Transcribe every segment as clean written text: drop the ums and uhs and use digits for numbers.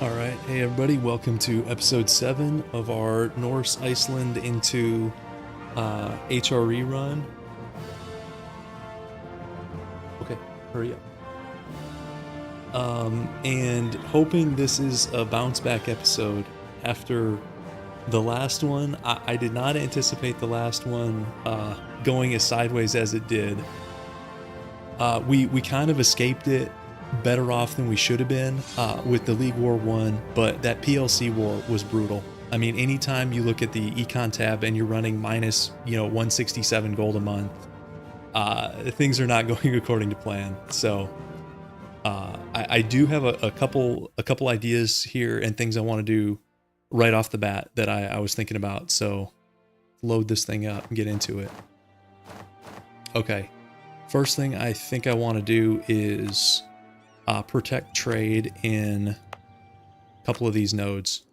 All right, hey everybody, welcome to episode 7 of our Norse Iceland into HRE run. Okay, hurry up. And hoping this is a bounce back episode after the last one. I did not anticipate the last one going as sideways as it did. We kind of escaped it better off than we should have been with the League War 1, but that PLC war was brutal. I mean, anytime you look at the econ tab and you're running minus 167 gold a month, things are not going according to plan. So I do have a couple ideas here and things I want to do right off the bat that I was thinking about. So load this thing up and get into it. Okay, first thing I think I want to do is protect trade in a couple of these nodes.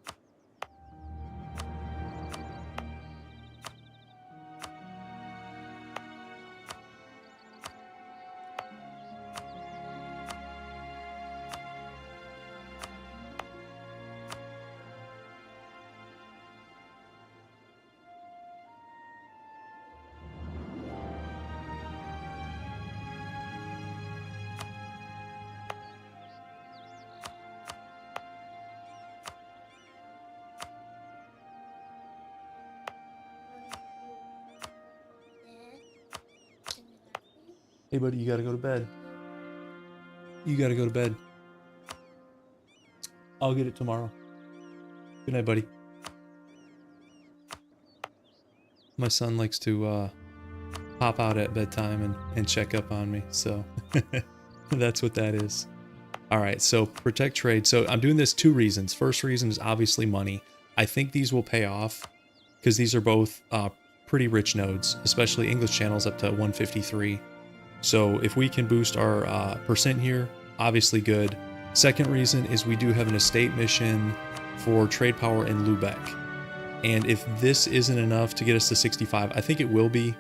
Hey buddy, you gotta go to bed. You gotta go to bed. I'll get it tomorrow. Good night, buddy. My son likes to pop out at bedtime and check up on me, so that's what that is. Alright, so protect trade. So I'm doing this two reasons. First reason is obviously money. I think these will pay off because these are both pretty rich nodes, especially English channels up to 153. So if we can boost our percent here, obviously good. Second reason is we do have an estate mission for trade power in Lubeck. And if this isn't enough to get us to 65, I think it will be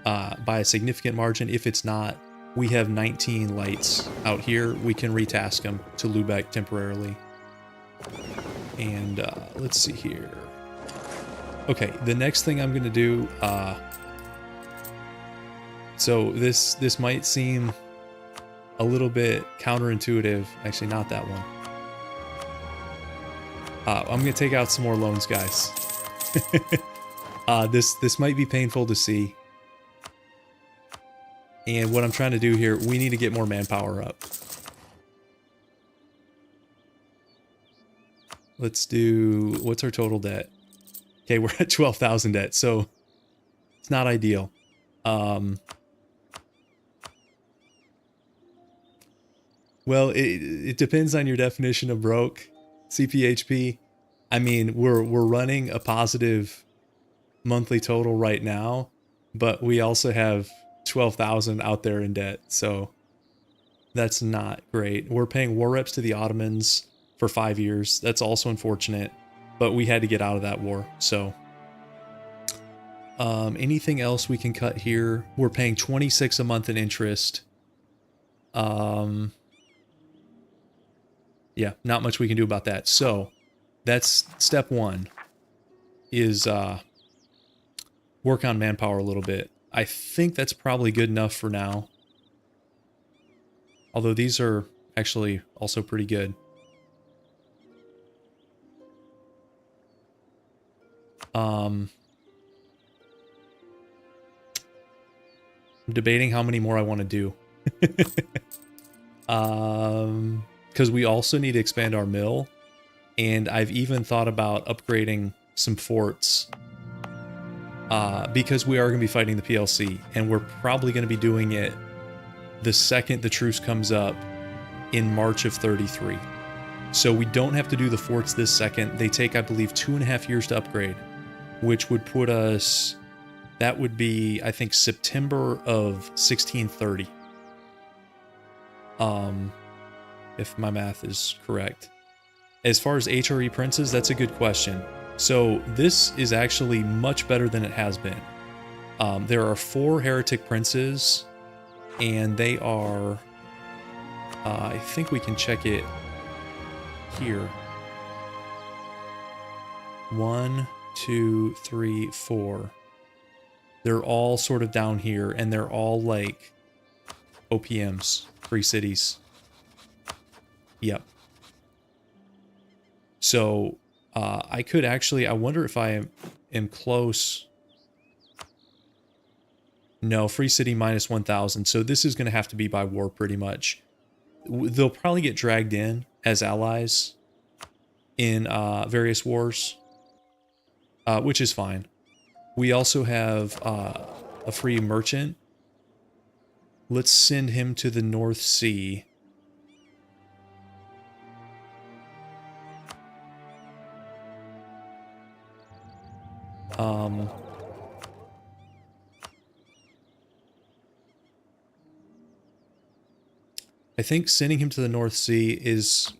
by a significant margin. If it's not, we have 19 lights out here. We can retask them to Lubeck temporarily. And let's see here. Okay, the next thing I'm going to do... So this might seem a little bit counterintuitive. Actually, not that one. I'm going to take out some more loans, guys. This might be painful to see. And what I'm trying to do here, we need to get more manpower up. Let's do... What's our total debt? Okay, we're at 12,000 debt, so it's not ideal. Well, it depends on your definition of broke, CPHP. I mean, we're running a positive monthly total right now, but we also have 12,000 out there in debt, so that's not great. We're paying war reps to the Ottomans for 5 years. That's also unfortunate, but we had to get out of that war, so... anything else we can cut here? We're paying 26 a month in interest. Yeah, not much we can do about that. So that's step one, is work on manpower a little bit. I think that's probably good enough for now. Although these are actually also pretty good. I'm debating how many more I want to do. Because we also need to expand our mill, and I've even thought about upgrading some forts because we are going to be fighting the PLC, and we're probably going to be doing it the second the truce comes up in March of 33. So we don't have to do the forts this second. They take, I believe, 2.5 years to upgrade, which would put us... That would be, I think, September of 1630. If my math is correct. As far as HRE princes, that's a good question. So this is actually much better than it has been. There are 4 heretic princes, and they are... I think we can check it here. 1, 2, 3, 4. They're all sort of down here, and they're all like OPMs, free cities. Yep. So I could actually, I wonder if I am close. No, free city minus 1,000. So this is going to have to be by war pretty much. They'll probably get dragged in as allies in various wars, which is fine. We also have a free merchant. Let's send him to the North Sea. I think sending him to the North Sea is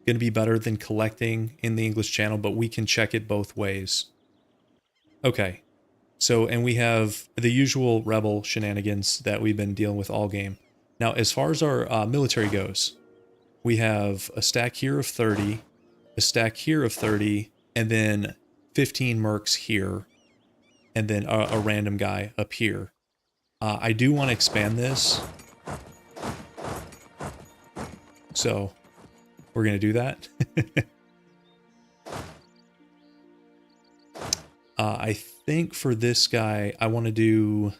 going to be better than collecting in the English Channel, but we can check it both ways. Okay. So, and we have the usual rebel shenanigans that we've been dealing with all game. Now, as far as our military goes, we have a stack here of 30, a stack here of 30, and then 15 mercs here, and then a random guy up here. I do want to expand this. So, we're going to do that. I think for this guy, I want to do...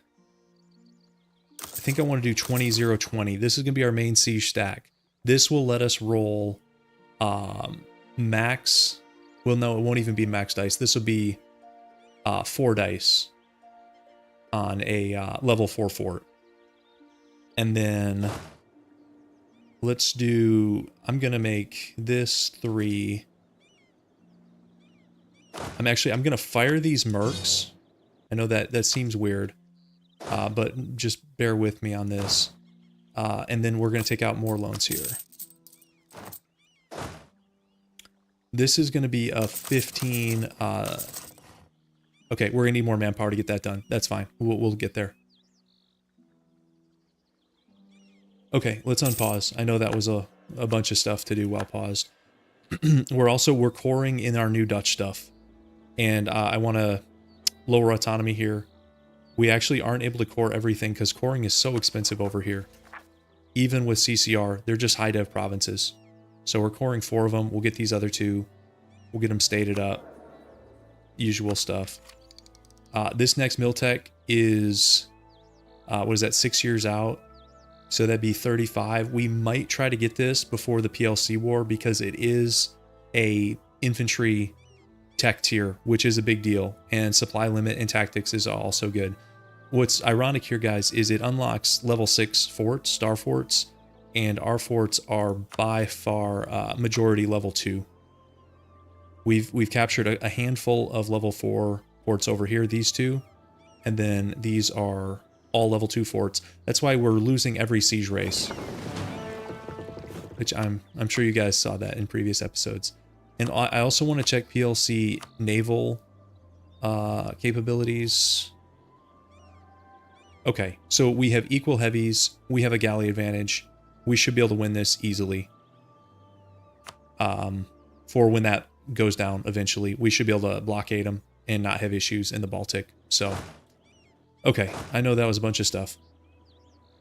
I think I want to do 20-0-20. This is going to be our main siege stack. This will let us roll max... Well, no, it won't even be max dice. This will be 4 dice on a level 4 fort. And then... let's do... I'm going to make this 3... I'm going to fire these mercs. I know that seems weird, but just bear with me on this. And then we're going to take out more loans here. This is going to be a 15... okay, we're going to need more manpower to get that done. That's fine. We'll get there. Okay, let's unpause. I know that was a bunch of stuff to do while paused. We're coring in our new Dutch stuff. And I want to lower autonomy here. We actually aren't able to core everything because coring is so expensive over here. Even with CCR, they're just high dev provinces. So we're coring 4 of them. We'll get these other 2. We'll get them stated up. Usual stuff. This next Miltech is, what is that, 6 years out? So that'd be 35. We might try to get this before the PLC war because it is a infantry tech tier, which is a big deal, and supply limit and tactics is also good. What's ironic here, guys, is it unlocks level 6 forts, star forts, and our forts are by far majority level 2. We've captured a handful of level 4 forts over here, these 2, and then these are all level 2 forts. That's why we're losing every siege race, which I'm sure you guys saw that in previous episodes. And I also want to check PLC naval capabilities. Okay, so we have equal heavies. We have a galley advantage. We should be able to win this easily. For when that goes down eventually, we should be able to blockade them and not have issues in the Baltic. So, okay, I know that was a bunch of stuff.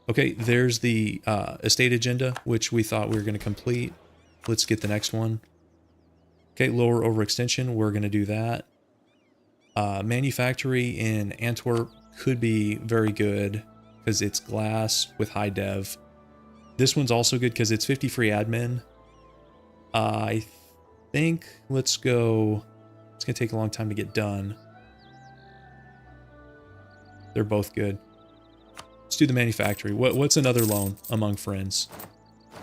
Okay, there's the estate agenda, which we thought we were going to complete. Let's get the next one. Okay, lower overextension, we're going to do that. Manufactory in Antwerp could be very good because it's glass with high dev. This one's also good because it's 50 free admin. I think, let's go, it's going to take a long time to get done. They're both good. Let's do the manufactory. What's another loan among friends?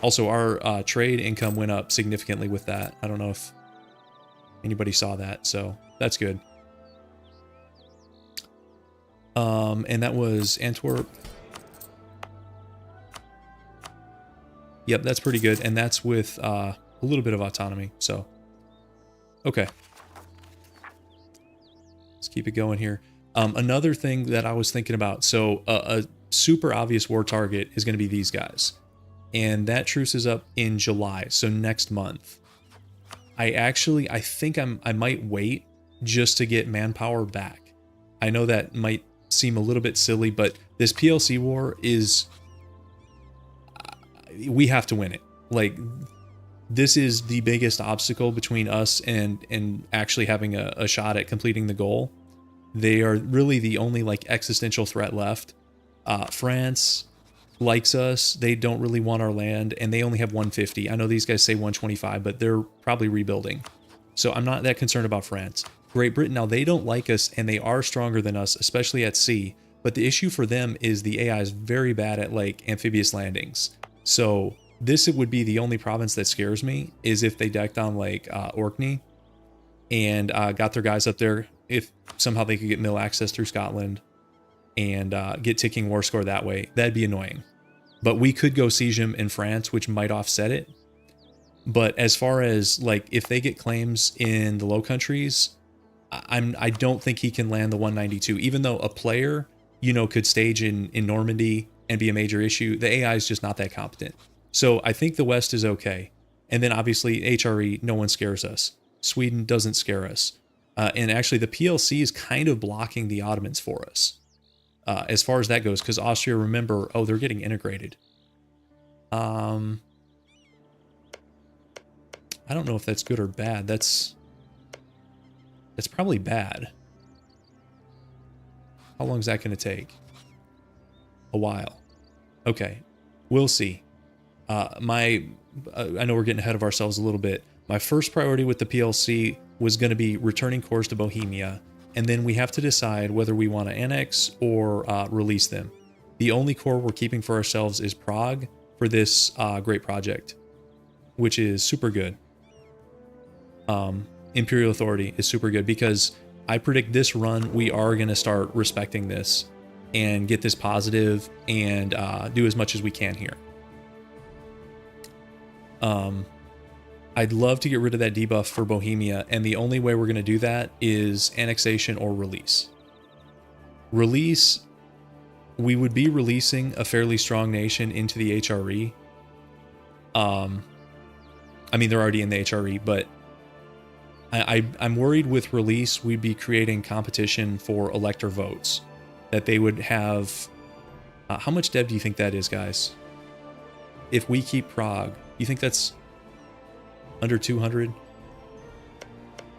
Also, our trade income went up significantly with that. I don't know if anybody saw that, so that's good. And that was Antwerp. Yep, that's pretty good, and that's with a little bit of autonomy, so okay. Let's keep it going here. Another thing that I was thinking about, so a super obvious war target is going to be these guys, and that truce is up in July, so next month. I think I might wait just to get manpower back. I know that might seem a little bit silly, but this PLC war is, we have to win it. Like, this is the biggest obstacle between us and actually having a shot at completing the goal. They are really the only like existential threat left. France likes us. They don't really want our land, and they only have 150. I know these guys say 125, but they're probably rebuilding. So I'm not that concerned about France. Great Britain, now they don't like us, and they are stronger than us, especially at sea. But the issue for them is the AI is very bad at like amphibious landings. So this would be the only province that scares me, is if they decked on like Orkney and got their guys up there. If somehow they could get mill access through Scotland and get ticking war score that way, that'd be annoying. But we could go siege him in France, which might offset it. But as far as like if they get claims in the Low Countries, I don't think he can land the 192. Even though a player, you know, could stage in Normandy and be a major issue, the AI is just not that competent. So I think the West is okay. And then obviously HRE, no one scares us. Sweden doesn't scare us. And actually the PLC is kind of blocking the Ottomans for us. As far as that goes, because Austria, remember, oh, they're getting integrated. I don't know if that's good or bad. That's probably bad. How long is that going to take? A while. Okay, we'll see. I know we're getting ahead of ourselves a little bit. My first priority with the PLC was going to be returning cores to Bohemia, and then we have to decide whether we want to annex or release them. The only core we're keeping for ourselves is Prague for this great project, which is super good. Imperial Authority is super good because I predict this run we are going to start respecting this and get this positive and do as much as we can here. I'd love to get rid of that debuff for Bohemia, and the only way we're going to do that is annexation or release. Release, we would be releasing a fairly strong nation into the HRE. I mean, they're already in the HRE, but I'm worried with release, we'd be creating competition for elector votes. That they would have... how much dev do you think that is, guys? If we keep Prague, you think that's under 200?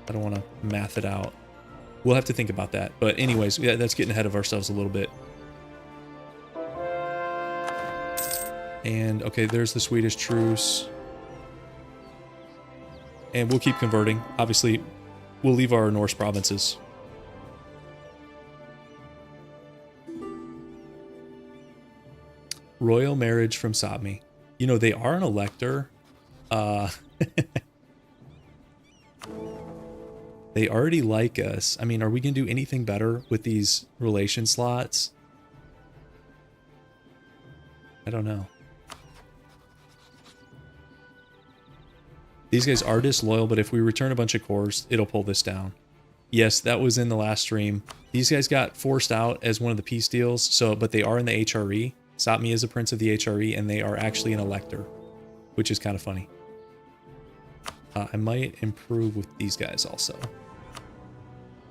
I don't want to math it out. We'll have to think about that. But anyways, yeah, that's getting ahead of ourselves a little bit. And okay, there's the Swedish truce. And we'll keep converting. Obviously, we'll leave our Norse provinces. Royal marriage from Sapmi. You know, they are an elector. They already like us. I mean, are we going to do anything better with these relation slots? I don't know. These guys are disloyal, but if we return a bunch of cores, it'll pull this down. Yes, that was in the last stream. These guys got forced out as one of the peace deals, so but they are in the HRE. Sapmi is a prince of the HRE, and they are actually an elector, which is kind of funny. I might improve with these guys also.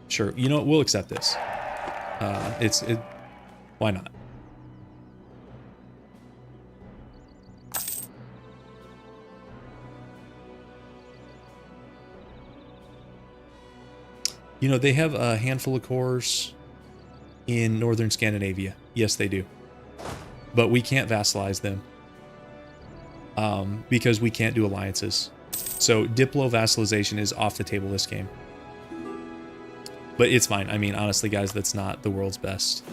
Sure, you know what? We'll accept this. Why not? You know, they have a handful of cores in northern Scandinavia. Yes, they do. But we can't vassalize them because we can't do alliances. So Diplo vassalization is off the table this game. But it's fine. I mean, honestly, guys, that's not the world's best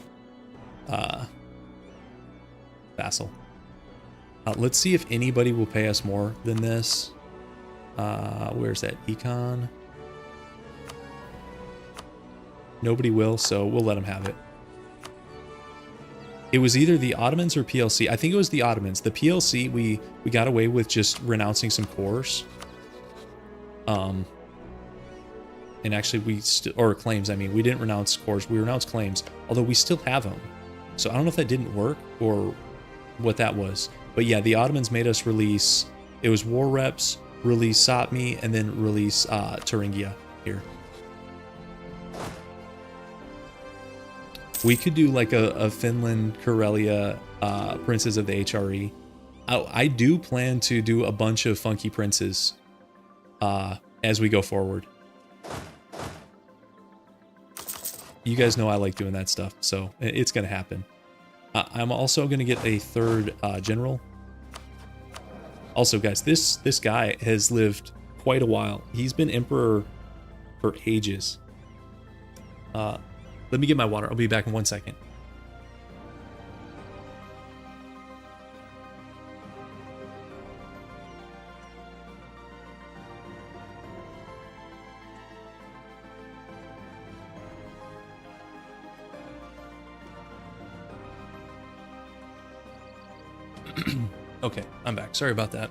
vassal. Let's see if anybody will pay us more than this. Where's that? Econ? Nobody will, so we'll let them have it. It was either the Ottomans or PLC. I think it was the Ottomans. The PLC, we got away with just renouncing some cores. And actually we or claims, I mean, we didn't renounce cores, we renounced claims, although we still have them. So I don't know if that didn't work or what that was. But yeah, the Ottomans made us release, it was war reps, release Sapmi, and then release Thuringia here. We could do like a Finland, Karelia, Princes of the HRE. I do plan to do a bunch of funky princes as we go forward. You guys know I like doing that stuff, so it's going to happen. I'm also going to get a third general. Also, guys, this guy has lived quite a while. He's been emperor for ages. Let me get my water. I'll be back in 1 second. Okay, I'm back. Sorry about that.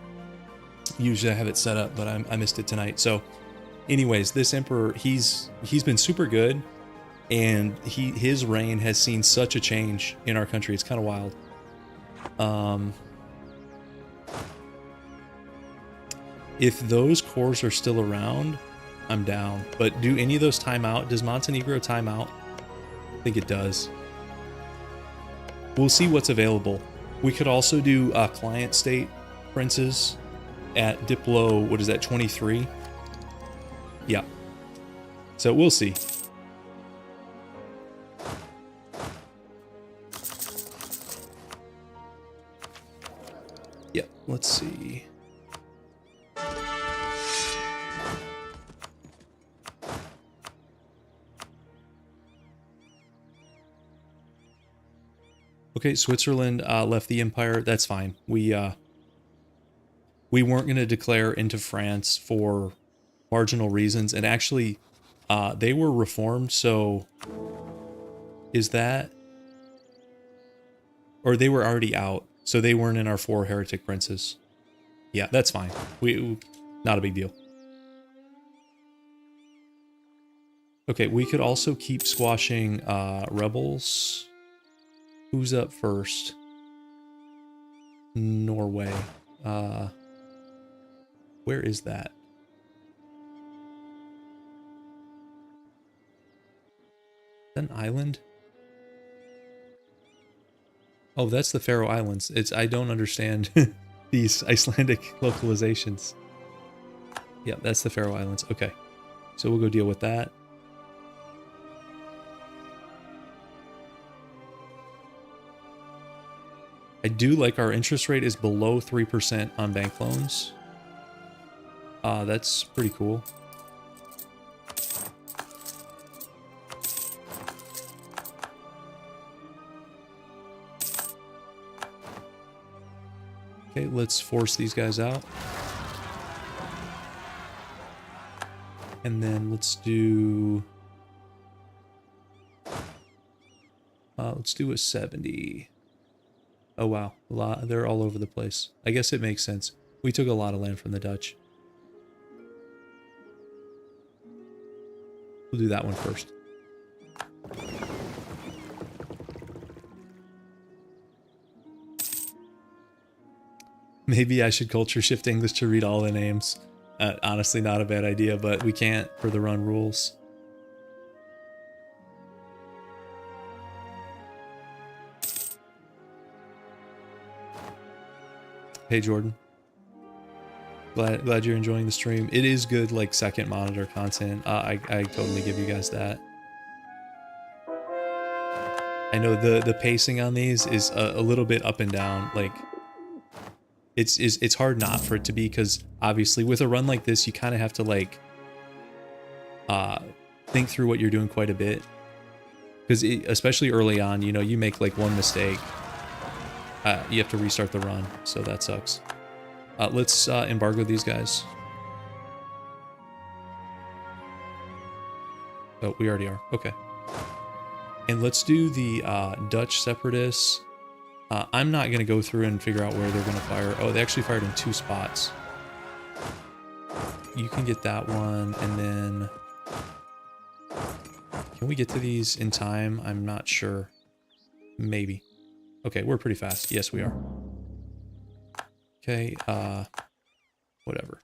Usually I have it set up, but I missed it tonight. So anyways, this emperor, he's been super good, and his reign has seen such a change in our country. It's kind of wild. If those cores are still around, I'm down. But do any of those time out? Does Montenegro time out? I think it does. We'll see what's available. We could also do client state princes at Diplo, what is that, 23? Yeah. So we'll see. Yeah, let's see. Okay, Switzerland left the empire. That's fine. We weren't going to declare into France for marginal reasons, and actually, they were reformed. So, is that, or they were already out? So they weren't in our 4 heretic princes. Yeah, that's fine. We not a big deal. Okay, we could also keep squashing rebels. Who's up first? Norway. Where is that? Is that an island? Oh, that's the Faroe Islands. I don't understand these Icelandic localizations. Yeah, that's the Faroe Islands. Okay. So we'll go deal with that. I do like our interest rate is below 3% on bank loans. That's pretty cool. Okay, let's force these guys out. And then let's do a 70. Oh wow, a lot. They're all over the place. I guess it makes sense. We took a lot of land from the Dutch. We'll do that one first. Maybe I should culture shift English to read all the names. Honestly, not a bad idea, but we can't for the run rules. Hey Jordan, glad you're enjoying the stream. It is good, like second monitor content. I totally give you guys that. I know the pacing on these is a little bit up and down. Like it's hard not for it to be, because obviously with a run like this, you kind of have to like think through what you're doing quite a bit, because especially early on, you know, you make like one mistake. You have to restart the run, so that sucks. Let's embargo these guys. Oh, we already are. Okay. And let's do the Dutch separatists. I'm not going to go through and figure out where they're going to fire. Oh, they actually fired in 2 spots. You can get that one, and then... Can we get to these in time? I'm not sure. Maybe. Okay, we're pretty fast. Yes, we are. Okay, whatever.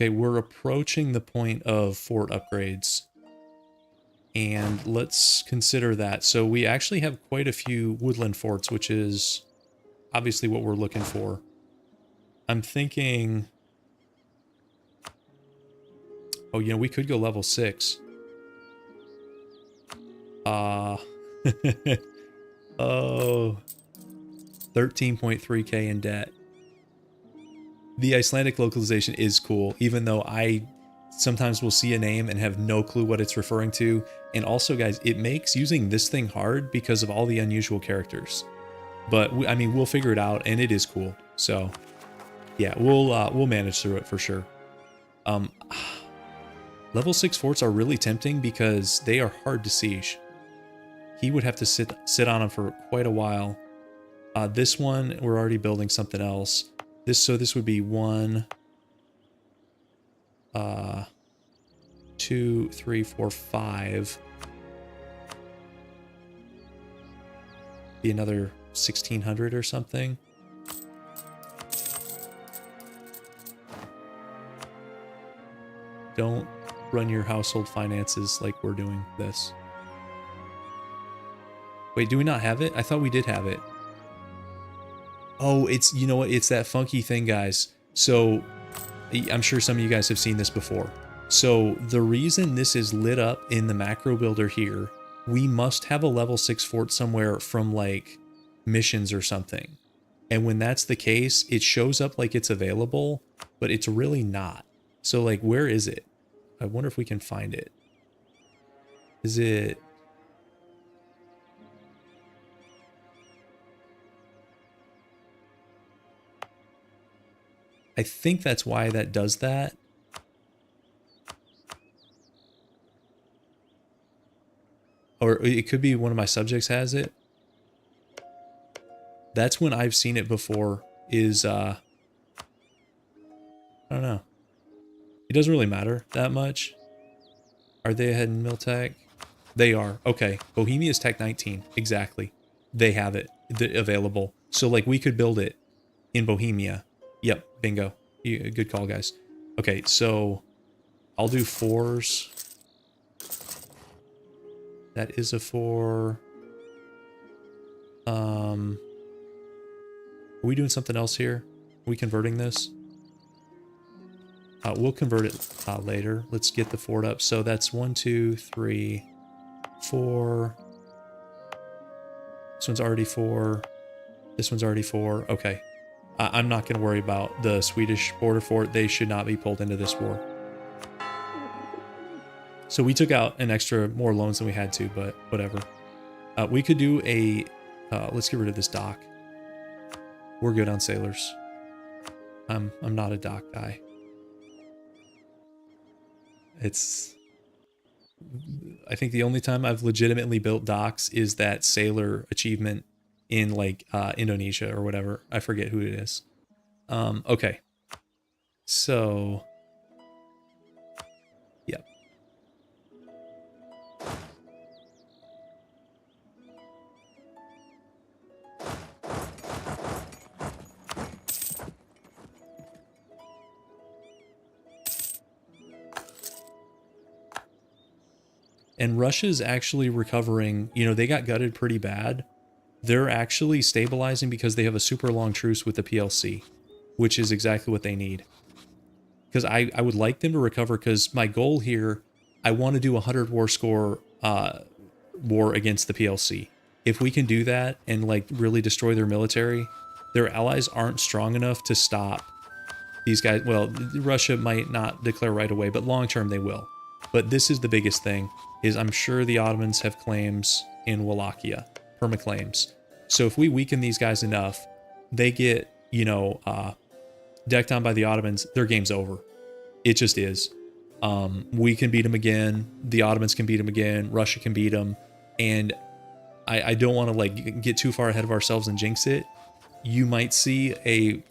Okay, we're approaching the point of fort upgrades. And let's consider that. So we actually have quite a few woodland forts, which is obviously what we're looking for. I'm thinking... Oh, you know, we could go level 6. Oh, 13.3k in debt. The Icelandic localization is cool, even though I sometimes will see a name and have no clue what it's referring to. And also, guys, it makes using this thing hard because of all the unusual characters. But, I mean, we'll figure it out, and it is cool. So, yeah, we'll manage through it for sure. Level 6 forts are really tempting because they are hard to siege. He would have to sit on them for quite a while. This one, we're already building something else. So this would be 1, 2, 3, 4, 5. Be another 1,600 or something. Don't run your household finances like we're doing this. Wait, do we not have it? I thought we did have it. Oh, it's, you know what? It's that funky thing, guys. So, I'm sure some of you guys have seen this before. So, the reason this is lit up in the macro builder here, we must have a level 6 fort somewhere from, like, missions or something. And when that's the case, it shows up like it's available, but it's really not. So, like, where is it? I wonder if we can find it. Is it... I think that's why that does that. Or it could be one of my subjects has it. That's when I've seen it before, is, I don't know. It doesn't really matter that much. Are they ahead in Miltech? They are. Okay. Bohemia's Tech 19. Exactly. They have it available. So, like, we could build it in Bohemia. Yep. Bingo. Good call, guys. Okay, so I'll do 4s. That is a 4. Are we doing something else here? Are we converting this? We'll convert it later. Let's get the fort up. So that's 1, 2, 3, 4. This one's already 4. This one's already 4. Okay. I'm not going to worry about the Swedish border fort. They should not be pulled into this war. So we took out an extra more loans than we had to, but whatever. We could do a... let's get rid of this dock. We're good on sailors. I'm not a dock guy. It's... I think the only time I've legitimately built docks is that sailor achievement in, like, Indonesia or whatever. I forget who it is. Okay. So... Yep. And Russia's actually recovering. You know, they got gutted pretty bad. They're actually stabilizing because they have a super long truce with the PLC, which is exactly what they need. Because I would like them to recover, because my goal here, I want to do a 100 war score war against the PLC. If we can do that and, like, really destroy their military, their allies aren't strong enough to stop these guys. Well, Russia might not declare right away, but long term they will. But this is the biggest thing, is I'm sure the Ottomans have claims in Wallachia, permaclaims. So if we weaken these guys enough, they get, you know, decked on by the Ottomans, their game's over. It just is. We can beat them again. The Ottomans can beat them again. Russia can beat them. And I don't want to, like, get too far ahead of ourselves and jinx it. You might see a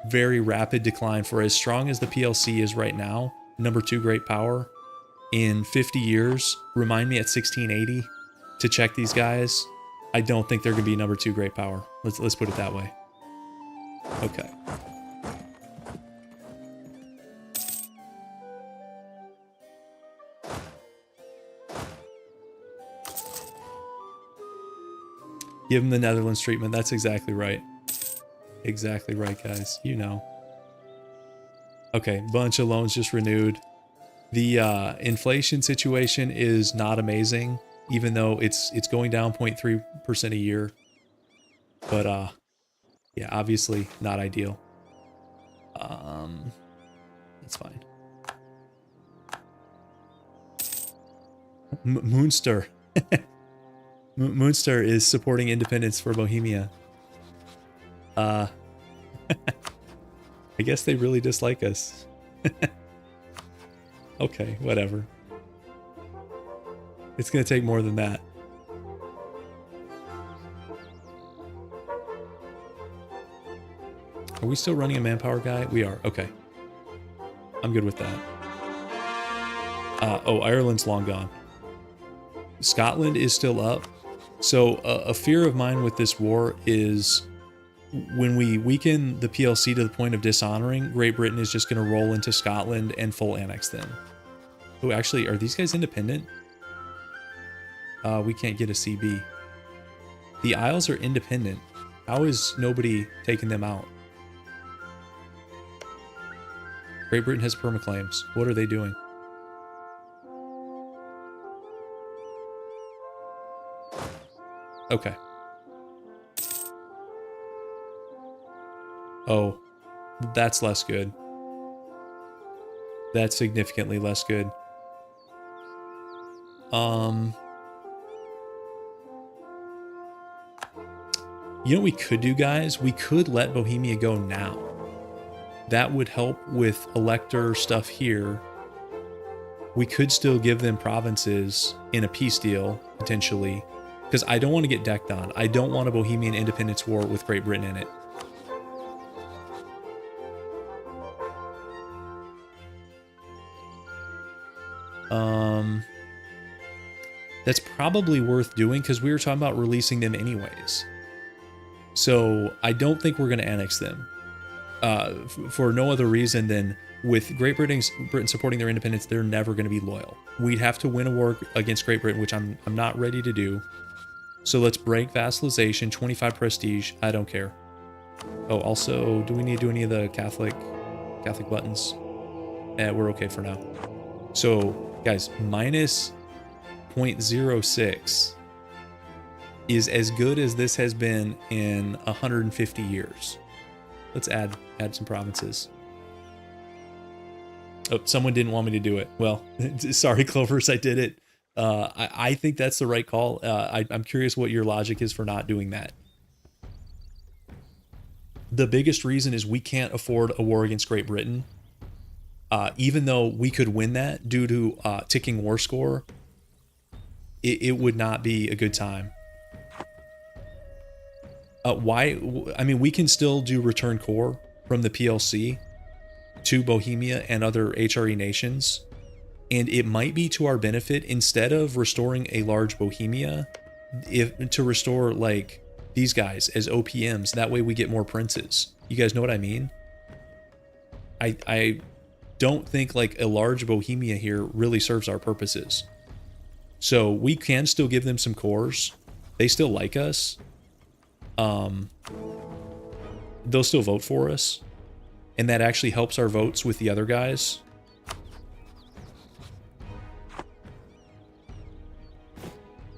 very rapid decline. For as strong as the PLC is right now, number 2 great power, in 50 years, remind me at 1680 to check these guys. I don't think they're going to be number 2 great power. Let's put it that way. Okay. Give them the Netherlands treatment. That's exactly right. Exactly right, guys. You know. Okay, bunch of loans just renewed. The inflation situation is not amazing, even though it's going down 0.3% a year. But yeah, obviously not ideal. That's fine. Moonster. Moonster is supporting independence for Bohemia. I guess they really dislike us. Okay, whatever. It's gonna take more than that. Are we still running a manpower guy? We are. Okay. I'm good with that. Oh, Ireland's long gone. Scotland is still up. So a fear of mine with this war is when we weaken the PLC to the point of dishonoring, Great Britain is just going to roll into Scotland and full annex them. Oh, actually, are these guys independent? We can't get a CB. The Isles are independent. How is nobody taking them out? Great Britain has permaclaims. What are they doing? Okay. Oh, that's less good. That's significantly less good. You know what we could do, guys? We could let Bohemia go now. That would help with elector stuff here. We could still give them provinces in a peace deal, potentially. Because I don't want to get decked on. I don't want a Bohemian independence war with Great Britain in it. That's probably worth doing because we were talking about releasing them anyways. So I don't think we're going to annex them for no other reason than with Britain supporting their independence, they're never going to be loyal. We'd have to win a war against Great Britain, which I'm not ready to do. So let's break vassalization, 25 prestige. I don't care. Oh, also, do we need to do any of the Catholic buttons? We're okay for now. So, guys, minus 0.06 is as good as this has been in 150 years. Let's add some provinces. Oh, someone didn't want me to do it. Well, sorry, Clovers, I did it. I think that's the right call. I'm curious what your logic is for not doing that. The biggest reason is we can't afford a war against Great Britain. Even though we could win that due to ticking war score, it would not be a good time. Why? I mean, we can still do return core from the PLC to Bohemia and other HRE nations, and it might be to our benefit instead of restoring a large Bohemia, to restore like these guys as OPMs. That way we get more princes. You guys know what I mean? I don't think like a large Bohemia here really serves our purposes. So we can still give them some cores. They still like us. They'll still vote for us. And that actually helps our votes with the other guys.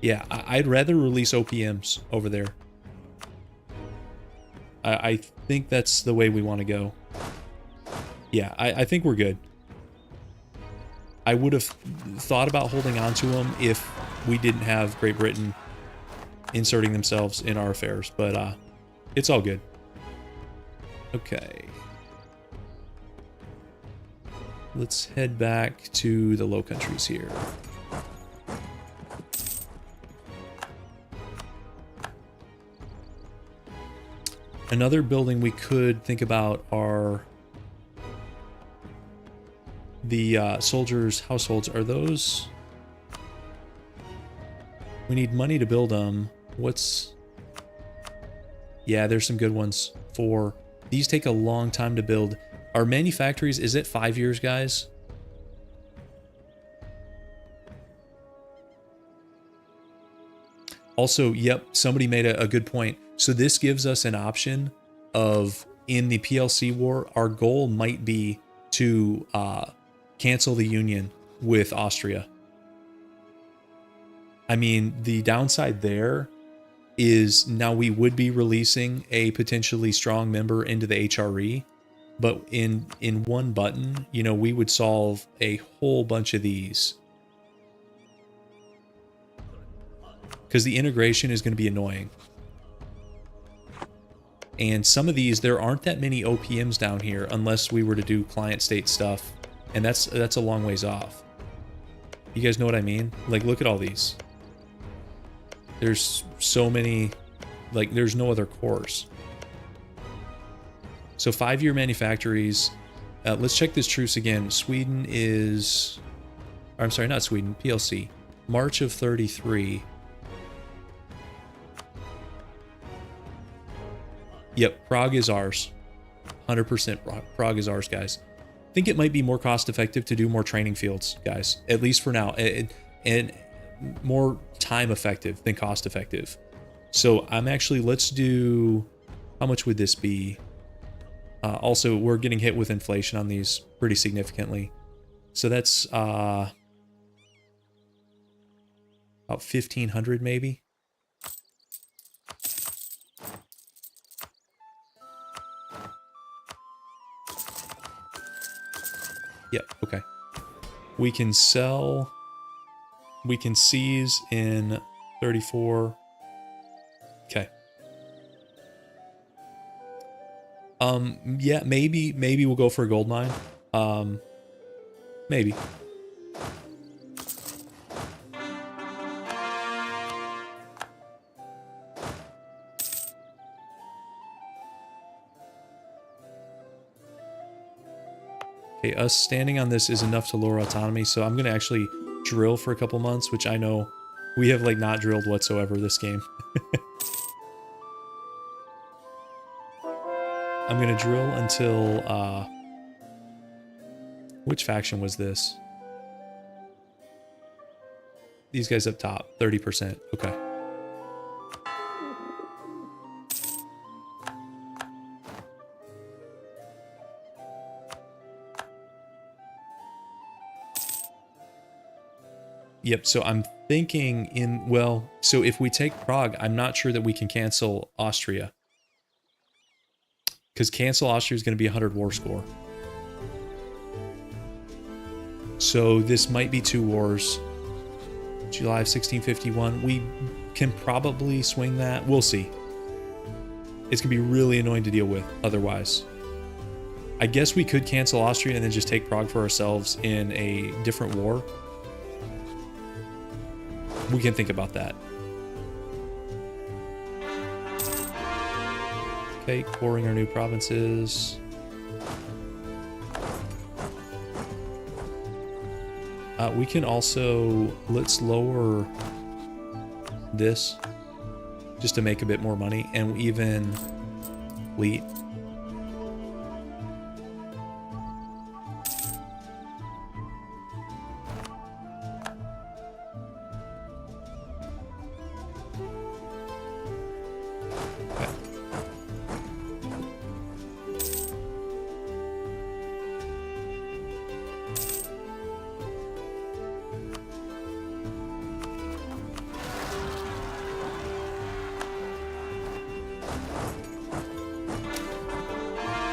Yeah, I'd rather release OPMs over there. I think that's the way we want to go. Yeah, I think we're good. I would have thought about holding on to them if we didn't have Great Britain inserting themselves in our affairs, but it's all good. Okay. Let's head back to the Low Countries here. Another building we could think about are the soldiers' households. Are those... We need money to build them. What's... Yeah, there's some good ones. For these take a long time to build. Our manufactories, is it 5 years, guys? Also, yep, somebody made a good point. So this gives us an option of, in the PLC war, our goal might be to cancel the union with Austria. I mean, the downside there is now we would be releasing a potentially strong member into the HRE, but in one button, you know, we would solve a whole bunch of these. Because the integration is going to be annoying. And some of these, there aren't that many OPMs down here unless we were to do client state stuff. And that's a long ways off. You guys know what I mean? Like, look at all these. There's so many, like, there's no other cores. So 5-year manufactories. Let's check this truce again. Sweden is, or I'm sorry, not Sweden, PLC. March of 33. Yep, Prague is ours. 100% Prague is ours, guys. I think it might be more cost effective to do more training fields, guys, at least for now, and more time effective than cost effective. So I'm actually, let's do, how much would this be? Also, we're getting hit with inflation on these pretty significantly. So that's about 1,500 maybe. Yep, okay. We can sell, we can seize in 34. Okay. Yeah, maybe we'll go for a gold mine. Maybe. Okay, us standing on this is enough to lower autonomy, so I'm gonna actually drill for a couple months, which I know we have like not drilled whatsoever this game. I'm gonna drill until which faction was this? These guys up top, 30%. Okay. Yep, so I'm thinking in, well, so if we take Prague, I'm not sure that we can cancel Austria. Because cancel Austria is going to be 100 war score. So this might be 2 wars. July of 1651. We can probably swing that. We'll see. It's going to be really annoying to deal with otherwise. I guess we could cancel Austria and then just take Prague for ourselves in a different war. We can think about that. Okay, coring our new provinces. We can also, let's lower this just to make a bit more money, and even fleet.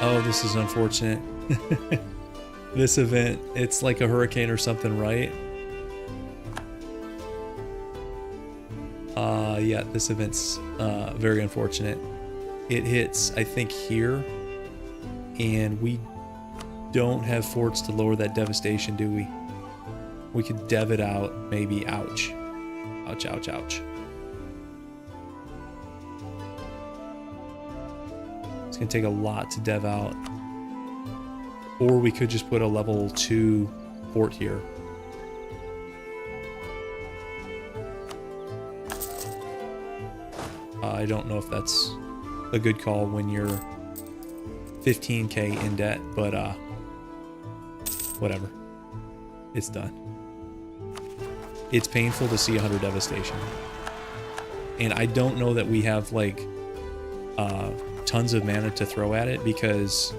Oh, this is unfortunate. This event, it's like a hurricane or something, right? Yeah, this event's very unfortunate. It hits, I think, here, and we don't have forts to lower that devastation, do we? We could dev it out, maybe. Ouch. Ouch, ouch, ouch. It's going to take a lot to dev out. Or we could just put a level 2 fort here. I don't know if that's a good call when you're 15k in debt, but whatever. It's done. It's painful to see 100 devastation. And I don't know that we have like tons of mana to throw at it, because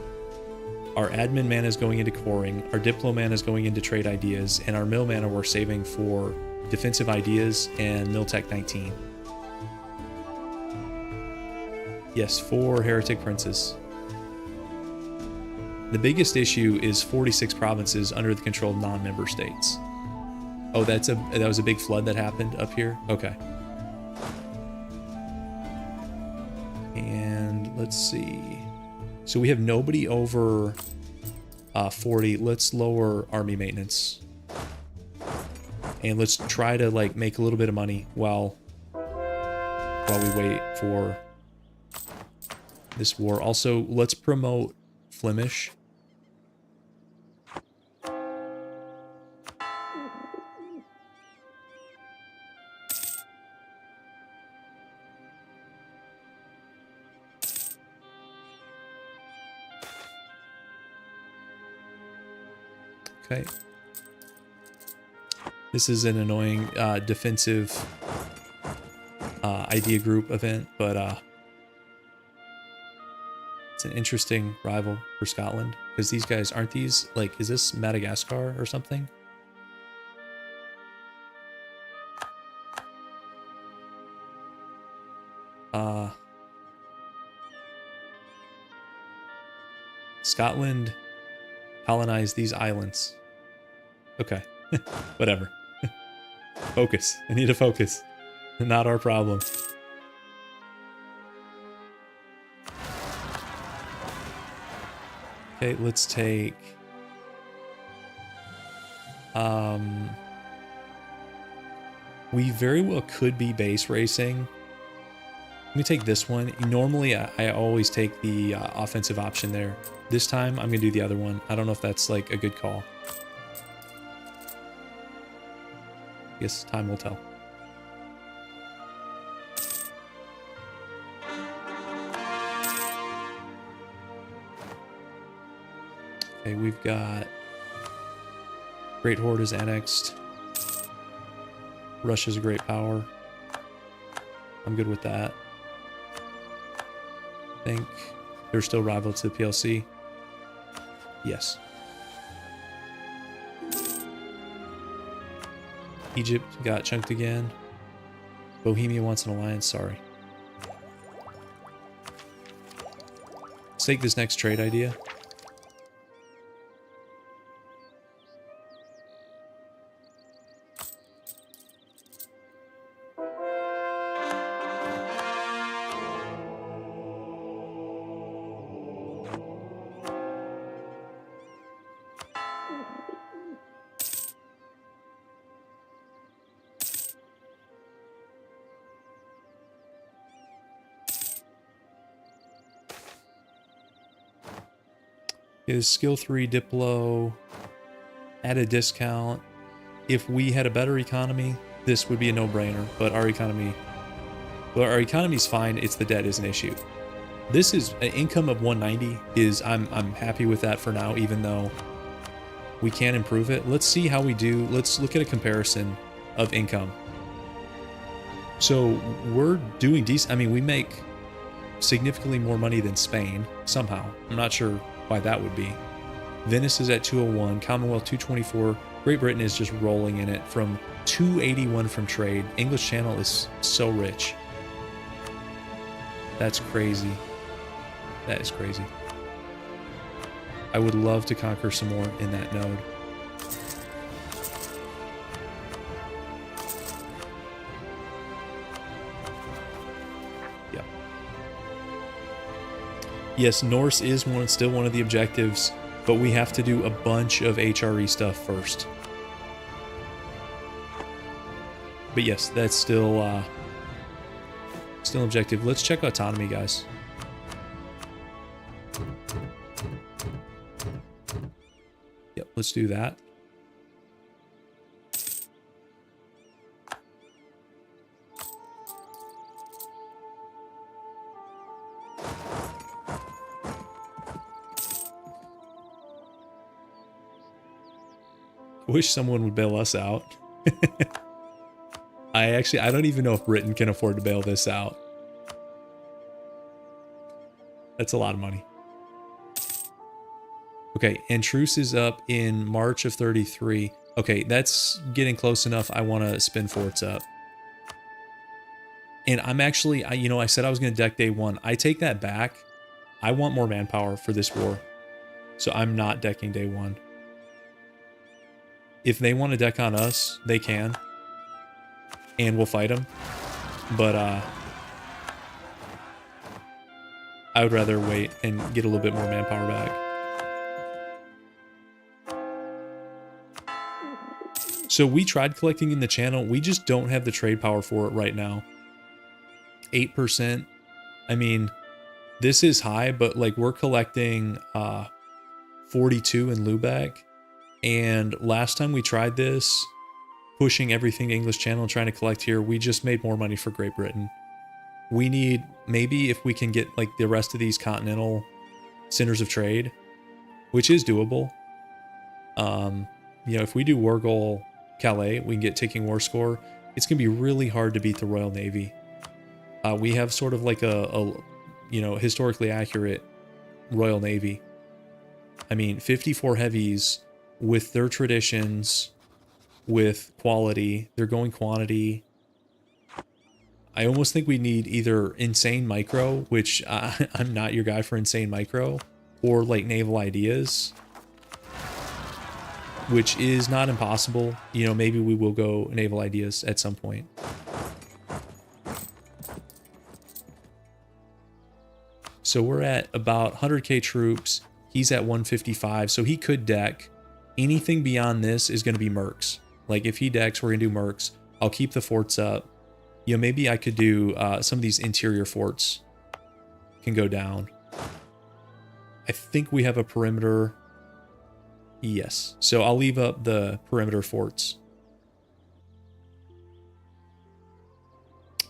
our admin mana is going into coring, our diplo mana is going into trade ideas, and our mill mana we're saving for defensive ideas and mill tech 19. Yes, 4 heretic princes. The biggest issue is 46 provinces under the control of non-member states. Oh, that was a big flood that happened up here? Okay. And let's see. So we have nobody over 40. Let's lower army maintenance. And let's try to like make a little bit of money while we wait for this war. Also, let's promote Flemish. Okay. This is an annoying defensive idea group event, but it's an interesting rival for Scotland, because these guys, aren't these, like, is this Madagascar or something? Scotland colonized these islands. Okay, whatever. Focus. I need to focus. Not our problem. Okay, let's take... we very well could be base racing. Let me take this one. Normally, I always take the offensive option there. This time, I'm going to do the other one. I don't know if that's like a good call. Yes, time will tell. Okay, we've got Great Horde is annexed. Russia's a great power. I'm good with that. I think they're still rival to the PLC. Yes. Egypt got chunked again. Bohemia wants an alliance, sorry. Let's take this next trade idea. Is skill 3 Diplo at a discount. If we had a better economy, this would be a no-brainer, but our economy, well, our economy's fine. It's the debt is an issue. This is an income of 190 is I'm happy with that for now, even though we can improve it. Let's see how we do. Let's look at a comparison of income. So we're doing decent. I mean, we make significantly more money than Spain somehow. I'm not sure why that would be. Venice is at 201, Commonwealth 224. Great Britain is just rolling in it from 281 from trade. English Channel is so rich. That's crazy. That is crazy. I would love to conquer some more in that node. Yep. Yes, Norse is still one of the objectives, but we have to do a bunch of HRE stuff first. But yes, that's still an objective. Let's check autonomy, guys. Yep, let's do that. I wish someone would bail us out. I don't even know if Britain can afford to bail this out. That's a lot of money. Okay, and truce is up in March of 33. Okay, that's getting close enough. I want to spin forts up. And I'm actually, I said I was going to deck day one. I take that back. I want more manpower for this war. So I'm not decking day one. If they want to deck on us, they can. And we'll fight them. But I would rather wait and get a little bit more manpower back. So we tried collecting in the channel. We just don't have the trade power for it right now. 8%. I mean, this is high, but like we're collecting 42 in Lubeck. And last time we tried this, pushing everything to English Channel and trying to collect here, we just made more money for Great Britain. We need, maybe if we can get like the rest of these continental centers of trade, which is doable. If we do war goal Calais, we can get taking war score. It's going to be really hard to beat the Royal Navy. We have sort of like a historically accurate Royal Navy. I mean, 54 heavies with their traditions, with quality. They're going quantity. I almost think we need either insane micro, which I'm not your guy for insane micro, or like naval ideas, which is not impossible. Maybe we will go naval ideas at some point. So we're at about 100k troops. He's at 155, so he could deck. Anything beyond this is going to be mercs. Like if he decks, we're going to do mercs. I'll keep the forts up. Maybe I could do some of these interior forts can go down. I think we have a perimeter. Yes. So I'll leave up the perimeter forts.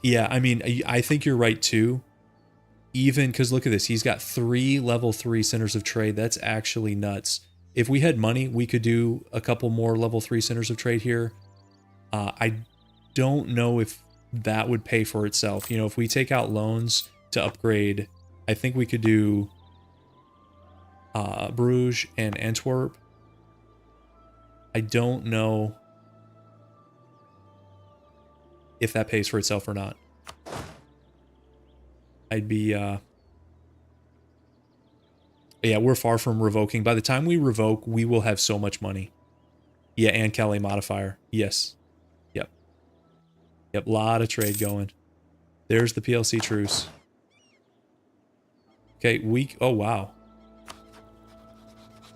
Yeah, I mean, I think you're right too. Even because look at this, he's got 3 level 3 centers of trade. That's actually nuts. If we had money, we could do a couple more level 3 centers of trade here. I don't know if that would pay for itself. If we take out loans to upgrade, I think we could do Bruges and Antwerp. I don't know if that pays for itself or not. I'd be, yeah, we're far from revoking. By the time we revoke, we will have so much money. Yeah, and Calais modifier. Yes. Yep, lot of trade going. There's the PLC truce. Okay, oh, wow.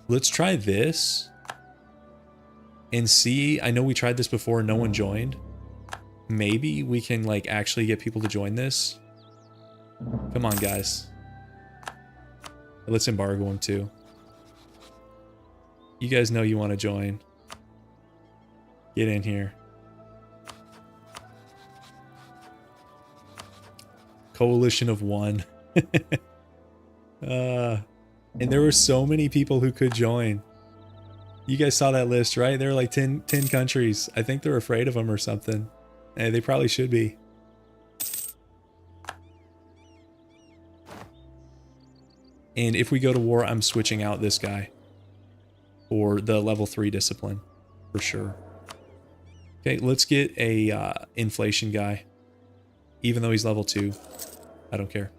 Let's try this. And see, I know we tried this before and no one joined. Maybe we can, like, actually get people to join this. Come on, guys. Let's embargo them, too. You guys know you want to join. Get in here. Coalition of 1. And there were so many people who could join. You guys saw that list, right? There were like 10 countries. I think they're afraid of them or something. They probably should be. And if we go to war, I'm switching out this guy for the level 3 discipline for sure. Okay, let's get a inflation guy. Even though he's level 2, I don't care.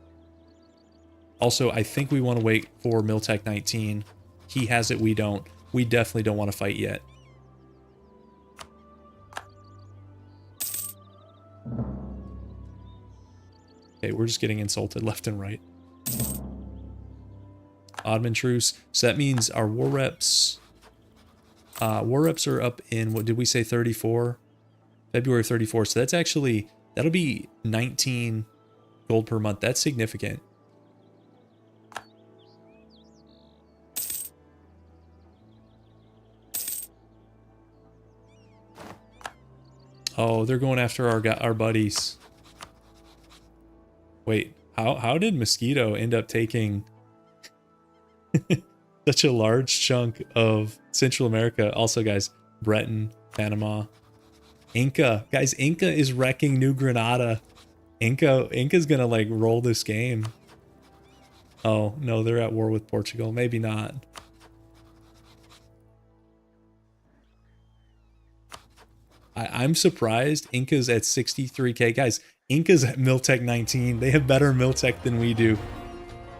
Also, I think we want to wait for Miltech 19. He has it, we don't. We definitely don't want to fight yet. Okay, we're just getting insulted left and right. Ottoman truce. So that means our war reps are up in, what did we say, 34? February 34. So that's actually... that'll be 19 gold per month. That's significant. Oh, they're going after our buddies. Wait, how did Mosquito end up taking such a large chunk of Central America? Also, guys, Breton, Panama. Inca. Guys, Inca is wrecking New Granada. Inca's gonna like roll this game. Oh, no, they're at war with Portugal. Maybe not. I'm surprised Inca's at 63k. Guys, Inca's at Miltech 19. They have better Miltech than we do.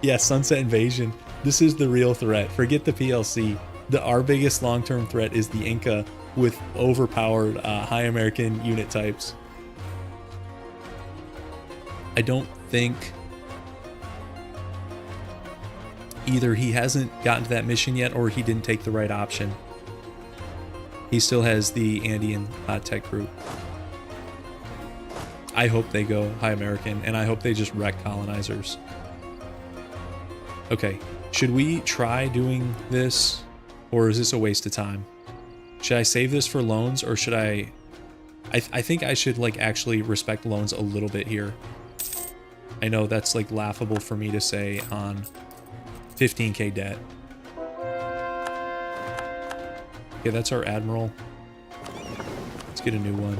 Yeah, Sunset Invasion. This is the real threat. Forget the PLC. Our biggest long-term threat is the Inca with overpowered high American unit types. I don't think either he hasn't gotten to that mission yet or he didn't take the right option. He still has the Andean tech group. I hope they go high American, and I hope they just wreck colonizers. Okay, should we try doing this, or is this a waste of time? Should I save this for loans, or should I think I should like actually respect loans a little bit here. I know that's like laughable for me to say on 15k debt. Okay, that's our admiral. Let's get a new one.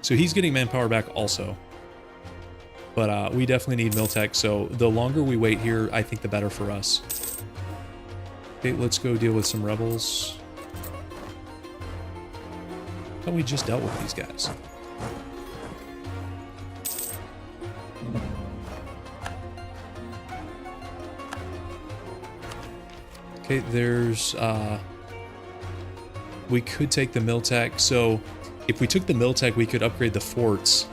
So he's getting manpower back also. But we definitely need Miltech, so the longer we wait here, I think the better for us. Okay, let's go deal with some rebels. I thought we just dealt with these guys. Okay, there's, we could take the Miltech. So if we took the Miltech, we could upgrade the forts.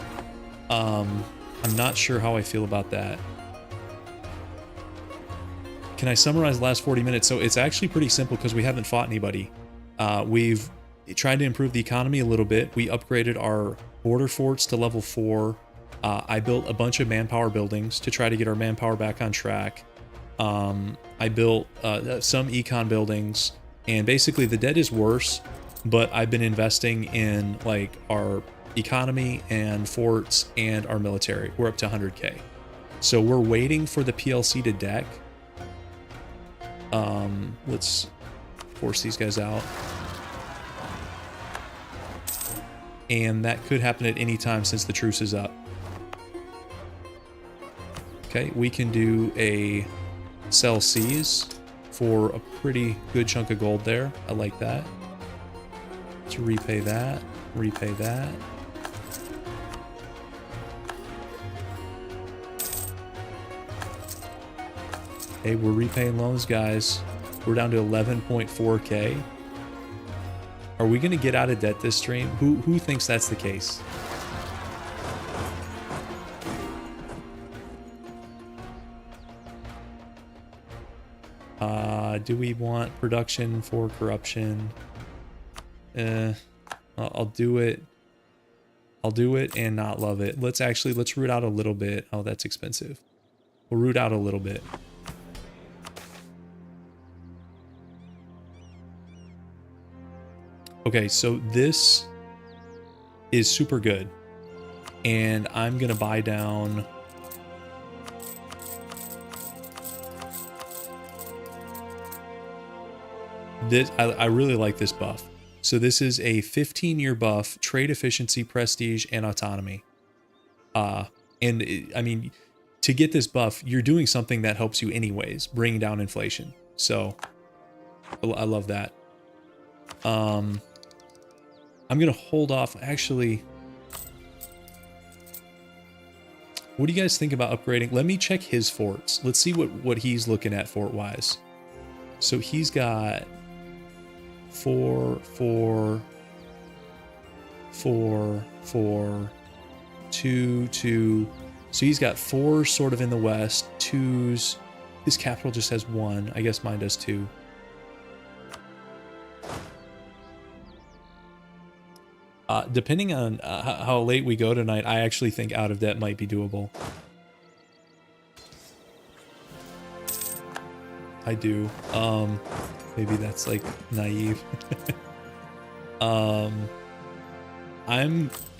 I'm not sure how I feel about that. Can I summarize the last 40 minutes? So it's actually pretty simple because we haven't fought anybody. We've tried to improve the economy a little bit. We upgraded our border forts to level 4. I built a bunch of manpower buildings to try to get our manpower back on track. I built some econ buildings, and basically the debt is worse, but I've been investing in like our economy and forts and our military. We're up to 100k. So we're waiting for the PLC to deck. Let's force these guys out. And that could happen at any time since the truce is up. Okay, we can do a sell C's for a pretty good chunk of gold there. I like that. Let's repay that, repay that. Hey, we're repaying loans, guys. We're down to 11.4k. Are we gonna get out of debt this stream? Who thinks that's the case? Do we want production for corruption? I'll do it. I'll do it and not love it. Let's root out a little bit. Oh, that's expensive. We'll root out a little bit. Okay, so this is super good. And I'm gonna buy down this. I really like this buff. So this is a 15-year buff, trade efficiency, prestige, and autonomy. I mean, to get this buff, you're doing something that helps you anyways, bring down inflation. So I love that. I'm gonna hold off. Actually, what do you guys think about upgrading? Let me check his forts. Let's see what he's looking at fort wise. So he's got 4, 4, 4, 4, 2, 2. So he's got 4 sort of in the west, 2s. His capital just has 1. I guess mine does 2. Depending on how late we go tonight, I actually think out of debt might be doable. I do. Maybe that's like naive. I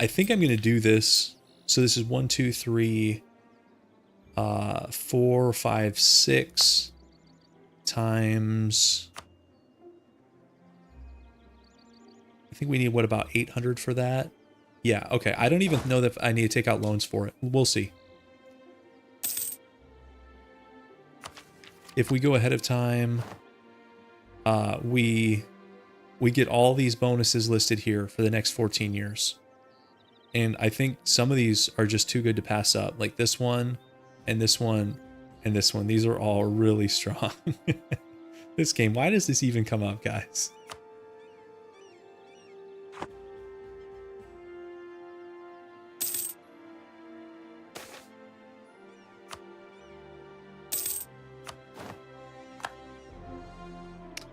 think I'm gonna do this. So this is 1, 2, 3, 4, 5, 6. times... I think we need, what, about 800 for that? Yeah, okay. I don't even know that I need to take out loans for it. We'll see. If we go ahead of time, we get all these bonuses listed here for the next 14 years. And I think some of these are just too good to pass up. Like this one, and this one, and this one. These are all really strong. This game, why does this even come up, guys?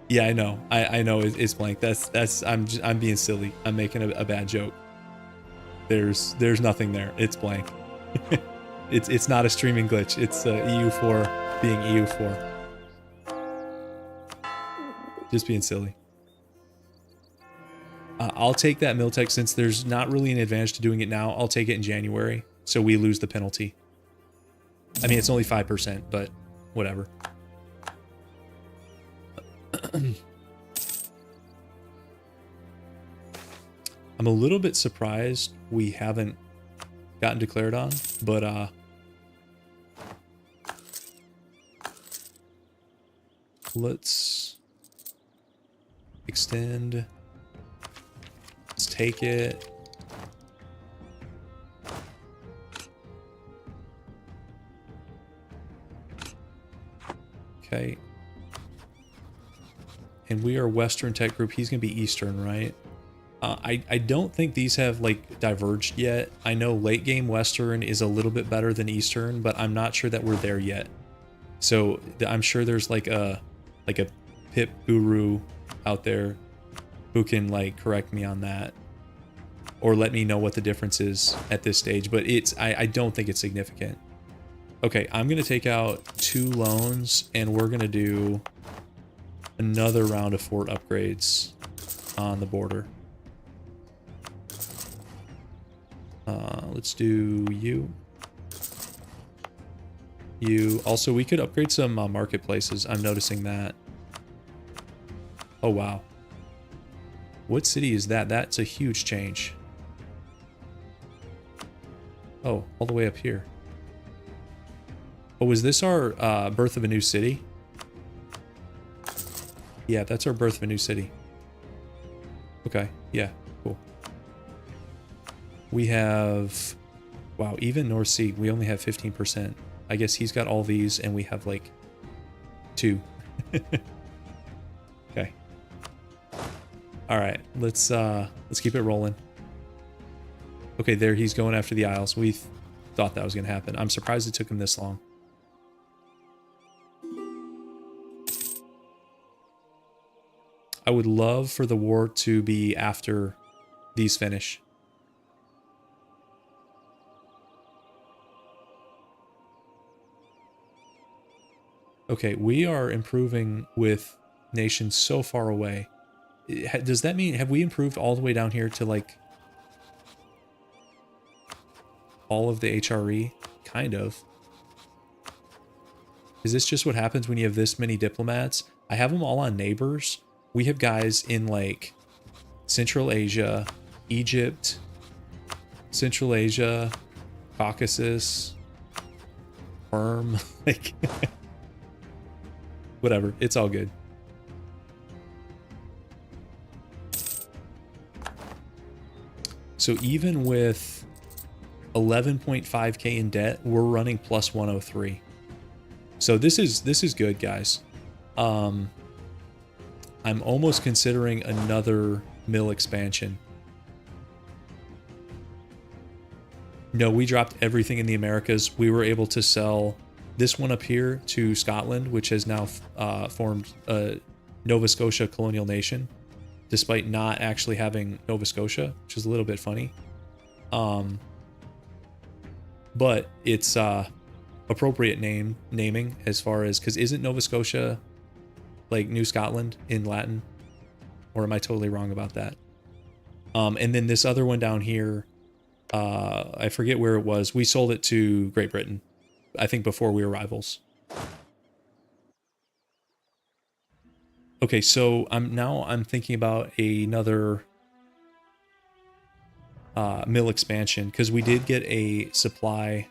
Yeah, I know. I know it's blank. I'm being silly. I'm making a bad joke. There's nothing there. It's blank. It's not a streaming glitch. It's EU4 being EU4. Just being silly. I'll take that Miltech since there's not really an advantage to doing it now. I'll take it in January, so we lose the penalty. I mean, it's only 5%, but whatever. I'm a little bit surprised we haven't gotten declared on, but let's extend. Let's take it. Okay. And we are Western Tech Group. He's going to be Eastern, right? I don't think these have, like, diverged yet. I know late game Western is a little bit better than Eastern, but I'm not sure that we're there yet. So I'm sure there's, like a pip guru out there who can, like, correct me on that. Or let me know what the difference is at this stage. But I don't think it's significant. Okay, I'm going to take out 2 loans, and we're going to do another round of fort upgrades on the border. Let's do you. You. Also, we could upgrade some marketplaces. I'm noticing that. Oh, wow. What city is that? That's a huge change. Oh, all the way up here. Oh, was this our birth of a new city? Yeah, that's our birth of a new city. Okay, yeah, cool. We have... Wow, even North Sea, we only have 15%. I guess he's got all these, and we have, like, 2. Okay. Alright, let's keep it rolling. Okay, there he's going after the Isles. We thought that was going to happen. I'm surprised it took him this long. I would love for the war to be after these finish. Okay, we are improving with nations so far away. Does that mean, have we improved all the way down here to, like, all of the HRE? Kind of. Is this just what happens when you have this many diplomats? I have them all on neighbors. We have guys in, like, Central Asia, Egypt, Central Asia, Caucasus, Perm, like, whatever. It's all good. So even with 11.5k in debt, we're running plus 103. So this is good, guys. I'm almost considering another mill expansion. No, we dropped everything in the Americas. We were able to sell this one up here to Scotland, which has now formed a Nova Scotia colonial nation, despite not actually having Nova Scotia, which is a little bit funny. But it's appropriate naming as far as, because isn't Nova Scotia like New Scotland in Latin? Or am I totally wrong about that? And then this other one down here, I forget where it was. We sold it to Great Britain, I think before we were rivals. Okay, so I'm thinking about another mill expansion because we did get a supply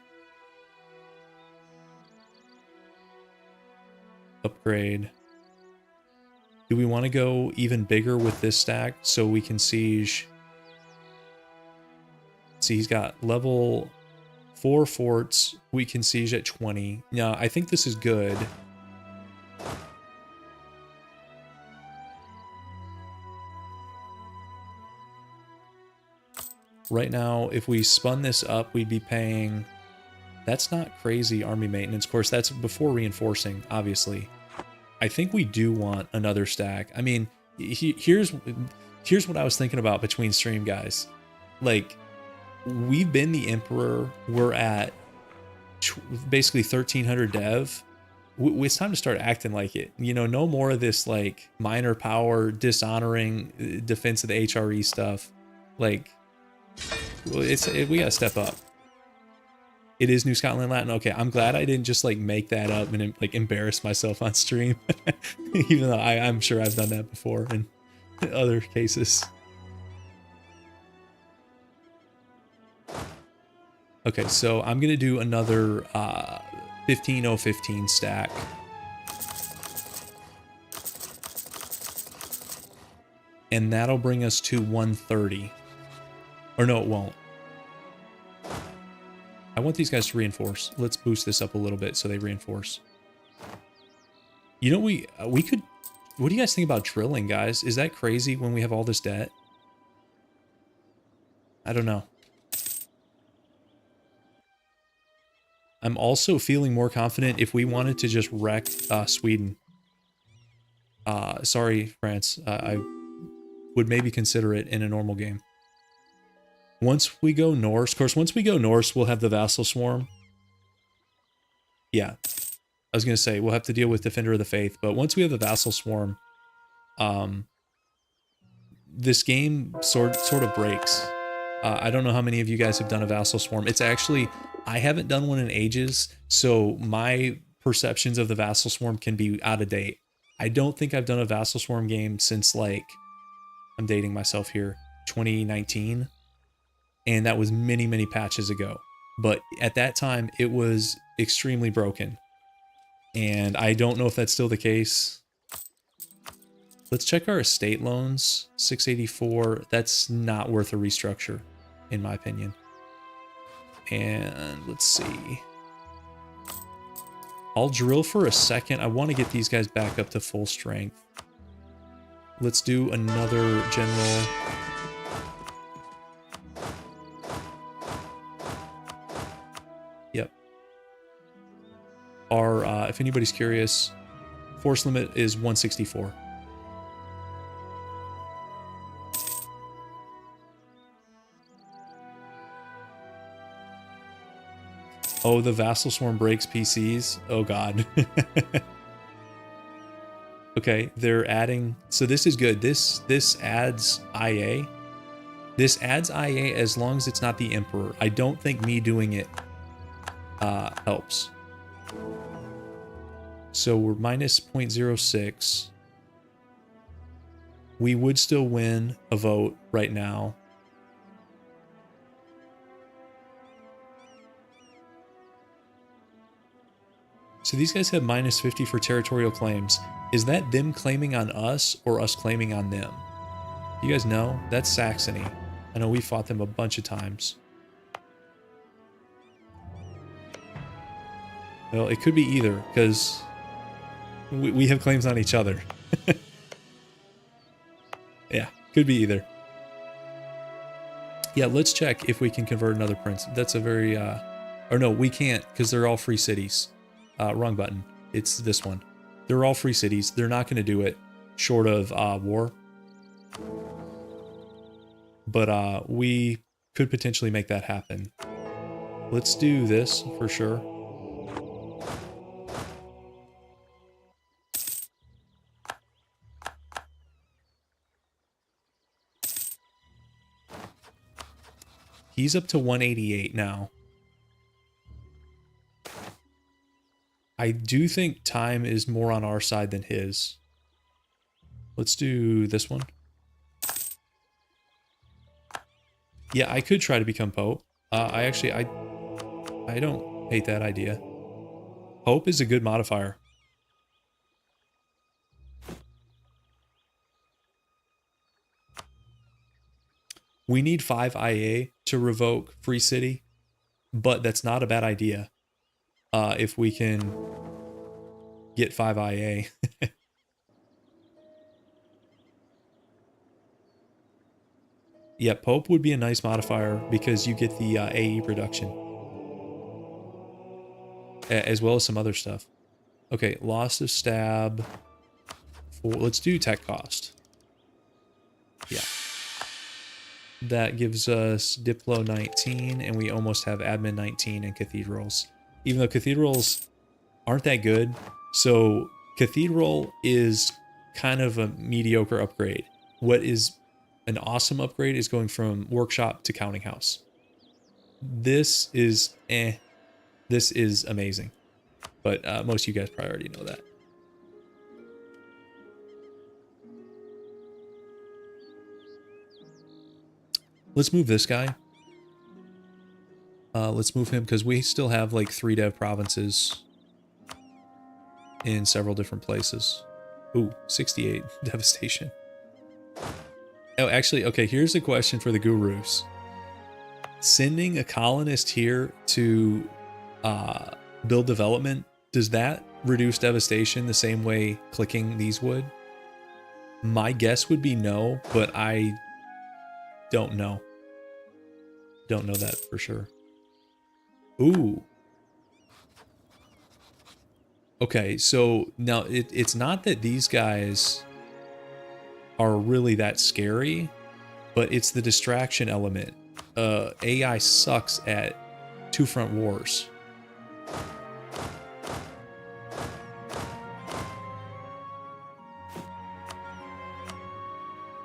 upgrade. Do we want to go even bigger with this stack so we can siege? See, he's got level 4 forts. We can siege at 20. Yeah, I think this is good. Right now, if we spun this up, we'd be paying... That's not crazy army maintenance. Of course, that's before reinforcing, obviously. I think we do want another stack. I mean, here's what I was thinking about between stream, guys. Like, we've been the Emperor. We're at basically 1,300 dev. It's time to start acting like it. You know, no more of this, like, minor power, dishonoring defense of the HRE stuff. Like, we gotta step up. It is New Scotland Latin. Okay, I'm glad I didn't just like make that up and like embarrass myself on stream. Even though I'm sure I've done that before in other cases. Okay, so I'm gonna do another 15015 stack. And that'll bring us to 130. Or no, it won't. I want these guys to reinforce. Let's boost this up a little bit so they reinforce. You know, we could... What do you guys think about drilling, guys? Is that crazy when we have all this debt? I don't know. I'm also feeling more confident if we wanted to just wreck Sweden. Sorry, France. I would maybe consider it in a normal game. Once we go Norse, of course, once we go Norse, we'll have the Vassal Swarm. Yeah. I was going to say, we'll have to deal with Defender of the Faith, but once we have the Vassal Swarm, this game sort of breaks. I don't know how many of you guys have done a Vassal Swarm. It's actually, I haven't done one in ages, so my perceptions of the Vassal Swarm can be out of date. I don't think I've done a Vassal Swarm game since, like, I'm dating myself here, 2019. And that was many, many patches ago. But at that time, it was extremely broken. And I don't know if that's still the case. Let's check our estate loans. 684. That's not worth a restructure, in my opinion. And let's see. I'll drill for a second. I want to get these guys back up to full strength. Let's do another general... Yep. Our, if anybody's curious, force limit is 164. Oh, the Vassal Swarm breaks PCs? Oh god. Okay, they're adding... So this is good. This adds IA. This adds IA as long as it's not the Emperor. I don't think me doing it helps. So we're minus 0.06. We would still win a vote right now. So these guys have minus 50 for territorial claims. Is that them claiming on us or us claiming on them? You guys know? That's Saxony. I know we fought them a bunch of times. Well, it could be either, because we have claims on each other. Yeah, could be either. Yeah, let's check if we can convert another prince. That's a very... Or no, we can't, because they're all free cities. Wrong button. It's this one. They're all free cities. They're not going to do it short of war. But we could potentially make that happen. Let's do this for sure. He's up to 188 now. I do think time is more on our side than his. Let's do this one. Yeah, I could try to become Pope. I don't hate that idea. Pope is a good modifier. We need 5 IA to revoke Free City, but that's not a bad idea. If we can get 5 IA. Yeah, Pope would be a nice modifier because you get the AE reduction. As well as some other stuff. Okay, loss of stab. Let's do tech cost. Yeah. That gives us Diplo 19, and we almost have Admin 19 and Cathedrals. Even though Cathedrals aren't that good. So Cathedral is kind of a mediocre upgrade. What is an awesome upgrade is going from Workshop to Counting House. This is This is amazing. But most of you guys probably already know that. Let's move this guy. Let's move him because we still have like 3 dev provinces in several different places. Ooh, 68 devastation. Oh, actually, okay, here's a question for the gurus. Sending a colonist here to build development, does that reduce devastation the same way clicking these would? My guess would be no, but I don't know. Don't know that for sure. Ooh. Okay, so now it's not that these guys are really that scary, but it's the distraction element. AI sucks at two-front wars.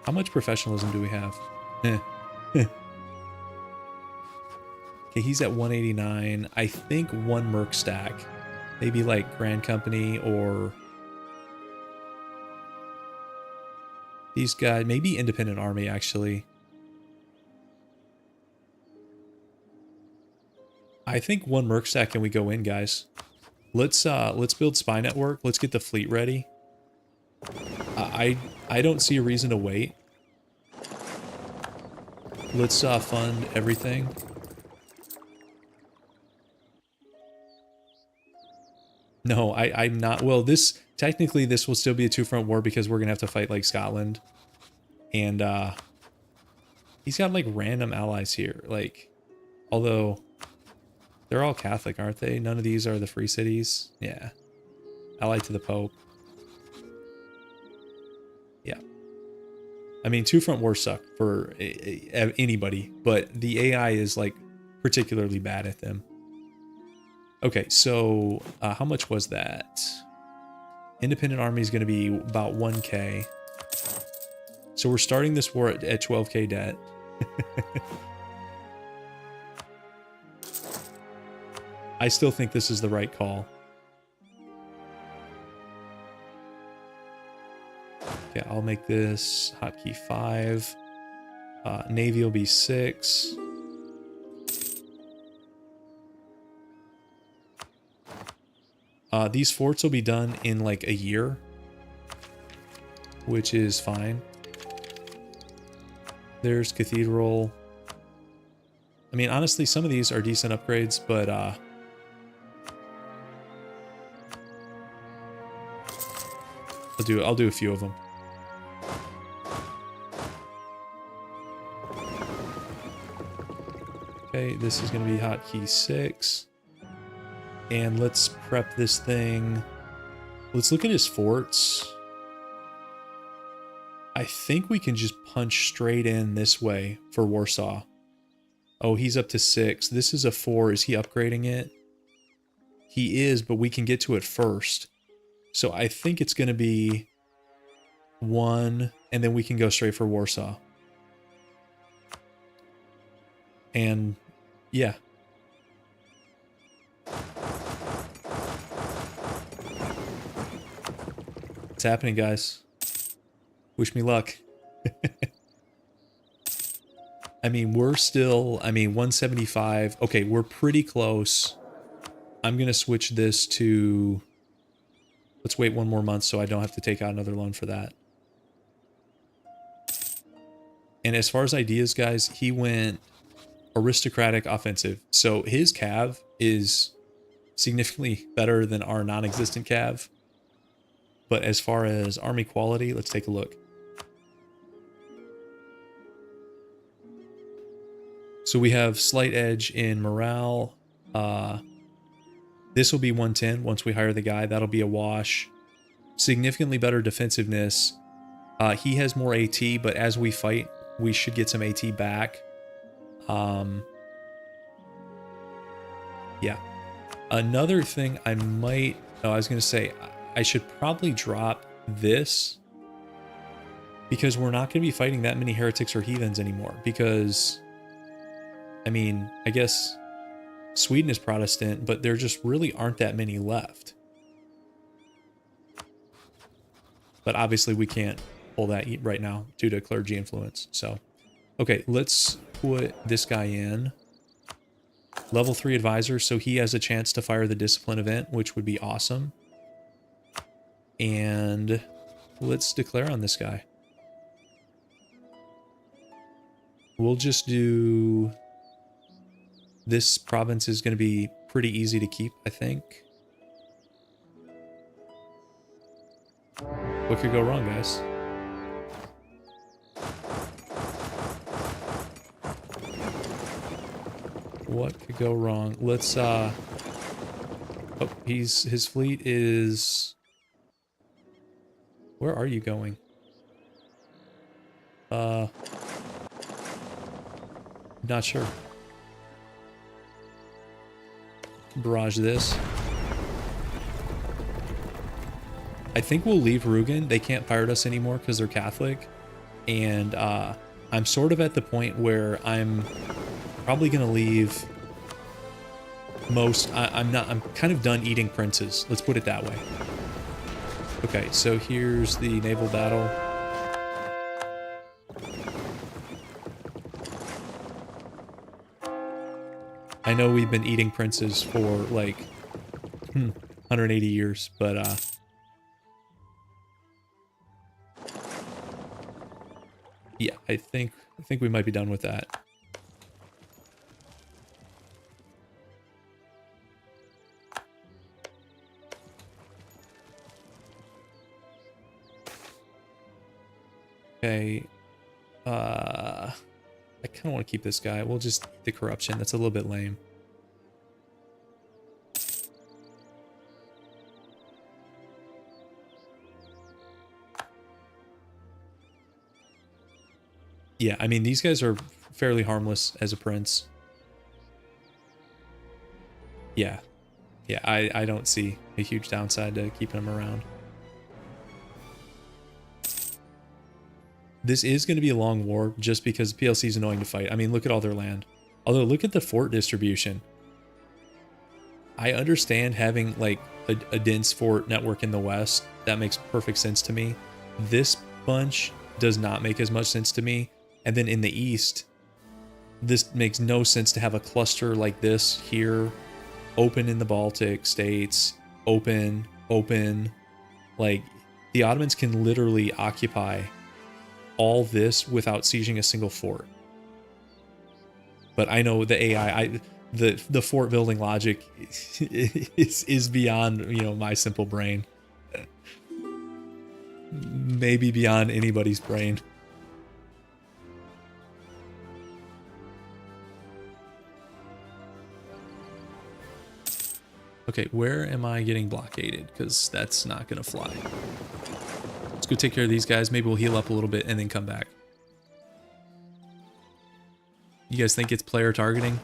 How much professionalism do we have? Okay, he's at 189. I think 1 merc stack. Maybe like Grand Company or these guys. Maybe Independent Army, actually. I think 1 merc stack and we go in, guys. Let's build spy network. Let's get the fleet ready. I don't see a reason to wait. Let's fund everything. No, I'm not. Well, technically this will still be a two-front war because we're gonna have to fight like Scotland, and he's got like random allies here. Like, although they're all Catholic, aren't they? None of these are the free cities. Yeah, allied to the Pope. Yeah. I mean, two-front wars suck for anybody, but the AI is like particularly bad at them. Okay, so how much was that? Independent Army is going to be about 1K. So we're starting this war at 12K debt. I still think this is the right call. Okay, I'll make this hotkey 5. Navy will be 6. These forts will be done in like a year, which is fine. There's Cathedral. I mean, honestly, some of these are decent upgrades, but I'll do a few of them. Okay, this is going to be hotkey 6. And let's prep this thing. Let's look at his forts. I think we can just punch straight in this way for Warsaw. Oh, he's up to 6. This is a 4. Is he upgrading it? He is, but we can get to it first. So I think it's going to be 1, and then we can go straight for Warsaw. And yeah. It's happening, guys. Wish me luck. I mean, we're still, 175. Okay, we're pretty close. I'm going to switch this to, let's wait 1 more month so I don't have to take out another loan for that. And as far as ideas, guys, he went aristocratic offensive. So his cav is significantly better than our non-existent cav. But as far as army quality, let's take a look. So we have slight edge in morale. This will be 110 once we hire the guy. That'll be a wash. Significantly better defensiveness. He has more AT, but as we fight, we should get some AT back. Yeah. Another thing I might... Oh, I was going to say, I should probably drop this. Because we're not going to be fighting that many heretics or heathens anymore. Because, I mean, I guess Sweden is Protestant, but there just really aren't that many left. But obviously we can't pull that right now due to clergy influence. So, okay, let's put this guy in. Level 3 advisor, so he has a chance to fire the discipline event, which would be awesome. And let's declare on this guy. We'll just do... This province is going to be pretty easy to keep, I think. What could go wrong, guys? What could go wrong? Let's, oh, his fleet is... Where are you going? Not sure. Barrage this. I think we'll leave Rugen. They can't pirate us anymore because they're Catholic. And I'm sort of at the point where I'm probably going to leave most... I'm kind of done eating princes. Let's put it that way. Okay, so here's the naval battle. I know we've been eating princes for like 180 years, but yeah, I think we might be done with that. Okay, I kind of want to keep this guy. We'll just eat the corruption. That's a little bit lame. Yeah, I mean, these guys are fairly harmless as a prince. Yeah. Yeah, I don't see a huge downside to keeping them around. This is going to be a long war just because PLC is annoying to fight. I mean, look at all their land. Although, look at the fort distribution. I understand having, like, a dense fort network in the west. That makes perfect sense to me. This bunch does not make as much sense to me. And then in the east, this makes no sense to have a cluster like this here. Open in the Baltic states. Open. Like, the Ottomans can literally occupy all this without sieging a single fort. But I know the AI, the fort building logic is beyond, you know, my simple brain. Maybe beyond anybody's brain. Okay, where am I getting blockaded? Because that's not going to fly. Let's go take care of these guys. Maybe we'll heal up a little bit and then come back. You guys think it's player targeting?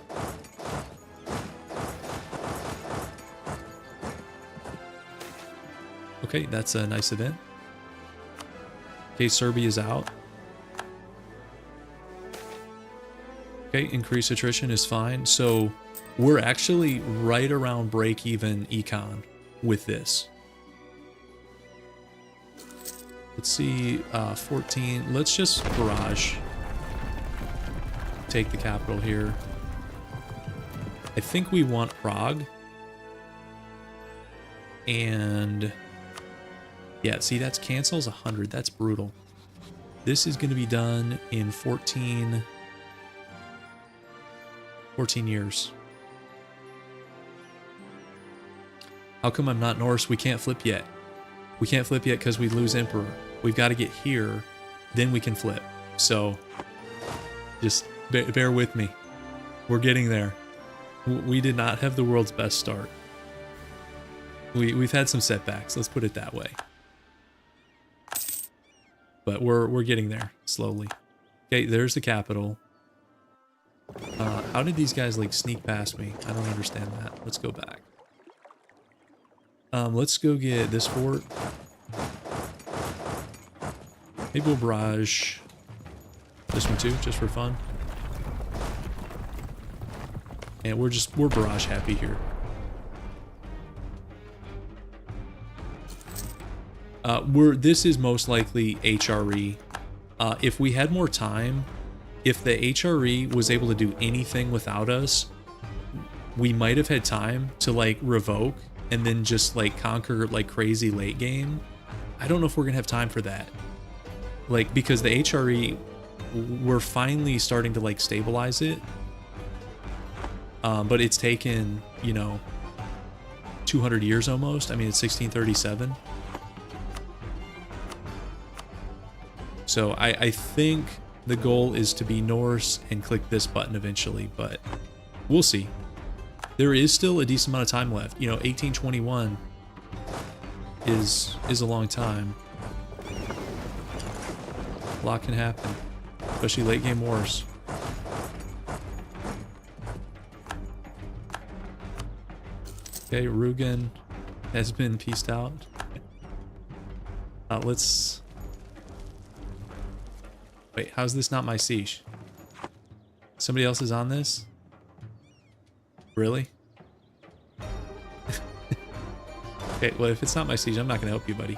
Okay, that's a nice event. Okay, Serbia's out. Okay, increased attrition is fine. So we're actually right around break-even econ with this. Let's see, 14. Let's just barrage. Take the capital here. I think we want Prague. And yeah, see, that's cancels 100. That's brutal. This is going to be done in 14 years. How come I'm not Norse? We can't flip yet. We can't flip yet because we lose Emperor. We've got to get here, then we can flip. So just bear with me. We're getting there. We did not have the world's best start. We've had some setbacks, let's put it that way. But we're getting there slowly. Okay, there's the capital. How did these guys like sneak past me? I don't understand that. Let's go back. Let's go get this fort. Maybe we'll barrage this one too, just for fun. And we're barrage happy here. This is most likely HRE. If we had more time, if the HRE was able to do anything without us, we might have had time to like revoke and then just like conquer like crazy late game. I don't know if we're gonna have time for that. Like, because the HRE, we're finally starting to like stabilize it. But it's taken, you know, 200 years almost. I mean, it's 1637. So I think the goal is to be Norse and click this button eventually, but we'll see. There is still a decent amount of time left. You know, 1821 is a long time. A lot can happen, especially late game wars. Okay, Rugen has been pieced out. Let's... Wait, how's this not my siege? Somebody else is on this? Really? Okay, well, if it's not my siege, I'm not gonna help you, buddy.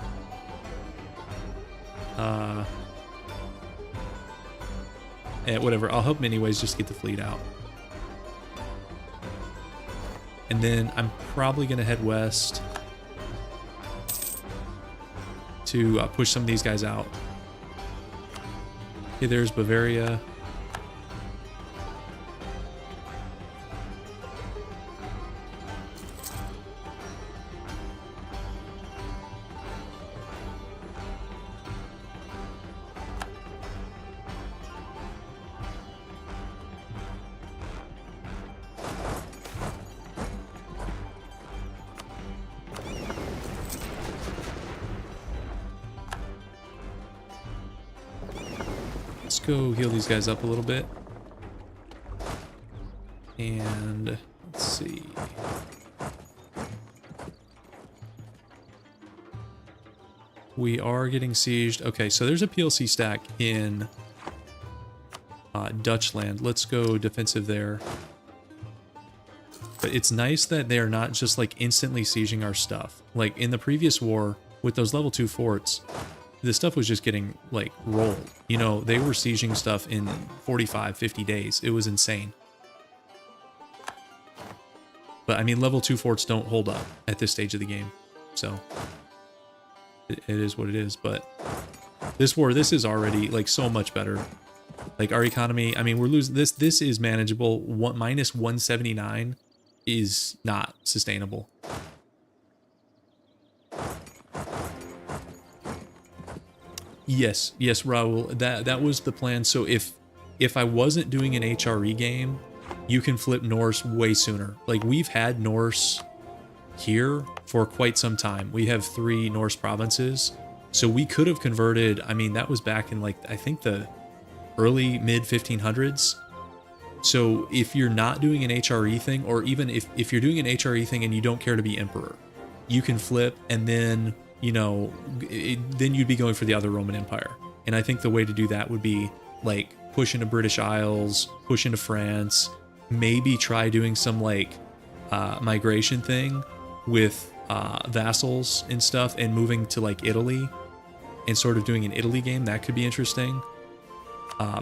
Yeah, whatever. I'll help him anyways, just to get the fleet out. And then I'm probably gonna head west to push some of these guys out. Okay, there's Bavaria. Let's go heal these guys up a little bit. And let's see. We are getting sieged. Okay, so there's a PLC stack in Dutchland. Let's go defensive there. But it's nice that they're not just like instantly sieging our stuff. Like in the previous war with those level 2 forts, this stuff was just getting like rolled. You know, they were sieging stuff in 45, 50 days. It was insane. But I mean, level 2 forts don't hold up at this stage of the game. So it is what it is. But this war, this is already like so much better. Like our economy, I mean, we're losing this. This is manageable. Minus 179 is not sustainable. Yes, Raul, that was the plan. So if I wasn't doing an HRE game, you can flip Norse way sooner. Like we've had Norse here for quite some time. We have 3 Norse provinces. So we could have converted, I mean, that was back in like, I think the early mid 1500s. So if you're not doing an HRE thing, or even if you're doing an HRE thing and you don't care to be emperor, you can flip and then, you know, then you'd be going for the other Roman Empire. And I think the way to do that would be like push into British Isles, push into France, maybe try doing some like migration thing with vassals and stuff and moving to like Italy. and sort of doing an Italy game. That could be interesting.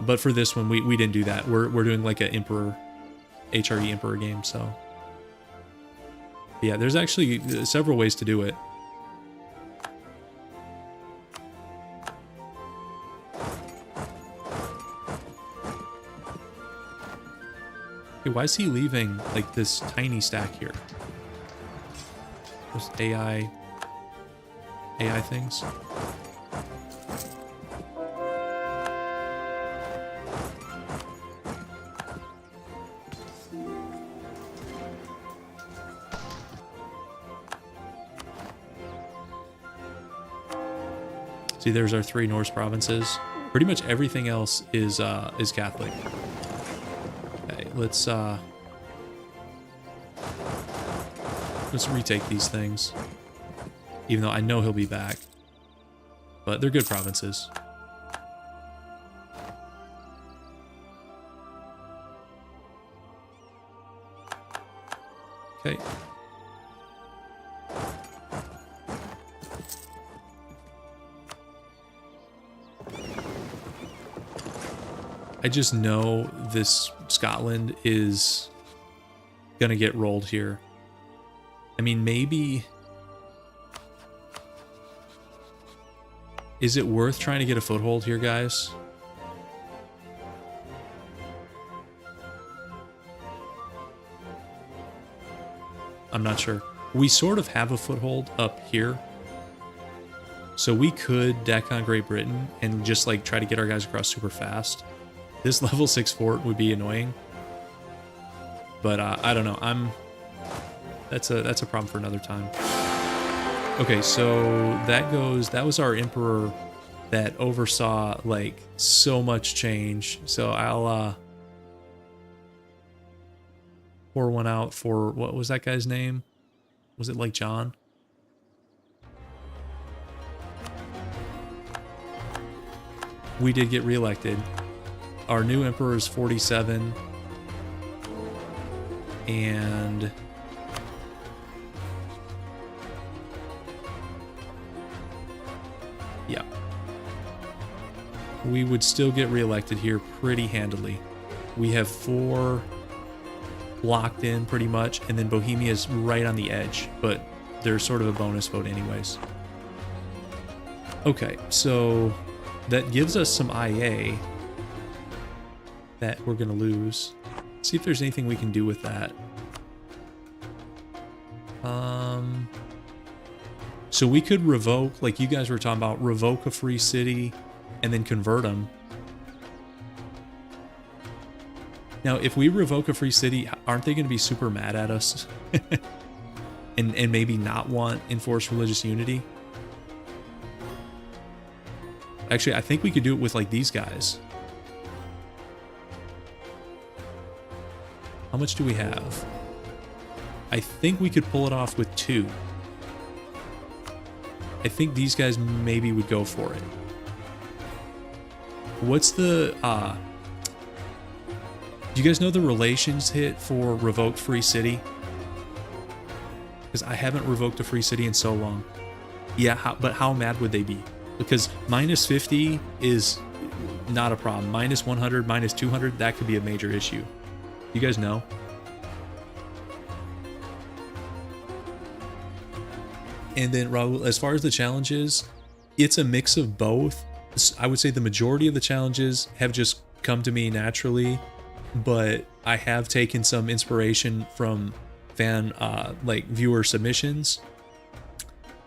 But for this one, we didn't do that. We're doing like an Emperor, HRE Emperor game. So yeah, there's actually several ways to do it. Hey, why is he leaving like this tiny stack here? Those AI things. See, there's our 3 Norse provinces. Pretty much everything else is Catholic. Okay, let's retake these things. Even though I know he'll be back. But they're good provinces. Okay. I just know this Scotland is gonna get rolled here. I mean, maybe... Is it worth trying to get a foothold here, guys? I'm not sure. We sort of have a foothold up here. So we could deck on Great Britain and just like try to get our guys across super fast. This level 6 fort would be annoying. But I don't know. That's a problem for another time. Okay, so that was our Emperor that oversaw like so much change. So I'll pour one out for, what was that guy's name? Was it like John? We did get reelected. Our new Emperor is 47. And yeah, we would still get reelected here pretty handily. We have 4 locked in pretty much, and then Bohemia's right on the edge, but there's sort of a bonus vote anyways. Okay, so that gives us some IA that we're gonna lose. See if there's anything we can do with that. So we could revoke, like you guys were talking about, revoke a free city and then convert them. Now, if we revoke a free city, aren't they going to be super mad at us? and maybe not want enforced religious unity? Actually, I think we could do it with like these guys. How much do we have? I think we could pull it off with 2. I think these guys maybe would go for it. What's the, do you guys know the relations hit for revoked free city? Because I haven't revoked a free city in so long. Yeah, but how mad would they be? Because minus 50 is not a problem. Minus 100, minus 200, that could be a major issue. You guys know? And then, Raul, as far as the challenges, it's a mix of both. I would say the majority of the challenges have just come to me naturally, but I have taken some inspiration from viewer submissions.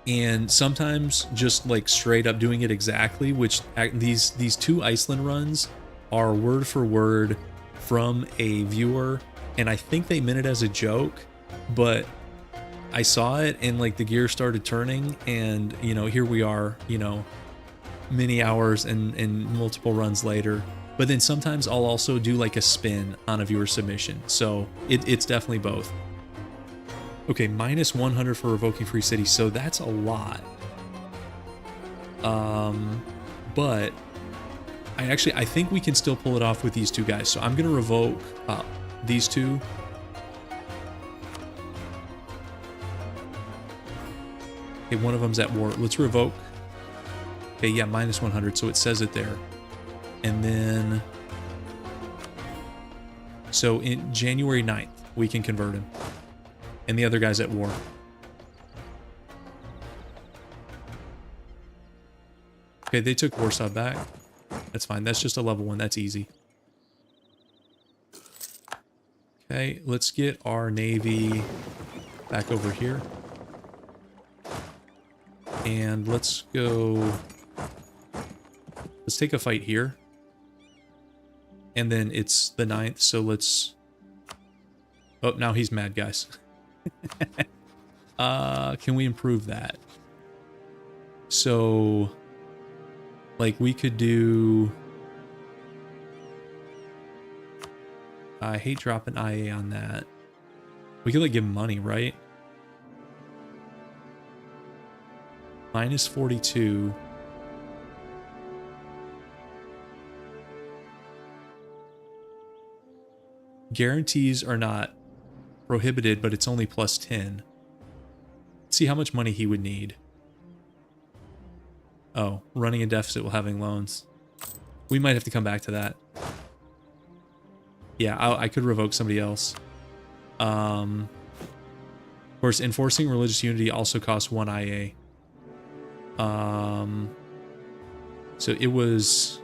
And sometimes just like straight up doing it exactly, which these 2 Iceland runs are word for word from a viewer, and I think they meant it as a joke, but I saw it and like the gear started turning, and you know, here we are, you know, many hours and multiple runs later. But then sometimes I'll also do like a spin on a viewer submission, so it's definitely both. Okay, minus 100 for revoking free city, so that's a lot. But I think we can still pull it off with these 2 guys. So I'm gonna revoke these 2. Okay, one of them's at war. Let's revoke. Okay, yeah, minus 100, so it says it there. And then... So in January 9th, we can convert him. And the other guy's at war. Okay, they took Warsaw back. That's fine. That's just a level 1. That's easy. Okay, let's get our navy back over here. And let's go... Let's take a fight here. And then it's the 9th, so let's... Oh, now he's mad, guys. Can we improve that? So... Like, we could do... I hate dropping IA on that. We could, like, give him money, right? Minus 42. Guarantees are not prohibited, but it's only plus 10. Let's see how much money he would need. Oh, running a deficit while having loans. We might have to come back to that. Yeah, I could revoke somebody else. Of course, enforcing religious unity also costs 1 IA. So it was...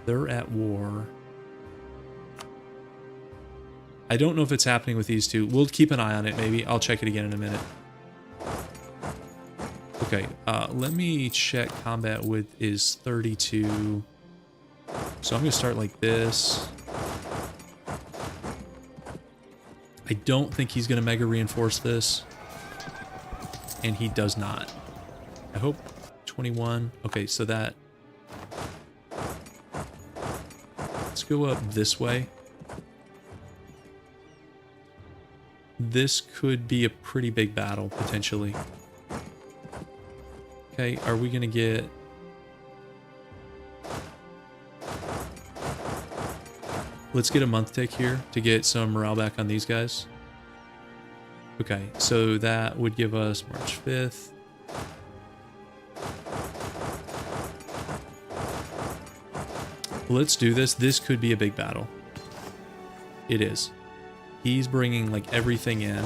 They're at war. I don't know if it's happening with these two. We'll keep an eye on it, maybe. I'll check it again in a minute. Okay, let me check combat width is 32. So I'm going to start like this. I don't think he's going to mega reinforce this. And he does not. I hope 21. Okay, so that... Let's go up this way. This could be a pretty big battle, potentially. Okay, are we going to get... Let's get a month tick here to get some morale back on these guys. Okay, so that would give us March 5th. Let's do this. This could be a big battle. It is. He's bringing, like, everything in.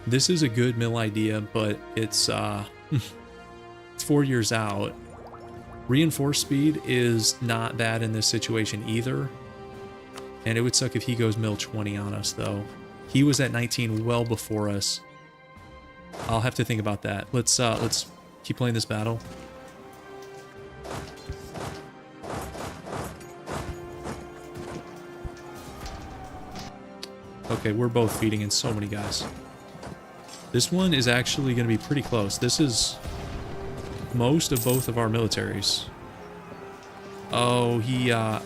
This is a good mill idea, but it's, it's 4 years out. Reinforced speed is not bad in this situation either. And it would suck if he goes mill 20 on us, though. He was at 19 well before us. I'll have to think about that. Let's keep playing this battle. Okay, we're both feeding in so many guys. This one is actually going to be pretty close. This is most of both of our militaries. Oh,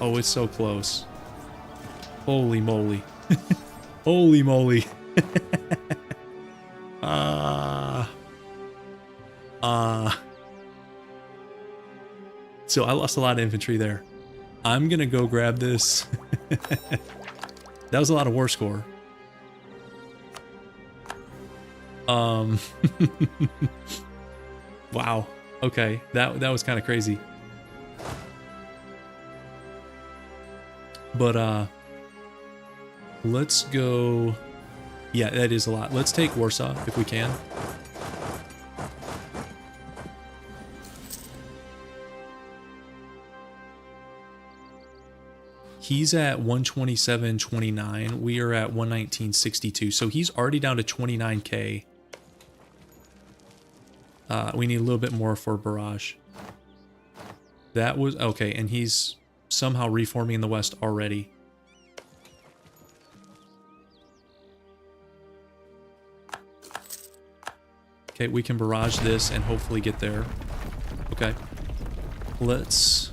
oh, it's so close. Holy moly. Holy moly. So I lost a lot of infantry there. I'm gonna go grab this. That was a lot of war score. Wow. Okay, that was kind of crazy. But let's go. Yeah, that is a lot. Let's take Warsaw if we can. He's at 127.29. We are at 119.62. So he's already down to 29k. We need a little bit more for barrage. That was okay, and he's somehow reforming in the west already. Okay, we can barrage this and hopefully get there. Okay. Let's...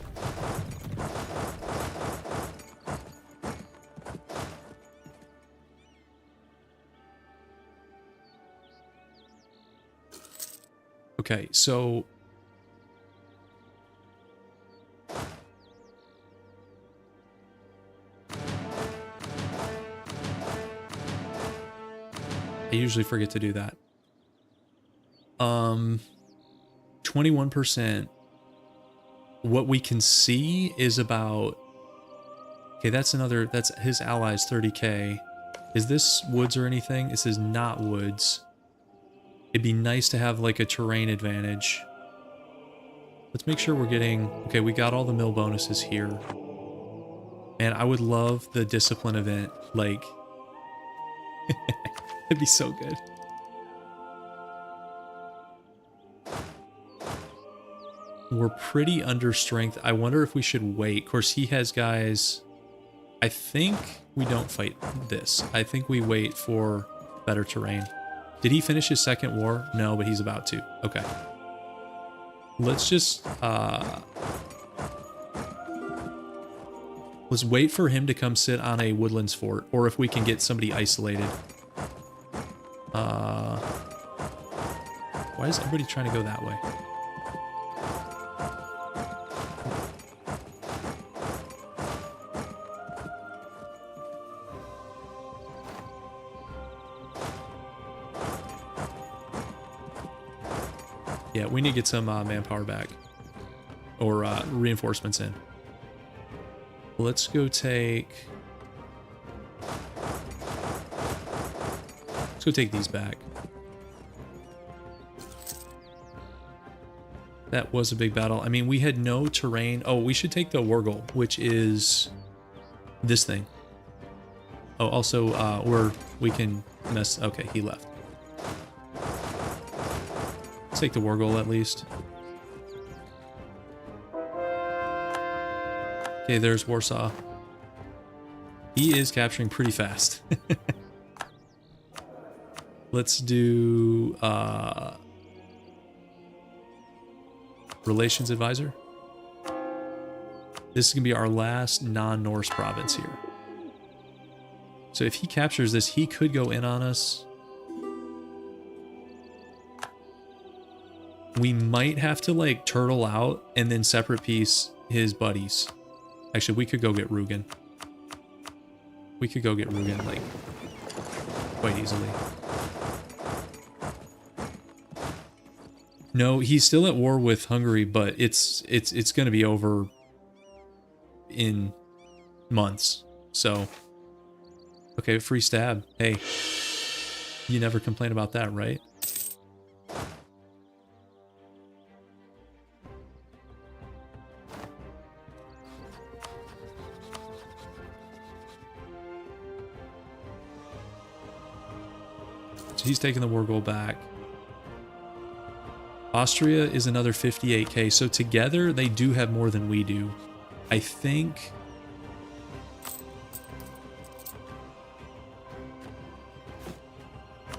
Okay, so I usually forget to do that. 21%. What we can see is about... Okay, that's his allies, 30k. Is this woods or anything? It says not woods. It'd be nice to have like a terrain advantage. Let's make sure we're getting... Okay, we got all the mill bonuses here. And I would love the discipline event. Like, it'd be so good. We're pretty under strength. I wonder if we should wait. Of course, he has guys... I think we don't fight this. I think we wait for better terrain. Did he finish his second war? No, but he's about to. Okay. Let's just... let's wait for him to come sit on a woodlands fort, or if we can get somebody isolated. Why is everybody trying to go that way? Yeah, we need to get some manpower back. Or reinforcements in. Let's go take... Let's go take these back. That was a big battle. I mean, we had no terrain. Oh, we should take the Wargle, which is this thing. Oh, also, we can mess... Okay, he left. Let's take the Wargle at least. Okay, there's Warsaw. He is capturing pretty fast. Let's do Relations Advisor. This is going to be our last non-Norse province here. So if he captures this, he could go in on us. We might have to like turtle out and then separate piece his buddies. Actually, we could go get Rugen. We could go get Rugen like quite easily. No, he's still at war with Hungary, but it's going to be over in months. So, okay, free stab. Hey, you never complain about that, right? So he's taking the war goal back. Austria is another 58k, so together they do have more than we do. I think...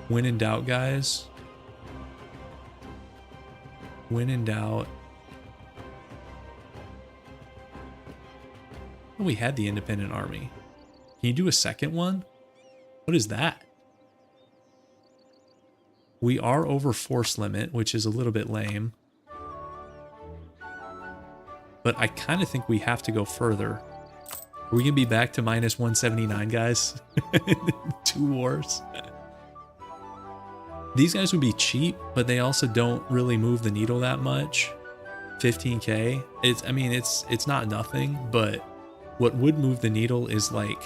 When in doubt, guys. When in doubt. Oh, we had the independent army. Can you do a second one? What is that? We are over force limit, which is a little bit lame. But I kind of think we have to go further. Are we going to be back to minus 179, guys? 2 wars. These guys would be cheap, but they also don't really move the needle that much. 15k. I mean, it's not nothing, but what would move the needle is like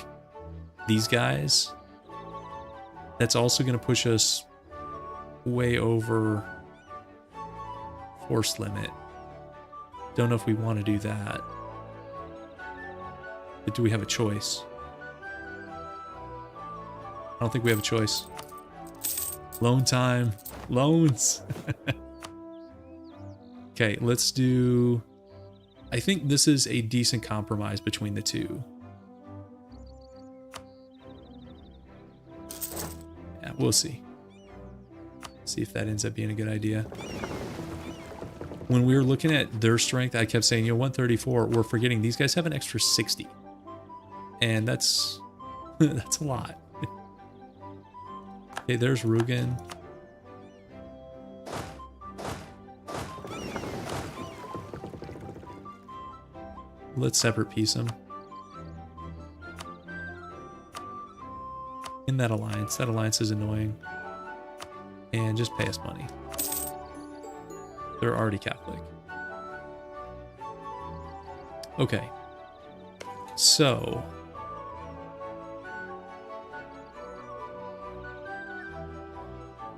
these guys. That's also going to push us way over force limit. Don't know if we want to do that. But do we have a choice? I don't think we have a choice. Loan time. Loans. Okay, let's do... I think this is a decent compromise between the two. Yeah, we'll see. See if that ends up being a good idea. When we were looking at their strength, I kept saying, you know, 134, we're forgetting these guys have an extra 60. And that's that's a lot. Okay, there's Rugen. Let's separate piece him. In that alliance is annoying. and just pay us money. They're already Catholic. Okay. So...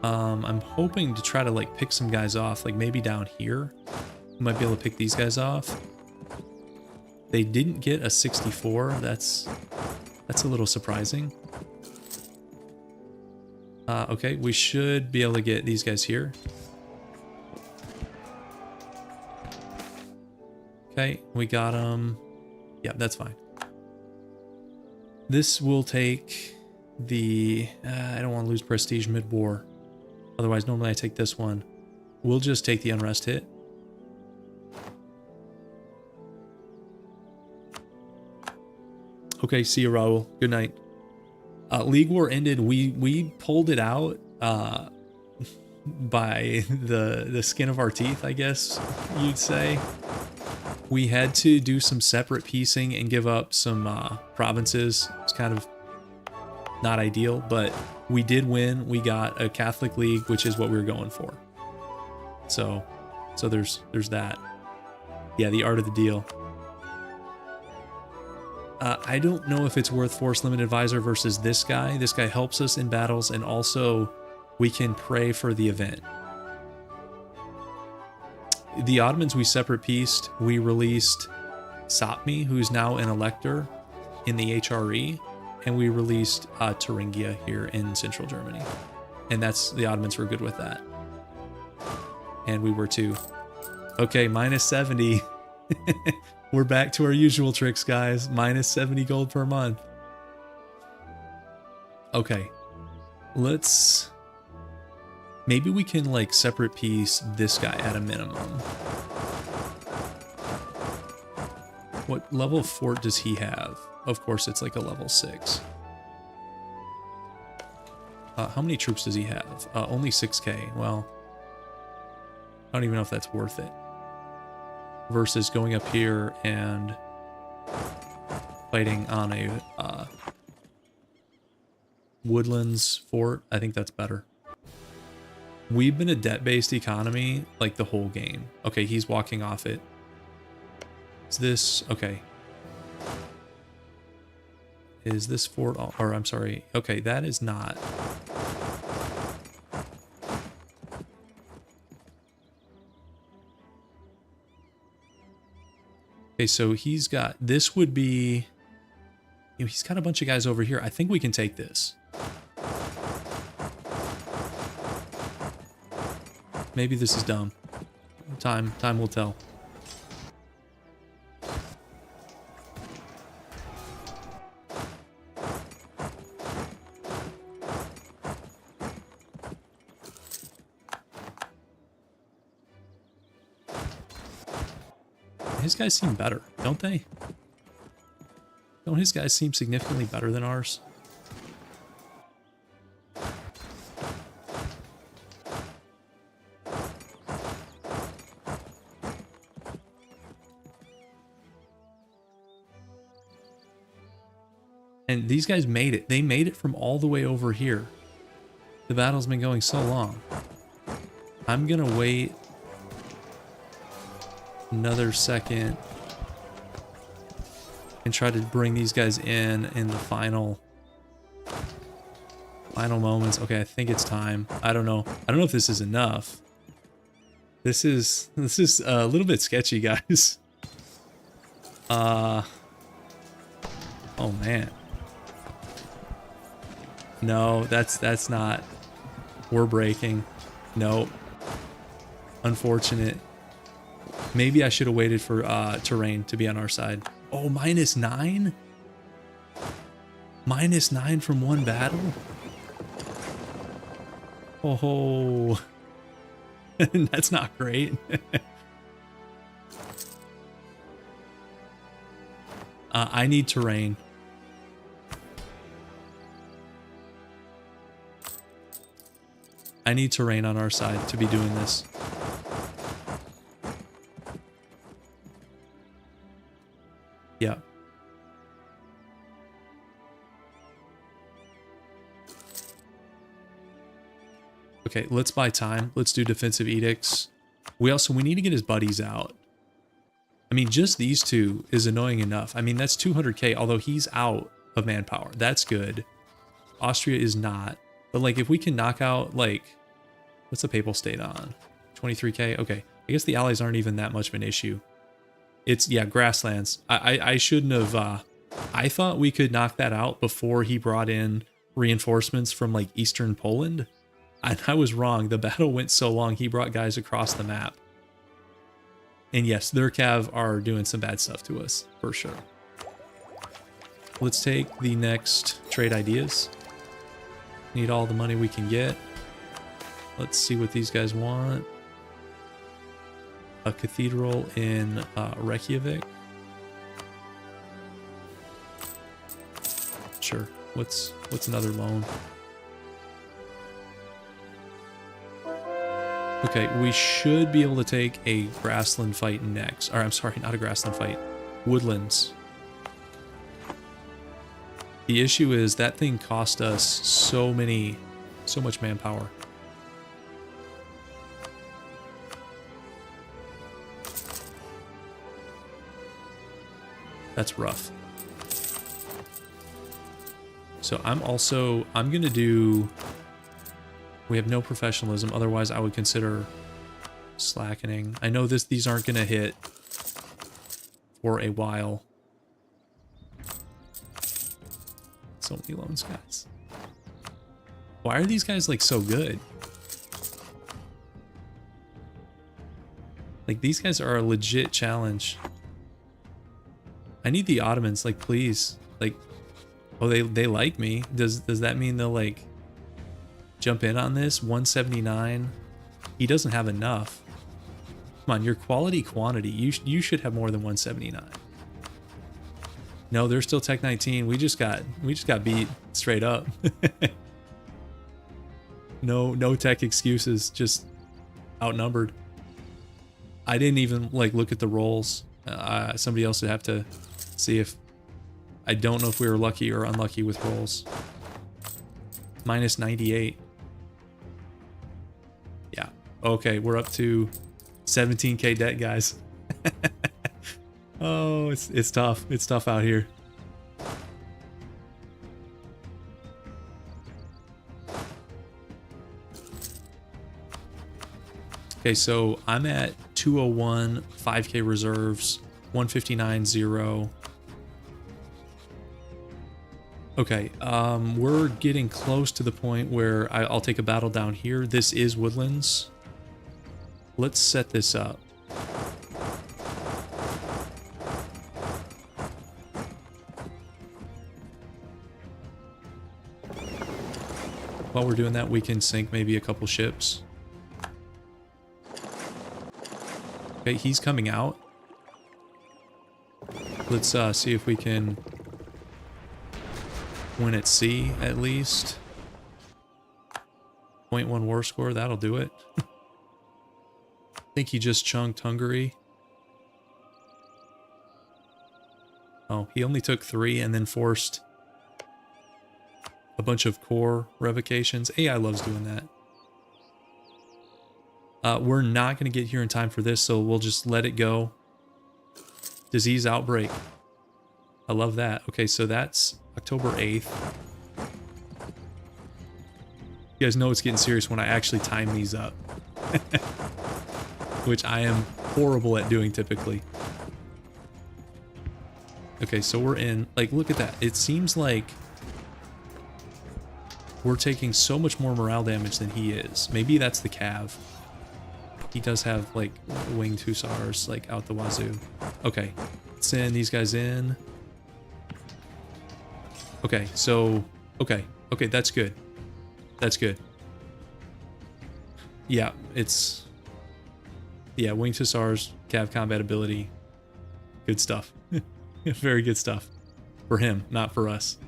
I'm hoping to try to like pick some guys off, like maybe down here. We might be able to pick these guys off. They didn't get a 64. That's a little surprising. Okay, we should be able to get these guys here. Okay, we got them. Yeah, that's fine. This will take the... I don't want to lose prestige mid-war. Otherwise, normally I take this one. We'll just take the unrest hit. Okay, see you, Raul. Good night. League War ended. We pulled it out by the skin of our teeth, I guess you'd say. We had to do some separate piecing and give up some provinces. It's kind of not ideal, but we did win. We got a Catholic League, which is what we were going for. So there's that. Yeah, the art of the deal. I don't know if it's worth Force Limit Advisor versus this guy. This guy helps us in battles, and also we can pray for the event. The Ottomans we separate pieced. We released Sapmi, who's now an elector in the HRE, and we released Thuringia here in central Germany. And that's, the Ottomans were good with that. And we were too. Okay, minus 70. We're back to our usual tricks, guys. Minus 70 gold per month. Okay. Let's... Maybe we can, like, separate piece this guy at a minimum. What level of fort does he have? Of course, it's like a level 6. How many troops does he have? Only 6k. Well, I don't even know if that's worth it. Versus going up here and fighting on a woodlands fort. I think that's better. We've been a debt-based economy like the whole game. Okay, he's walking off it. Is this... Okay. Is this fort... Or, I'm sorry. Okay, that is not... Okay, so he's got... This would be... You know, he's got a bunch of guys over here. I think we can take this. Maybe this is dumb. Time will tell. His guys seem better, don't they? Don't his guys seem significantly better than ours? And these guys made it. They made it from all the way over here. The battle's been going so long. I'm gonna wait another second and try to bring these guys in the final moments. Okay, I think it's time. I don't know if this is enough. This is a little bit sketchy, guys. Oh man. No, that's not. We're breaking. Nope. Unfortunate. Maybe I should have waited for terrain to be on our side. Oh, -9? -9 from one battle? Oh, that's not great. I need terrain. I need terrain on our side to be doing this. Yeah. Okay, let's buy time. Let's do defensive edicts. We need to get his buddies out. I mean, just these two is annoying enough. I mean, that's 200k, although he's out of manpower. That's good. Austria is not. But, like, if we can knock out, like, what's the Papal State on? 23k? Okay. I guess the allies aren't even that much of an issue. It's, yeah, grasslands. I shouldn't have, I thought we could knock that out before he brought in reinforcements from, like, Eastern Poland. And I was wrong. The battle went so long, he brought guys across the map. And yes, their cav are doing some bad stuff to us, for sure. Let's take the next trade ideas. Need all the money we can get. Let's see what these guys want. A cathedral in Reykjavik. Sure. What's another loan? Okay, we should be able to take a grassland fight next. Or I'm sorry, not a grassland fight. Woodlands. The issue is that thing cost us so much manpower. That's rough. So I'm gonna do, we have no professionalism, otherwise I would consider slackening. I know these aren't gonna hit for a while. So many loans, guys. Why are these guys like so good? Like, these guys are a legit challenge. I need the Ottomans, like, please. Like, oh, they like me. Does that mean they'll like jump in on this? 179. He doesn't have enough. Come on, your quality quantity. You should have more than 179. No, they're still Tech 19. We just got beat straight up. No tech excuses, just outnumbered. I didn't even like look at the rolls. Somebody else would have to see if, I don't know if we were lucky or unlucky with rolls. Minus 98. Yeah. Okay, we're up to 17k debt, guys. Oh, it's tough. It's tough out here. Okay, so I'm at 201, 5k reserves, 159, 0. Okay, we're getting close to the point where I'll take a battle down here. This is Woodlands. Let's set this up. While we're doing that, we can sink maybe a couple ships. Okay, he's coming out. Let's see if we can win at sea, at least. 0.1 war score, that'll do it. I think he just chunked Hungary. Oh, he only took 3 and then forced a bunch of core revocations. AI loves doing that. We're not going to get here in time for this, so we'll just let it go. Disease outbreak. I love that. Okay, so that's October 8th. You guys know it's getting serious when I actually time these up. Which I am horrible at doing typically. Okay, so we're in. Like, look at that. It seems like we're taking so much more morale damage than he is. Maybe that's the Cav. He does have, like, winged hussars, like, out the wazoo. Okay, send these guys in. Okay, so, okay, that's good. That's good. Yeah, it's, yeah, winged hussars, Cav combat ability. Good stuff. Very good stuff. For him, not for us.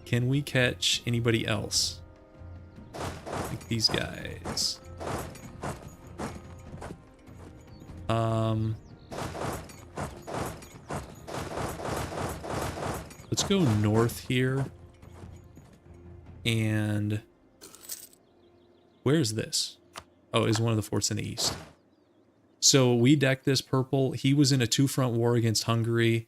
Can we catch anybody else? Like these guys. Let's go north here. And Where's this? Oh, is one of the forts in the east. So we decked this purple. He was in a 2-front war against Hungary.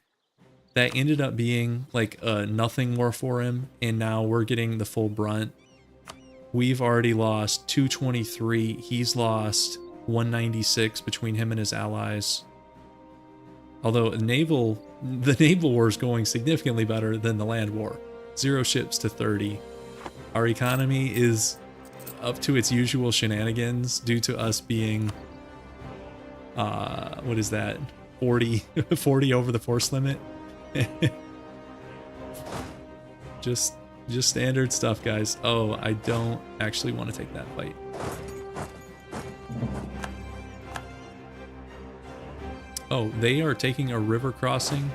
That ended up being like a nothing war for him, and now we're getting the full brunt. We've already lost 223. He's lost 196 between him and his allies. Although the naval war is going significantly better than the land war. 0 ships to 30. Our economy is up to its usual shenanigans due to us being, what is that? 40 over the force limit. just standard stuff, guys. Oh, I don't actually want to take that fight. Oh, they are taking a river crossing.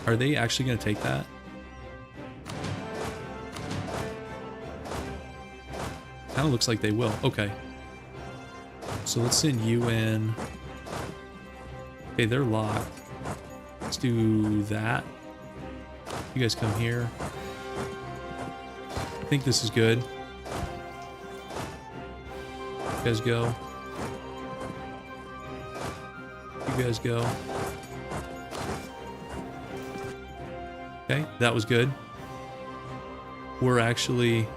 Are they actually going to take that? Kind of looks like they will. Okay. So let's send you in. Okay, they're locked. Let's do that. You guys come here. I think this is good. You guys go. You guys go. Okay, that was good. We're actually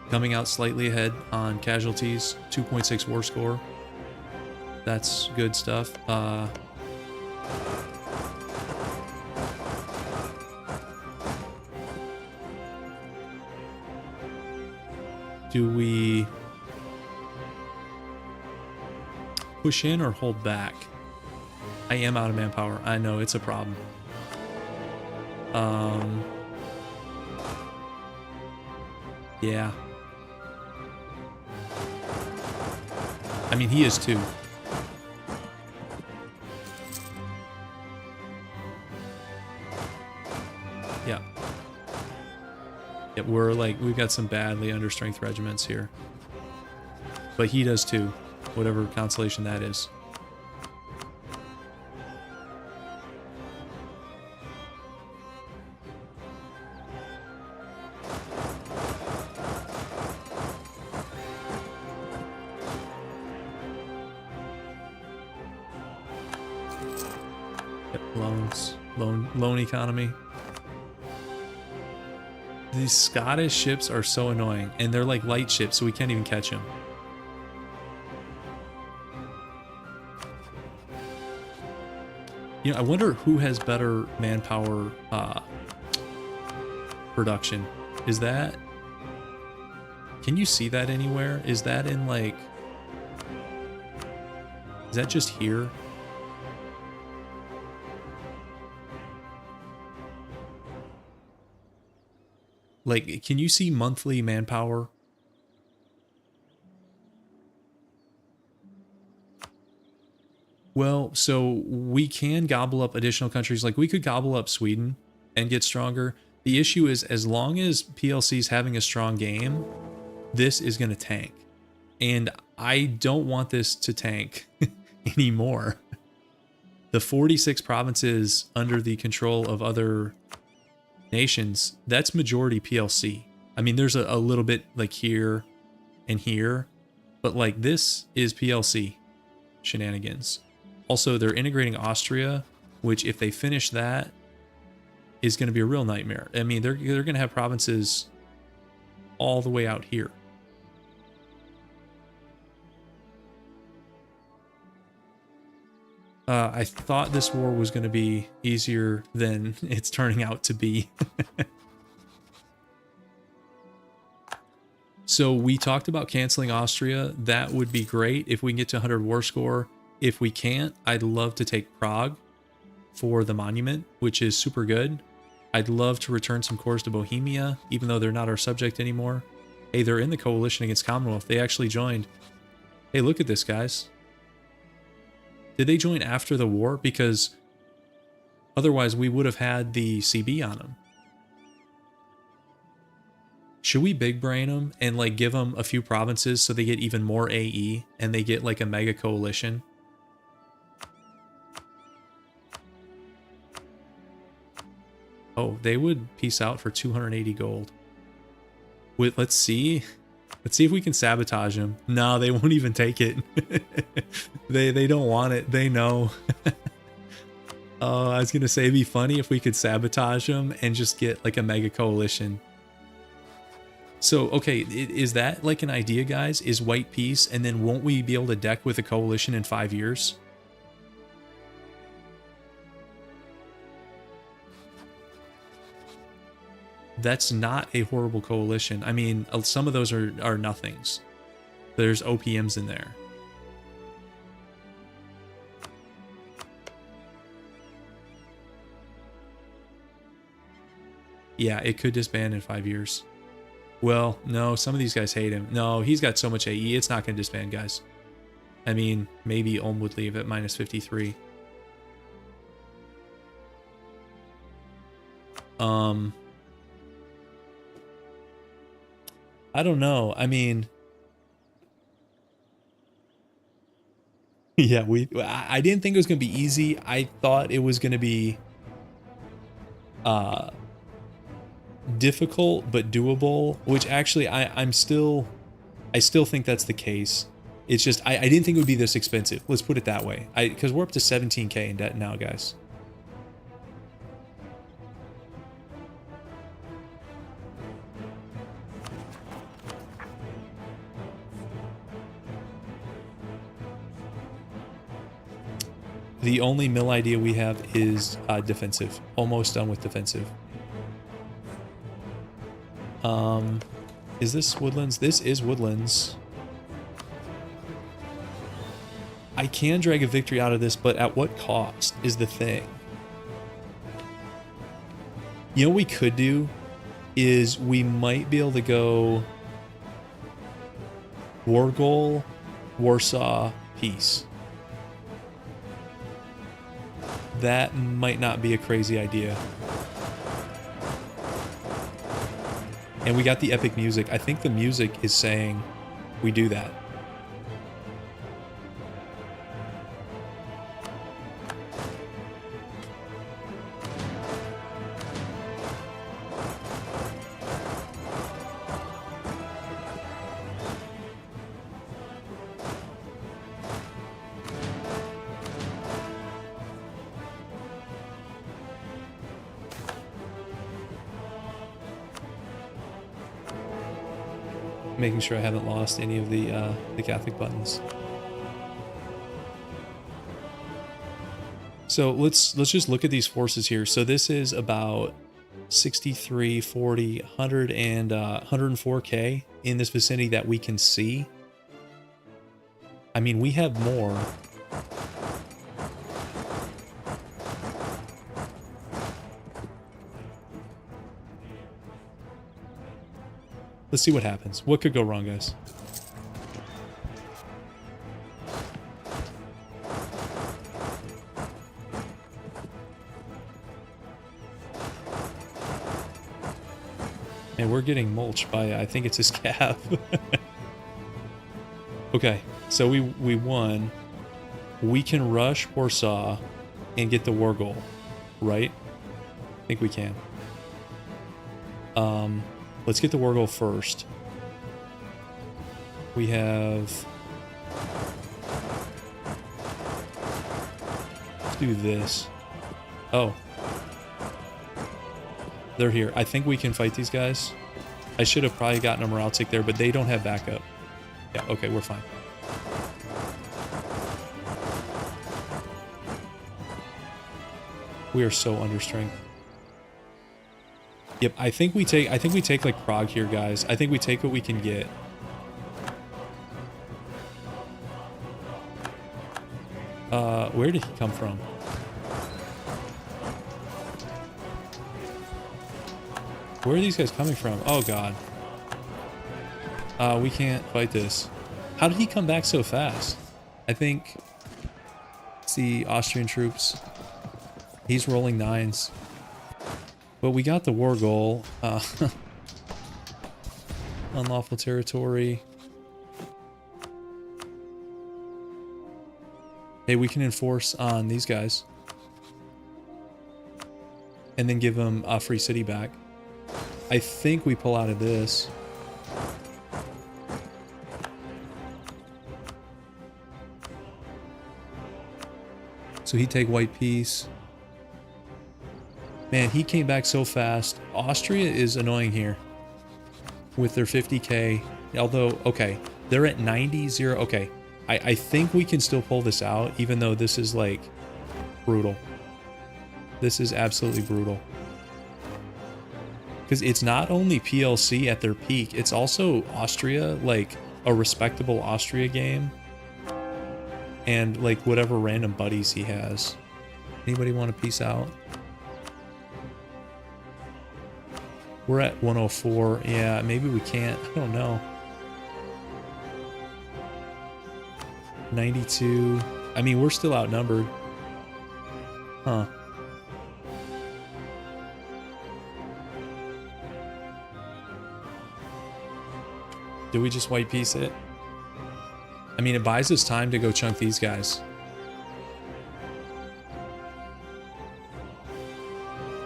coming out slightly ahead on casualties. 2.6 war score. That's good stuff. Do we push in or hold back? I am out of manpower. I know, it's a problem. Yeah. I mean, he is too. Yeah. Yeah, we've got some badly understrength regiments here. But he does too, whatever constellation that is. Yep, loan economy. These Scottish ships are so annoying, and they're like light ships, so we can't even catch them. You know, I wonder who has better manpower production. Is that... Can you see that anywhere? Is that in like... Is that just here? Like, can you see monthly manpower? Well, so we can gobble up additional countries. Like, we could gobble up Sweden and get stronger. The issue is, as long as PLC's having a strong game, this is going to tank. And I don't want this to tank anymore. The 46 provinces under the control of other nations, that's majority PLC. I mean, there's a little bit like here and here, but like this is PLC shenanigans. Also, they're integrating Austria, which if they finish that is going to be a real nightmare. I mean, they're going to have provinces all the way out here. I thought this war was going to be easier than it's turning out to be. So we talked about canceling Austria. That would be great if we can get to 100 war score. If we can't, I'd love to take Prague for the monument, which is super good. I'd love to return some cores to Bohemia, even though they're not our subject anymore. Hey, they're in the coalition against Commonwealth. They actually joined. Hey, look at this, guys. Did they join after the war? Because otherwise we would have had the CB on them. Should we big brain them and like give them a few provinces so they get even more AE and they get like a mega coalition? Oh, they would peace out for 280 gold. Let's see. Let's see if we can sabotage them. No, they won't even take it. They don't want it. They know. I was gonna say it'd be funny if we could sabotage them and just get like a mega coalition. So, okay, is that like an idea, guys? Is white peace, and then won't we be able to deck with a coalition in 5 years? That's not a horrible coalition. I mean, some of those are nothings. There's OPMs in there. Yeah, it could disband in 5 years. Well, no, some of these guys hate him. No, he's got so much AE, it's not going to disband, guys. I mean, maybe Ulm would leave at minus 53. I don't know. I mean, yeah, I didn't think it was going to be easy. I thought it was going to be difficult but doable, which actually I still think that's the case. It's just I didn't think it would be this expensive. Let's put it that way. Because we're up to 17k in debt now, guys. The only mill idea we have is defensive. Almost done with defensive. Is this Woodlands? This is Woodlands. I can drag a victory out of this, but at what cost is the thing. You know what we could do is we might be able to go War Goal, Warsaw, Peace. That might not be a crazy idea. And we got the epic music. I think the music is saying we do that. Making sure I haven't lost any of the Catholic buttons. So let's just look at these forces here. So this is about 63, 40, 100 and 104k in this vicinity that we can see. I mean, we have more. Let's see what happens. What could go wrong, guys? And we're getting mulched by, I think it's his calf. Okay, so we won. We can rush Warsaw and get the war goal, right? I think we can. Let's get the war goal first. We have... Let's do this. Oh. They're here. I think we can fight these guys. I should have probably gotten a morale tick there, but they don't have backup. Yeah, okay, we're fine. We are so under strength. Yep, I think we take like Prague here, guys. I think we take what we can get. Where did he come from? Where are these guys coming from? Oh god. We can't fight this. How did he come back so fast? I think it's the Austrian troops. He's rolling 9s. But we got the war goal. Unlawful territory. Hey, we can enforce on these guys. And then give them a free city back. I think we pull out of this. So he'd take white peace. Man, he came back so fast. Austria is annoying here with their 50k. Although, okay, they're at 90-0. Okay, I think we can still pull this out, even though this is like brutal. This is absolutely brutal. Because it's not only PLC at their peak, it's also Austria, like a respectable Austria game. And like whatever random buddies he has. Anybody want to peace out? We're at 104. Yeah, maybe we can't. I don't know. 92. I mean, we're still outnumbered. Huh. Do we just white piece it? I mean, it buys us time to go chunk these guys.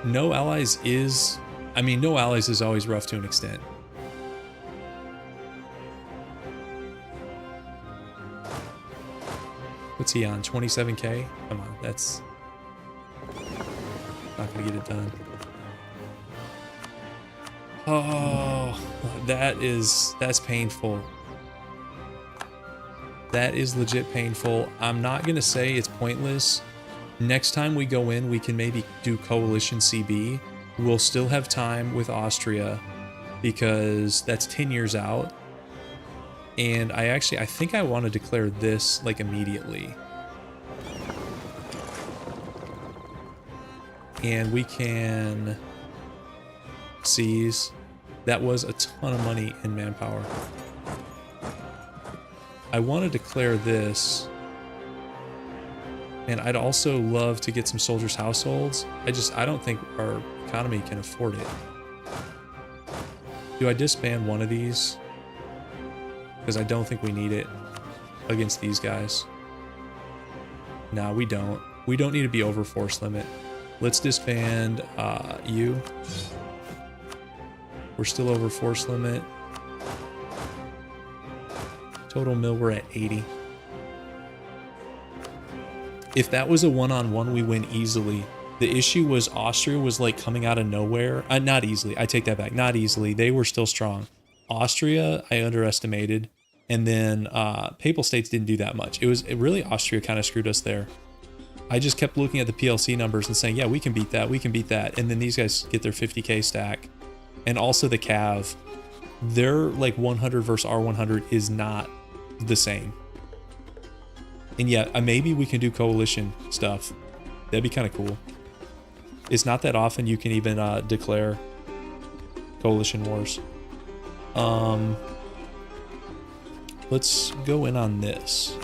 No allies is... I mean, no allies is always rough to an extent. What's he on? 27k? Come on, that's not gonna get it done. Oh, that's painful. That is legit painful. I'm not gonna say it's pointless. Next time we go in, we can maybe do Coalition CB. We'll still have time with Austria because that's 10 years out. And I think I want to declare this like immediately. And we can seize. That was a ton of money in manpower. I want to declare this. And I'd also love to get some soldiers' households. I don't think our economy can afford it. Do I disband one of these? Because I don't think we need it against these guys. No, we don't. We don't need to be over force limit. Let's disband you. We're still over force limit. Total mill, we're at 80. If that was a one-on-one, we win easily. The issue was Austria was like coming out of nowhere. Not easily. I take that back. Not easily. They were still strong. Austria, I underestimated. And then Papal States didn't do that much. It really Austria kind of screwed us there. I just kept looking at the PLC numbers and saying, yeah, we can beat that. We can beat that. And then these guys get their 50k stack. And also the Cav. Their like 100 versus R100 is not the same. And yeah, maybe we can do coalition stuff. That'd be kind of cool. It's not that often you can even declare coalition wars. Let's go in on this.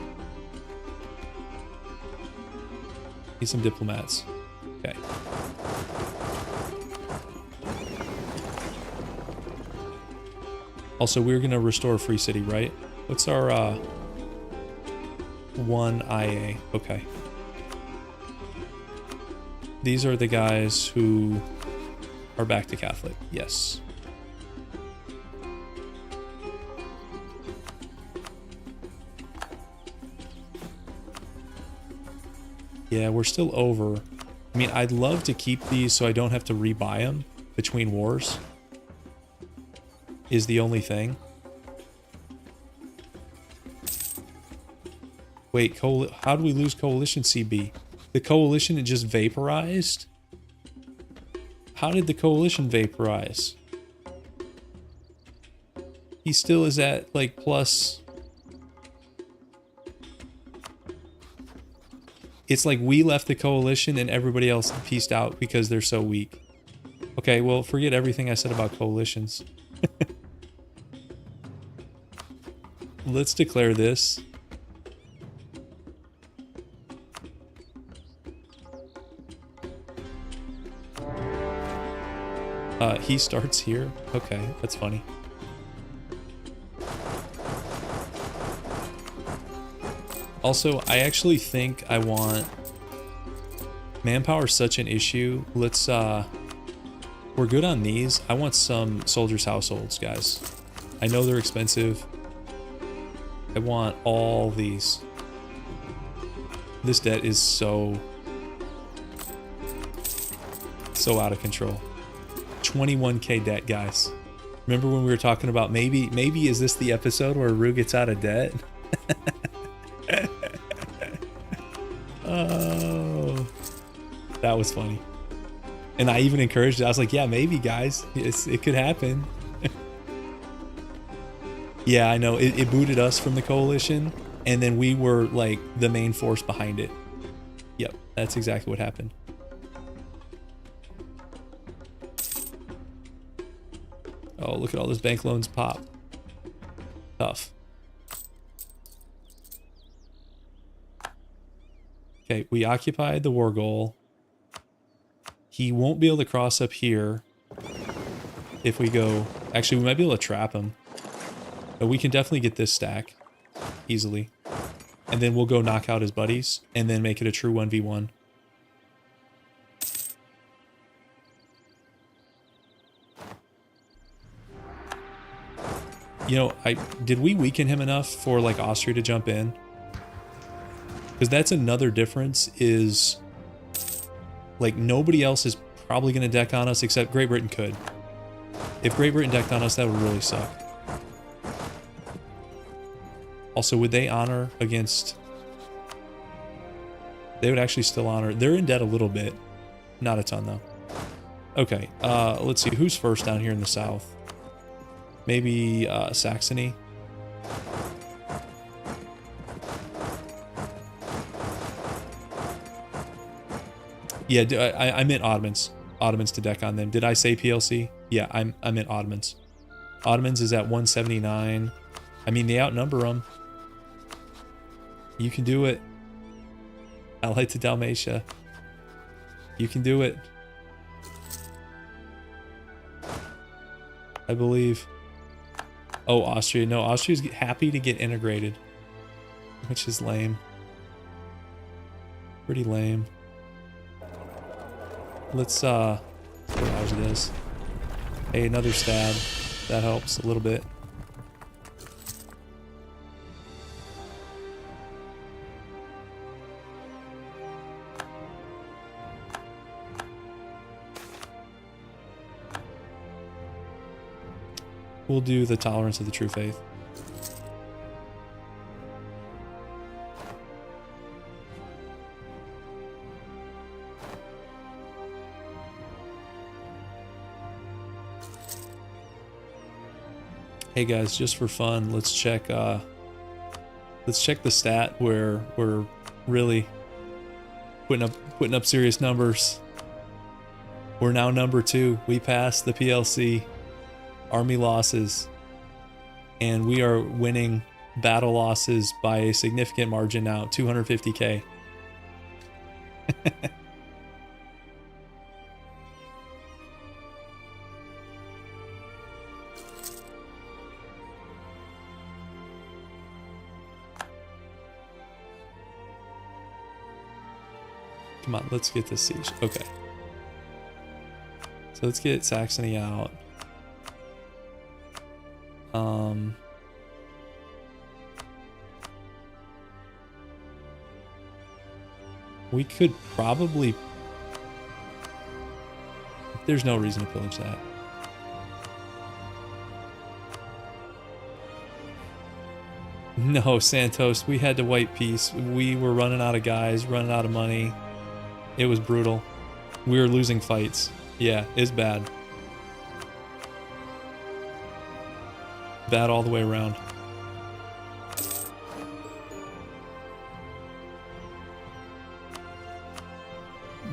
Need some diplomats. Okay. Also, we're gonna restore a free city, right? What's our one IA? Okay. These are the guys who are back to Catholic. Yes. Yeah, we're still over. I mean, I'd love to keep these so I don't have to rebuy them between wars. Is the only thing. Wait, how do we lose Coalition CB? The Coalition, it just vaporized? How did the Coalition vaporize? He still is at, like, plus... It's like we left the Coalition and everybody else pieced out because they're so weak. Okay, well, forget everything I said about coalitions. Let's declare this. He starts here. Okay, that's funny. Also, I actually think I want... Manpower is such an issue. Let's, we're good on these. I want some soldiers' households, guys. I know they're expensive. I want all these. This debt is so So out of control. 21k debt, guys. Remember when we were talking about maybe is this the episode where Rue gets out of debt? Oh, that was funny. And I even encouraged it. I was like, yeah, maybe, guys. It could happen. Yeah, I know. It booted us from the coalition, and then we were like the main force behind it. Yep, that's exactly what happened. Oh, look at all those bank loans pop. Tough. Okay, we occupied the war goal. He won't be able to cross up here if we go... Actually, we might be able to trap him. But we can definitely get this stack easily. And then we'll go knock out his buddies and then make it a true 1v1. You know, did we weaken him enough for like Austria to jump in? Because that's another difference is like nobody else is probably going to deck on us except Great Britain could. If Great Britain decked on us, that would really suck. Also, would they honor against... They would actually still honor. They're in debt a little bit. Not a ton, though. Okay, let's see. Who's first down here in the south? Maybe Saxony? Yeah, I meant Ottomans. Ottomans to deck on them. Did I say PLC? Yeah, I meant Ottomans. Ottomans is at 179. I mean, they outnumber them. You can do it. Allied to Dalmatia. You can do it. I believe. Oh, Austria. No, Austria's happy to get integrated. Which is lame. Pretty lame. Let's, barrage this. Hey, another stab. That helps a little bit. We'll do the tolerance of the true faith. Hey guys, just for fun, let's check the stat where we're really putting up serious numbers. We're now number 2. We passed the PLC. Army losses, and we are winning battle losses by a significant margin now, 250k. Come on, let's get this siege. Okay. So let's get Saxony out. We could probably... There's no reason to pillage that. No, Santos, we had to wipe peace. We were running out of guys, running out of money. It was brutal. We were losing fights. Yeah, it's bad. Bad all the way around.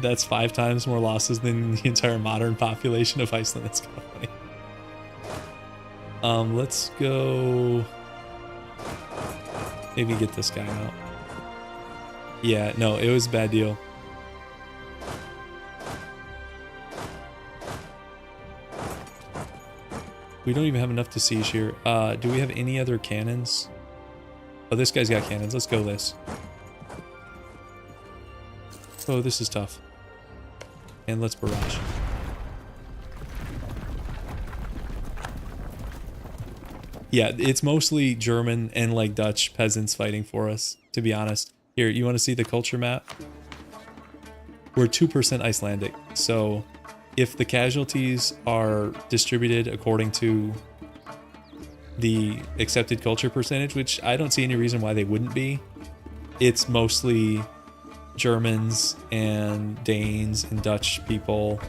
That's 5 times more losses than the entire modern population of Iceland. That's kind of funny. Let's go... Maybe get this guy out. Yeah, no, it was a bad deal. We don't even have enough to siege here. Do we have any other cannons? Oh, this guy's got cannons. Let's go this. Oh, this is tough. And let's barrage. Yeah, it's mostly German and like Dutch peasants fighting for us, to be honest. Here, you want to see the culture map? We're 2% Icelandic, so if the casualties are distributed according to the accepted culture percentage, which I don't see any reason why they wouldn't be, it's mostly Germans and Danes and Dutch people.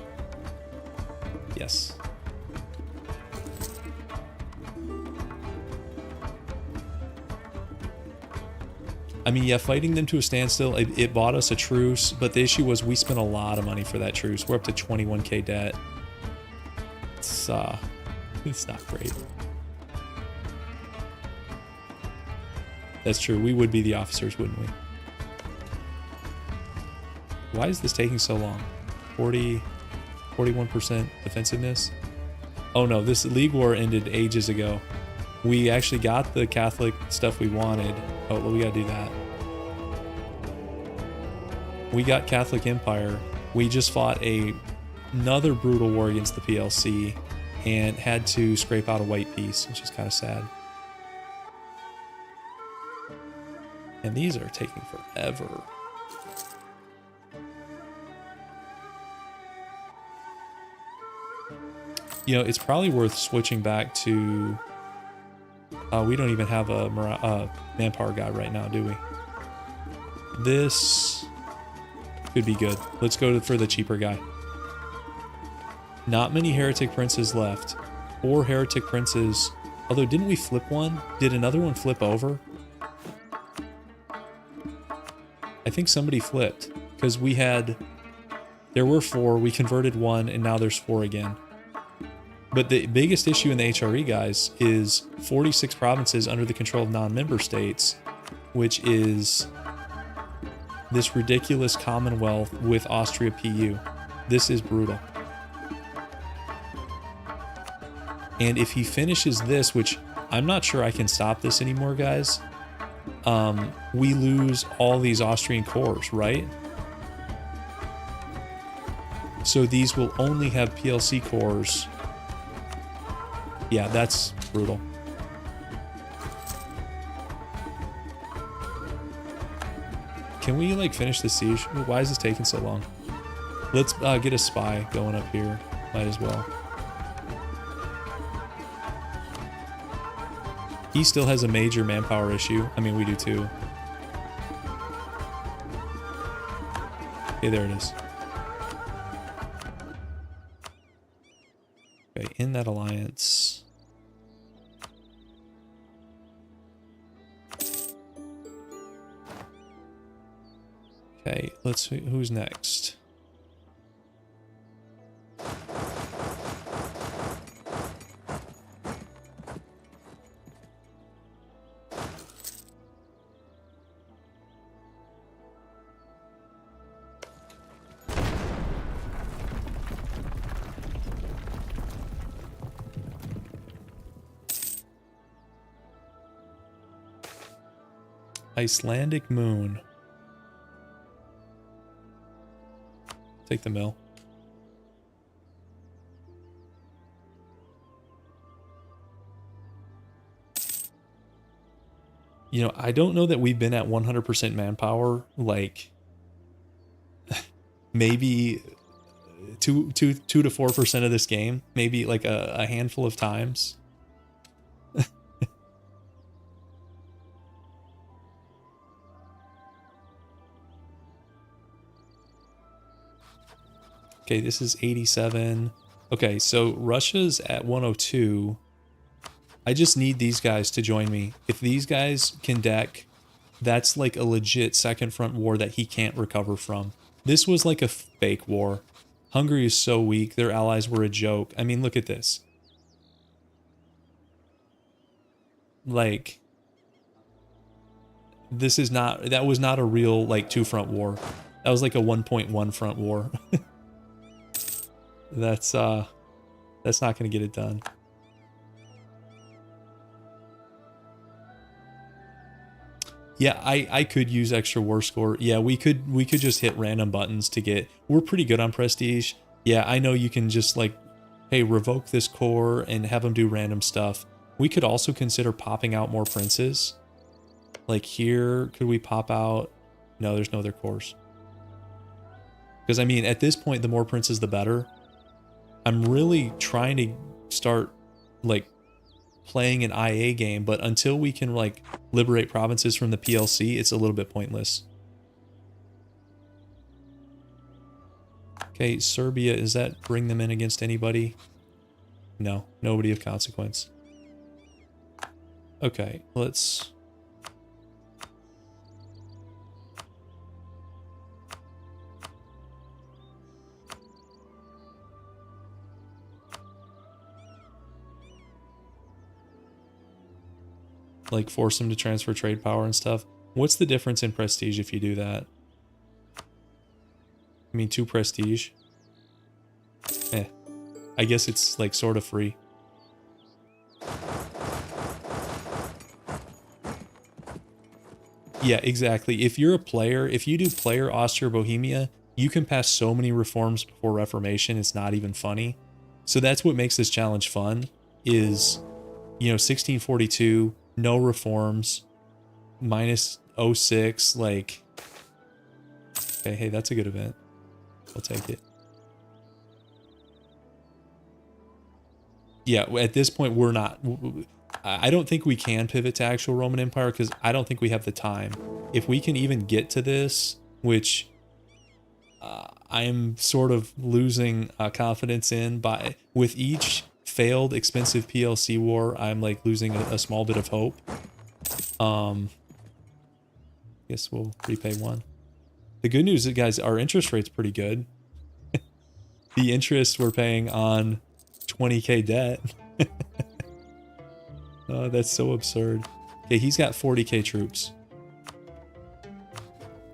Yes. I mean, yeah, fighting them to a standstill, it bought us a truce, but the issue was we spent a lot of money for that truce. We're up to 21k debt. It's not great. That's true. We would be the officers, wouldn't we? Why is this taking so long? 41% defensiveness? Oh no, this League War ended ages ago. We actually got the Catholic stuff we wanted. Oh, well, we gotta do that. We got Catholic Empire. We just fought another brutal war against the PLC and had to scrape out a white piece, which is kind of sad. And these are taking forever. You know, it's probably worth switching back to... we don't even have a manpower guy right now, do we? This could be good. Let's go for the cheaper guy. Not many heretic princes left. 4 heretic princes. Although, didn't we flip one? Did another one flip over? I think somebody flipped. Because we had... There were 4, we converted 1, and now there's 4 again. But the biggest issue in the HRE, guys, is 46 provinces under the control of non-member states, which is this ridiculous Commonwealth with Austria PU. This is brutal. And if he finishes this, which I'm not sure I can stop this anymore, guys, we lose all these Austrian cores, right? So these will only have PLC cores. Yeah, that's brutal. Can we, like, finish the siege? Why is this taking so long? Let's get a spy going up here. Might as well. He still has a major manpower issue. I mean, we do too. Okay, there it is. Okay, in that alliance. Okay, let's see who's next. Icelandic moon. Take the mill. You know, I don't know that we've been at 100% manpower, like maybe 2 to 4% of this game, maybe like a handful of times. Okay, this is 87. Okay, so Russia's at 102. I just need these guys to join me. If these guys can deck, that's like a legit second front war that he can't recover from. This was like a fake war. Hungary is so weak. Their allies were a joke. I mean, look at this. Like, this is not... That was not a real, like, 2-front war. That was like a 1.1 front war. That's not going to get it done. Yeah, I could use extra war score. Yeah, we could just hit random buttons to get... We're pretty good on prestige. Yeah, I know you can just like, hey, revoke this core and have them do random stuff. We could also consider popping out more princes. Like here, could we pop out... No, there's no other cores. Because I mean, at this point, the more princes, the better. I'm really trying to start like playing an IA game, but until we can like liberate provinces from the PLC, it's a little bit pointless. Okay, Serbia, does that bring them in against anybody? No, nobody of consequence. Okay, let's... like force them to transfer trade power and stuff. What's the difference in prestige if you do that? I mean, 2 prestige. I guess it's like sort of free. Yeah, exactly. If you're a player, if you do player Austria-Bohemia, you can pass so many reforms before Reformation, it's not even funny. So that's what makes this challenge fun, is, you know, 1642, no reforms, minus 06, like... Okay, hey, that's a good event. I'll take it. Yeah, at this point, we're not... I don't think we can pivot to actual Roman Empire because I don't think we have the time. If we can even get to this, which I'm sort of losing confidence in, by with each failed expensive PLC war, I'm like losing a small bit of hope. Guess we'll repay 1. The good news is, guys, our interest rate's pretty good. The interest we're paying on 20k debt. Oh, that's so absurd. Okay, he's got 40k troops.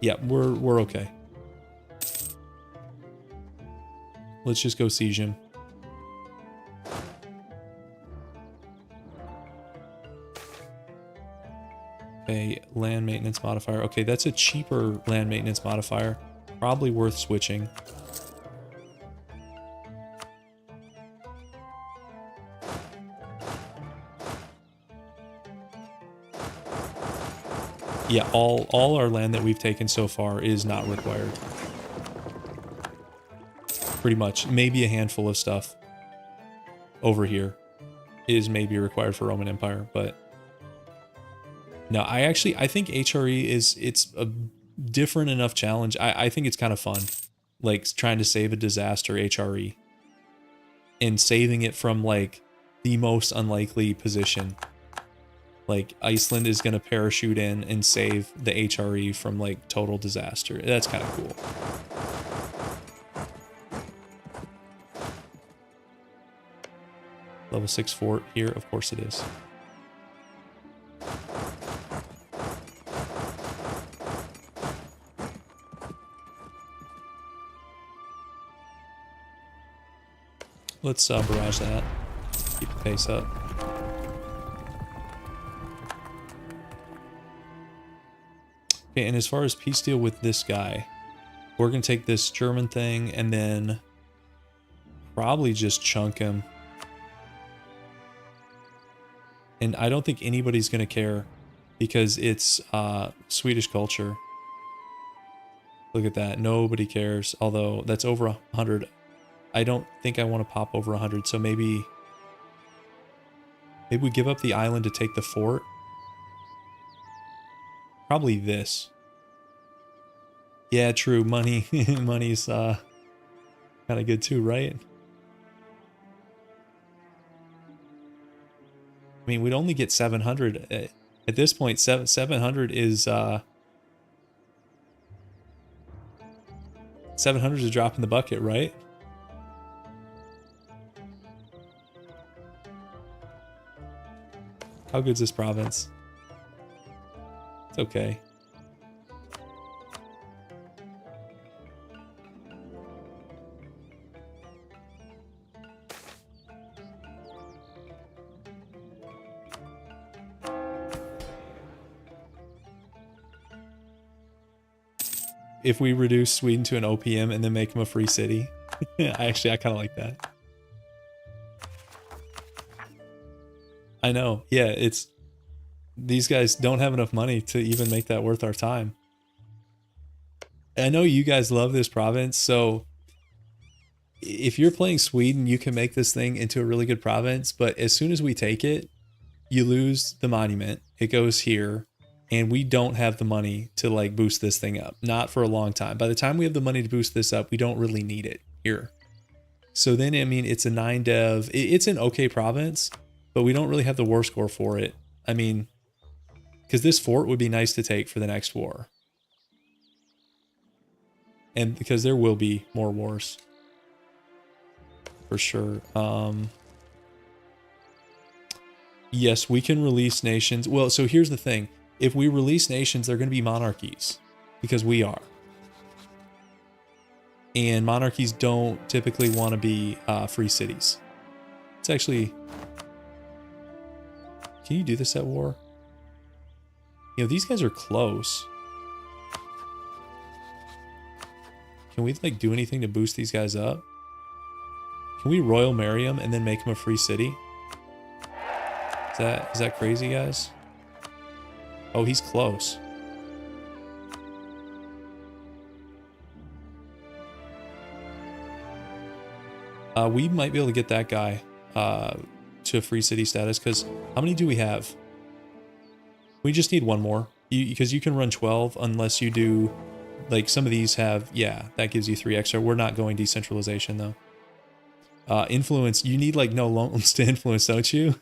Yeah, we're okay. Let's just go siege him. Okay, land maintenance modifier. Okay, that's a cheaper land maintenance modifier. Probably worth switching. Yeah, all our land that we've taken so far is not required. Pretty much. Maybe a handful of stuff over here is maybe required for Roman Empire, but no, I think HRE it's a different enough challenge. I think it's kind of fun, like trying to save a disaster HRE and saving it from like the most unlikely position. Like, Iceland is going to parachute in and save the HRE from, like, total disaster. That's kind of cool. Level 6 fort here? Of course it is. Let's barrage that. Keep the pace up. Okay, and as far as peace deal with this guy, we're going to take this German thing and then probably just chunk him. And I don't think anybody's going to care because it's Swedish culture. Look at that. Nobody cares. Although that's over 100. I don't think I want to pop over 100. So maybe we give up the island to take the fort. Probably this. Yeah, true. Money's kind of good too, right? I mean, we'd only get 700 at this point. 700 is 700 is a drop in the bucket, right? How good's this province? It's okay. If we reduce Sweden to an OPM and then make them a free city. I kind of like that. I know. Yeah, it's... These guys don't have enough money to even make that worth our time. I know you guys love this province, so... if you're playing Sweden, you can make this thing into a really good province, but as soon as we take it, you lose the monument. It goes here, and we don't have the money to like boost this thing up. Not for a long time. By the time we have the money to boost this up, we don't really need it here. So then, I mean, it's a 9 dev. It's an okay province, but we don't really have the war score for it. I mean, because this fort would be nice to take for the next war. And because there will be more wars. For sure. Yes, we can release nations. Well, so here's the thing. If we release nations, they're going to be monarchies. Because we are. And monarchies don't typically want to be free cities. It's actually... Can you do this at war? You know, these guys are close. Can we, like, do anything to boost these guys up? Can we royal marry them and then make them a free city? Is that crazy, guys? Oh, he's close. We might be able to get that guy to a free city status, because how many do we have? We just need one more. Because you can run 12 unless you do, like some of these have, yeah, that gives you 3 extra. We're not going decentralization though. Influence, you need like no loans to influence, don't you?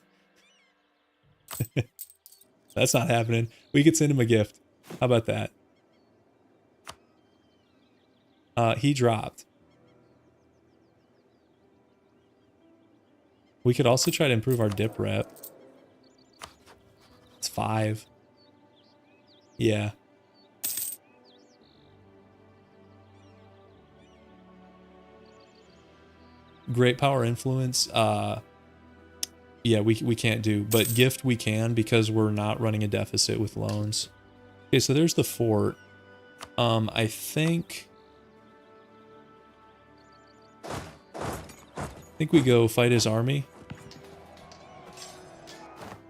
That's not happening. We could send him a gift. How about that? He dropped. We could also try to improve our dip rep. It's 5. Yeah. Great power influence. Yeah, we can't do, but gift we can because we're not running a deficit with loans. Okay, so there's the fort. I think we go fight his army.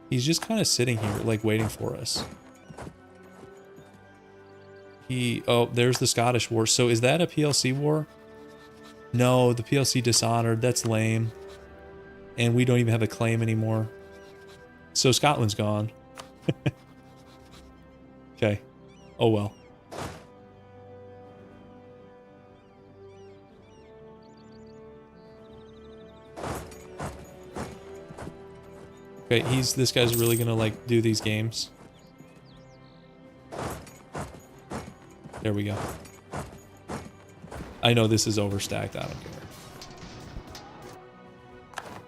He's just kind of sitting here, like waiting for us. Oh, there's the Scottish War. So is that a PLC war? No, the PLC dishonored. That's lame. And we don't even have a claim anymore. So Scotland's gone. Okay. Oh well. Okay, this guy's really gonna like do these games. There we go. I know this is overstacked, I don't care.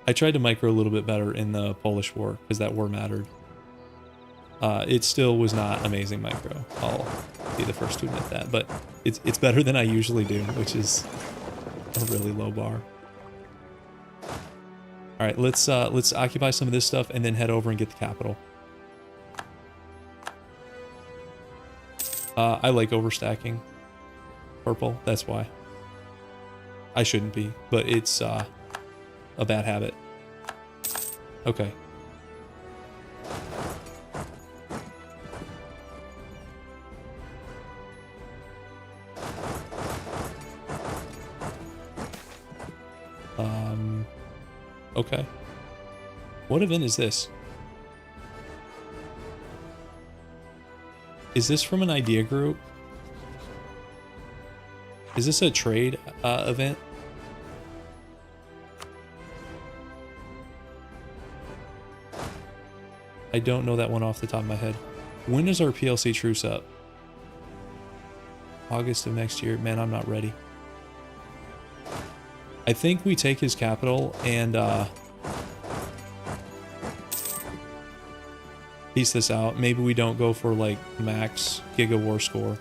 I tried to micro a little bit better in the Polish War, because that war mattered. It still was not amazing micro. I'll be the first to admit that, but it's better than I usually do, which is a really low bar. All right, let's occupy some of this stuff and then head over and get the capital. I like overstacking purple, that's why. I shouldn't be, but it's a bad habit. Okay. Okay. What event is this? Is this from an idea group? Is this a trade event? I don't know that one off the top of my head. When is our PLC truce up? August of next year. Man, I'm not ready. I think we take his capital and piece this out. Maybe we don't go for like max Giga War score.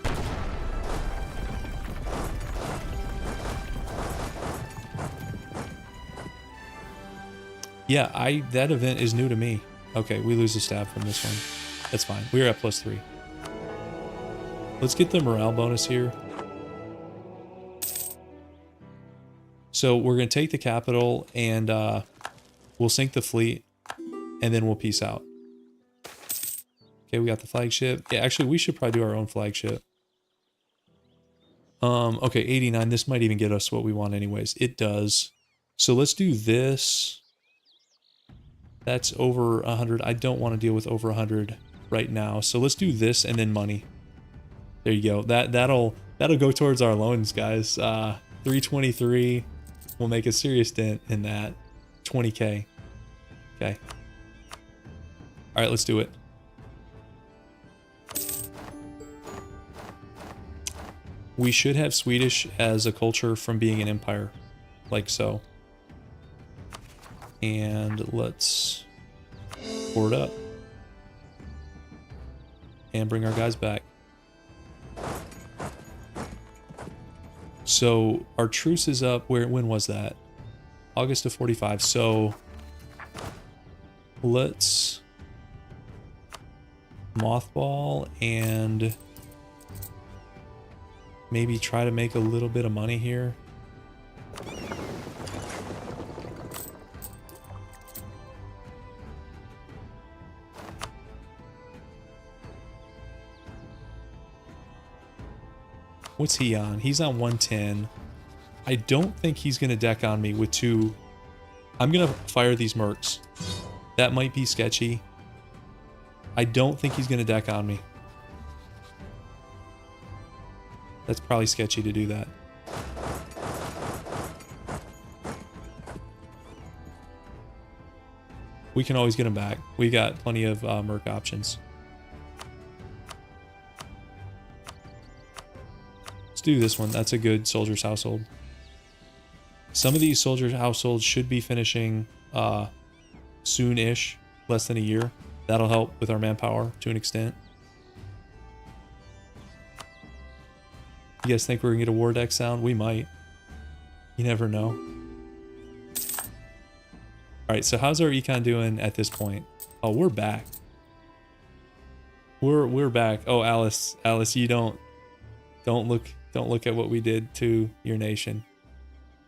Yeah, that event is new to me. Okay, we lose a stab from this one. That's fine. We're at +3. Let's get the morale bonus here. So we're going to take the capital and we'll sink the fleet and then we'll peace out. Okay, we got the flagship. Yeah, actually, we should probably do our own flagship. Okay, 89. This might even get us what we want anyways. It does. So let's do this. That's over 100. I don't want to deal with over 100 right now. So let's do this and then money. There you go. That'll go towards our loans, guys. 323 will make a serious dent in that. 20k. Okay. All right, let's do it. We should have Swedish as a culture from being an empire, like so. And let's board up and bring our guys back. So our truce is up. When was that? August of 45. So let's mothball and maybe try to make a little bit of money here. What's he on? He's on 110. I don't think he's going to deck on me with 2. I'm going to fire these mercs. That might be sketchy. I don't think he's going to deck on me. That's probably sketchy to do that. We can always get him back. We got plenty of merc options. Let's do this one. That's a good soldier's household. Some of these soldiers' households should be finishing soon-ish, less than a year. That'll help with our manpower to an extent. You guys think we're gonna get a war deck sound? We might. You never know. Alright, so how's our econ doing at this point? Oh, we're back. We're back. Oh, Alice, you don't look at what we did to your nation.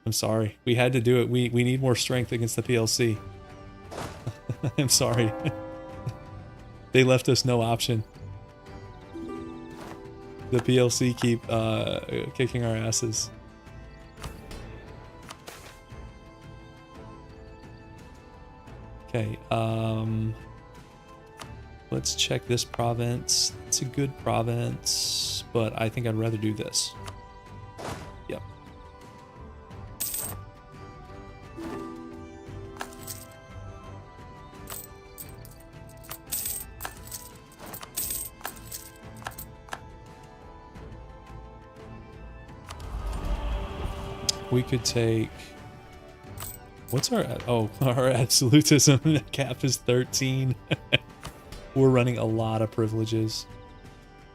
I'm sorry. We had to do it. We need more strength against the PLC. I'm sorry. They left us no option. The PLC keep kicking our asses. Okay, let's check this province. It's a good province, but I think I'd rather do this. Yep. We could take... What's our... Oh, our absolutism cap is 13. We're running a lot of privileges.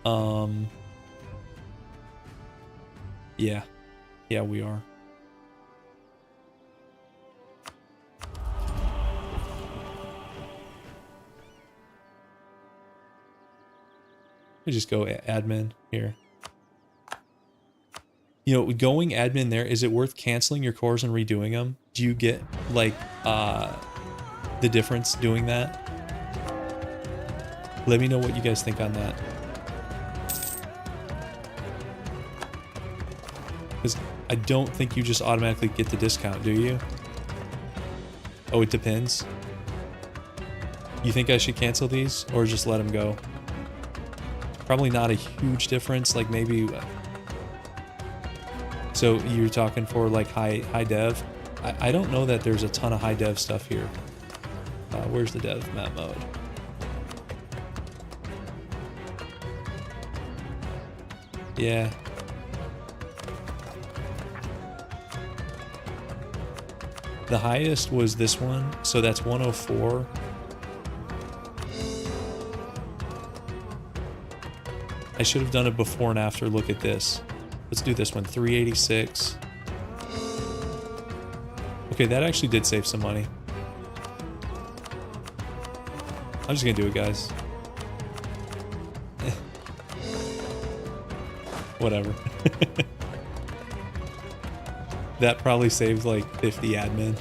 Yeah. Yeah, we are. We just go admin here. You know, going admin there, is it worth canceling your cores and redoing them? Do you get, like, the difference doing that? Let me know what you guys think on that. Because I don't think you just automatically get the discount, do you? Oh, it depends. You think I should cancel these or just let them go? Probably not a huge difference, like maybe... So you're talking for like high dev? I don't know that there's a ton of high dev stuff here. Where's the dev map mode? Yeah. The highest was this one, so that's 104. I should have done a before and after look at this. Let's do this one, 386. Okay, that actually did save some money. I'm just gonna do it, guys. Whatever. That probably saved like 50 admin.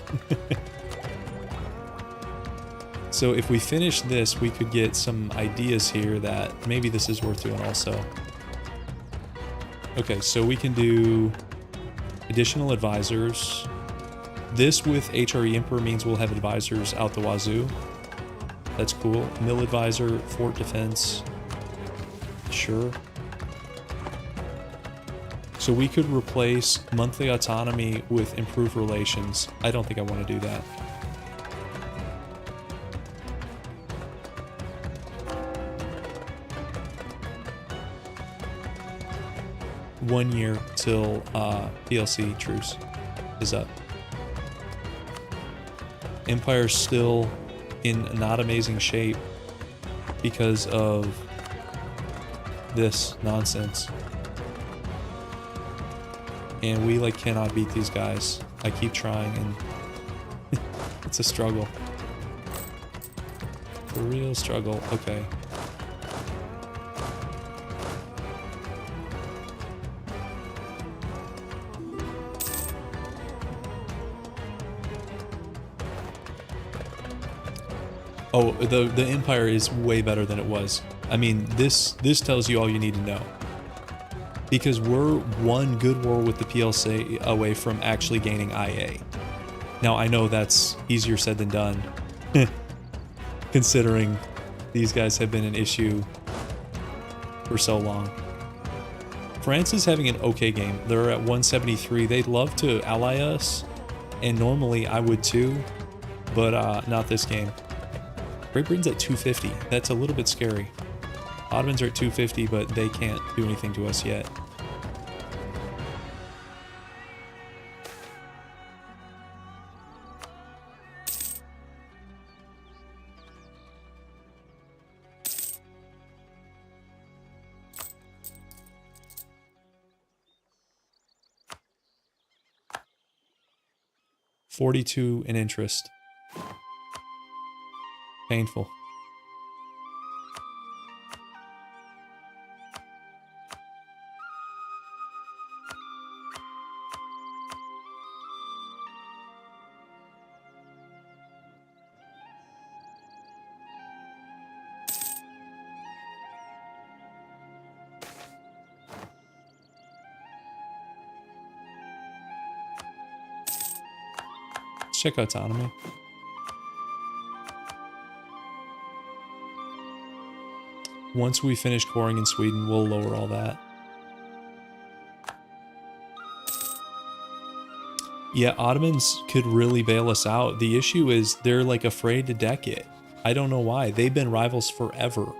So if we finish this, we could get some ideas here that maybe this is worth doing also. Okay, so we can do additional advisors. This with HRE Emperor means we'll have advisors out the wazoo. That's cool. Mill advisor, fort defense. Sure. So we could replace monthly autonomy with improved relations. I don't think I want to do that. One year till PLC truce is up. Empire's still in not amazing shape because of this nonsense. And we like cannot beat these guys. I keep trying and it's a struggle. It's a real struggle. Okay. Oh, the Empire is way better than it was. I mean, this tells you all you need to know. Because we're one good war with the PLC away from actually gaining IA. Now, I know that's easier said than done, considering these guys have been an issue for so long. France is having an okay game. They're at 173. They'd love to ally us, and normally I would too, but not this game. Great Britain's at 250. That's a little bit scary. Ottomans are at 250, but they can't do anything to us yet. $42 in interest. Painful. Let's check autonomy. Once we finish coring in Sweden, we'll lower all that. Yeah, Ottomans could really bail us out. The issue is they're like afraid to deck it. I don't know why. They've been rivals forever.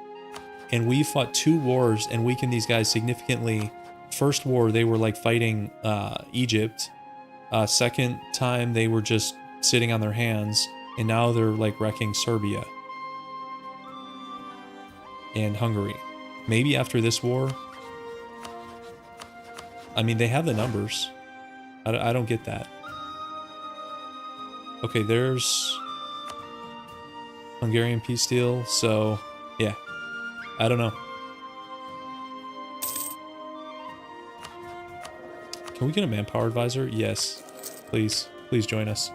And we fought 2 wars and weakened these guys significantly. First war, they were like fighting Egypt. Second time, they were just sitting on their hands. And now they're like wrecking Serbia. And Hungary. Maybe after this war. I mean, they have the numbers. I don't get that. Okay, there's Hungarian peace deal. So, yeah. I don't know. Can we get a manpower advisor? Yes. Please. Please join us.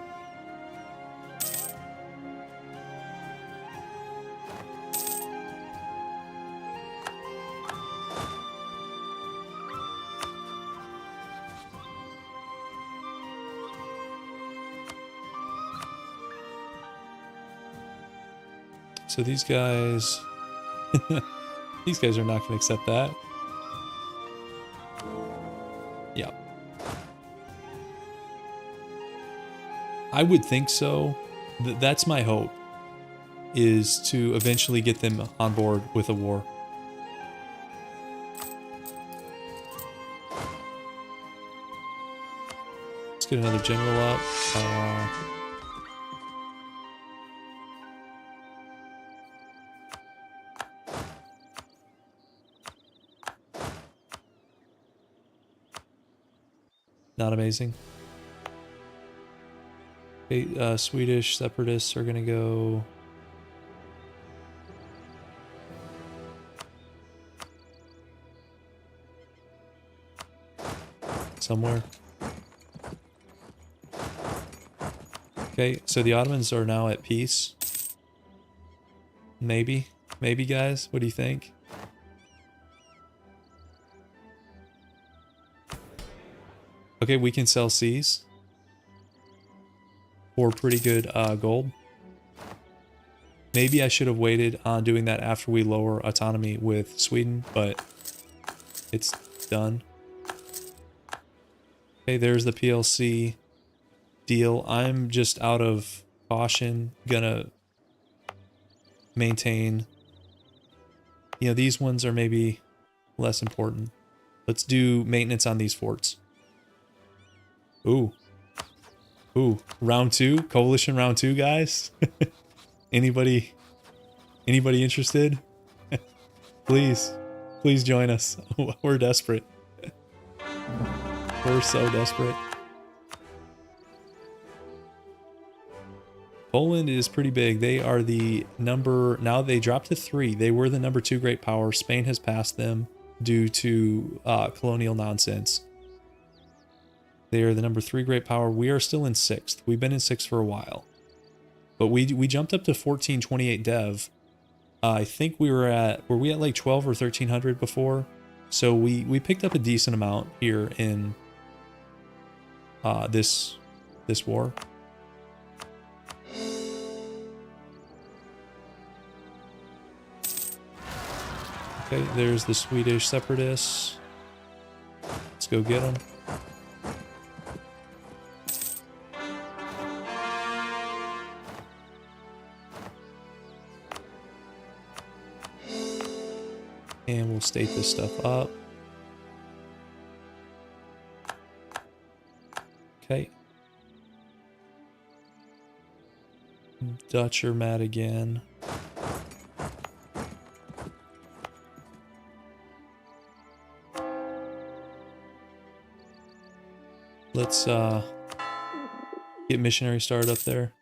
So these guys, these guys are not going to accept that. Yeah. I would think so. That's my hope, is to eventually get them on board with a war. Let's get another general up. Not amazing. Okay, Swedish separatists are gonna go somewhere. Okay, so the Ottomans are now at peace. Maybe. Maybe, guys? What do you think? Okay, we can sell seas for pretty good gold. Maybe I should have waited on doing that after we lower autonomy with Sweden, but it's done. Okay, there's the PLC deal. I'm just out of caution gonna maintain. You know, these ones are maybe less important. Let's do maintenance on these forts. Ooh. Ooh, round 2, coalition round 2, guys. Anybody interested? Please join us. We're desperate. We're so desperate. Poland is pretty big. They are the number, now they dropped to 3. They were the number 2 great power. Spain has passed them due to colonial nonsense. They are the number 3 great power. We are still in 6th. We've been in 6th for a while. But we jumped up to 1428 dev. I think were we at like 12 or 1300 before? So we picked up a decent amount here in this war. Okay, there's the Swedish separatists. Let's go get them. And we'll state this stuff up. Okay. Dutch are mad again. Let's get missionary started up there.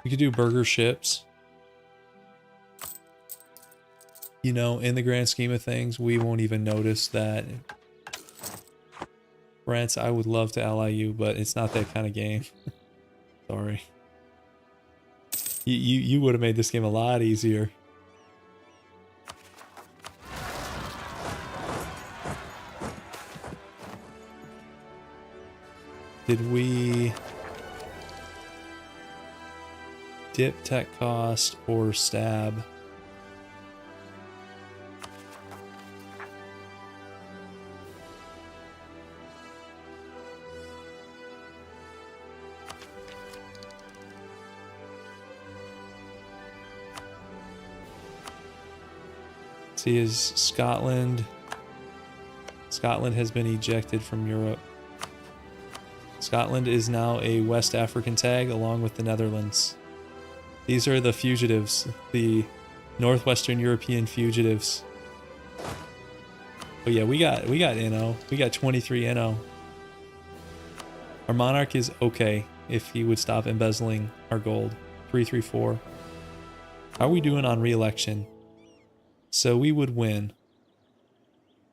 We could do burger ships. You know, in the grand scheme of things, we won't even notice that. France, I would love to ally you, but it's not that kind of game. Sorry. You would have made this game a lot easier. Did we dip tech cost or stab? See, is Scotland has been ejected from Europe. Scotland is now a West African tag along with the Netherlands. These are the fugitives, the Northwestern European fugitives. But yeah, we got NO. We got 23 NO. Our monarch is okay if he would stop embezzling our gold. 334. How are we doing on re-election? So we would win.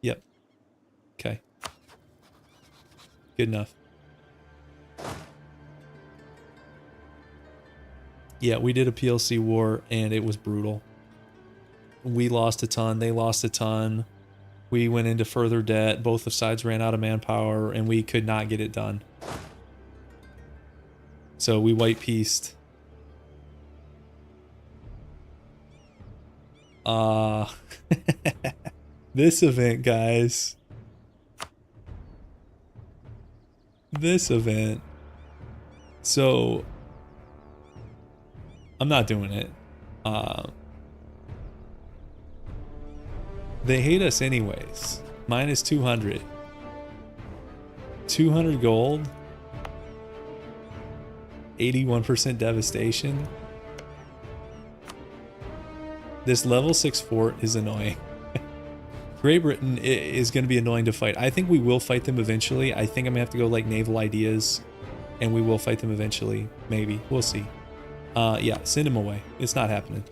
Yep. Okay. Good enough. Yeah, we did a PLC war and it was brutal. We lost a ton, they lost a ton. We went into further debt, both the sides ran out of manpower and we could not get it done. So we white pieced. This event, guys. This event. So I'm not doing it. They hate us anyways. Minus 200. 200 gold. 81% devastation. This level 6 fort is annoying. Great Britain is going to be annoying to fight. I think we will fight them eventually. I think I'm going to have to go like naval ideas and we will fight them eventually. Maybe. We'll see. Yeah, send him away. It's not happening.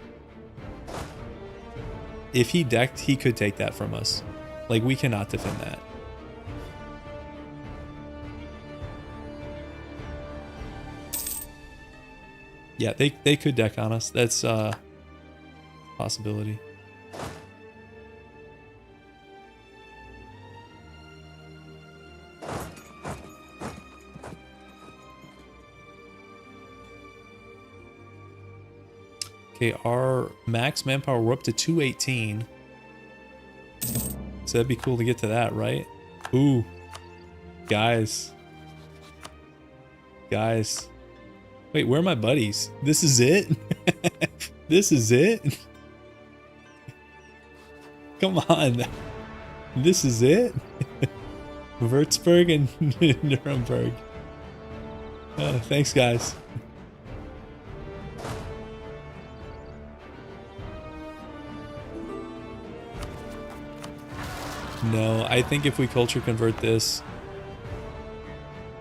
If he decked, he could take that from us. Like, we cannot defend that. Yeah, they could deck on us. That's a possibility. Okay, our max manpower, we're up to 218. So that'd be cool to get to that, right? Ooh. Guys. Guys. Wait, where are my buddies? This is it? This is it? Come on. This is it? Würzburg and Nuremberg. Thanks, guys. No, I think if we culture convert this,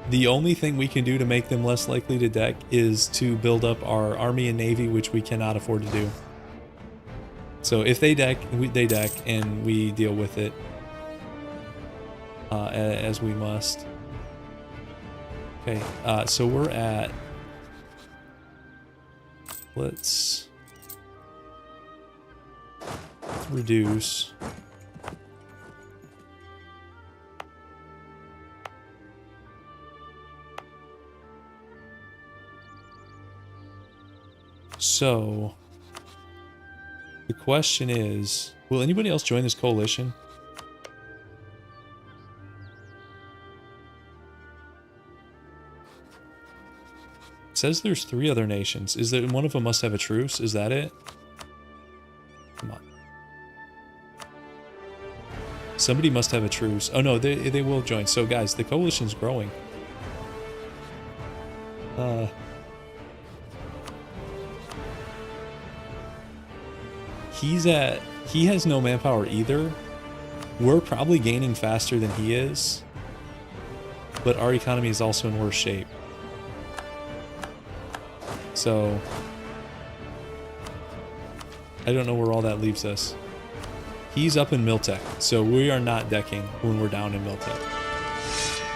the only thing we can do to make them less likely to deck is to build up our army and navy, which we cannot afford to do. So if they deck, they deck, and we deal with it as we must. Okay, so we're at... Let's reduce... So, the question is, will anybody else join this coalition? It says there's 3 other nations. Is that one of them must have a truce? Is that it? Come on. Somebody must have a truce. Oh no, they will join. So guys, the coalition's growing. He has no manpower either. We're probably gaining faster than he is, but our economy is also in worse shape. So I don't know where all that leaves us. He's up in Miltech, so we are not decking when we're down in Miltech.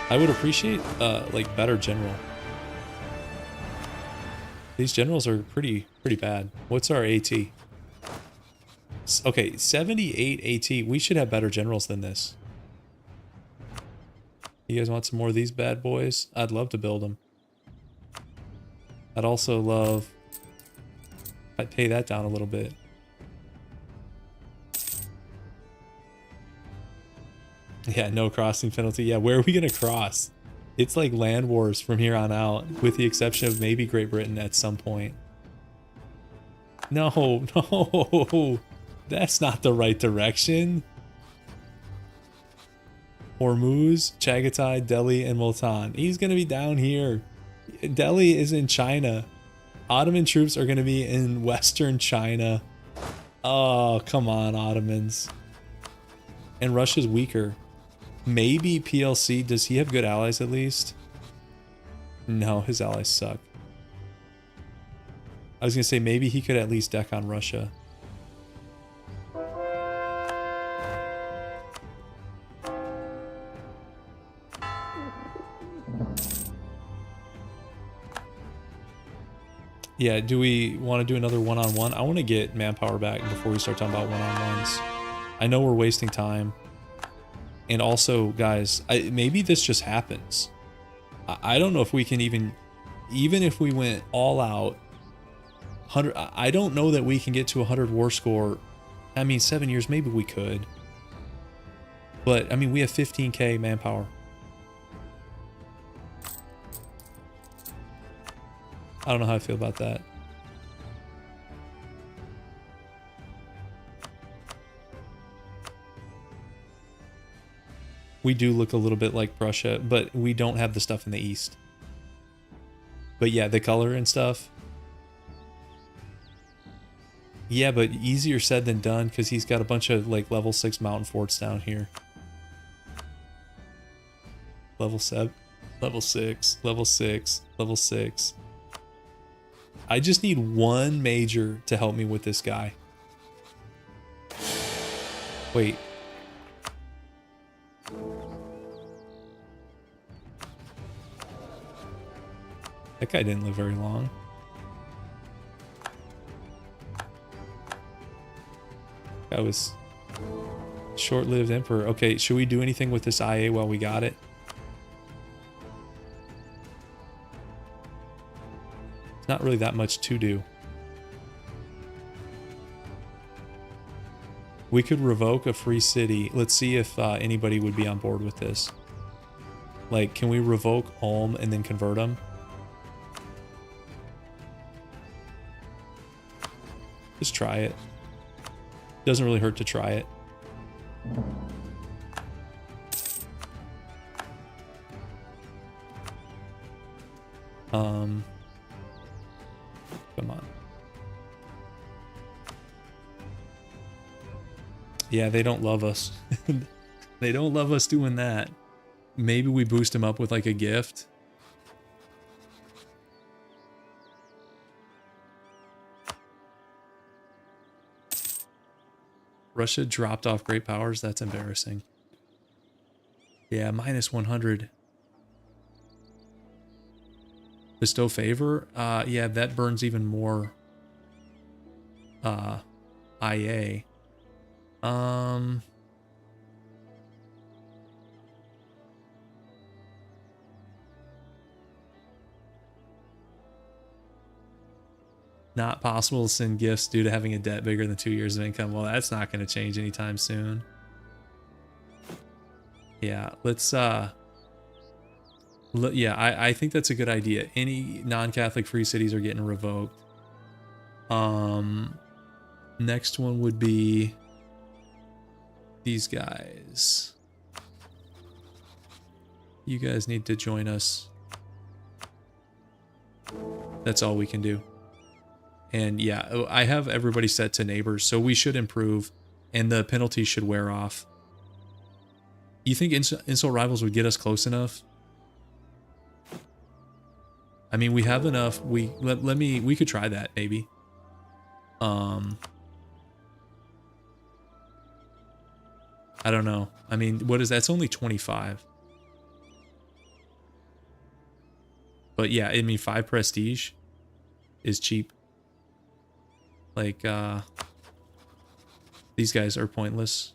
I would appreciate like better general. These generals are pretty bad. What's our AT? Okay, 78 AT. We should have better generals than this. You guys want some more of these bad boys? I'd love to build them. I'd also love... I'd pay that down a little bit. Yeah, no crossing penalty. Yeah, where are we going to cross? It's like land wars from here on out, with the exception of maybe Great Britain at some point. No, no. That's not the right direction. Hormuz, Chagatai, Delhi, and Multan. He's going to be down here. Delhi is in China. Ottoman troops are going to be in Western China. Oh, come on, Ottomans. And Russia's weaker. Maybe PLC. Does he have good allies at least? No, his allies suck. I was going to say maybe he could at least deck on Russia. Yeah, do we want to do another one-on-one? I want to get manpower back before we start talking about one-on-ones. I know we're wasting time. And also, guys, maybe this just happens. I don't know if we can even if we went all out, 100, I don't know that we can get to 100 war score. I mean, 7 years, maybe we could. But, I mean, we have 15k manpower. I don't know how I feel about that. We do look a little bit like Prussia, but we don't have the stuff in the east. But yeah, the color and stuff. Yeah, but easier said than done because he's got a bunch of like level 6 mountain forts down here. Level 7, level 6, level 6, level 6. I just need one major to help me with this guy. Wait. That guy didn't live very long. I was short-lived emperor. Okay, should we do anything with this IA while we got it? It's not really that much to do. We could revoke a free city. Let's see if anybody would be on board with this. Like, can we revoke Ulm and then convert them? Just try it. Doesn't really hurt to try it. Come on. Yeah, they don't love us. They don't love us doing that. Maybe we boost him up with like a gift. Russia dropped off great powers. That's embarrassing. Yeah, minus 100. Bestow favor? Yeah, that burns even more IA. Not possible to send gifts due to having a debt bigger than 2 years of income. Well, that's not going to change anytime soon. Yeah, let's yeah, I think that's a good idea. Any non-Catholic free cities are getting revoked. Next one would be these guys. You guys need to join us. That's all we can do. And yeah, I have everybody set to neighbors, so we should improve, and the penalties should wear off. You think insult rivals would get us close enough? I mean, we have enough. We could try that maybe. I don't know. I mean, what is that's only 25. But yeah, I mean 5 prestige is cheap. Like these guys are pointless.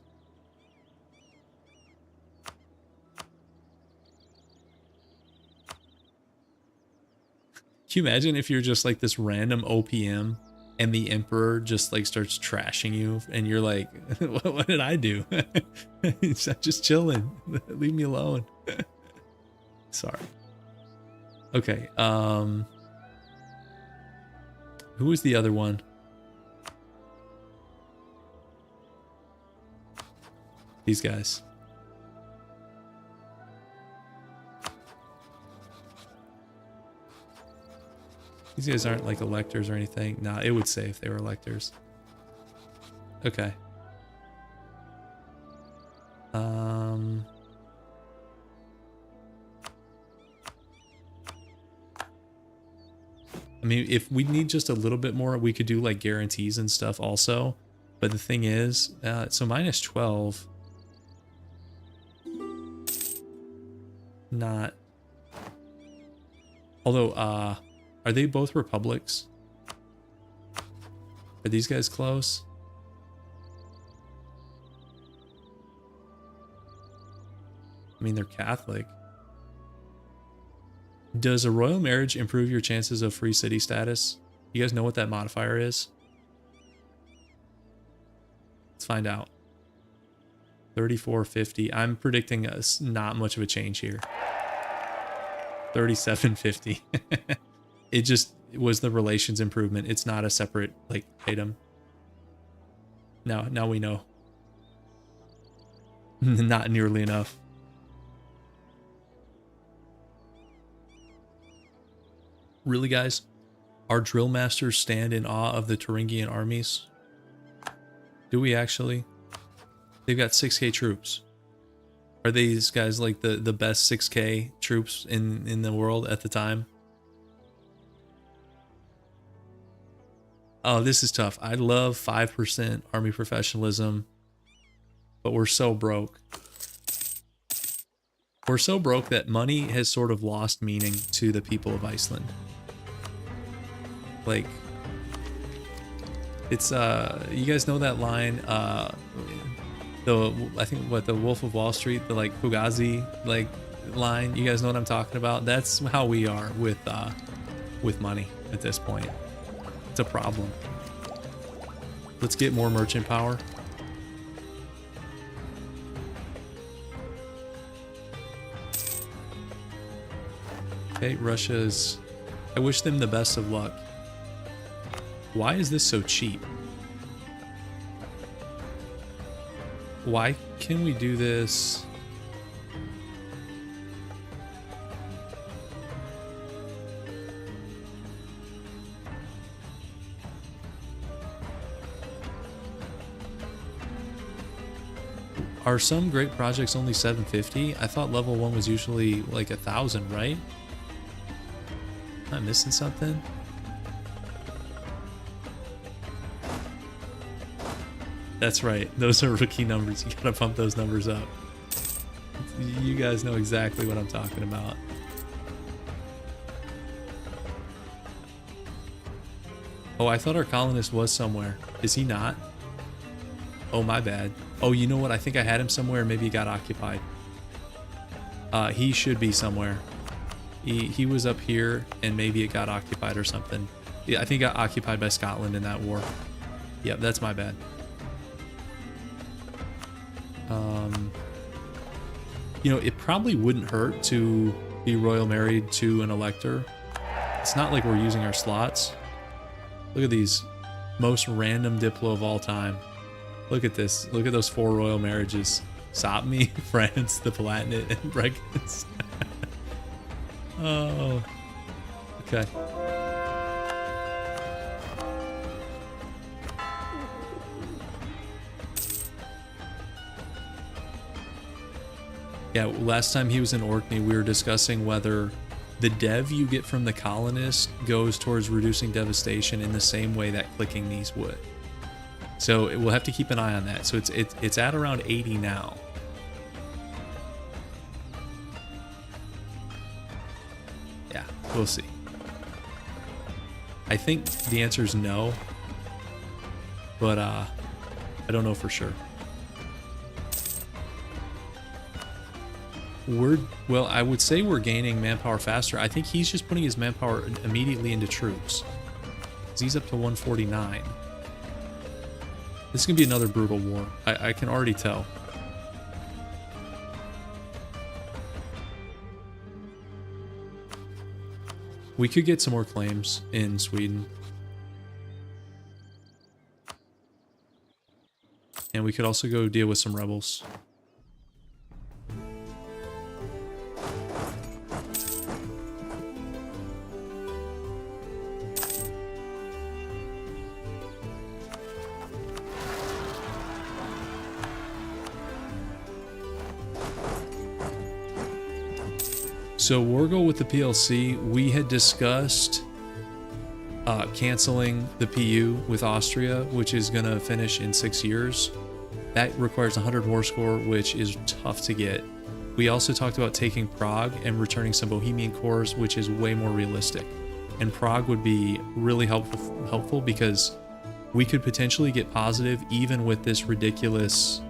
Can you imagine if you're just like this random OPM and the Emperor just like starts trashing you and you're like, what did I do? I'm just chilling. Leave me alone. Sorry. Okay. Who was the other one? These guys. These guys aren't like electors or anything. Nah, it would say if they were electors. Okay. I mean, if we need just a little bit more, we could do like guarantees and stuff also. But the thing is, so minus 12. Not. Although, are they both republics? Are these guys close? I mean, they're Catholic. Does a royal marriage improve your chances of free city status? You guys know what that modifier is? Let's find out. 3450. I'm predicting not much of a change here. 3750. It just was the relations improvement. It's not a separate like item. Now we know. Not nearly enough. Really, guys? Our drill masters stand in awe of the Thuringian armies? Do we actually? They've got 6k troops. Are these guys like the best 6k troops in the world at the time? Oh, this is tough. I love 5% army professionalism, but we're so broke. We're so broke that money has sort of lost meaning to the people of Iceland. Like, It's you guys know that line, I think what the Wolf of Wall Street, the like Fugazi like line. You guys know what I'm talking about? That's how we are with money at this point. It's a problem. Let's get more merchant power. Okay, Russia's... I wish them the best of luck. Why is this so cheap? Why can we do this? Are some great projects only 750? I thought level 1 was usually like 1,000, right? Am I missing something? That's right. Those are rookie numbers. You gotta pump those numbers up. You guys know exactly what I'm talking about. Oh, I thought our colonist was somewhere. Is he not? Oh, my bad. Oh, you know what? I think I had him somewhere. Maybe he got occupied. He should be somewhere. He was up here, and maybe it got occupied or something. Yeah, I think it got occupied by Scotland in that war. Yep, that's my bad. You know, it probably wouldn't hurt to be royal married to an elector. It's not like we're using our slots. Look at these. Most random Diplo of all time. Look at this. Look at those 4 royal marriages. Sopmi, France, the Palatinate, and Bregenz. Oh. Okay. Yeah, last time he was in Orkney, we were discussing whether the dev you get from the colonist goes towards reducing devastation in the same way that clicking these would. So we'll have to keep an eye on that. So it's at around 80 now. Yeah, we'll see. I think the answer is no, but I don't know for sure. Well, I would say we're gaining manpower faster. I think he's just putting his manpower immediately into troops. 'Cause he's up to 149. This is going to be another brutal war. I can already tell. We could get some more claims in Sweden. And we could also go deal with some rebels. So Wargo with the PLC, we had discussed canceling the PU with Austria, which is going to finish in 6 years. That requires 100 war score, which is tough to get. We also talked about taking Prague and returning some Bohemian cores, which is way more realistic. And Prague would be really helpful because we could potentially get positive even with this ridiculous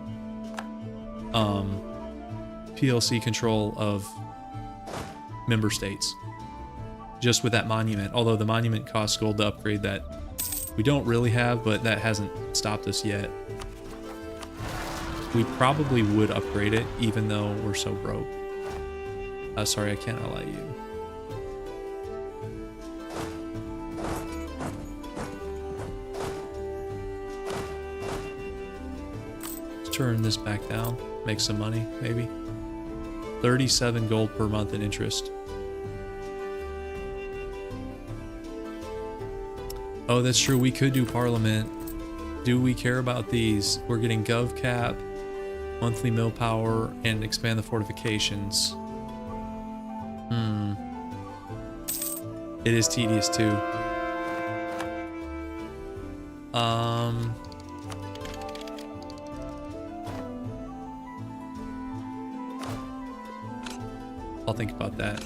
PLC control of member states, just with that monument. Although the monument costs gold to upgrade that we don't really have, but that hasn't stopped us yet. We probably would upgrade it even though we're so broke. Sorry, I can't ally you. Let's turn this back down, make some money maybe. 37 gold per month in interest. Oh, that's true. We could do Parliament. Do we care about these? We're getting Gov Cap, monthly mill power, and expand the fortifications. It is tedious too. I'll think about that.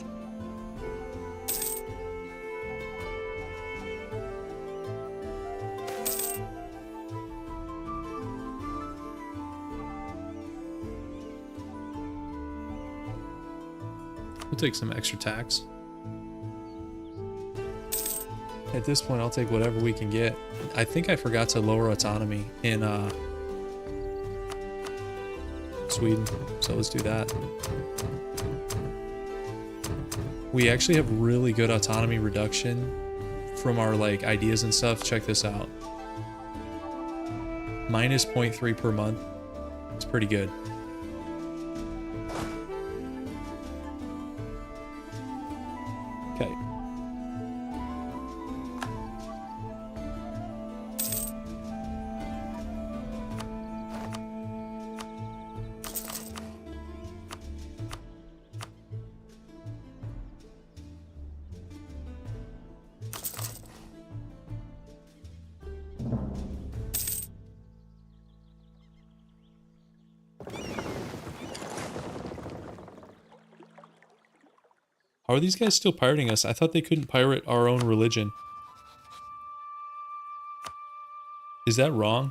We'll take some extra tax. At this point, I'll take whatever we can get. I think I forgot to lower autonomy in Sweden, so let's do that. We actually have really good autonomy reduction from our like ideas and stuff. Check this out. Minus 0.3 per month. It's pretty good. Okay. How are these guys still pirating us? I thought they couldn't pirate our own religion. Is that wrong?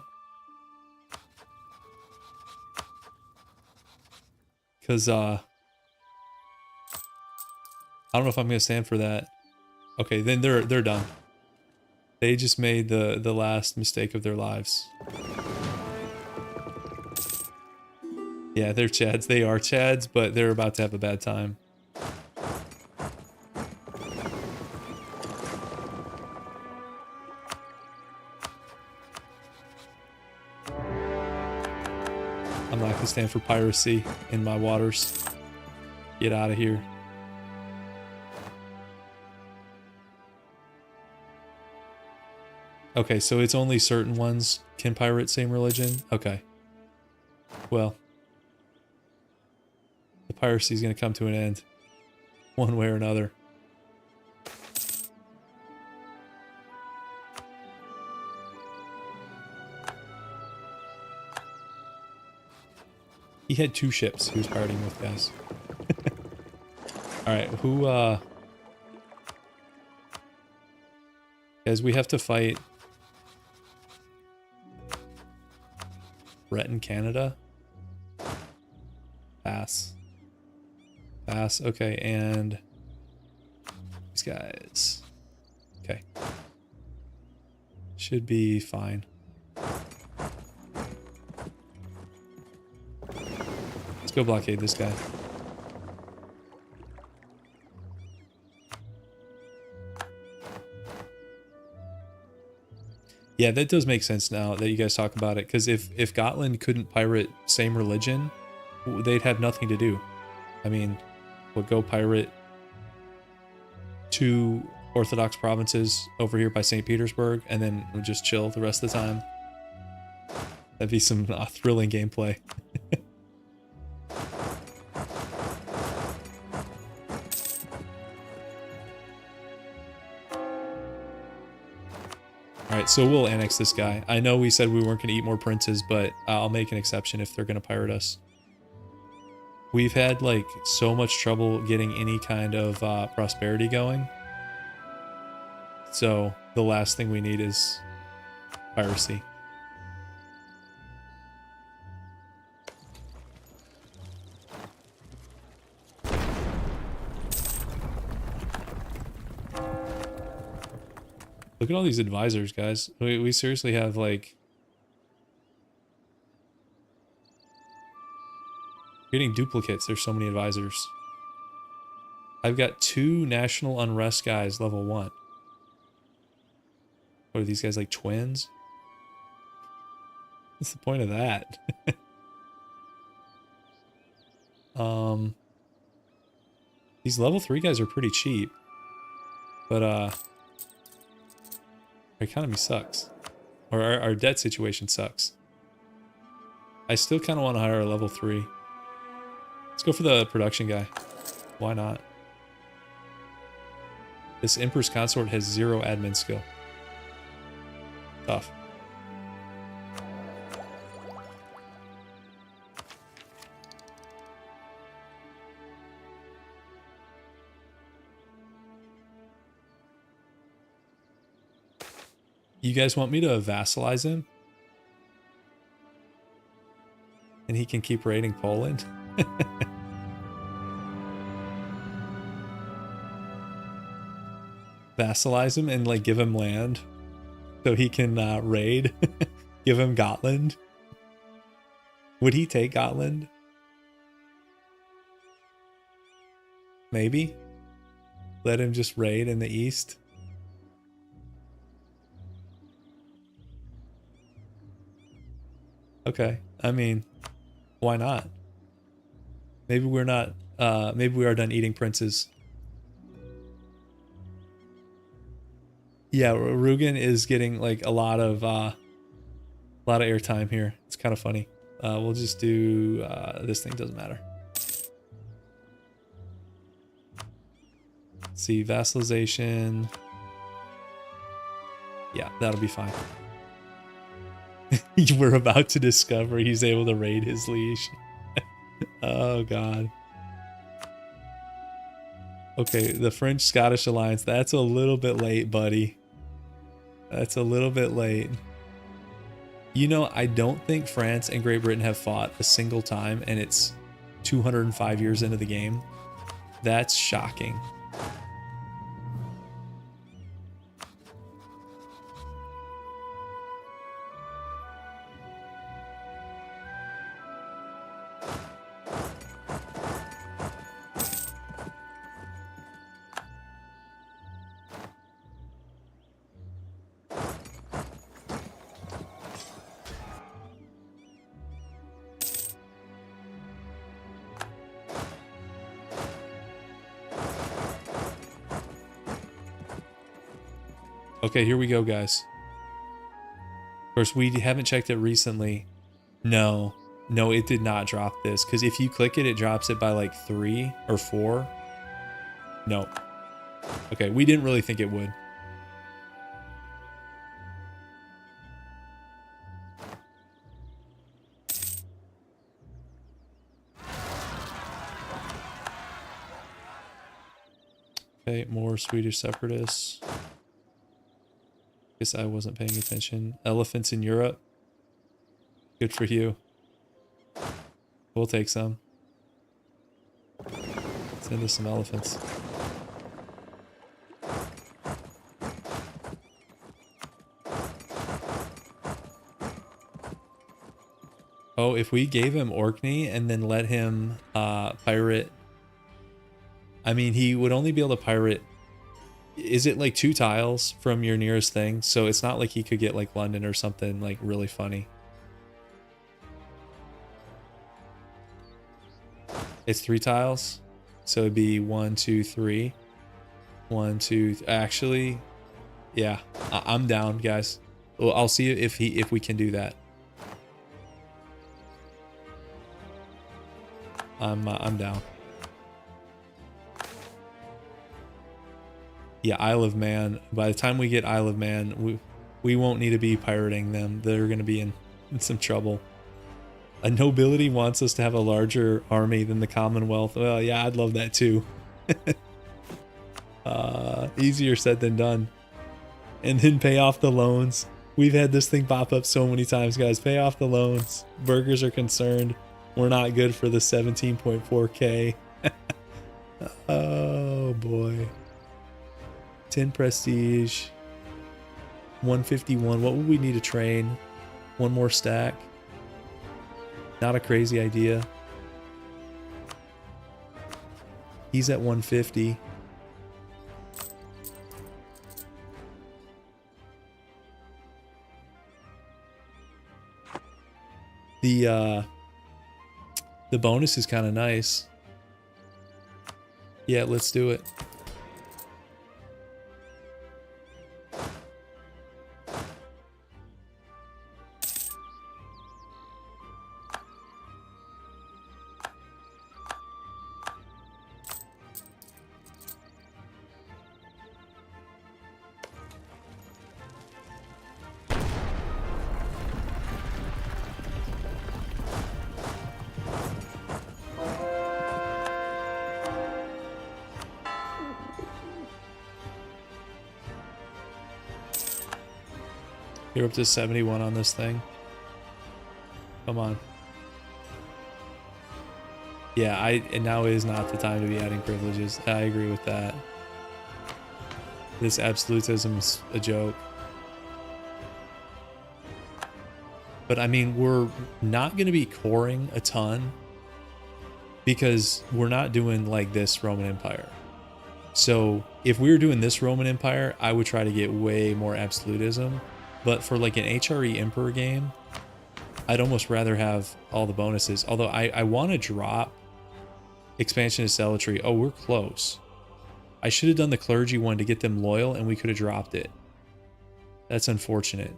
Because, I don't know if I'm going to stand for that. Okay, then they're done. They just made the last mistake of their lives. Yeah, they're Chads. They are Chads, but they're about to have a bad time. I'm not gonna stand for piracy in my waters. Get out of here. Okay, so it's only certain ones can pirate same religion? Okay. Well, the piracy is gonna come to an end. One way or another. He had 2 ships he was pirating with, guys. Alright, who, guys, we have to fight Brett in Canada? Pass. Pass, okay, and these guys. Okay. Should be fine. Go blockade this guy. Yeah, that does make sense now that you guys talk about it, because if Gotland couldn't pirate same religion, they'd have nothing to do. I mean, we'll go pirate 2 Orthodox provinces over here by St. Petersburg, and then we'll just chill the rest of the time. That'd be some thrilling gameplay. Alright, so we'll annex this guy. I know we said we weren't going to eat more princes, but I'll make an exception if they're going to pirate us. We've had, like, so much trouble getting any kind of prosperity going. So the last thing we need is piracy. Look at all these advisors, guys. We seriously have, like... Getting duplicates. There's so many advisors. I've got 2 national unrest guys, level 1. What are these guys, like twins? What's the point of that? These level 3 guys are pretty cheap. But, our economy sucks. Or our debt situation sucks. I still kind of want to hire a level 3. Let's go for the production guy. Why not? This Emperor's Consort has 0 admin skill. Tough. You guys want me to vassalize him? And he can keep raiding Poland? vassalize him and like give him land so he can raid. Give him Gotland. Would he take Gotland? Maybe. Let him just raid in the east. Okay. I mean, why not? Maybe we're not, maybe we are done eating princes. Yeah, Rugen is getting like a lot of airtime here. It's kind of funny. We'll just do, this thing doesn't matter. Let's see, vassalization. Yeah, that'll be fine. We're about to discover he's able to raid his liege. Oh god. Okay, the French-Scottish alliance. That's a little bit late, buddy. That's a little bit late. You know, I don't think France and Great Britain have fought a single time, and it's 205 years into the game. That's shocking. Okay, here we go, guys. Of course, we haven't checked it recently. No, it did not drop this. Because if you click it, it drops it by like 3 or 4. No. Okay, we didn't really think it would. Okay, more Swedish separatists. Guess I wasn't paying attention. Elephants in Europe. Good for you. We'll take some. Send us some elephants. Oh, if we gave him Orkney and then let him pirate... I mean, he would only be able to pirate... Is it like 2 tiles from your nearest thing? So it's not like he could get like London or something like really funny. It's 3 tiles. So it'd be 1, 2, 3. 1, 2, actually, yeah, I'm down, guys. Well, I'll see if we can do that. I'm down. Yeah, Isle of Man. By the time we get Isle of Man, we won't need to be pirating them. They're going to be in some trouble. A nobility wants us to have a larger army than the Commonwealth. Well, yeah, I'd love that too. Easier said than done. And then pay off the loans. We've had this thing pop up so many times, guys. Pay off the loans. Burgers are concerned. We're not good for the 17.4K. Oh, boy. 10 prestige. 151. What would we need to train? 1 more stack. Not a crazy idea. He's at 150. The bonus is kind of nice. Yeah, let's do it. You're up to 71 on this thing. Come on. Yeah, and now is not the time to be adding privileges. I agree with that. This absolutism's a joke. But I mean, we're not going to be coring a ton because we're not doing like this Roman Empire. So if we were doing this Roman Empire, I would try to get way more absolutism. But for like an HRE Emperor game, I'd almost rather have all the bonuses. Although I want to drop expansion of zealotry. Oh, we're close. I should have done the clergy one to get them loyal and we could have dropped it. That's unfortunate.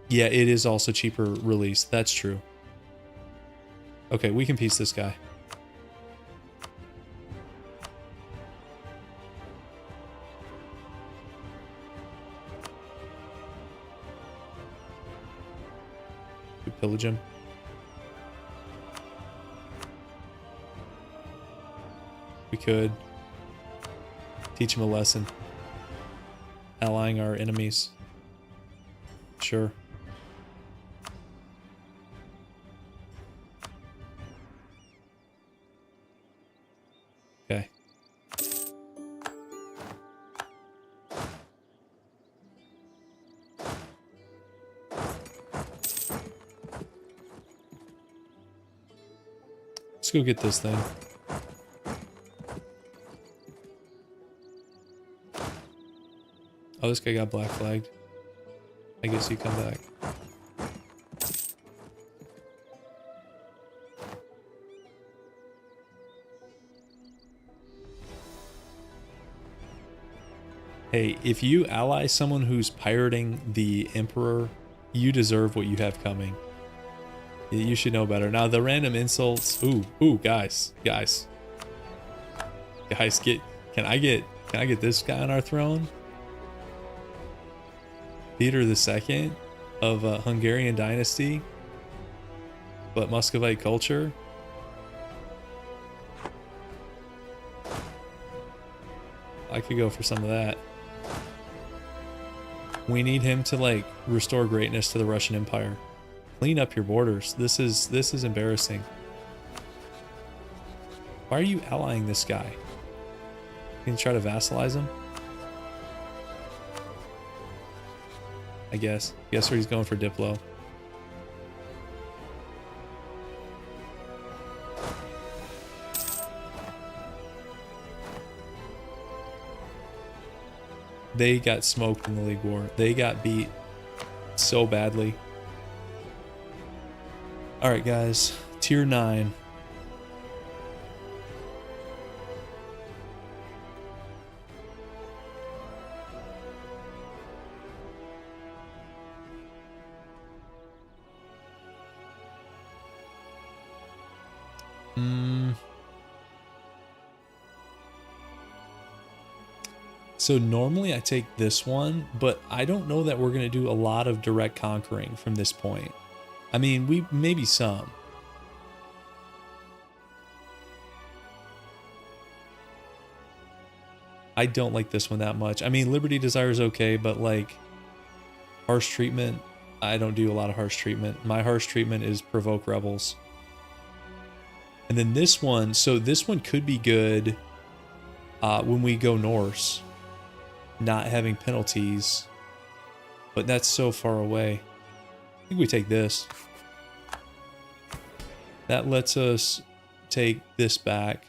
Yeah, it is also cheaper release. That's true. Okay, we can piece this guy. We pillage him. We could teach him a lesson. Allying our enemies. Sure. Okay. Let's go get this thing. Oh, this guy got black flagged. I guess you come back. Hey, if you ally someone who's pirating the Emperor, you deserve what you have coming. You should know better. Now, the random insults. Ooh, guys, get. Can I get this guy on our throne? Peter II of Hungarian dynasty, but Muscovite culture. I could go for some of that. We need him to like restore greatness to the Russian Empire. Clean up your borders. This is embarrassing. Why are you allying this guy? Can you try to vassalize him? I guess. Guess where he's going for Diplo. They got smoked in the League War. They got beat so badly. Alright guys, tier 9. So normally I take this one, but I don't know that we're going to do a lot of direct conquering from this point. I mean, we maybe some. I don't like this one that much. I mean, Liberty Desire is okay, but like harsh treatment, I don't do a lot of harsh treatment. My harsh treatment is provoke rebels. And then this one, so this one could be good when we go Norse, not having penalties, but that's so far away. I think we take this. That lets us take this back.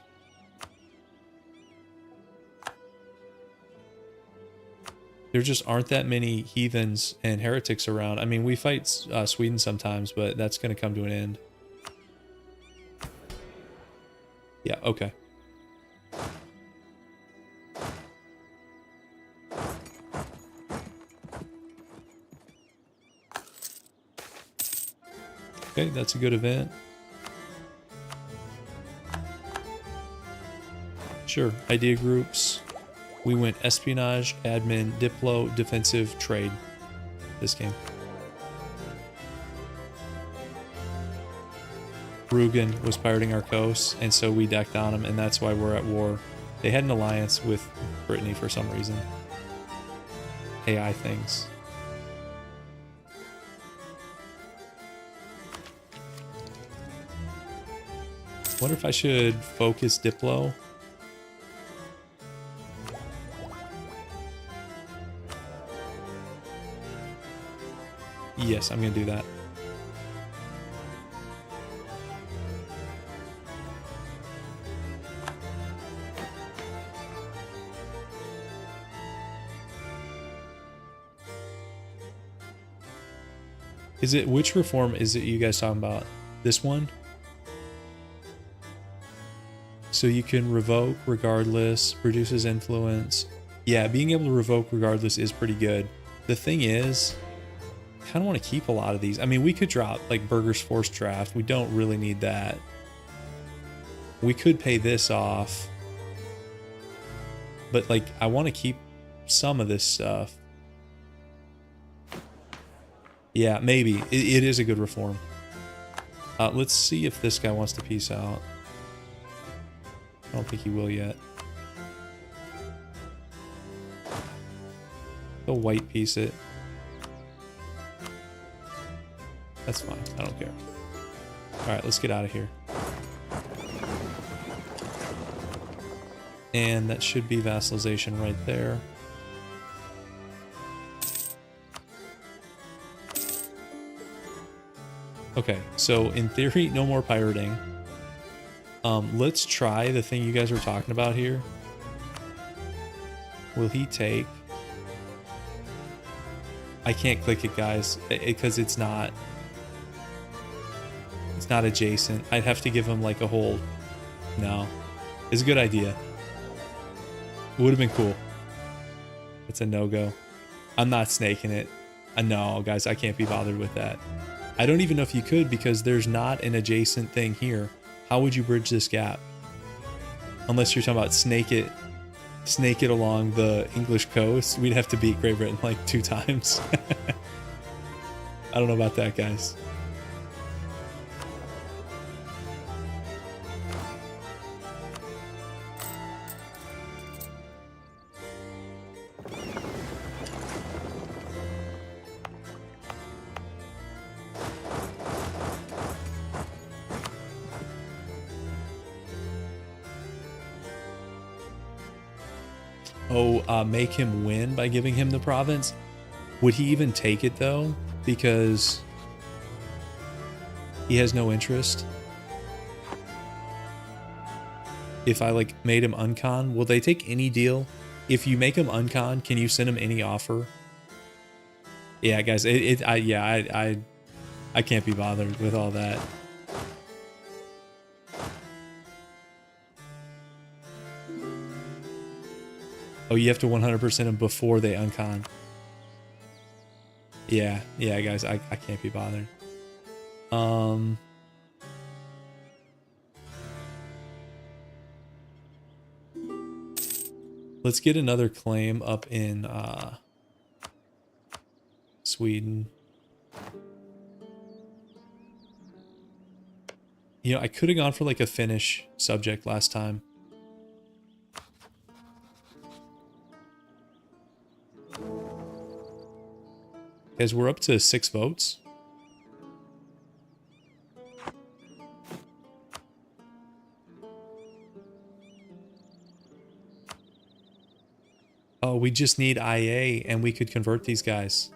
There just aren't that many heathens and heretics around. I mean, we fight Sweden sometimes, but that's going to come to an end. Yeah, okay. Okay, that's a good event. Sure, idea groups. We went espionage, admin, diplo, defensive, trade this game. Rugen was pirating our coast, and so we decked on him, and that's why we're at war. They had an alliance with Brittany for some reason. AI things. Wonder if I should focus Diplo. Yes, I'm gonna do that. Is it, which reform is it you guys talking about? This one? So you can revoke regardless, reduces influence. Yeah, being able to revoke regardless is pretty good. The thing is, I kind of want to keep a lot of these. I mean, we could drop like Burger's Force Draft. We don't really need that. We could pay this off. But like, I want to keep some of this stuff. Yeah, maybe. It is a good reform. Let's see if this guy wants to peace out. I don't think he will yet. He'll white piece it. That's fine. I don't care. Alright, let's get out of here. And that should be vassalization right there. Okay, so in theory, no more pirating. Let's try the thing you guys were talking about here. Will he take... I can't click it, guys, because it's not adjacent. I'd have to give him like a whole... No. It's a good idea. It would have been cool. It's a no-go. I'm not snaking it. No, guys, I can't be bothered with that. I don't even know if you could, because there's not an adjacent thing here. How would you bridge this gap? Unless you're talking about snake it along the English coast. We'd have to beat Great Britain like 2 times. I don't know about that, guys. Make him win by giving him the province. Would he even take it though? Because he has no interest. If I like made him uncon, will they take any deal? If you make him uncon, can you send him any offer? Yeah, guys, I can't be bothered with all that. Oh, you have to 100% them before they uncon. Yeah, guys, I can't be bothered. Let's get another claim up in Sweden. You know, I could have gone for like a Finnish subject last time. Guys, we're up to 6 votes. Oh, we just need IA and we could convert these guys.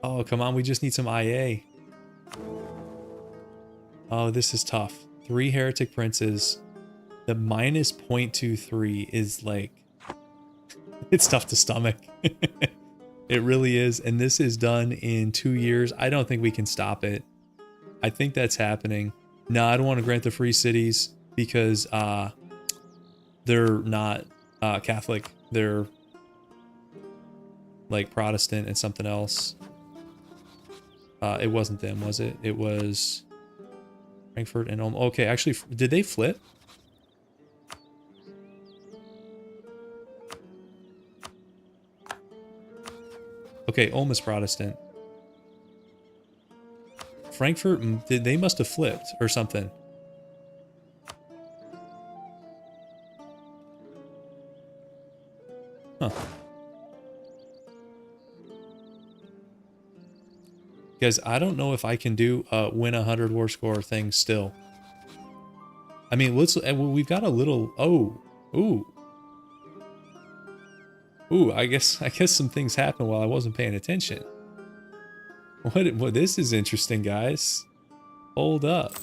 Oh, come on, we just need some IA. Oh, this is tough. 3 heretic princes. The minus 0.23 is like... It's tough to stomach. It really is. And this is done in 2 years. I don't think we can stop it. I think that's happening. No, I don't want to grant the free cities because they're not Catholic. They're like Protestant and something else. It wasn't them, was it? It was Frankfurt and Ulm. Okay, actually, did they flip? Okay, Ulm is Protestant. Frankfurt, they must have flipped or something. Huh. Guys, I don't know if I can do win 100 war score thing still. I mean, we've got a little, ooh, I guess some things happened while I wasn't paying attention. What, this is interesting, guys. Hold up.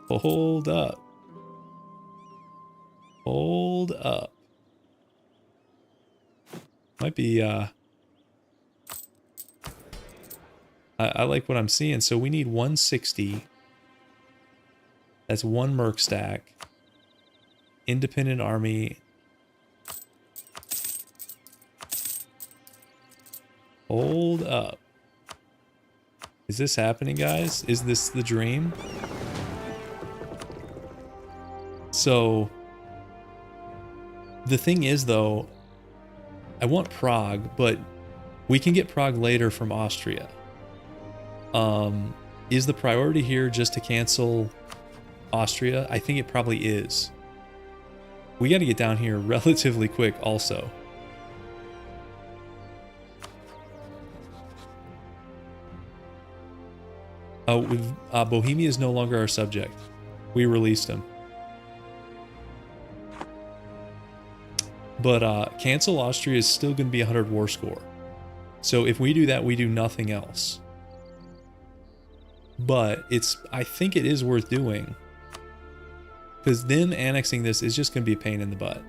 Hold up. Hold up. Might be, I like what I'm seeing. So we need 160. That's one merc stack. Independent army. Hold up. Is this happening, guys? Is this the dream? So, the thing is, though, I want Prague, but we can get Prague later from Austria. Is the priority here just to cancel Austria? I think it probably is. We got to get down here relatively quick also. Bohemia is no longer our subject. We released him. But cancel Austria is still going to be 100 war score. So if we do that, we do nothing else. But I think it is worth doing. Because them annexing this is just going to be a pain in the butt.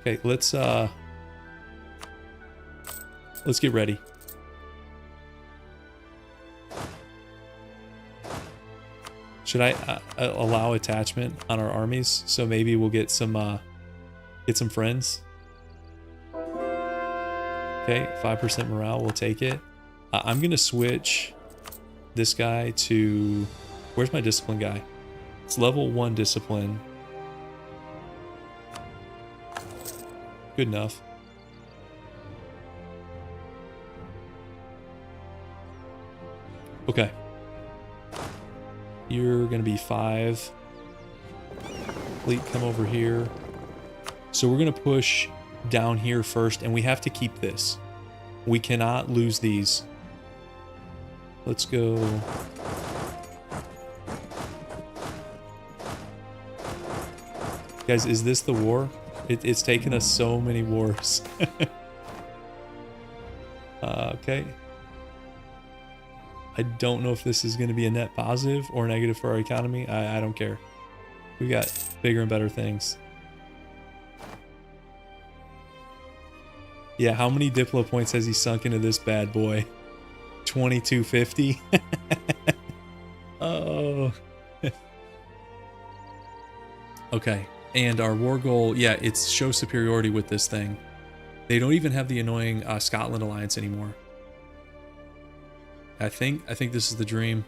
Okay, let's get ready. Should I allow attachment on our armies? So maybe we'll get some friends. Okay, 5% morale, we'll take it. I'm gonna switch this guy to, where's my discipline guy? It's level 1 discipline. Good enough. Okay. You're gonna be 5. Fleet, come over here. So we're gonna push down here first, and we have to keep this. We cannot lose these. Let's go. Guys, is this the war? It's taken us so many wars. Okay. I don't know if this is going to be a net positive or negative for our economy. I don't care. We got bigger and better things. Yeah, how many Diplo points has he sunk into this bad boy? 2250? Oh. Okay, and our war goal, yeah, it's show superiority with this thing. They don't even have the annoying Scotland alliance anymore. I think this is the dream.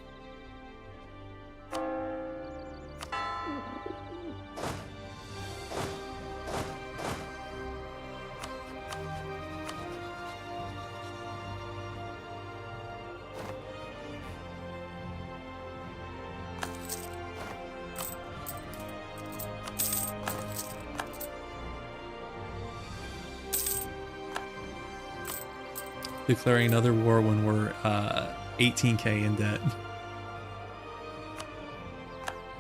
Declaring another war when we're 18k in debt.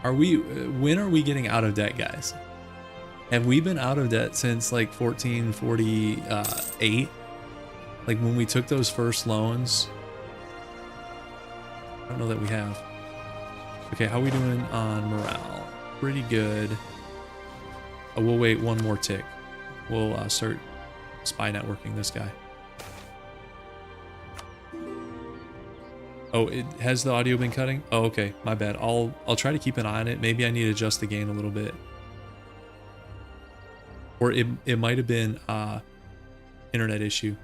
When are we getting out of debt, guys? Have we been out of debt since like 1448? Like when we took those first loans? I don't know that we have. Okay, how are we doing on morale? Pretty good. Oh, we'll wait one more tick. We'll start spy networking this guy. Oh, has the audio been cutting? Oh, okay, my bad. I'll try to keep an eye on it. Maybe I need to adjust the gain a little bit. Or it might have been internet issue.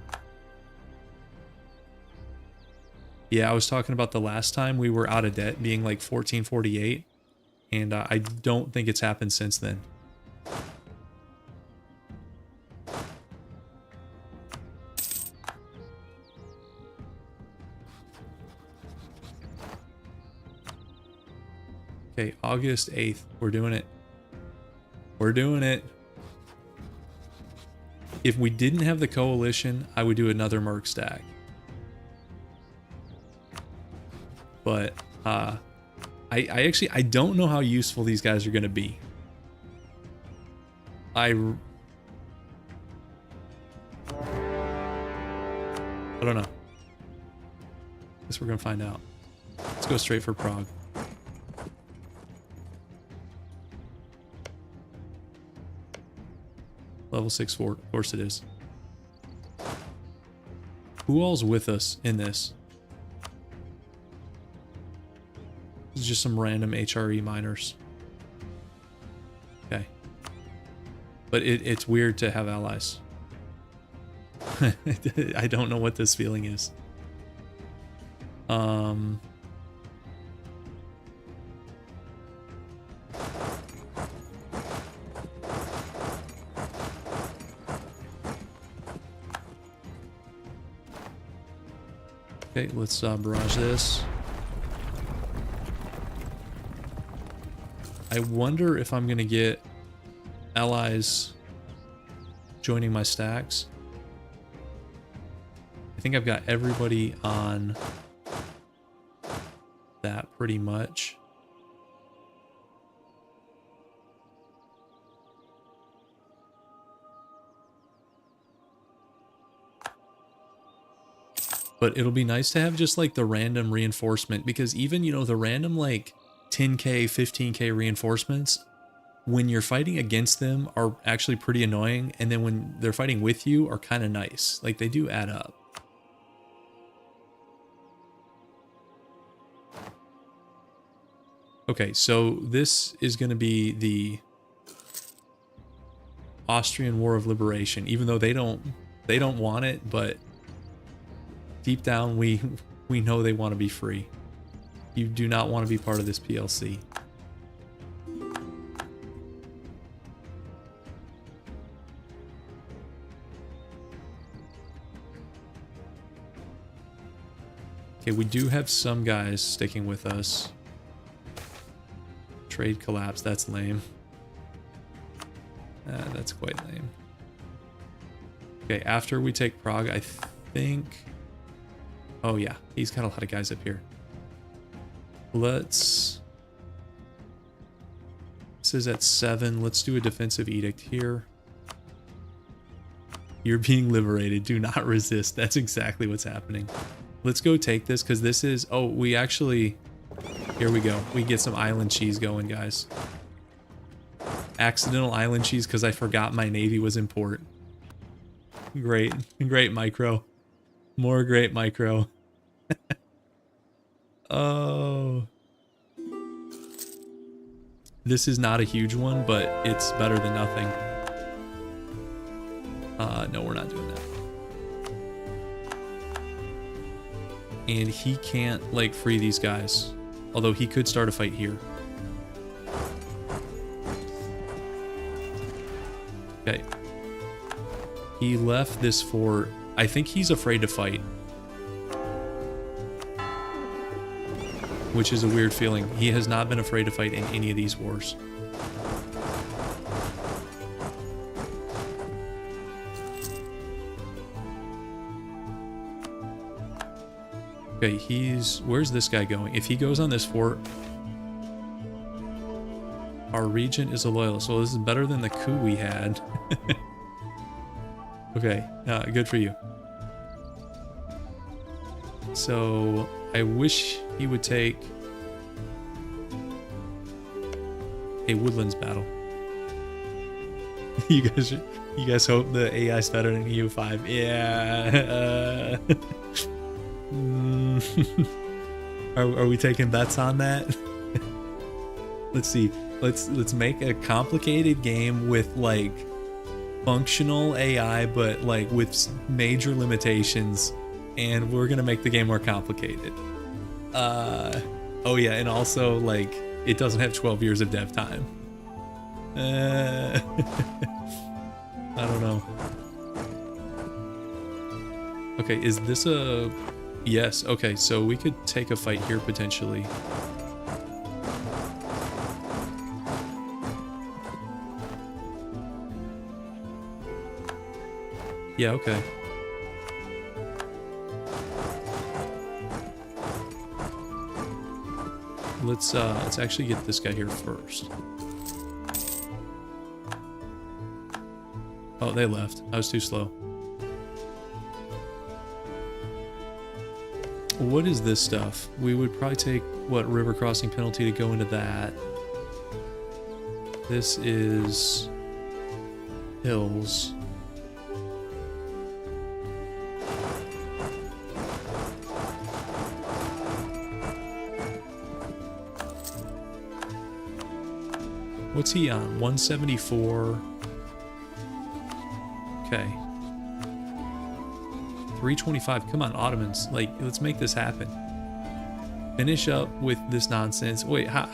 Yeah, I was talking about the last time we were out of debt being like 1448, and I don't think it's happened since then. Okay, August 8th. We're doing it. We're doing it. If we didn't have the coalition, I would do another merc stack. But I actually, I don't know how useful these guys are going to be. I don't know. Guess we're going to find out. Let's go straight for Prague. Level 6 fort, of course it is. Who all's with us in this? This is just some random HRE miners. Okay. But it's weird to have allies. I don't know what this feeling is. Okay, let's barrage this. I wonder if I'm gonna get allies joining my stacks. I think I've got everybody on that pretty much. But it'll be nice to have just like the random reinforcement, because even, you know, the random like 10k, 15k reinforcements, when you're fighting against them are actually pretty annoying, and then when they're fighting with you are kind of nice. Like, they do add up. Okay, so this is going to be the Austrian War of Liberation, even though they don't want it, but deep down we know they want to be free. You do not want to be part of this PLC. Okay, we do have some guys sticking with us. Trade collapse, that's lame. That's quite lame. Okay, after we take Prague, I think... Oh yeah, he's got a lot of guys up here. Let's... This is at 7. Let's do a defensive edict here. You're being liberated. Do not resist. That's exactly what's happening. Let's go take this, because this is... Oh, we actually... Here we go. We get some island cheese going, guys. Accidental island cheese because I forgot my navy was in port. Great. Great micro. More great micro. Oh. This is not a huge one, but it's better than nothing. No, we're not doing that. And he can't, like, free these guys. Although he could start a fight here. Okay. He left this fort. I think he's afraid to fight. Which is a weird feeling. He has not been afraid to fight in any of these wars. Okay, he's... Where's this guy going? If he goes on this fort... Our regent is a loyalist. So this is better than the coup we had. Okay, good for you. So, I wish he would take a Woodlands battle. You guys hope the AI's better than EU5. Yeah. Are we taking bets on that? Let's see. Let's make a complicated game with like functional AI, but like with major limitations, and we're gonna make the game more complicated. Oh yeah, and also like it doesn't have 12 years of dev time. I don't know. Okay, is this a... Yes, okay, so we could take a fight here potentially. Yeah, okay. let's actually get this guy here first. Oh, they left. I was too slow. What is this stuff? We would probably take, what, river crossing penalty to go into that. This is hills. What's he on? 174. Okay. 325. Come on, Ottomans. Like, let's make this happen. Finish up with this nonsense. Wait, how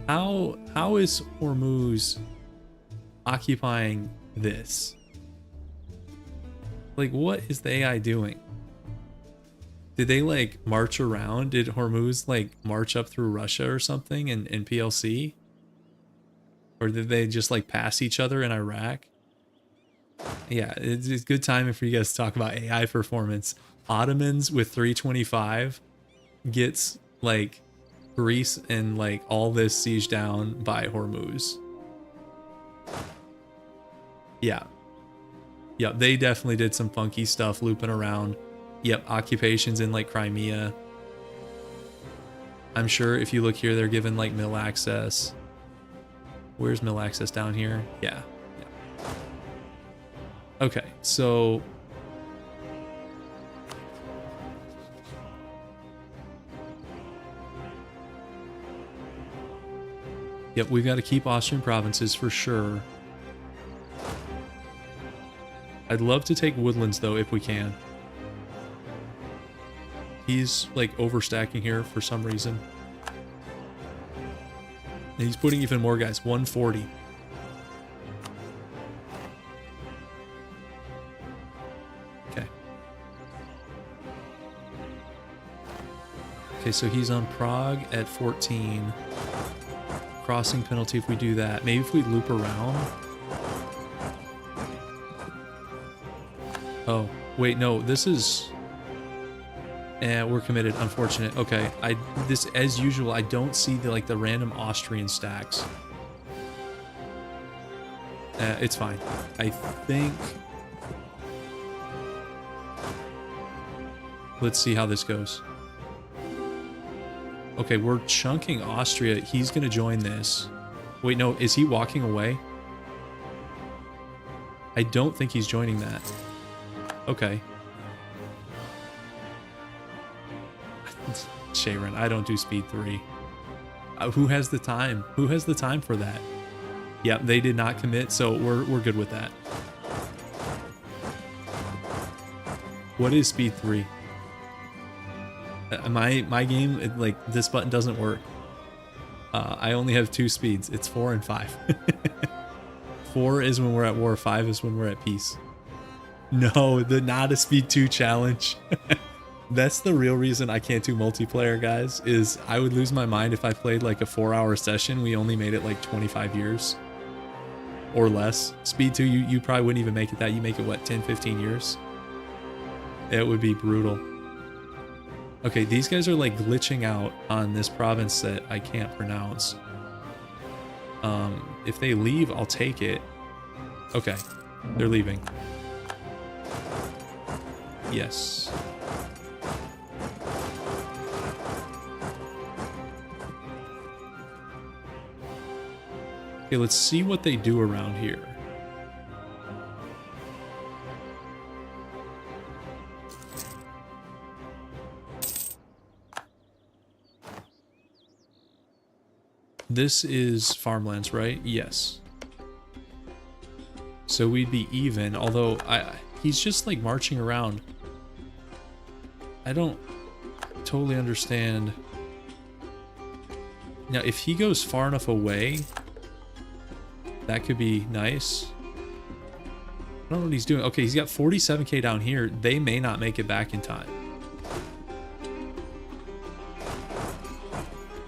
is Hormuz occupying this? Like, what is the AI doing? Did they, like, march around? Did Hormuz, like, march up through Russia or something in PLC? Or did they just, like, pass each other in Iraq? Yeah, it's good timing for you guys to talk about AI performance. Ottomans with 325 gets, like, Greece and, like, all this siege down by Hormuz. Yeah. Yep, they definitely did some funky stuff looping around. Yep, occupations in, like, Crimea. I'm sure if you look here, they're given, like, mill access. Where's mill access? Down here? Yeah. Okay, so yep, we've got to keep Austrian provinces for sure. I'd love to take Woodlands though if we can. He's like overstacking here for some reason. And he's putting even more guys, 140. Okay, so he's on Prague at 14. Crossing penalty if we do that. Maybe if we loop around. Oh, wait, no, this is... we're committed, unfortunate. Okay, this, as usual, I don't see the, like, the random Austrian stacks. It's fine. I think... Let's see how this goes. Okay, we're chunking Austria. He's going to join this. Wait, no, is he walking away? I don't think he's joining that. Okay. Sharon, I don't do speed 3. Who has the time? Who has the time for that? Yep, they did not commit, so we're good with that. What is speed 3? My game, like, this button doesn't work. I only have 2 speeds. It's 4 and 5. 4 is when we're at war. 5 is when we're at peace. No, not a speed 2 challenge. That's the real reason I can't do multiplayer, guys, is I would lose my mind if I played like a 4-hour session. We only made it like 25 years or less. Speed 2, you probably wouldn't even make it that. You make it, what, 10, 15 years? It would be brutal. Okay, these guys are like glitching out on this province that I can't pronounce. If they leave, I'll take it. Okay, they're leaving. Yes. Okay, let's see what they do around here. This is farmlands, right? Yes. So we'd be even, although he's just like marching around. I don't totally understand. Now, if he goes far enough away, that could be nice. I don't know what he's doing. Okay, he's got 47k down here. They may not make it back in time.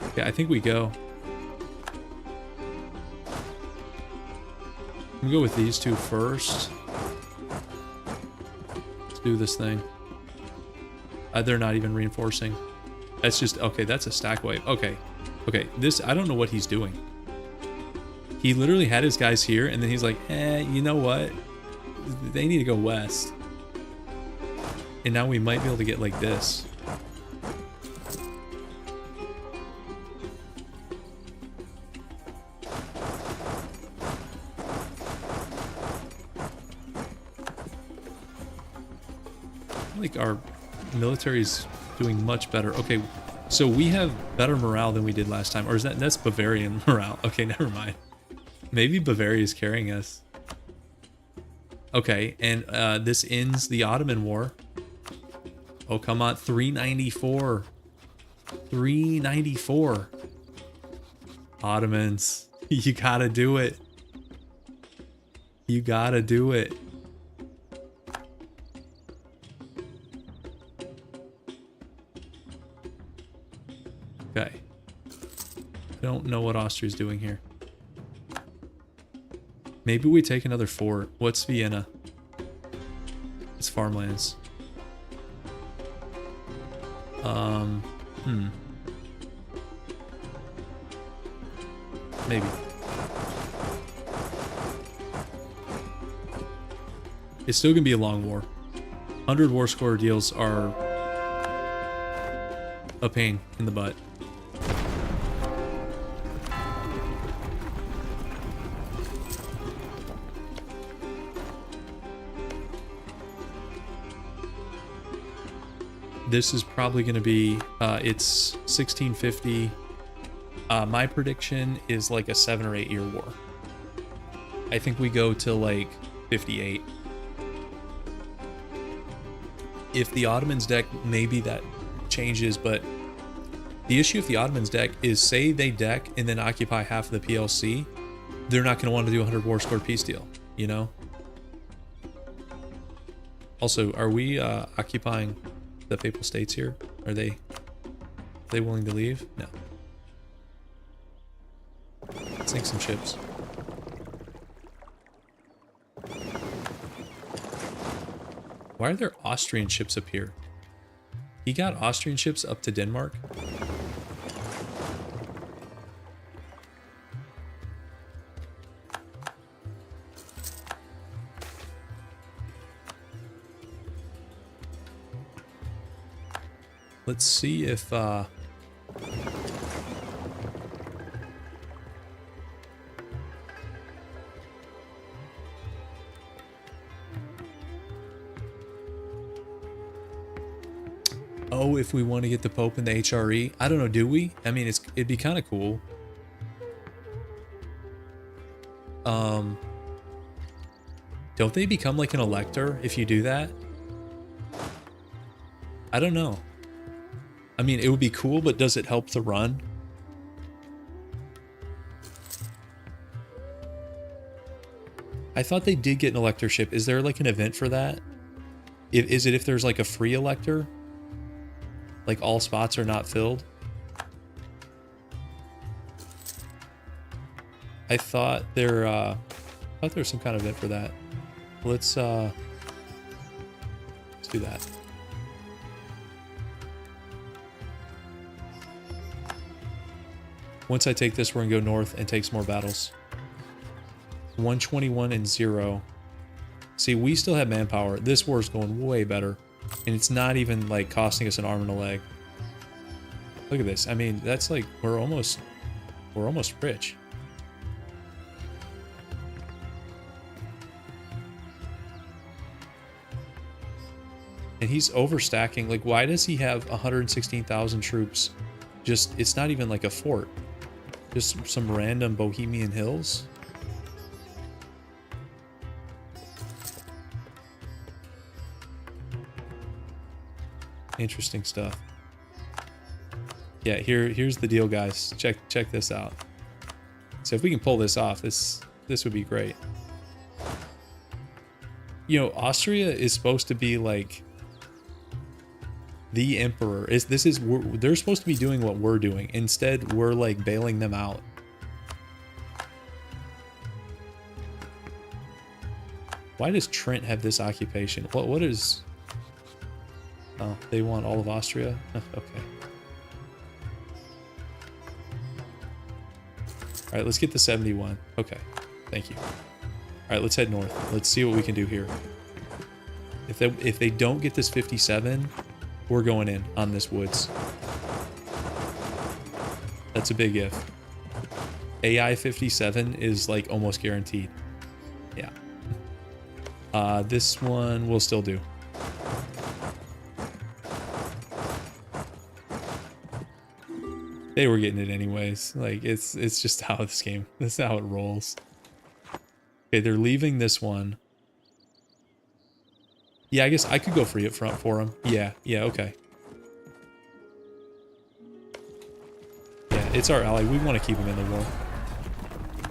Okay, I think we go. I'm gonna go with these two first. Let's do this thing. They're not even reinforcing. That's just, okay, that's a stack wave. Okay, Okay, this, I don't know what he's doing. He literally had his guys here, and then he's like, you know what? They need to go west. And now we might be able to get like this. Like our military's doing much better. Okay, so we have better morale than we did last time. Or is that's Bavarian morale? Okay, never mind. Maybe Bavaria is carrying us. Okay, and this ends the Ottoman War. Oh, come on. 394. 394. Ottomans. You gotta do it. You gotta do it. Okay. I don't know what Austria's doing here. Maybe we take another fort. What's Vienna? It's farmlands. Maybe. It's still gonna be a long war. 100 war score deals are a pain in the butt. This is probably going to be, it's 1650. My prediction is like a 7 or 8 year war. I think we go to like 58. If the Ottomans deck, maybe that changes, but the issue with the Ottomans deck is, say they deck and then occupy half of the PLC, they're not going to want to do a 100 war score peace deal, you know? Also, are we occupying the Papal States here? Are they willing to leave? No. Let's sink some ships. Why are there Austrian ships up here? He got Austrian ships up to Denmark? Let's see if oh, if we want to get the Pope in the HRE. I don't know, do we? I mean, it'd be kind of cool. Don't they become like an elector if you do that? I don't know. I mean, it would be cool, but does it help the run? I thought they did get an electorship. Is there like an event for that? Is it if there's like a free elector? Like all spots are not filled? I thought there was some kind of event for that. Let's do that. Once I take this, we're gonna go north and take some more battles. 121 and 0. See, we still have manpower. This war is going way better. And it's not even like costing us an arm and a leg. Look at this. I mean, that's like, we're almost rich. And he's overstacking. Like, why does he have 116,000 troops? Just, it's not even like a fort. Just some random Bohemian hills. Interesting stuff. Yeah, here's the deal, guys. Check this out. So if we can pull this off, this would be great. You know, Austria is supposed to be like the emperor. They're supposed to be doing what we're doing. Instead, we're like bailing them out. Why does Trent have this occupation? What is? Oh, they want all of Austria? Okay. All right, let's get the 71. Okay, thank you. All right, let's head north. Let's see what we can do here. If they don't get this 57, we're going in on this woods. That's a big if. AI 57 is like almost guaranteed. Yeah. This one will still do. They were getting it anyways. Like it's just how this game. That's how it rolls. Okay, they're leaving this one. Yeah, I guess I could go free up front for them. Yeah, okay. Yeah, it's our ally. We want to keep him in the war.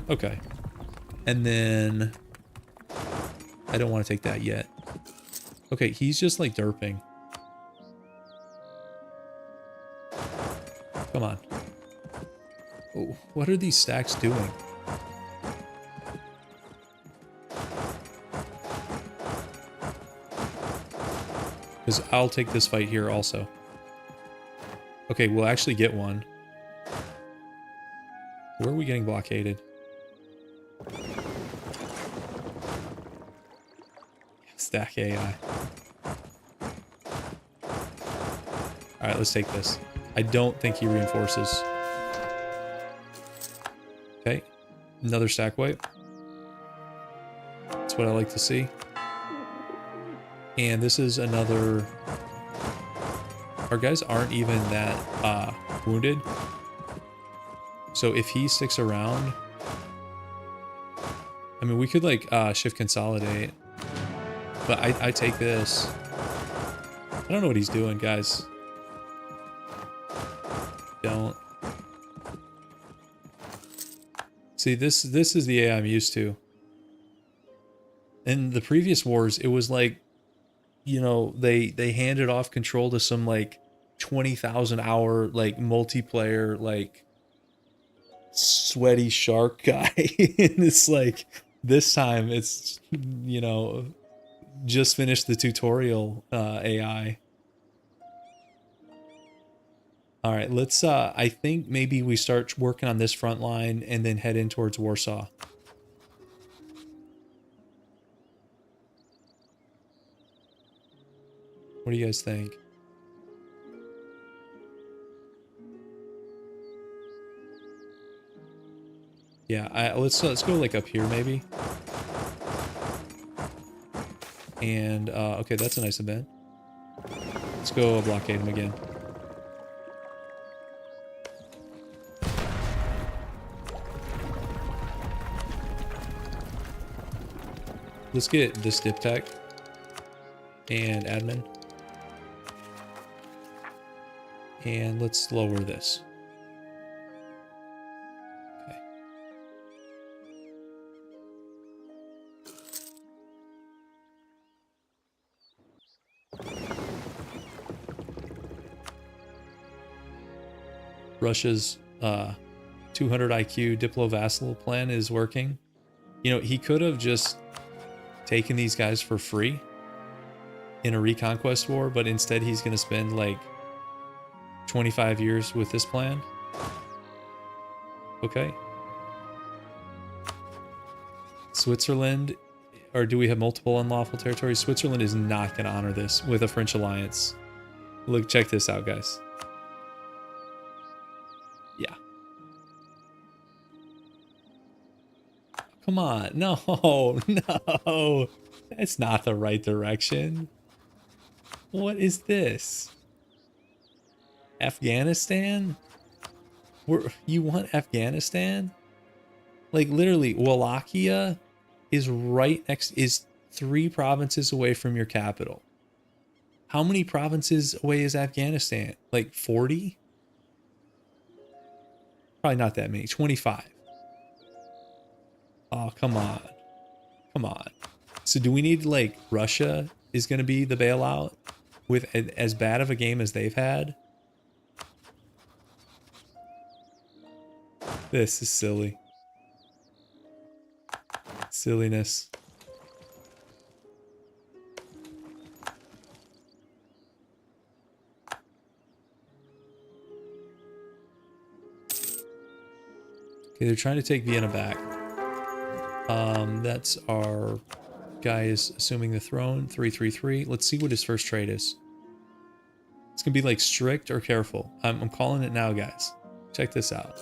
Okay. And then I don't want to take that yet. Okay, he's just like derping. Come on. Oh, what are these stacks doing? Because I'll take this fight here also. Okay, we'll actually get one. Where are we getting blockaded? Stack AI. Alright, let's take this. I don't think he reinforces. Okay. Another stack wipe. That's what I like to see. And this is another... Our guys aren't even that wounded. So if he sticks around... I mean, we could like shift consolidate. But I take this. I don't know what he's doing, guys. Don't. See, this is the AI I'm used to. In the previous wars, it was like, you know, they handed off control to some like 20,000 hour like multiplayer like sweaty shark guy. And it's like this time it's, you know, just finished the tutorial AI. All right, let's I think maybe we start working on this front line and then head in towards Warsaw. What do you guys think? Yeah, let's go like up here maybe. And okay, that's a nice event. Let's go blockade him again. Let's get this dip tech and admin. And let's lower this. Okay. Russia's 200 IQ Diplo-Vassal plan is working. You know, he could have just taken these guys for free in a reconquest war, but instead he's going to spend like 25 years with this plan. Okay. Switzerland, or do we have multiple unlawful territories? Switzerland is not going to honor this with a French alliance. Look, check this out, guys. Yeah. Come on. No, no. That's not the right direction. What is this? Afghanistan? You want Afghanistan? Like literally, Wallachia is right next, is 3 provinces away from your capital. How many provinces away is Afghanistan? Like 40? Probably not that many. 25. Oh, come on. Come on. So do we need like Russia is going to be the bailout with as bad of a game as they've had? This is silly. Silliness. Okay, Okay, they're trying to take Vienna back. That's our guy is assuming the throne. 333. Let's see what his first trade is. It's gonna be like strict or careful. I'm calling it now, guys. Check this out.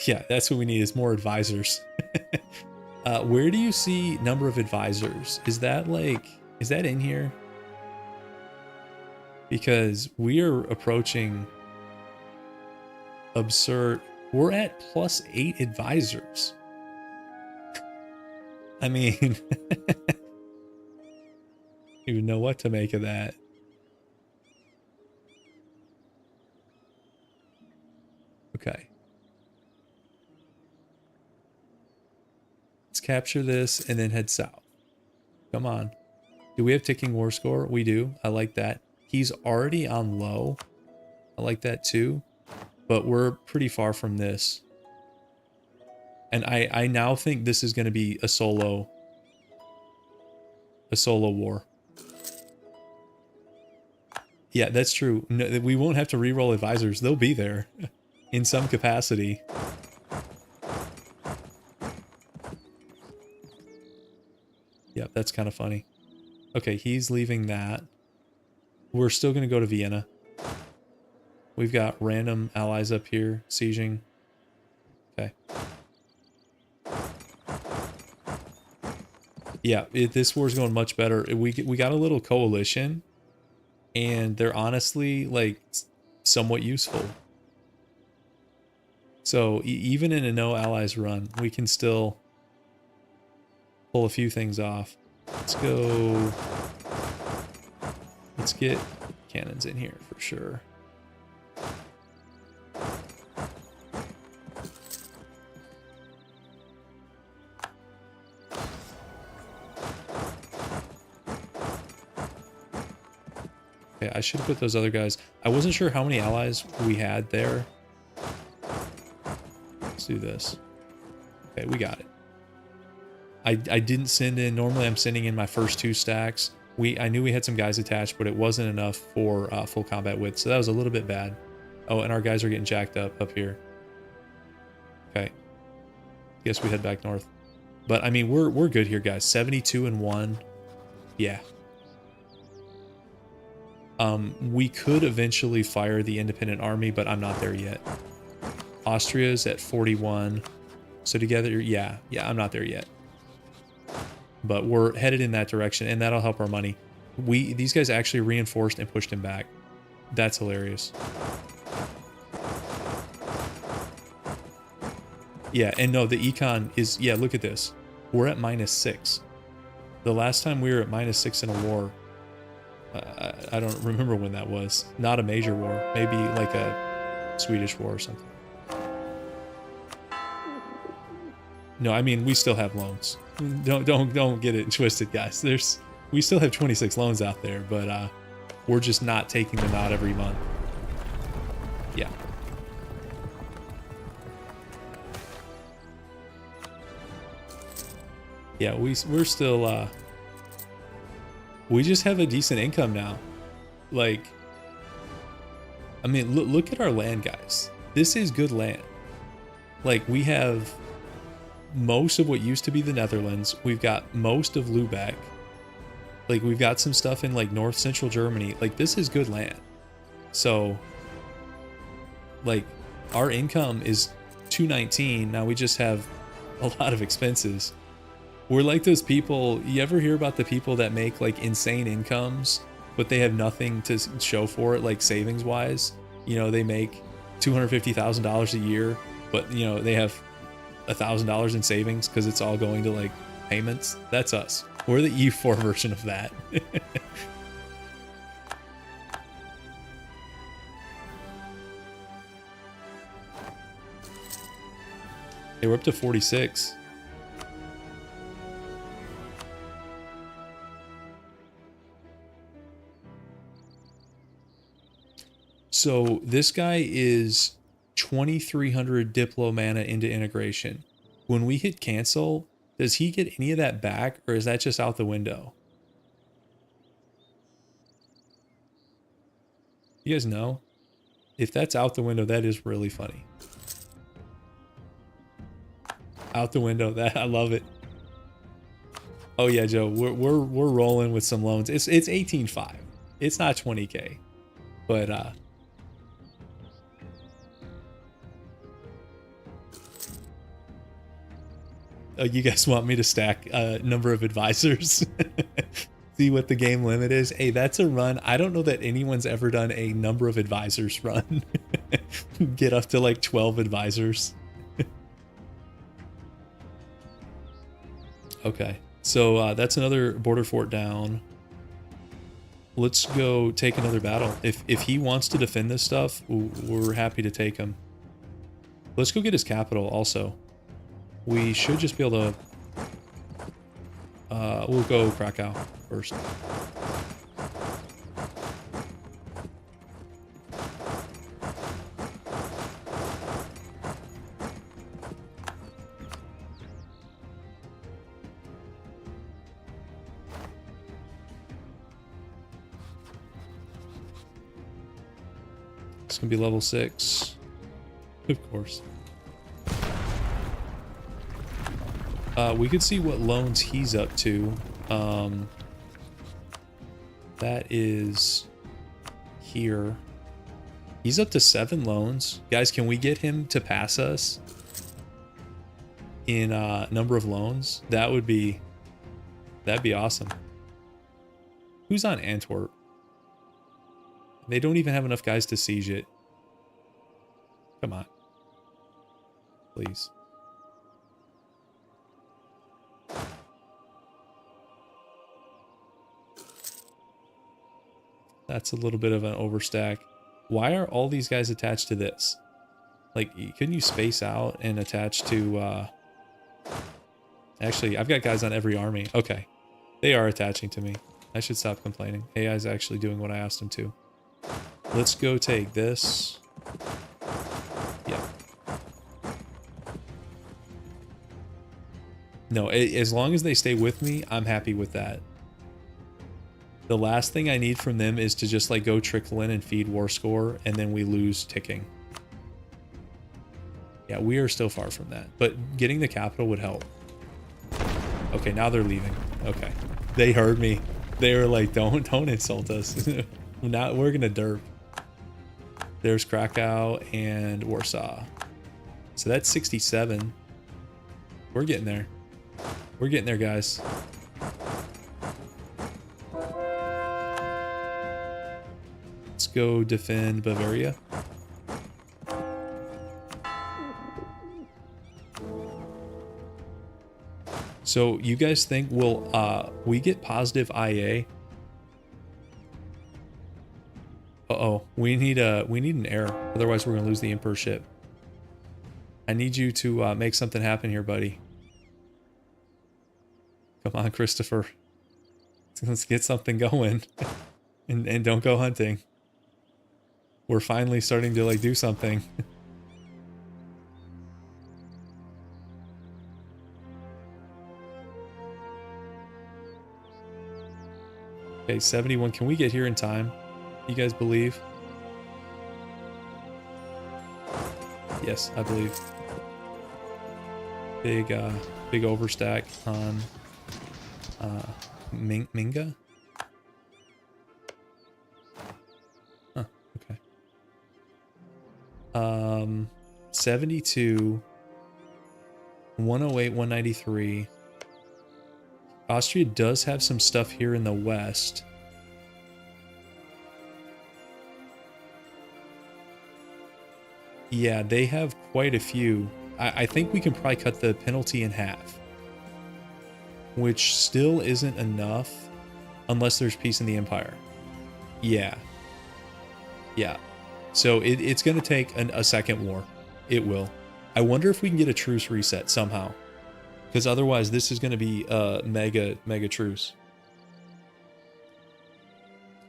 Yeah, that's what we need is more advisors. Where do you see number of advisors? Is that in here? Because we are approaching absurd. We're at +8 advisors. I mean, I don't even know what to make of that. Okay. Let's capture this and then head south. Come on. Do we have ticking war score? We do. I like that. He's already on low. I like that too. But we're pretty far from this. And I now think this is going to be a solo war. Yeah, that's true. No, we won't have to reroll advisors. They'll be there in some capacity. Yeah, that's kind of funny. Okay, he's leaving that. We're still going to go to Vienna. We've got random allies up here sieging. Okay. Yeah, this war's going much better. We got a little coalition, and they're honestly like somewhat useful. So even in a no allies run, we can still pull a few things off. Let's go. Let's get cannons in here for sure. Okay, I should have put those other guys. I wasn't sure how many allies we had there. Let's do this. Okay, we got it. I didn't send in. Normally I'm sending in my first 2 stacks. I knew we had some guys attached, but it wasn't enough for full combat width, so that was a little bit bad. Oh, and our guys are getting jacked up here. Okay. Guess we head back north. But I mean, we're good here, guys. 72-1. Yeah. We could eventually fire the independent army, but I'm not there yet. Austria's at 41. So together, yeah, I'm not there yet. But we're headed in that direction, and that'll help our money. These guys actually reinforced and pushed him back. That's hilarious. Yeah, and no, the econ is, yeah, look at this. We're at -6. The last time we were at -6 in a war, I don't remember when that was. Not a major war. Maybe like a Swedish war or something. No, I mean, we still have loans. Don't get it twisted, guys. We still have 26 loans out there, but we're just not taking them out every month. Yeah. Yeah, we're still we just have a decent income now. Like, I mean, look at our land, guys. This is good land. Like, we have most of what used to be the Netherlands. We've got most of Lubeck. Like, we've got some stuff in like north central Germany. Like, this is good land. So, like, our income is 219. Now we just have a lot of expenses. We're like those people, you ever hear about the people that make like insane incomes, but they have nothing to show for it, like savings wise? You know, they make $250,000 a year, but you know, they have $1,000 in savings because it's all going to like payments. That's us. We're the E4 version of that. They were up to 46. So this guy is 2,300 Diplo mana into integration. When we hit cancel, does he get any of that back, or is that just out the window? You guys know? If that's out the window, that is really funny. Out the window. That I love it. Oh yeah, Joe, we're rolling with some loans. It's 18.5. It's not 20K, but oh, you guys want me to stack a number of advisors? See what the game limit is? Hey, that's a run. I don't know that anyone's ever done a number of advisors run. Get up to like 12 advisors. Okay, so that's another border fort down. Let's go take another battle. If he wants to defend this stuff, we're happy to take him. Let's go get his capital also. We should just be able to... we'll go Krakow first. It's gonna be level 6. Of course. We could see what loans he's up to. That is here. He's up to 7 loans. Guys, can we get him to pass us in number of loans? That'd be awesome. Who's on Antwerp? They don't even have enough guys to siege it. Come on. Please. That's a little bit of an overstack. Why are all these guys attached to this? Like, couldn't you space out and attach to... Actually, I've got guys on every army. Okay. They are attaching to me. I should stop complaining. AI's actually doing what I asked him to. Let's go take this. Yeah. No, as long as they stay with me, I'm happy with that. The last thing I need from them is to just like go trickle in and feed war score, and then we lose ticking. Yeah, we are still far from that, but getting the capital would help. Okay, now they're leaving. Okay, they heard me. They were like, don't insult us. Now we're gonna derp. There's Krakow and Warsaw. So that's 67. We're getting there. We're getting there, guys. Let's go defend Bavaria. So you guys think we get positive IA? Uh-oh, we need an error. Otherwise we're gonna lose the emperorship. I need you to make something happen here, buddy. Come on, Christopher. Let's get something going. and don't go hunting. We're finally starting to like do something. Okay, 71. Can we get here in time? You guys believe? Yes, I believe. Big overstack on Minga. Huh, okay. 72, 108, 193. Austria does have some stuff here in the west. Yeah, they have quite a few. I think we can probably cut the penalty in half, which still isn't enough unless there's peace in the empire. Yeah. Yeah. So it's going to take a second war. It will. I wonder if we can get a truce reset somehow, because otherwise this is going to be a mega truce.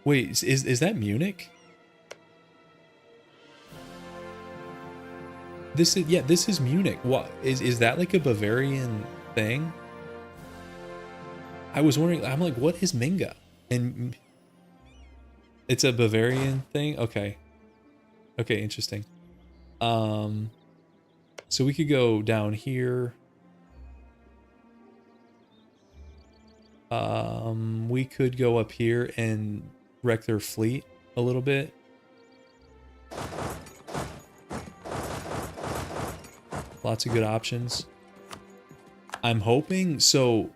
Wait, is that Munich? This is Munich. What is that, like a Bavarian thing? I was wondering. I'm like, what is Minga? And it's a Bavarian thing. Okay, interesting. So we could go down here. We could go up here and wreck their fleet a little bit. Lots of good options. I'm hoping, so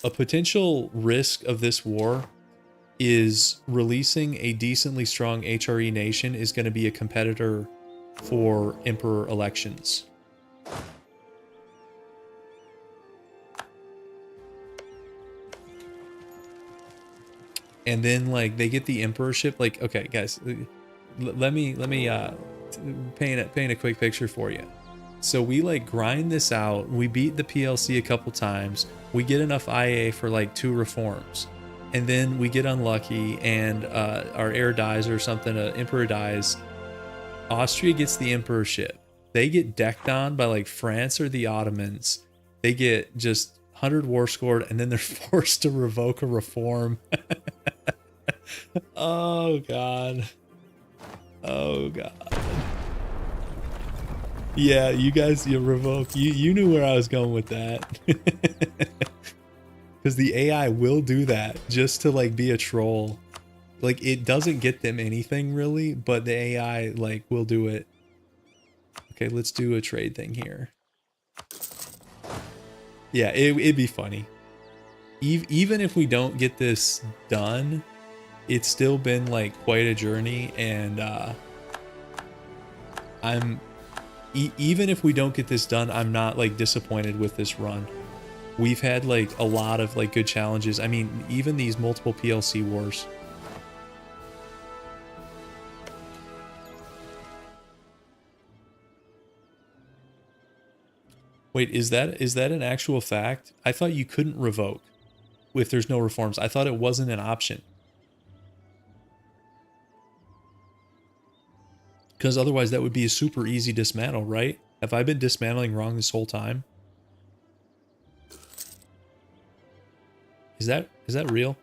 a potential risk of this war is releasing a decently strong HRE nation is going to be a competitor for emperor elections. And then like they get the emperorship. Like, okay, guys, let me paint a quick picture for you. So we like grind this out. We beat the PLC a couple times. We get enough IA for like 2 reforms, and then we get unlucky and our heir dies or something. An emperor dies. Austria gets the emperorship. They get decked on by like France or the Ottomans. They get just 100 war scored, and then they're forced to revoke a reform. Oh god. Oh god. Yeah, you guys, you revoke. You knew where I was going with that. Because the AI will do that just to like be a troll. Like it doesn't get them anything really, but the AI like will do it. Okay, let's do a trade thing here. Yeah, it'd be funny. Even if we don't get this done, it's still been like quite a journey, and even if we don't get this done, I'm not like disappointed with this run. We've had like a lot of like good challenges. I mean, even these multiple PLC wars. Wait, is that an actual fact? I thought you couldn't revoke if there's no reforms. I thought it wasn't an option. Because otherwise that would be a super easy dismantle, right? Have I been dismantling wrong this whole time? Is that real?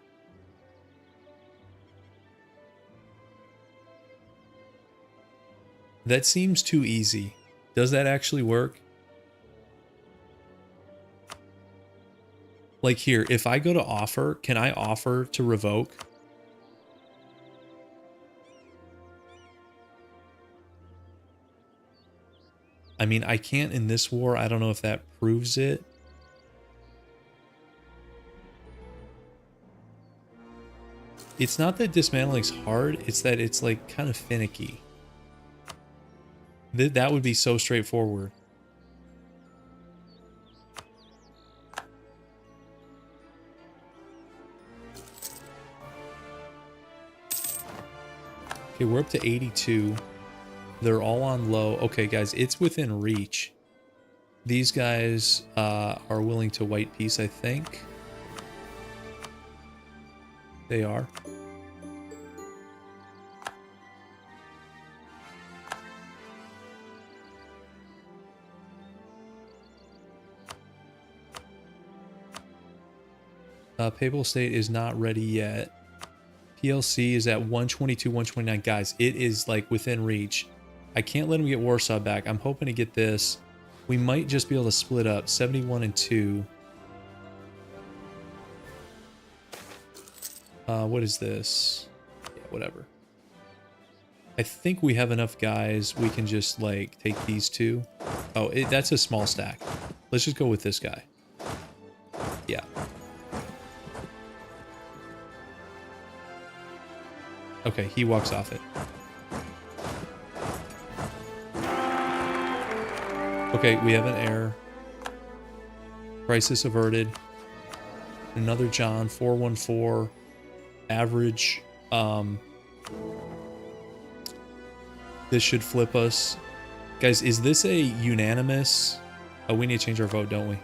That seems too easy. Does that actually work? Like here, if I go to offer, can I offer to revoke? I mean, I can't in this war. I don't know if that proves it. It's not that dismantling's hard, it's that it's like kind of finicky. That would be so straightforward. Okay, we're up to 82. They're all on low. Okay, guys, it's within reach. These guys are willing to white peace, I think. They are. Papal State is not ready yet. PLC is at 122, 129. Guys, it is like within reach. I can't let him get Warsaw back. I'm hoping to get this. We might just be able to split up 71 and 2. What is this? Yeah, whatever. I think we have enough guys. We can just like take these two. Oh, that's a small stack. Let's just go with this guy. Yeah. Okay, he walks off it. Okay, we have an error. Crisis averted. Another John, 414. Average. This should flip us. Guys, is this a unanimous? Oh, we need to change our vote, don't we?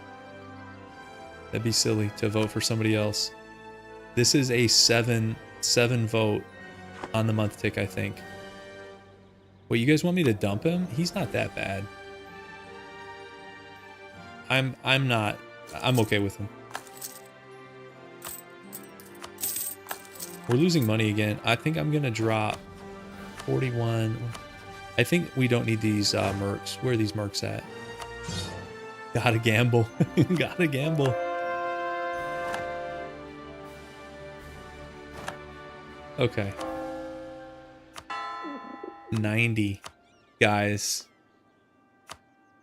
That'd be silly to vote for somebody else. This is a 7 vote on the month tick, I think. Wait, you guys want me to dump him? He's not that bad. I'm okay with him. We're losing money again. I think I'm gonna drop 41. I think we don't need these mercs. Where are these mercs at? Gotta gamble. Gotta gamble. Okay. 90. Guys.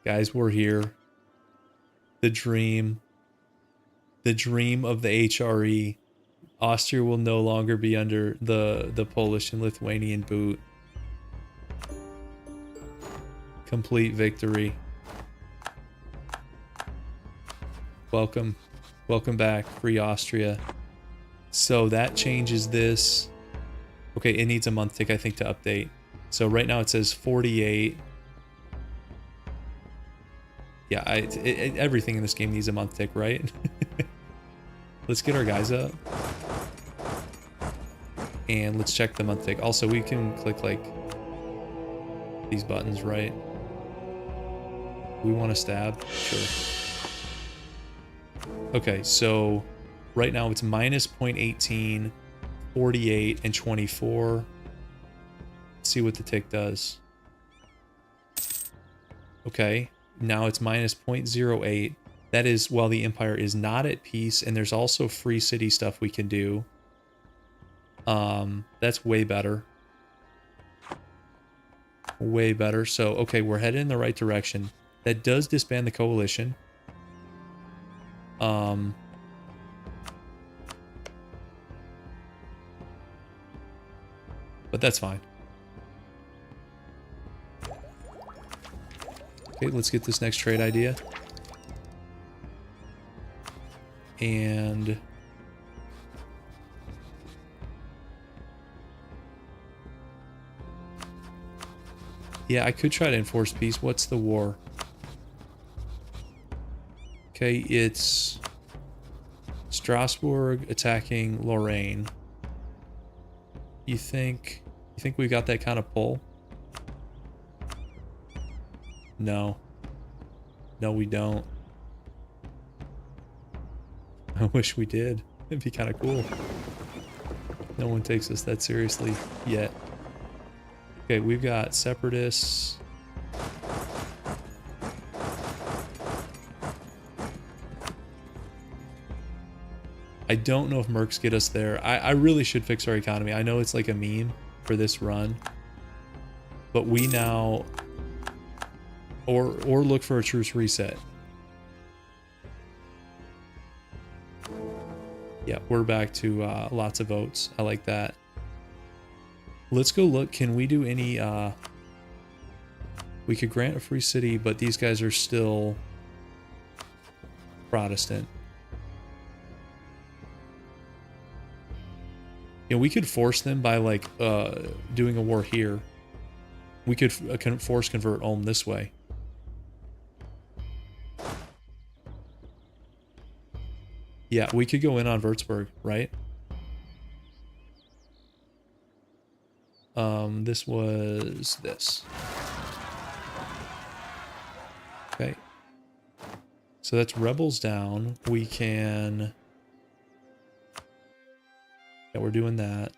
Guys, we're here. The dream. The dream of the HRE. Austria will no longer be under the Polish and Lithuanian boot. Complete victory. Welcome. Welcome back, Free Austria. So that changes this. Okay, it needs a month tick, I think, to update. So right now it says 48. Yeah, everything in this game needs a month tick, right? Let's get our guys up. And let's check the month tick. Also, we can click, like, these buttons, right? We want to stab? Sure. Okay, so right now it's minus 0.18, 48, and 24. Let's see what the tick does. Okay, now it's minus 0.08. That is while the Empire is not at peace, and there's also free city stuff we can do. That's way better. Way better. So, okay, we're headed in the right direction. That does disband the coalition. But that's fine. Okay, let's get this next trade idea. And yeah, I could try to enforce peace. What's the war? Okay, it's Strasbourg attacking Lorraine. You think we got that kind of pull? No. No, we don't. I wish we did. It'd be kind of cool. No one takes us that seriously yet. Okay, we've got separatists. I don't know if mercs get us there. I really should fix our economy. I know it's like a meme for this run. But we now... Or look for a truce reset. Yeah, we're back to lots of votes. I like that. Let's go look. Can we do any... we could grant a free city, but these guys are still Protestant. You know, we could force them by, like, doing a war here. We could force convert Ulm this way. Yeah, we could go in on Würzburg, right? This was this. Okay. So that's rebels down. We can... Yeah, we're doing that.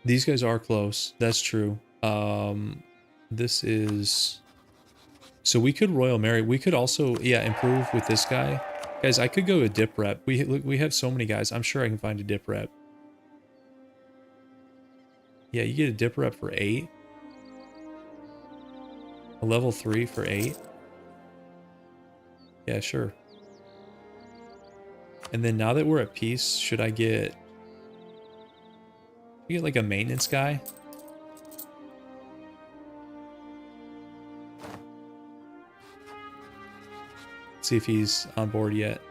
These guys are close. That's true. This is... So we could Royal Marry. We could also, yeah, improve with this guy. Guys, I could go a dip rep. We have so many guys. I'm sure I can find a dip rep. Yeah, you get a dip rep for 8. A level 3 for 8. Yeah, sure. And then now that we're at peace, should I get... You get like a maintenance guy? Let's see if he's on board yet.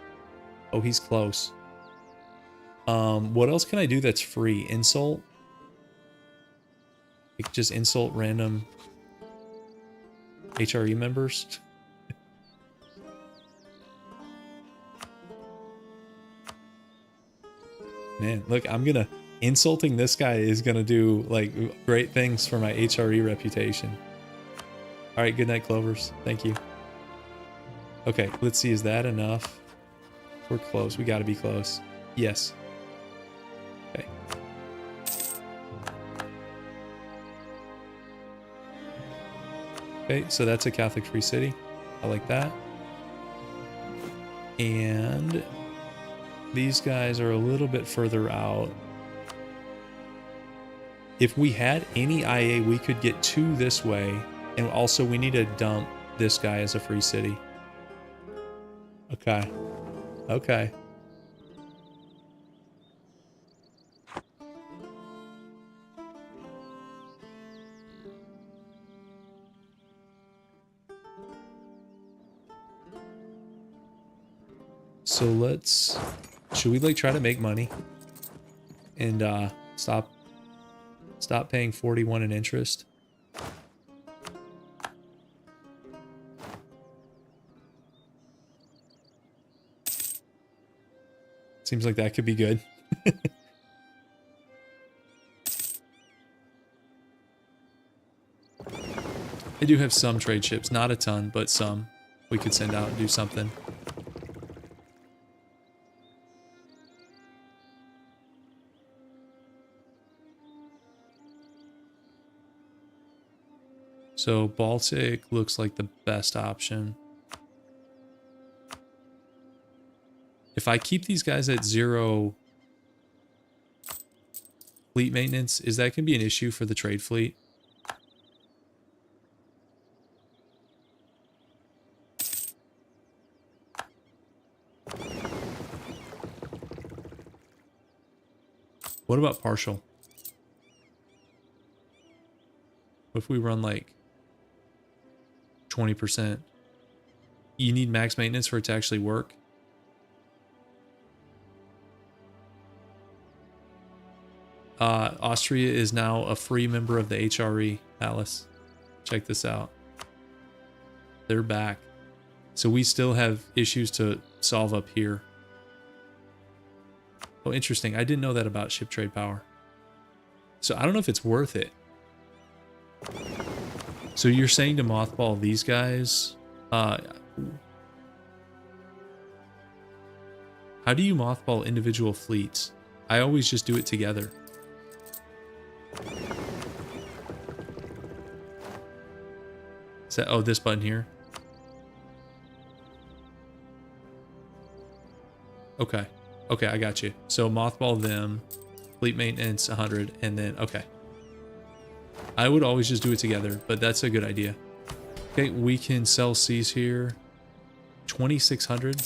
Oh, he's close. What else can I do that's free? Insult? Like just insult random HRE members? Man, look, I'm gonna... Insulting this guy is gonna do, like, great things for my HRE reputation. Alright, good night, Clovers. Thank you. Okay, let's see, is that enough? We're close. We gotta be close. Yes. Okay. Okay, so that's a Catholic free city. I like that. And these guys are a little bit further out. If we had any IA, we could get 2 this way. And also we need to dump this guy as a free city. Okay. Okay. So let's... Should we like try to make money? And stop paying 41 in interest? Seems like that could be good. I do have some trade ships, not a ton, but some we could send out and do something. So Baltic looks like the best option. If I keep these guys at 0 fleet maintenance, is that going to be an issue for the trade fleet? What about partial? What if we run like 20%? You need max maintenance for it to actually work? Austria is now a free member of the HRE, Alice. Check this out. They're back. So we still have issues to solve up here. Oh, interesting. I didn't know that about ship trade power. So I don't know if it's worth it. So you're saying to mothball these guys? How do you mothball individual fleets? I always just do it together. Is that, oh, this button here? Okay. Okay, I got you. So mothball them, fleet maintenance 100, and then, okay. I would always just do it together, but that's a good idea. Okay, we can sell C's here. 2,600.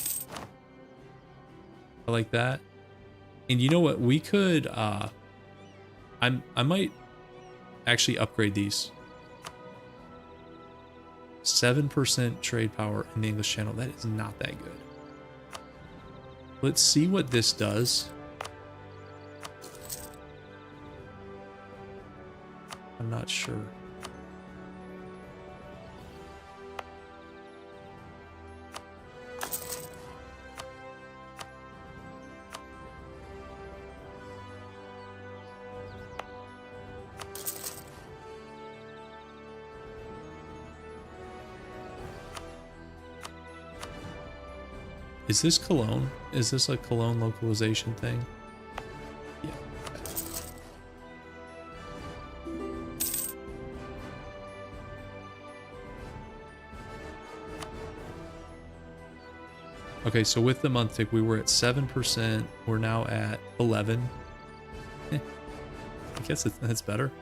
I like that. And you know what? We could, I might actually upgrade these. 7% trade power in the English Channel. That is not that good. Let's see what this does. I'm not sure. Is this Cologne? Is this a Cologne localization thing? Yeah. Okay, so with the month tick, we were at 7%. We're now at 11. I guess that's better.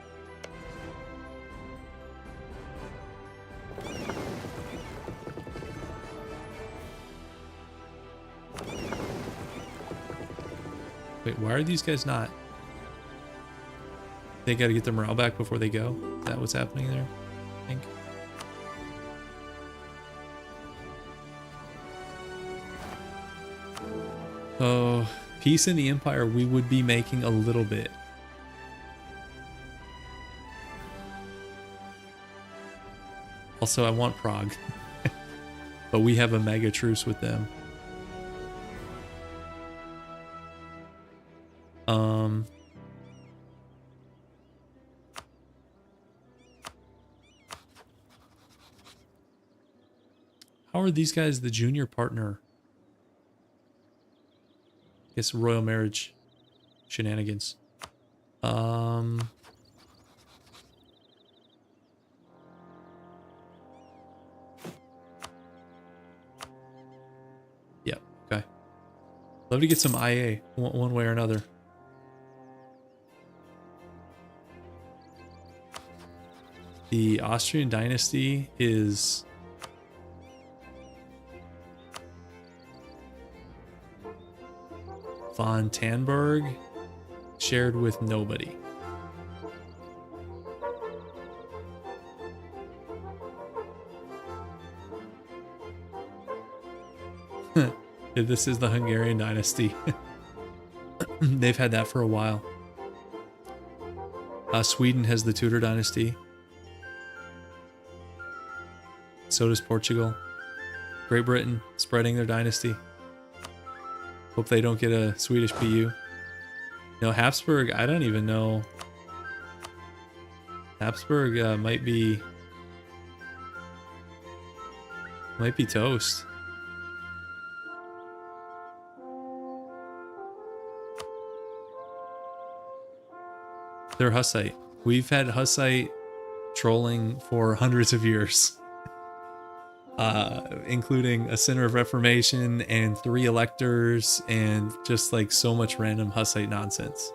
Wait, why are these guys not? They gotta get their morale back before they go? Is that what's happening there? I think. Oh, peace in the Empire, we would be making a little bit. Also, I want Prague. But we have a mega truce with them. How are these guys the junior partner? I guess royal marriage shenanigans. Love to get some IA one way or another. The Austrian dynasty is von Tannberg, shared with nobody. This is the Hungarian dynasty. They've had that for a while. Sweden has the Tudor dynasty. So does Portugal. Great Britain spreading their dynasty. Hope they don't get a Swedish PU. No, Habsburg, I don't even know. Habsburg might be toast. They're Hussite. We've had Hussite trolling for hundreds of years. Including a Center of Reformation and 3 electors and just like so much random Hussite nonsense.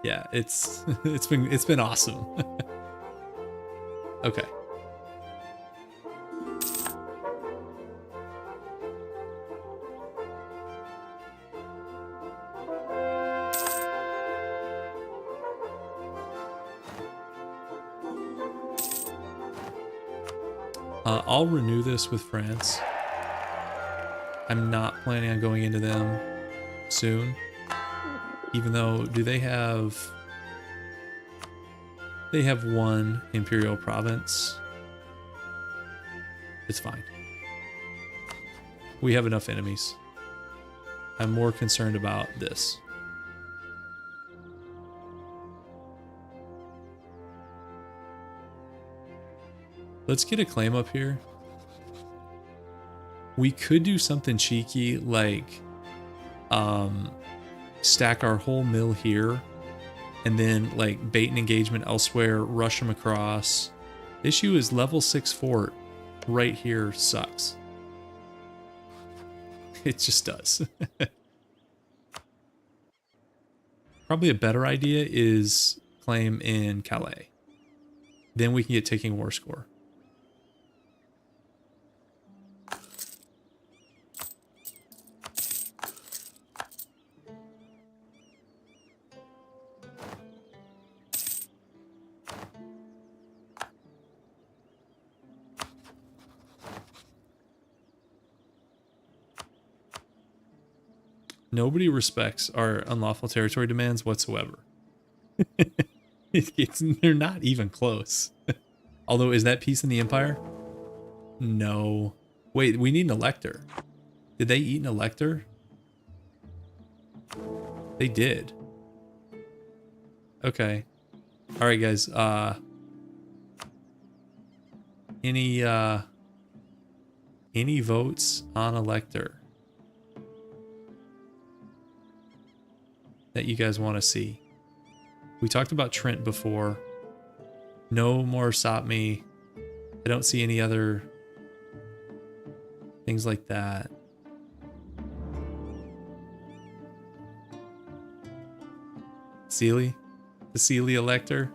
Yeah, it's been awesome. Okay. I'll renew this with France. I'm not planning on going into them soon. Even though, do they have... They have 1 imperial province. It's fine. We have enough enemies. I'm more concerned about this. Let's get a claim up here. We could do something cheeky like stack our whole mill here and then like bait an engagement elsewhere, rush them across. The issue is level 6 fort right here sucks. It just does. Probably a better idea is claim in Calais. Then we can get taking war score. Nobody respects our unlawful territory demands whatsoever. They're not even close. Although, is that peace in the Empire? No. Wait, we need an elector. Did they eat an elector? They did. Okay. All right, guys. Any votes on elector that you guys want to see? We talked about Trent before. No more Sapmi. I don't see any other things like that. Sealy? The Sealy elector?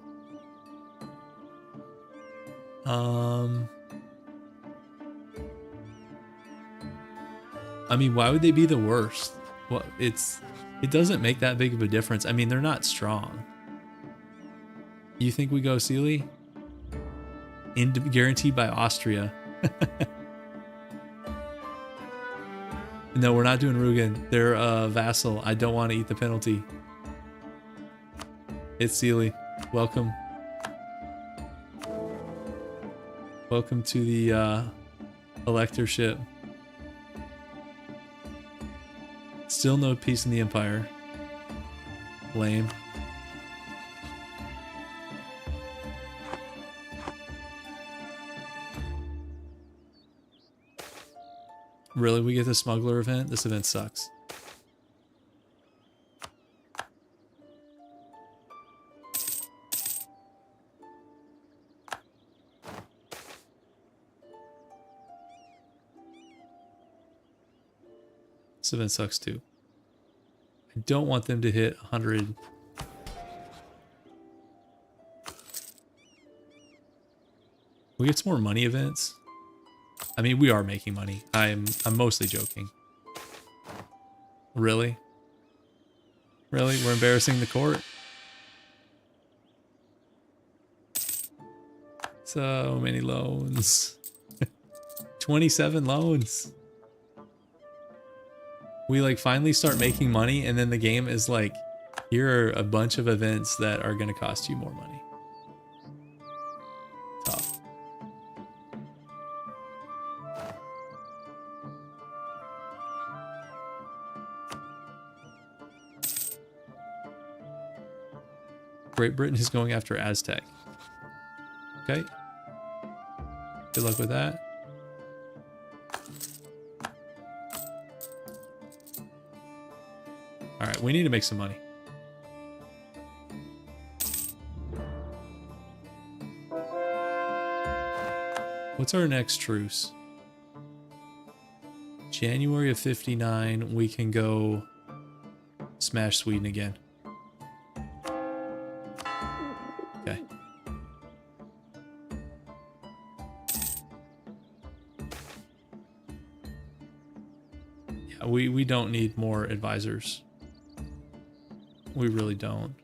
I mean, why would they be the worst? Well, it doesn't make that big of a difference. I mean, they're not strong. You think we go Sealy? Guaranteed by Austria. No, we're not doing Rugen. They're a vassal. I don't want to eat the penalty. It's Sealy. Welcome. Welcome to the electorship. Still no peace in the Empire. Lame. Really, we get the smuggler event? This event sucks. This event sucks too. I don't want them to hit 100. We get some more money events. I mean, we are making money. I'm mostly joking. Really? Really? We're embarrassing the court? So many loans. 27 loans. We like finally start making money and then the game is like, here are a bunch of events that are going to cost you more money. Tough. Great Britain is going after Aztec. Okay. Good luck with that. All right, we need to make some money. What's our next truce? January of 59, we can go smash Sweden again. Okay. Yeah, we don't need more advisors. We really don't.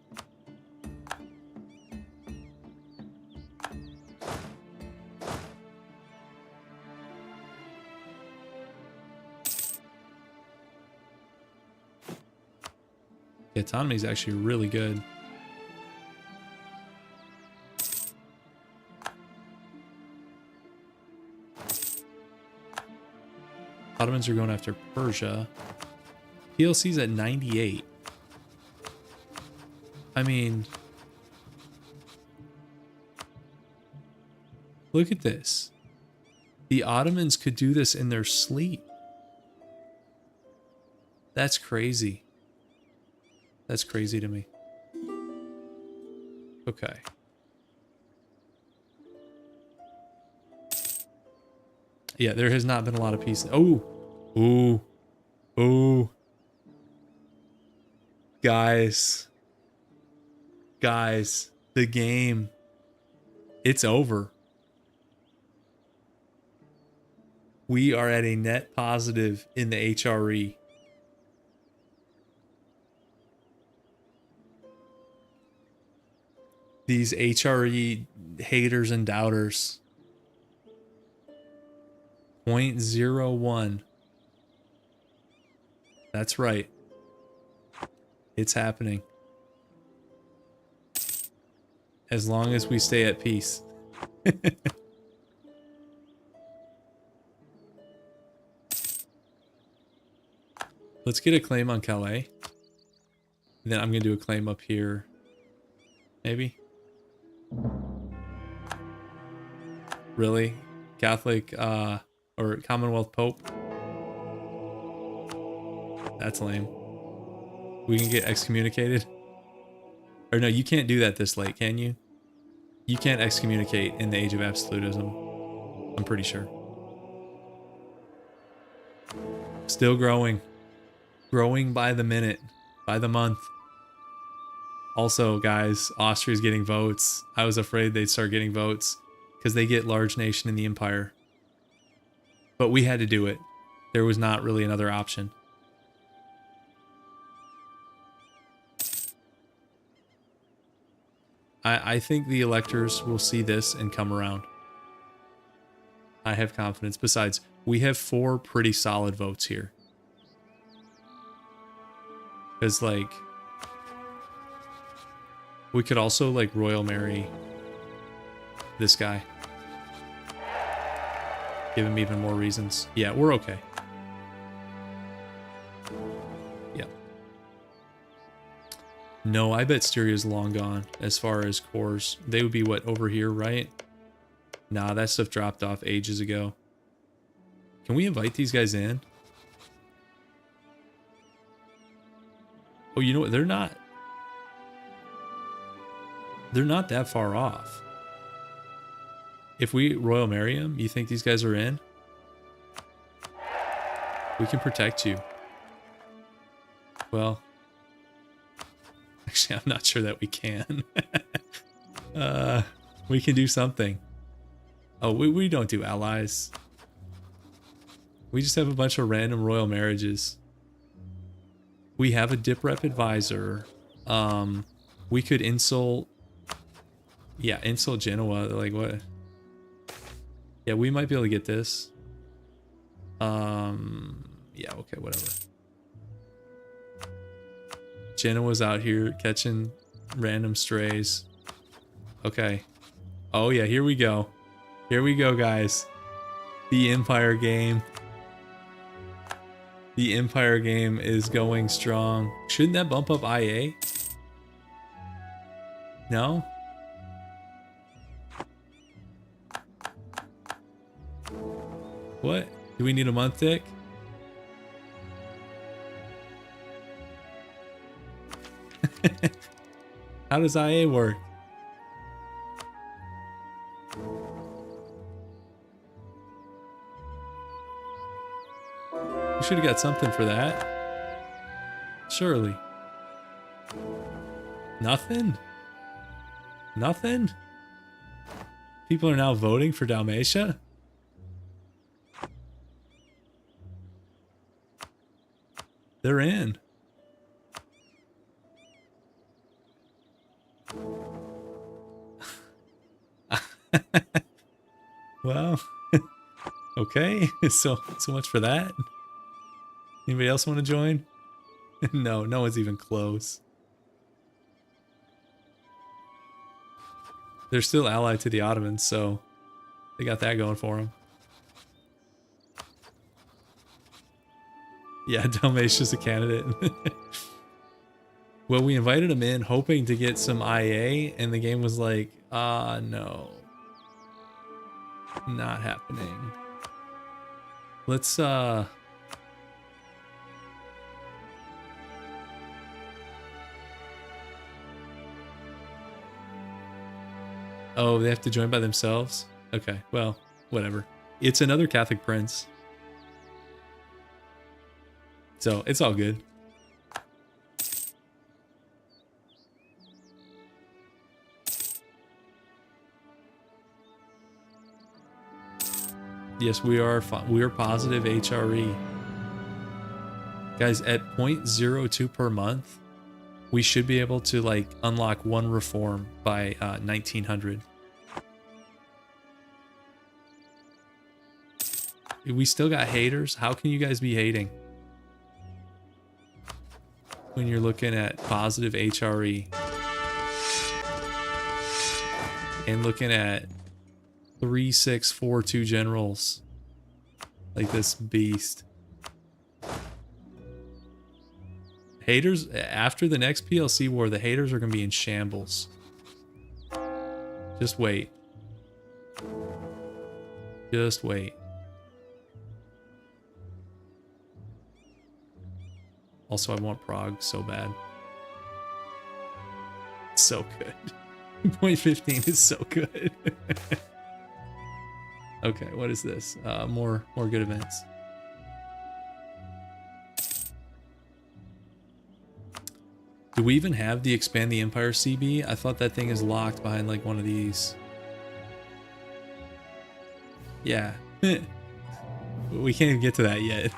The autonomy is actually really good. Ottomans are going after Persia. PLC's at 98. I mean, look at this. The Ottomans could do this in their sleep. That's crazy. That's crazy to me. Okay. Yeah, there has not been a lot of peace. Oh, ooh, ooh. Guys, the game, it's over. We are at a net positive in the HRE. These HRE haters and doubters. 0.01. That's right. It's happening. As long as we stay at peace. Let's get a claim on Calais. Then I'm going to do a claim up here. Maybe. Really? Catholic, or Commonwealth Pope? That's lame. We can get excommunicated? Or no, you can't do that this late, can you? You can't excommunicate in the age of absolutism. I'm pretty sure. Still growing. Growing by the minute. By the month. Also, guys, Austria's getting votes. I was afraid they'd start getting votes because they get large nation in the empire. But we had to do it. There was not really another option. I think the electors will see this and come around. I have confidence. Besides, we have 4 pretty solid votes here. Because, like, we could also, like, royal marry this guy. Give him even more reasons. Yeah, we're okay. Yeah. No, I bet Styria's long gone as far as cores. They would be, what, over here, right? Nah, that stuff dropped off ages ago. Can we invite these guys in? Oh, you know what? They're not that far off. If we royal marry them, you think these guys are in? We can protect you. well, actually, I'm not sure that we can. We can do something. Oh, we don't do allies. We just have a bunch of random royal marriages. We have a dip rep advisor. We could insult. Yeah, insult Genoa. Like what? Yeah, we might be able to get this. Yeah, okay, whatever. Genoa's out here catching random strays. Okay. Oh yeah, here we go. Here we go, guys. The Empire game. The Empire game is going strong. Shouldn't that bump up IA? No? What? Do we need a month tick? How does IA work? We should have got something for that. Surely. Nothing? Nothing? People are now voting for Dalmatia? They're in. Well, okay. So much for that. Anybody else want to join? No, no one's even close. They're still allied to the Ottomans, so they got that going for them. Yeah, Dalmatia's a candidate. Well, we invited him in hoping to get some IA, and the game was like, no. Not happening. Let's, oh, they have to join by themselves? Okay, well, whatever. It's another Catholic prince. So, it's all good. Yes, we are positive HRE. Guys, at 0.02 per month, we should be able to like unlock one reform by 1900. We still got haters. How can you guys be hating when you're looking at positive HRE and looking at 3642 generals like this beast? Haters, after the next PLC war, the haters are going to be in shambles. Just wait. Just wait. Also, I want Prague so bad. So good. Point 15 is so good. Okay, what is this? More good events. Do we even have the Expand the Empire CB? I thought that thing is locked behind like one of these. Yeah. We can't even get to that yet.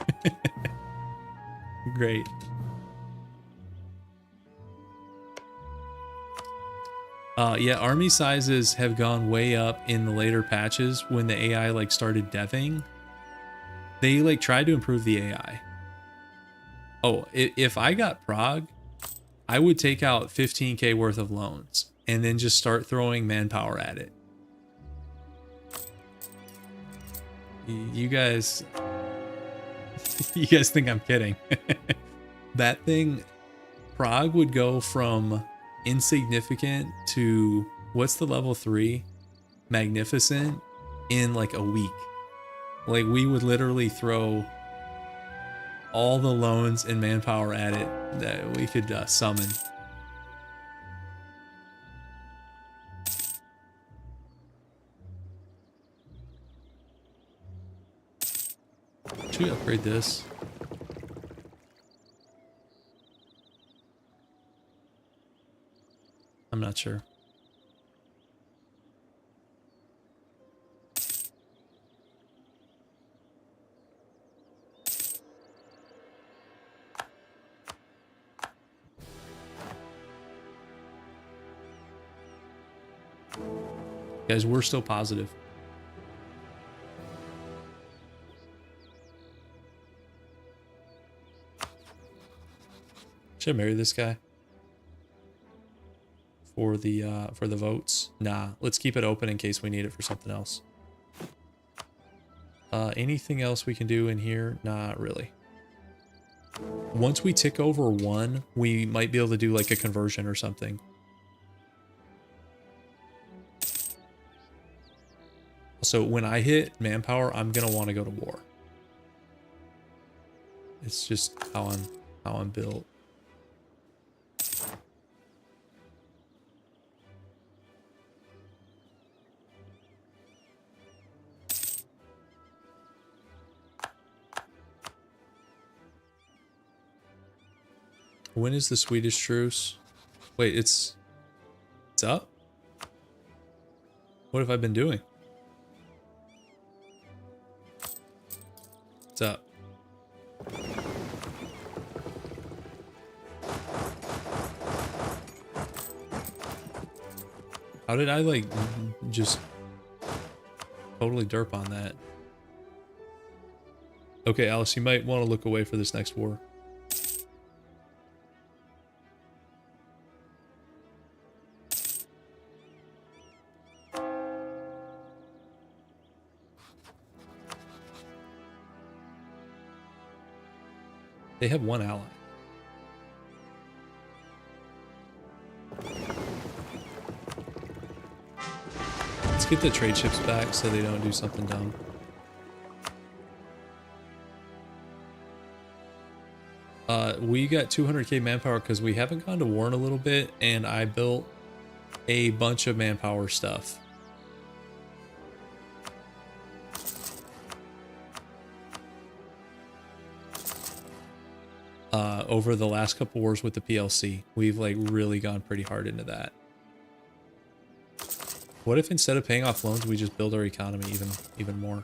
Great. Yeah, army sizes have gone way up in the later patches when the AI like started deving. They like tried to improve the AI. Oh, if I got Prague, I would take out 15k worth of loans and then just start throwing manpower at it. You guys think I'm kidding. That thing, Prague would go from insignificant to, what's the level 3? Magnificent in like a week. Like we would literally throw all the loans and manpower at it that we could summon. Should we upgrade this? not sure. Guys, we're still positive. Should I marry this guy? For the votes? Nah, let's keep it open in case we need it for something else. Anything else we can do in here? Not really. Once we tick over 1, we might be able to do like a conversion or something. So when I hit manpower, I'm gonna want to go to war. It's just how I'm built. When is the Swedish truce? Wait, it's up? What have I been doing? It's up. How did I like just totally derp on that? Okay, Alice, you might want to look away for this next war. They have 1 ally. Let's get the trade ships back so they don't do something dumb. We got 200k manpower because we haven't gone to war in a little bit, and I built a bunch of manpower stuff. Over the last couple wars with the PLC, we've like really gone pretty hard into that. What if instead of paying off loans, we just build our economy even more?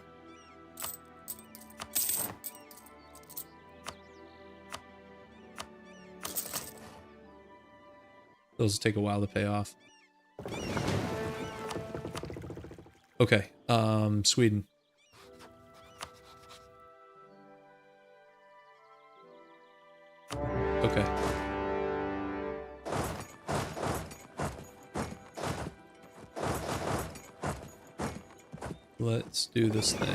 Those take a while to pay off. Okay, Sweden. Okay. Let's do this thing.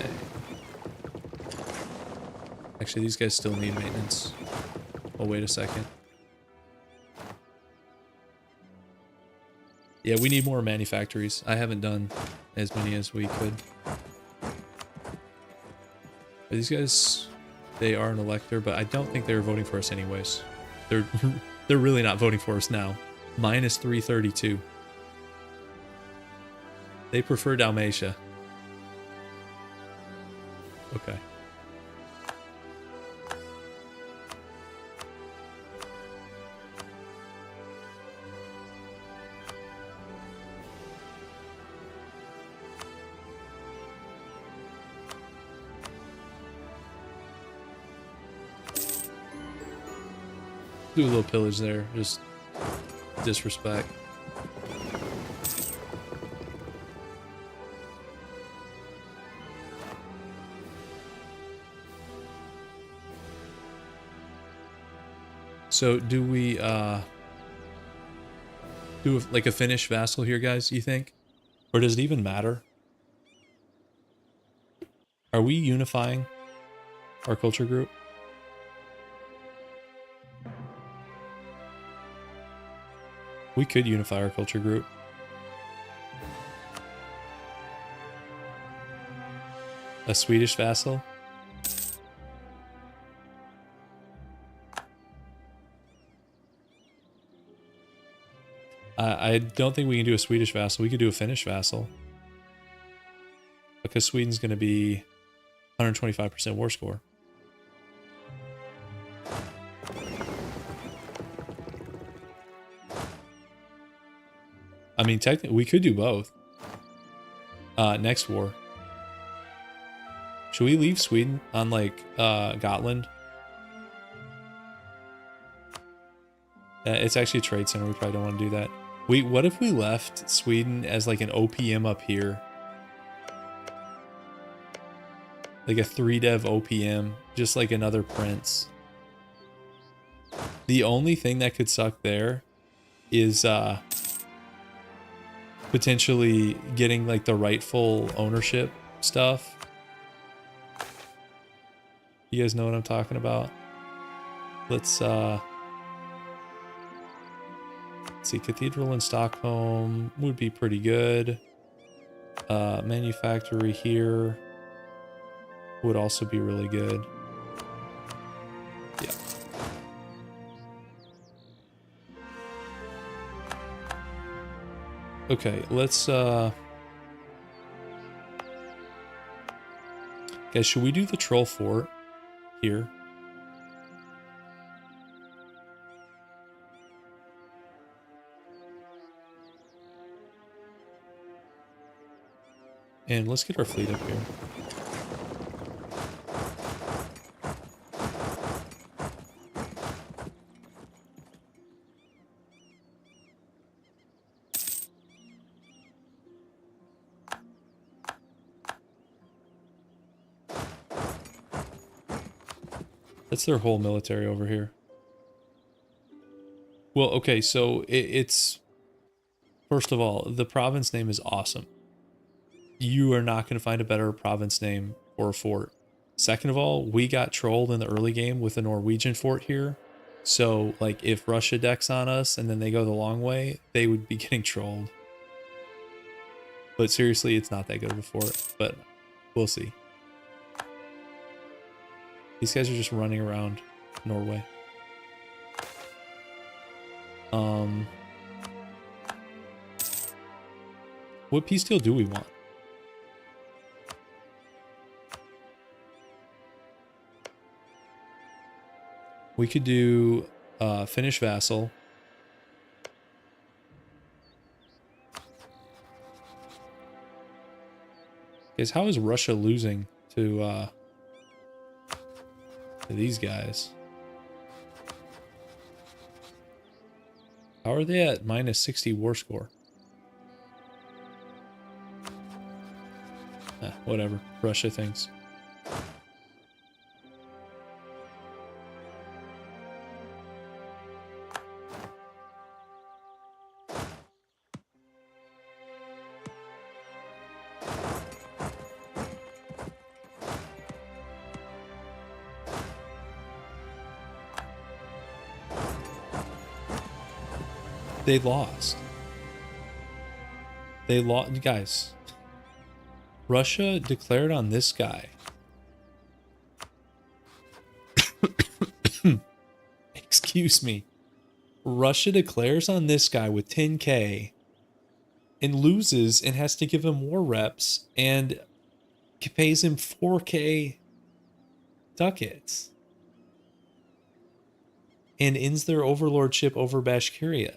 Actually, these guys still need maintenance. Oh, wait a second. Yeah, we need more manufactories. I haven't done as many as we could. Are these guys, they are an elector, but I don't think they're voting for us anyways. They're really not voting for us now. Minus 332. They prefer Dalmatia. Okay. Do a little pillage there, just disrespect. So do we do like a Finnish vassal here, guys, you think? Or does it even matter? Are we unifying our culture group? We could unify our culture group. A Swedish vassal? I don't think we can do a Swedish vassal. We could do a Finnish vassal. Because Sweden's going to be 125% war score. I mean, technically, we could do both. Next war. Should we leave Sweden on, like, Gotland? It's actually a trade center. We probably don't want to do that. What if we left Sweden as, like, an OPM up here? Like a 3-dev OPM, just like another prince. The only thing that could suck there is potentially getting like the rightful ownership stuff. You guys know what I'm talking about? Let's see, Cathedral in Stockholm would be pretty good. Manufactory here would also be really good. Yeah. Okay, let's guys, should we do the troll fort here? And let's get our fleet up here. That's their whole military over here. Well, okay, so it's... First of all, the province name is awesome. You are not going to find a better province name for a fort. Second of all, we got trolled in the early game with a Norwegian fort here. So, like, if Russia decks on us and then they go the long way, they would be getting trolled. But seriously, it's not that good of a fort, but we'll see. These guys are just running around Norway. What peace deal do we want? We could do Finnish vassal. Guys, how is Russia losing to these guys? How are they at minus 60 war score? Whatever. Russia thinks. They lost. They lost, guys. Russia declared on this guy. Excuse me. Russia declares on this guy with 10k and loses and has to give him war reps and pays him 4k ducats and ends their overlordship over Bashkiria.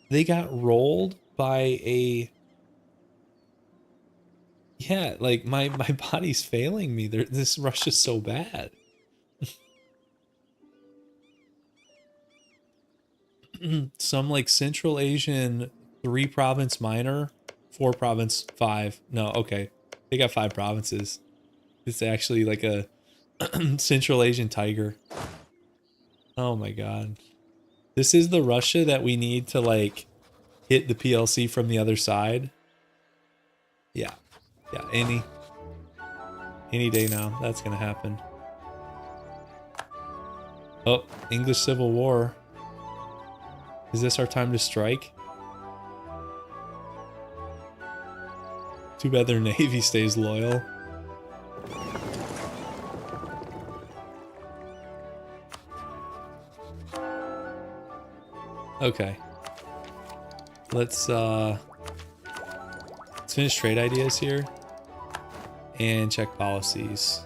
They got rolled by a... Yeah, like my body's failing me. This Russia's so bad. Some like Central Asian 3 province minor, 4 province 5. No, okay. They got 5 provinces. It's actually like a Central Asian tiger. Oh my god. This is the Russia that we need to like hit the PLC from the other side. Yeah. Yeah, any day now, that's gonna happen. Oh, English Civil War. Is this our time to strike? Too bad their navy stays loyal. Okay. Let's finish trade ideas here. And check policies.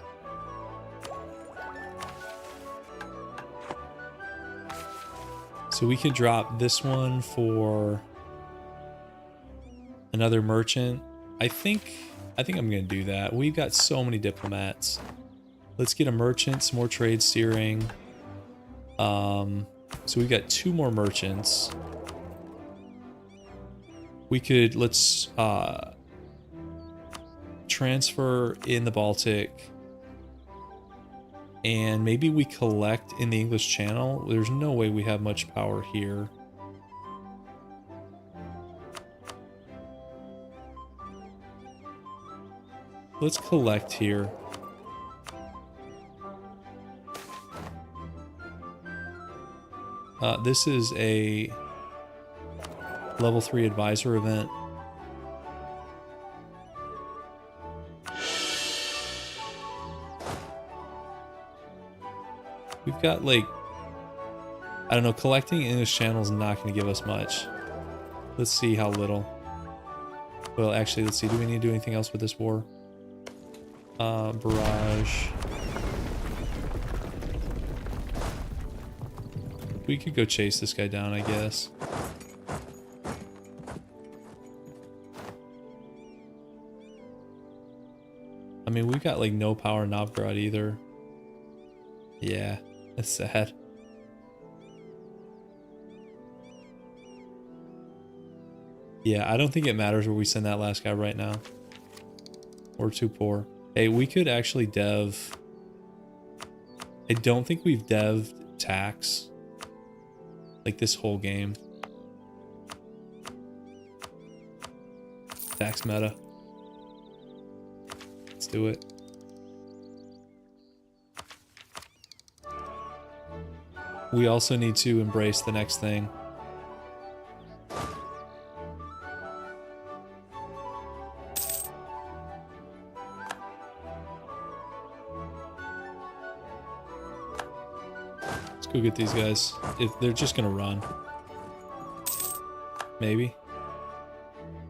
So we could drop this one for Another merchant. I think I'm gonna do that. We've got so many diplomats. Let's get a merchant, some more trade steering. So we've got 2 more merchants. We could, let's transfer in the Baltic. And maybe we collect in the English Channel. There's no way we have much power here. Let's collect here. This is a level 3 advisor event. We've got like, I don't know, collecting English Channel is not going to give us much. Let's see how little. Well, actually, let's see. Do we need to do anything else with this war? Barrage. We could go chase this guy down, I guess. I mean, we've got like no power in Novgorod either. Yeah, that's sad. Yeah, I don't think it matters where we send that last guy right now. We're too poor. Hey, we could actually dev. I don't think we've dev'd tax. Like this whole game. Tax meta. Let's do it. We also need to embrace the next thing. Let's go get these guys. If they're just gonna run. Maybe.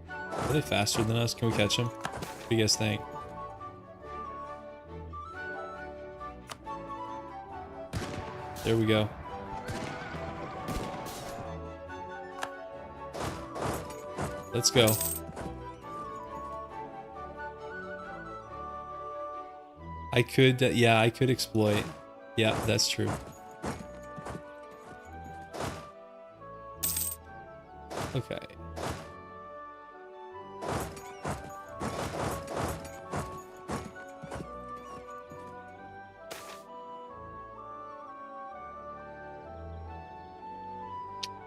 Are they faster than us? Can we catch them? What do you guys think? There we go. Let's go. I could, yeah, I could exploit. Yeah, that's true. Okay.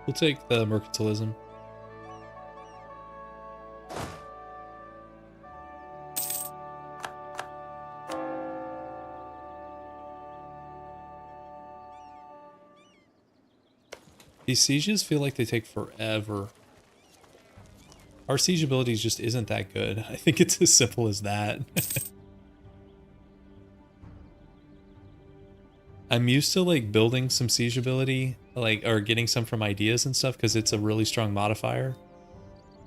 We'll take the mercantilism. These sieges feel like they take forever. Our siege ability just isn't that good. I think it's as simple as that. I'm used to like building some siege ability, like, or getting some from ideas and stuff, because it's a really strong modifier.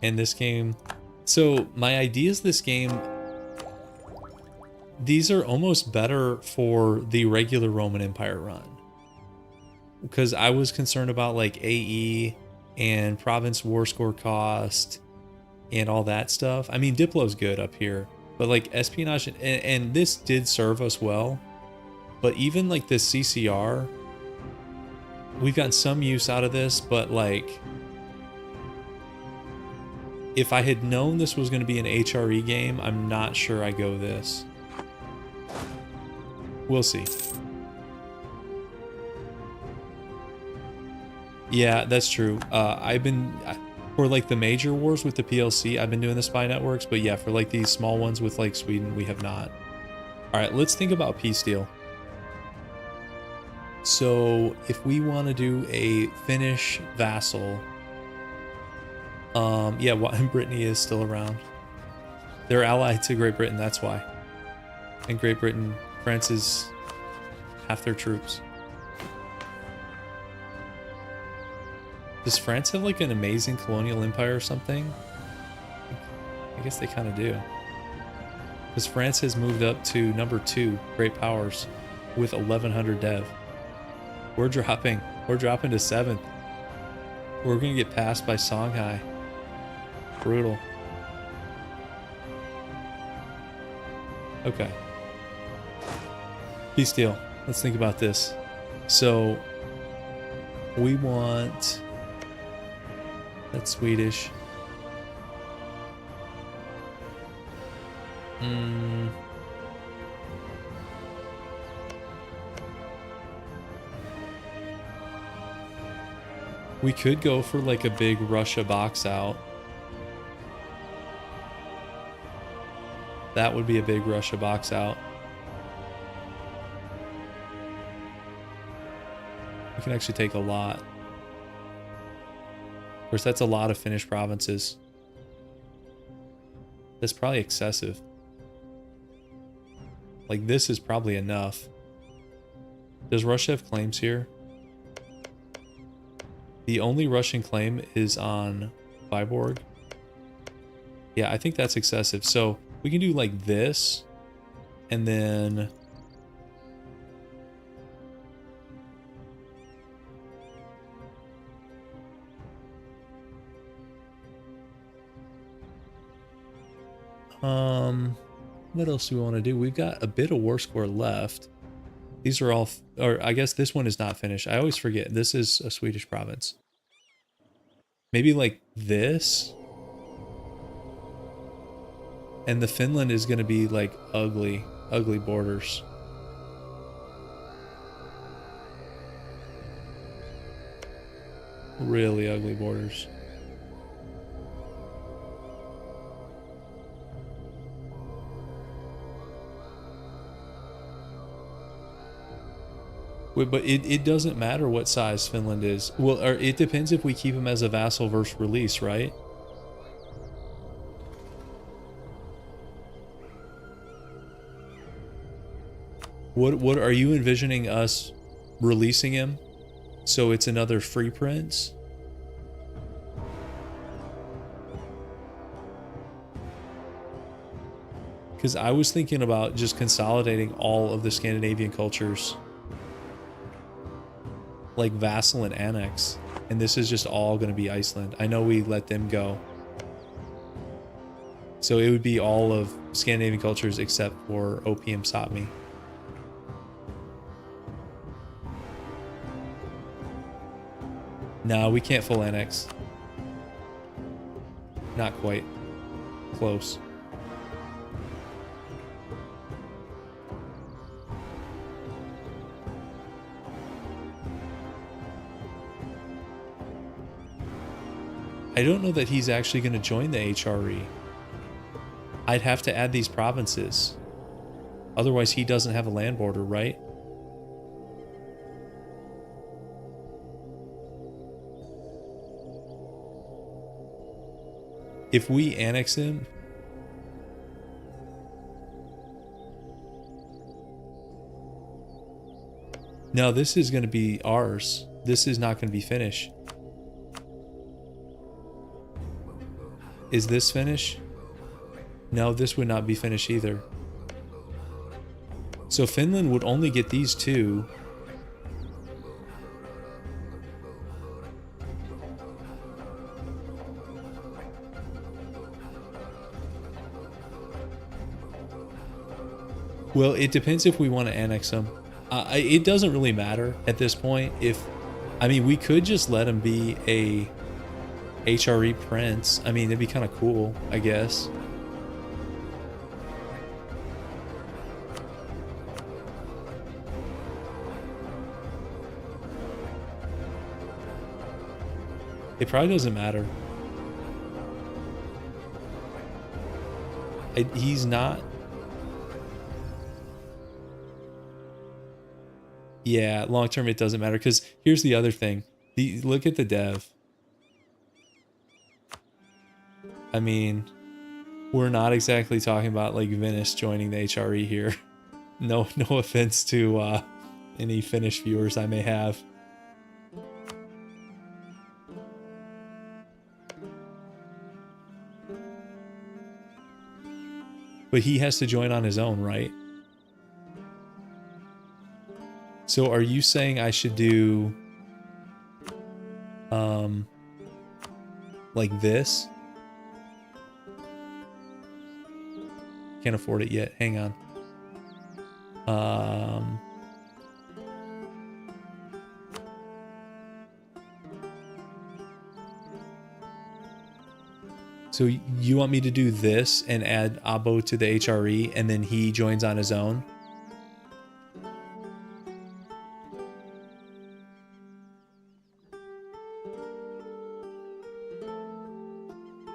In this game, so my ideas this game, these are almost better for the regular Roman Empire run. Because I was concerned about like AE and province war score cost and all that stuff. I mean, Diplo's good up here, but like espionage, and this did serve us well. But even like this CCR, we've gotten some use out of this, but like, if I had known this was going to be an HRE game, I'm not sure I go this. We'll see. Yeah, that's true. I've been, for like the major wars with the PLC, I've been doing the spy networks, but yeah, for like these small ones with like Sweden, we have not. All right, let's think about peace deal. So if we want to do a Finnish vassal, yeah, Brittany is still around. They're allied to Great Britain, that's why. And Great Britain, France is half their troops. Does France have like an amazing colonial empire or something? I guess they kind of do. Because France has moved up to number 2 great powers with 1100 dev. We're dropping to 7th. We're gonna get passed by Songhai. Brutal. Okay. Peace deal. Let's think about this. So we want... That's Swedish. We could go for like a big Russia box out. That would be a big Russia box out. We can actually take a lot. Of course, that's a lot of Finnish provinces. That's probably excessive. Like, this is probably enough. Does Russia have claims here? The only Russian claim is on Viborg. Yeah, I think that's excessive. So we can do like this, and then what else do we want to do? We've got a bit of war score left. These are all, or I guess this one is not finished. I always forget. This is a Swedish province. Maybe like this. And the Finland is going to be like ugly, ugly borders. Really ugly borders. Wait, but it doesn't matter what size Finland is. Well, or it depends if we keep him as a vassal versus release, right? What are you envisioning us releasing him? So it's another free prince? Because I was thinking about just consolidating all of the Scandinavian cultures. Like vassal and annex. And this is just all going to be Iceland. I know we let them go. So it would be all of Scandinavian cultures except for Opium Sapmi. No, we can't full annex. Not quite. Close. I don't know that he's actually going to join the HRE. I'd have to add these provinces. Otherwise, he doesn't have a land border, right? If we annex him... No, this is going to be ours. This is not going to be Finnish. Is this Finnish? No, this would not be Finnish either. So Finland would only get these two. Well, it depends if we want to annex them. It doesn't really matter at this point. I mean, we could just let him be a HRE prince. I mean, it'd be kind of cool, I guess. It probably doesn't matter. He's not... Yeah, long term it doesn't matter, because here's the other thing. Look at the dev. I mean, we're not exactly talking about like Venice joining the HRE here. No offense to any Finnish viewers I may have. But he has to join on his own, right? So are you saying I should do like this? Can't afford it yet. Hang on. Um, so you want me to do this and add Abo to the HRE and then he joins on his own?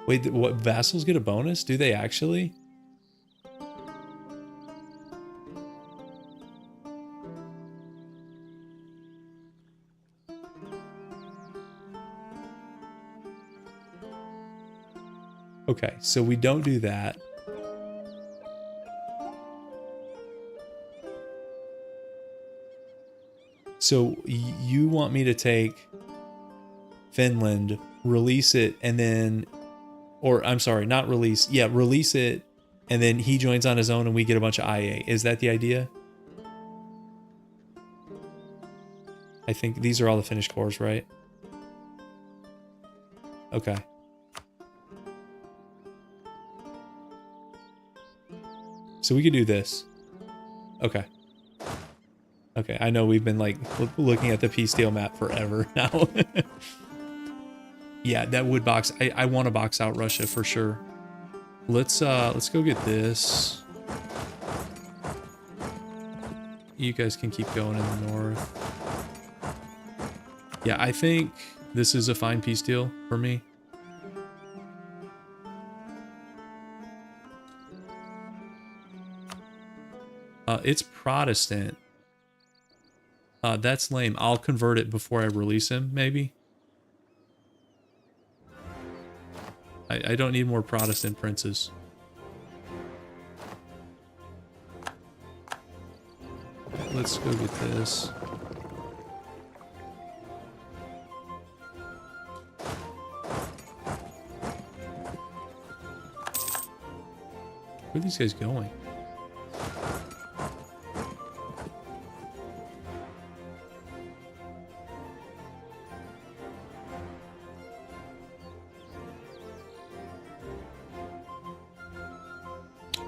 Wait, what, vassals get a bonus? Do they actually? Okay, so we don't do that. So you want me to take Finland, release it, and then, or I'm sorry, not release. Yeah, release it, and then he joins on his own and we get a bunch of IA. Is that the idea? I think these are all the finished cores, right? Okay. So we could do this. Okay. Okay, I know we've been like looking at the Peace Deal map forever now. Yeah, that would box. I want to box out Russia for sure. Let's go get this. You guys can keep going in the north. Yeah, I think this is a fine peace deal for me. It's Protestant. That's lame. I'll convert it before I release him, maybe. I don't need more Protestant princes. Let's go get this. Where are these guys going?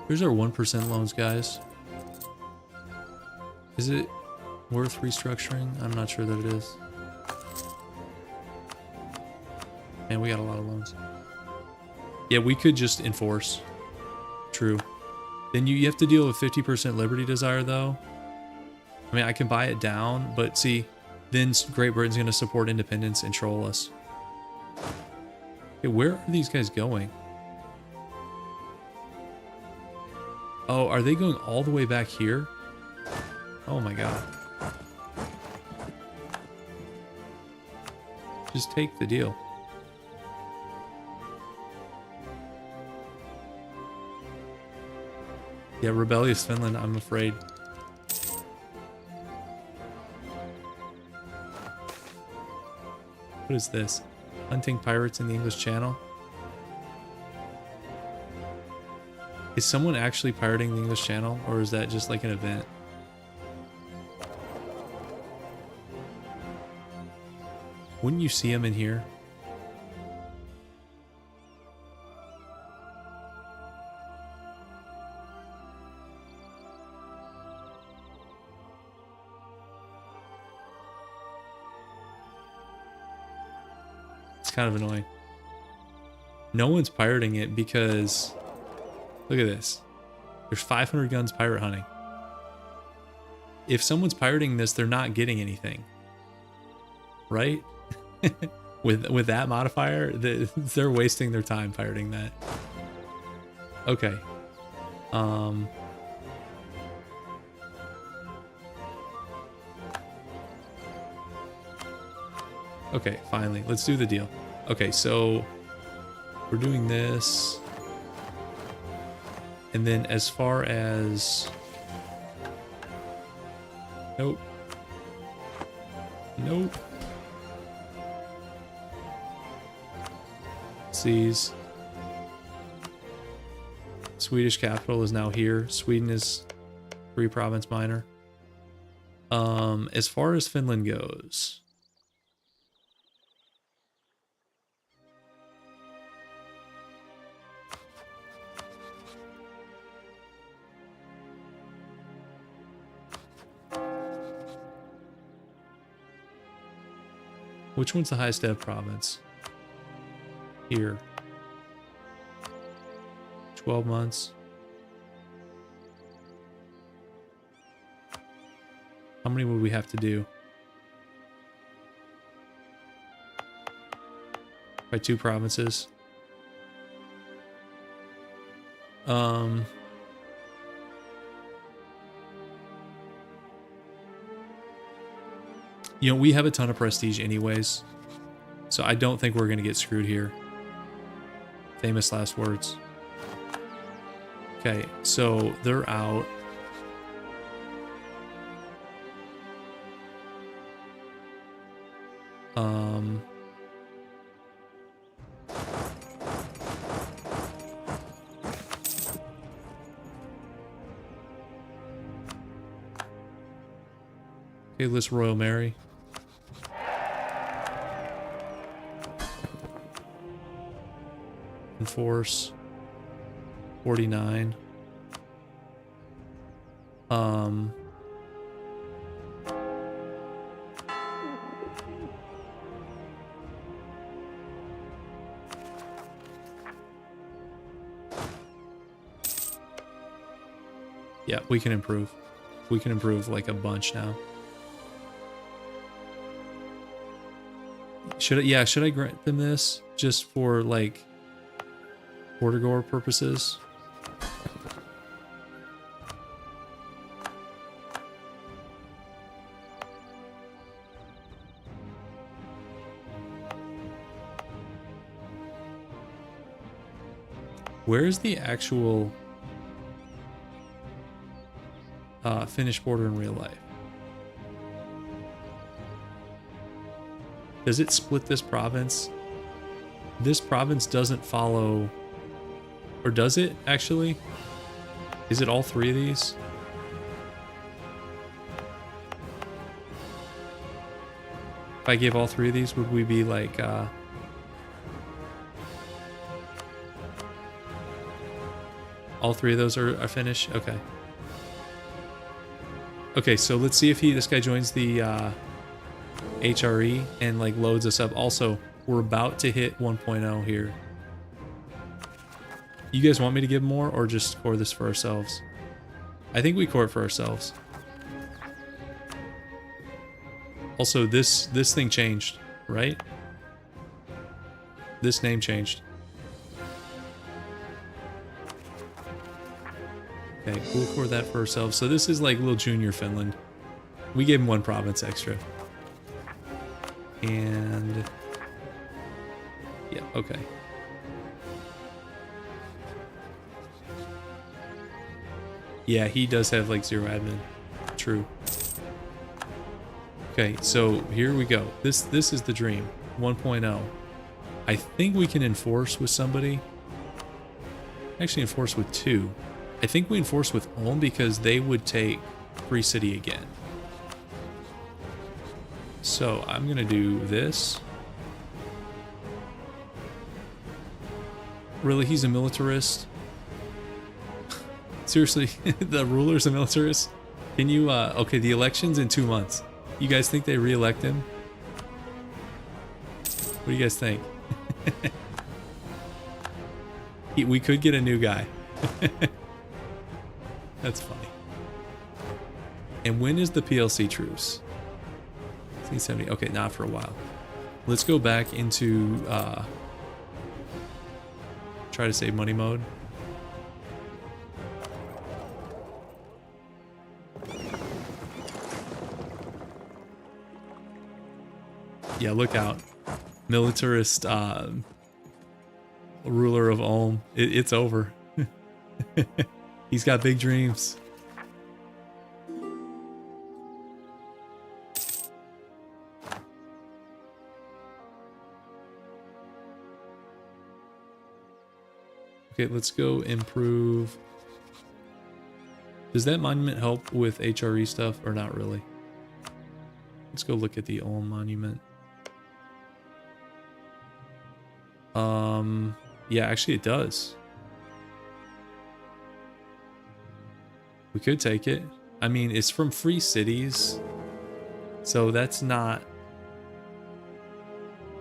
Here's our 1% loans, guys. Is it worth restructuring? I'm not sure that it is. Man, we got a lot of loans. Yeah, we could just enforce. True. Then you have to deal with 50% Liberty Desire, though. I mean, I can buy it down, but see, then Great Britain's going to support independence and troll us. Okay, where are these guys going? Oh, are they going all the way back here? Oh my god. Just take the deal. Yeah, rebellious Finland, I'm afraid. What is this? Hunting pirates in the English Channel? Is someone actually pirating the English Channel, or is that just like an event? Wouldn't you see them in here? It's kind of annoying. No one's pirating it because... Look at this. There's 500 guns pirate hunting. If someone's pirating this, they're not getting anything. Right? with that modifier, they're wasting their time pirating that. Okay. Okay, finally. Let's do the deal. Okay, so we're doing this. And then as far as... Nope. Nope. Seas. Swedish capital is now here. Sweden is 3 province minor. As far as Finland goes... Which one's the highest dev province? Here. 12 months. How many would we have to do? By 2 provinces. You know, we have a ton of prestige anyways, so I don't think we're gonna get screwed here. Famous last words. Okay, so they're out. Okay, list Royal Mary. Enforce 49. Yeah, we can improve. We can improve like a bunch now. Should I grant them this just for like border gore purposes? Where's the actual Finnish border in real life? Does it split this province? This province doesn't follow, or does it actually? Is it all 3 of these? If I gave all 3 of these, would we be like, all 3 of those are Finnish? Okay. Okay, so let's see if this guy joins the HRE and like loads us up. Also, we're about to hit 1.0 here. You guys want me to give more or just core this for ourselves? I think we core it for ourselves. Also, this thing changed, right? This name changed. Okay, we'll core that for ourselves. So this is like little junior Finland. We gave him 1 province extra. And yeah, okay. Yeah, he does have like 0 admin. True. Okay, so here we go. This is the dream. 1.0. I think we can enforce with somebody. Actually enforce with 2. I think we enforce with Ulm because they would take Free City again. So I'm gonna do this. Really, he's a militarist? Seriously, the ruler's a militarist? Can you, okay, the election's in 2 months. You guys think they re-elect him? What do you guys think? We could get a new guy. That's funny. And when is the PLC truce? 1970. Okay, not for a while. Let's go back into try to save money mode. Yeah, look out. Militarist ruler of Ulm. It's over. He's got big dreams. Okay, let's go improve. Does that monument help with HRE stuff or not really? Let's go look at the Ulm monument. Yeah, actually it does. We could take it. I mean, it's from Free Cities, so that's not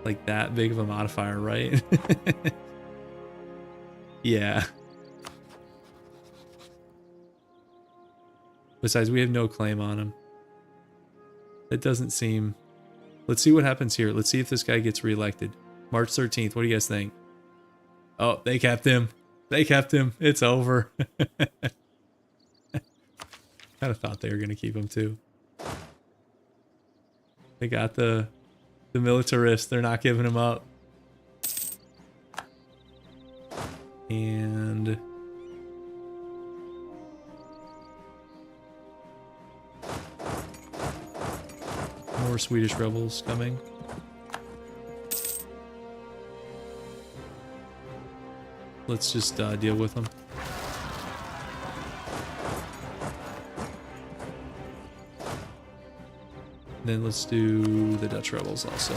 like that big of a modifier, right? Yeah. Besides, we have no claim on him. It doesn't seem... Let's see what happens here. Let's see if this guy gets reelected. March 13th. What do you guys think? Oh, they kept him. They kept him. It's over. Kind of thought they were going to keep him too. They got the militarist. They're not giving him up. And... more Swedish rebels coming. Let's just deal with them. Then let's do the Dutch rebels also.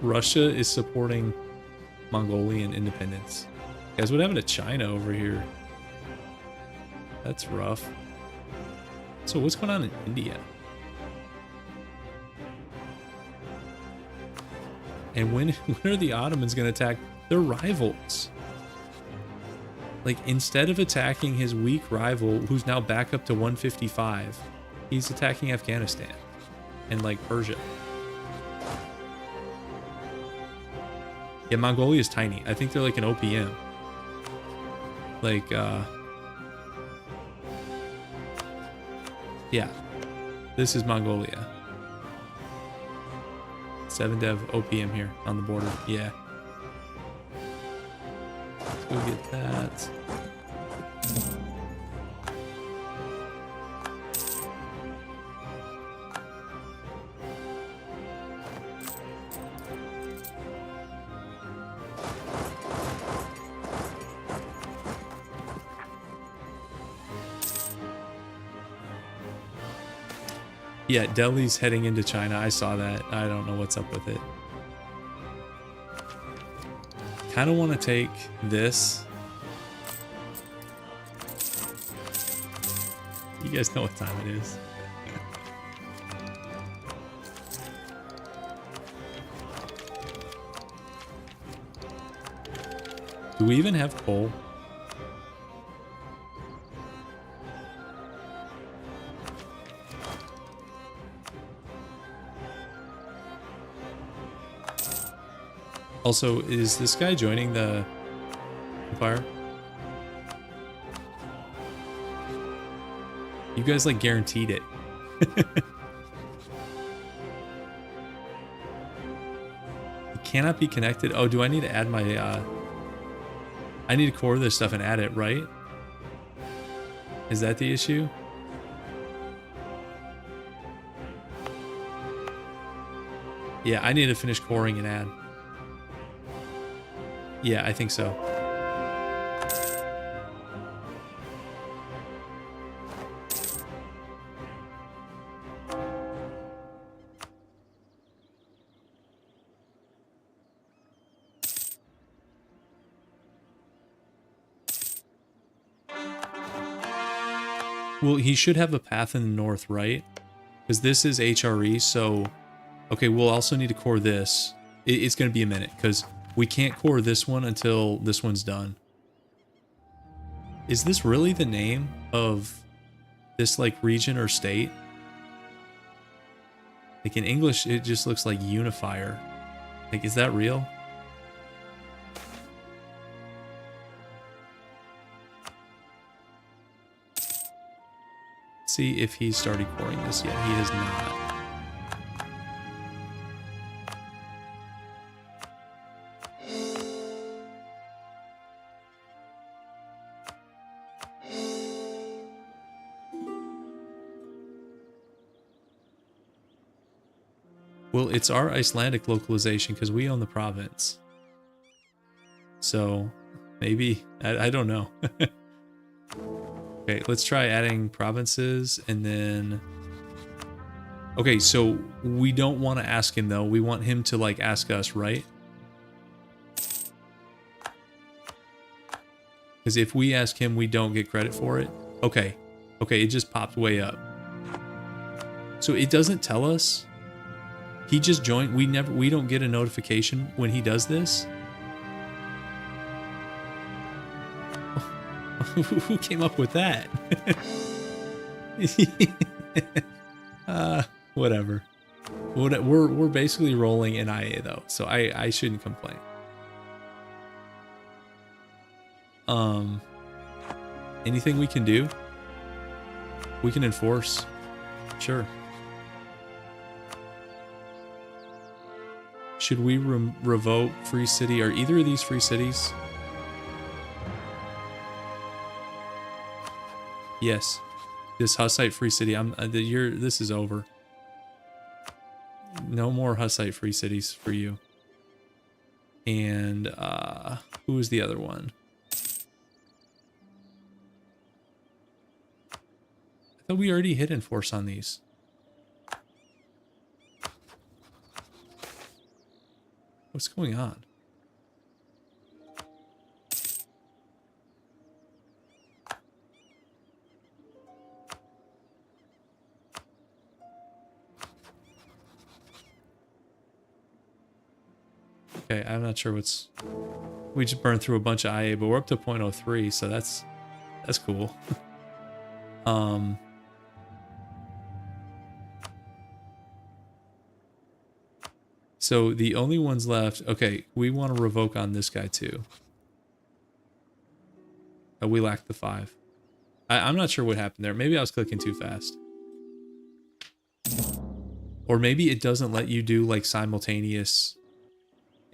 Russia is supporting Mongolian independence. Guys, what happened to China over here? That's rough. So what's going on in India? And when are the Ottomans going to attack their rivals? Like, instead of attacking his weak rival, who's now back up to 155, he's attacking Afghanistan and, like, Persia. Yeah, Mongolia is tiny. I think they're like an OPM. Like, yeah. This is Mongolia. 7 dev OPM here on the border. Yeah. Let's go get that. Yeah, Delhi's heading into China. I saw that. I don't know what's up with it. Kind of want to take this. You guys know what time it is. Do we even have coal? Also, is this guy joining the Empire? You guys, like, guaranteed it. It cannot be connected. Oh, do I need to add my, I need to core this stuff and add it, right? Is that the issue? Yeah, I need to finish coring and add. Yeah, I think so. Well, he should have a path in the north, right? Because this is HRE, so... Okay, we'll also need to core this. It's going to be a minute, because... we can't core this one until this one's done. Is this really the name of this, like, region or state? Like, in English, it just looks like unifier. Like, is that real? See if he started coring this yet. He has not. Well, it's our Icelandic localization because we own the province. So, maybe, I don't know. Okay, let's try adding provinces and then... Okay, so we don't want to ask him though. We want him to, like, ask us, right? Because if we ask him, we don't get credit for it. Okay, okay, it just popped way up. So it doesn't tell us. He just joined. We don't get a notification when he does this. Who came up with that? Whatever. We're basically rolling an IA though, so I shouldn't complain. Anything we can do? We can enforce. Sure. Should we revoke Free City? Are either of these free cities? Yes. This Hussite Free City. This is over. No more Hussite Free Cities for you. And who is the other one? I thought we already hit enforce on these. What's going on? Okay, I'm not sure what's... We just burned through a bunch of IA, but we're up to 0.03, so that's cool. So the only ones left... Okay, we want to revoke on this guy too. Oh, we lack the 5. I'm not sure what happened there. Maybe I was clicking too fast. Or maybe it doesn't let you do like simultaneous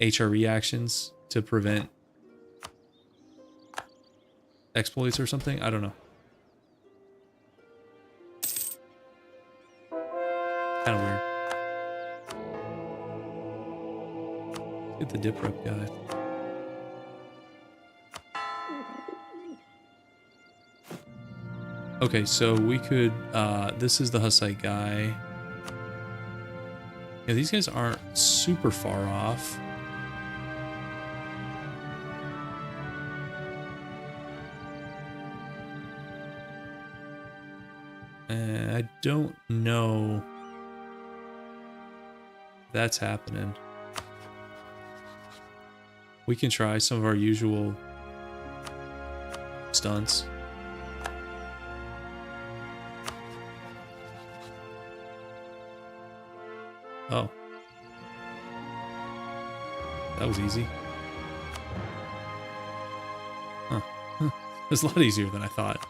HRE actions to prevent exploits or something. I don't know. Kind of weird. Get the dip rep guy. Okay, so we could, this is the Hussite guy. Yeah, these guys aren't super far off. I don't know that's happening. We can try some of our usual stunts. Oh. That was easy. Huh. It's a lot easier than I thought.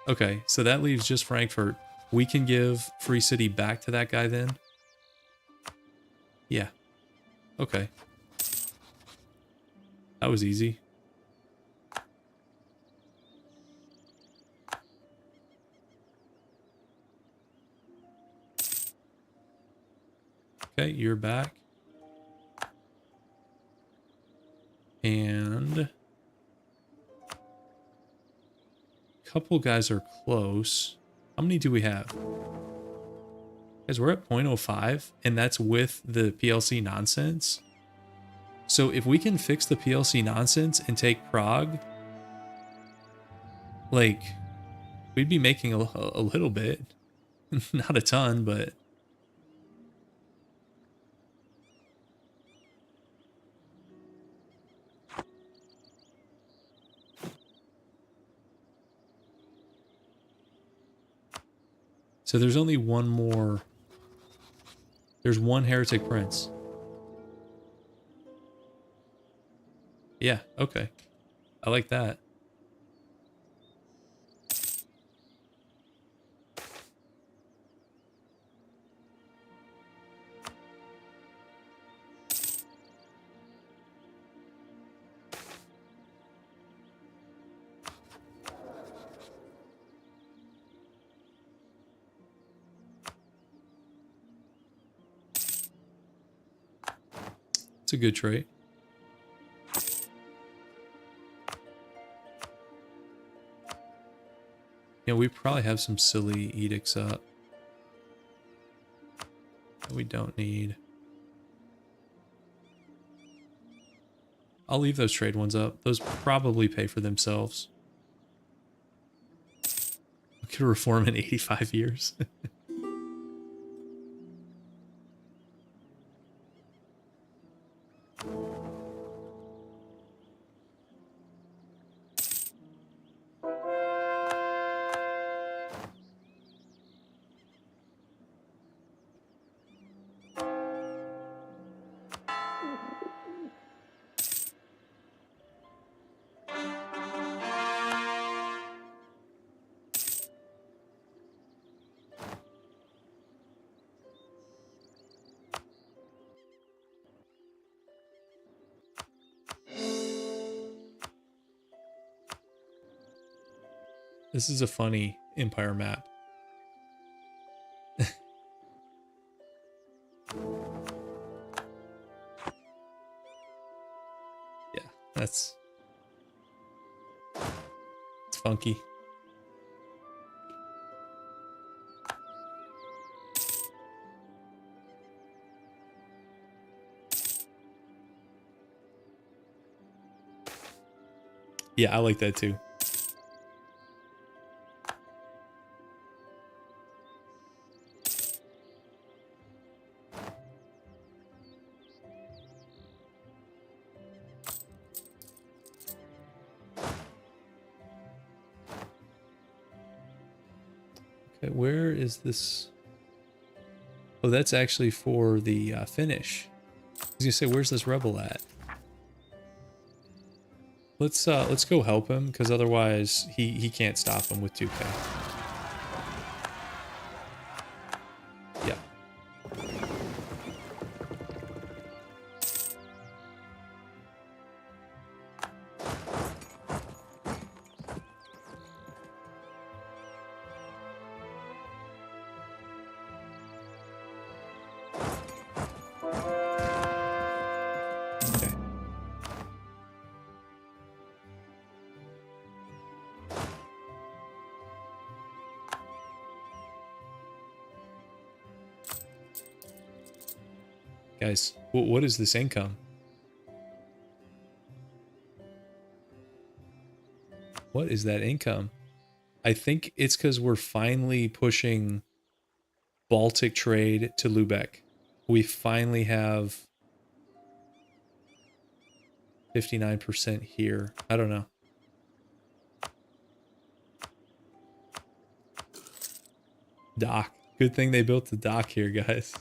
Okay, so that leaves just Frankfurt. We can give Free City back to that guy then? Yeah. Okay. That was easy. Okay, you're back. And a couple guys are close. How many do we have? Guys, we're at 0.05, and that's with the PLC nonsense. So if we can fix the PLC nonsense and take Prague, like, we'd be making a little bit. Not a ton, but... So there's only one more. There's one heretic prince. Yeah, okay. I like that. It's a good trait. Yeah, we probably have some silly edicts up that we don't need. I'll leave those trade ones up. Those probably pay for themselves. We could reform in 85 years. This is a funny Empire map. Yeah, it's funky. Yeah, I like that too. Okay, where is this? Oh, that's actually for the finish. I was gonna say, where's this rebel at? Let's go help him, because otherwise he can't stop him with 2K. Yeah. Okay. Guys, what is this income? What is that income? I think it's because we're finally pushing Baltic trade to Lubeck. We finally have 59% here. I don't know. Dock. Good thing they built the dock here, guys.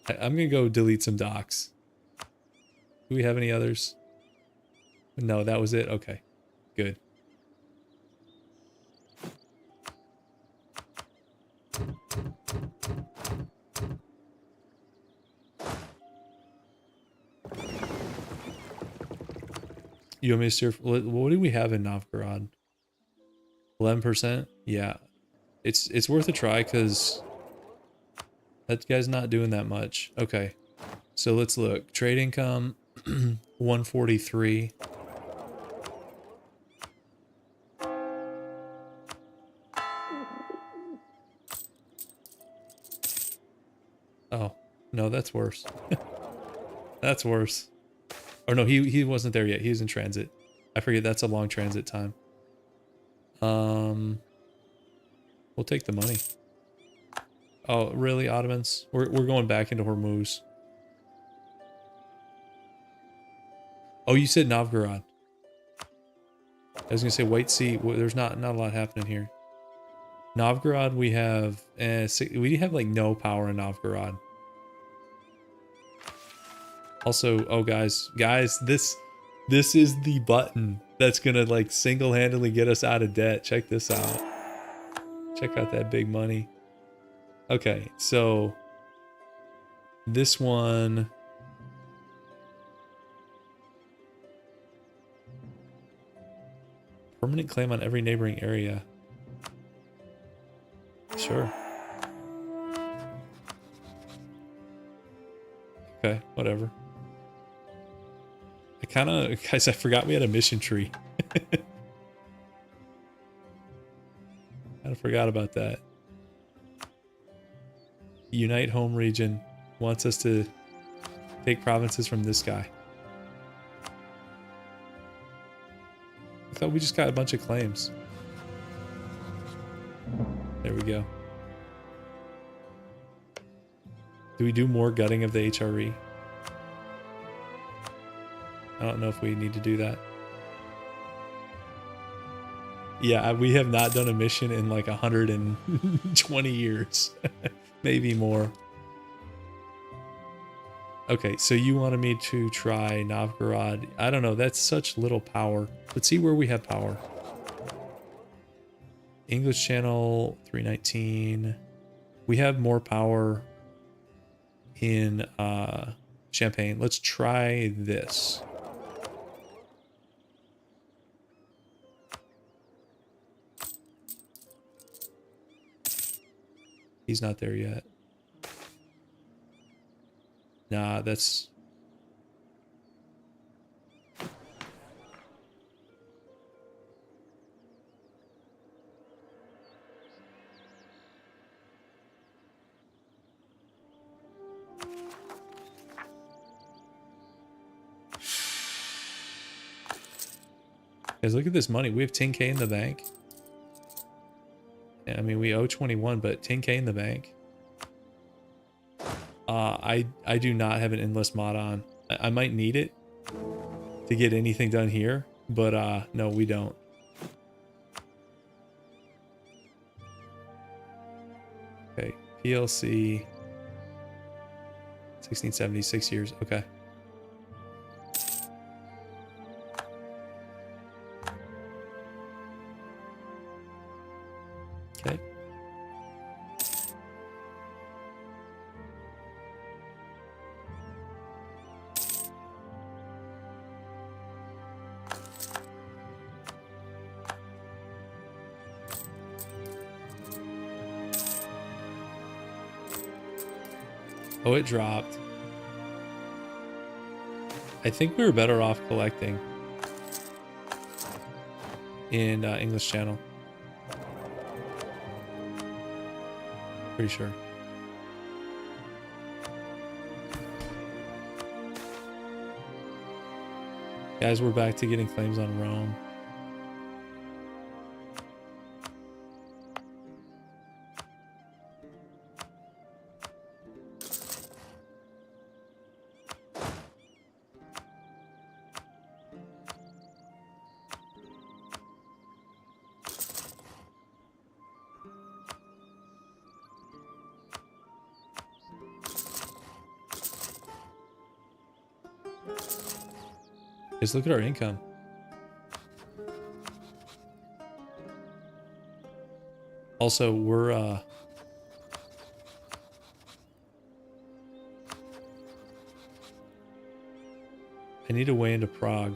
I'm gonna go delete some docks. Do we have any others? No, that was it. Okay, good. You want me to steer? What do we have in Novgorod? 11%. Yeah, it's worth a try because that guy's not doing that much. Okay, so let's look. Trade income 143. Oh, no, that's worse. That's worse. Or no, he wasn't there yet. He was in transit. I forget that's a long transit time. We'll take the money. Oh, really, Ottomans? We're going back into Hormuz. Oh, you said Novgorod. I was gonna say White Sea. Well, there's not a lot happening here. Novgorod, we have we have like no power in Novgorod. Also, oh guys, this is the button that's gonna like single-handedly get us out of debt. Check this out. Check out that big money. Okay, so this one. Permanent claim on every neighboring area. Sure. Okay, whatever. Guys, I forgot we had a mission tree. I forgot about that. Unite home region wants us to take provinces from this guy. I thought we just got a bunch of claims. There we go. Do we do more gutting of the HRE? I don't know if we need to do that. Yeah, we have not done a mission in like 120 years. Maybe more. Okay, so you wanted me to try Novgorod. I don't know, that's such little power. Let's see where we have power. English Channel 319. We have more power in Champagne. Let's try this. He's not there yet. Nah, that's... Guys, look at this money. We have 10K in the bank. I mean, we owe 21, but 10K in the bank. I do not have an endless mod on. I might need it to get anything done here, but no, we don't. Okay, PLC 1676 years. Okay. Okay. Oh, it dropped. I think we were better off collecting in English Channel. Pretty sure. Guys, we're back to getting claims on Rome. Just look at our income. Also, we're I need a way into Prague.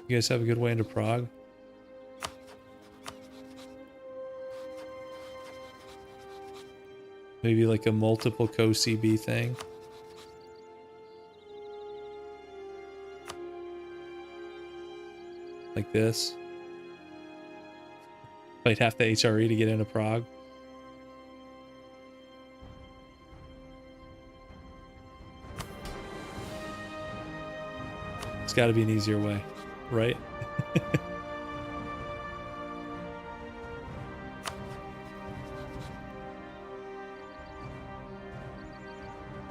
You guys have a good way into Prague? Maybe like a multiple co-CB thing. Like this. Fight half the HRE to get into Prague. It's got to be an easier way, right?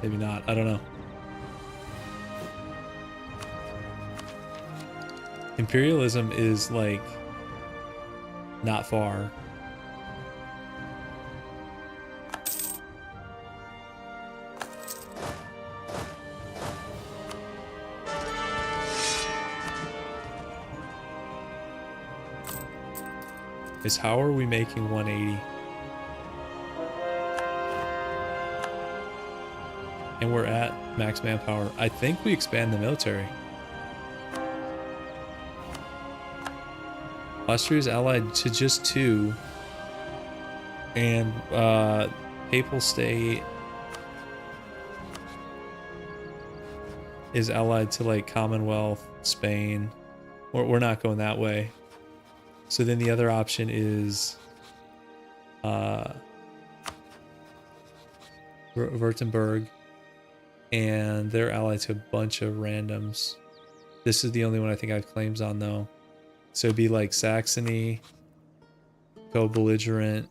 Maybe not. I don't know. Imperialism is like not far. Is how are we making 180? And we're at max manpower. I think we expand the military. Austria is allied to just 2. And Papal State is allied to like Commonwealth, Spain. We're not going that way. So then the other option is Württemberg, and they're allied to a bunch of randoms. This is the only one I think I have claims on though. So it'd be like Saxony, co-belligerent.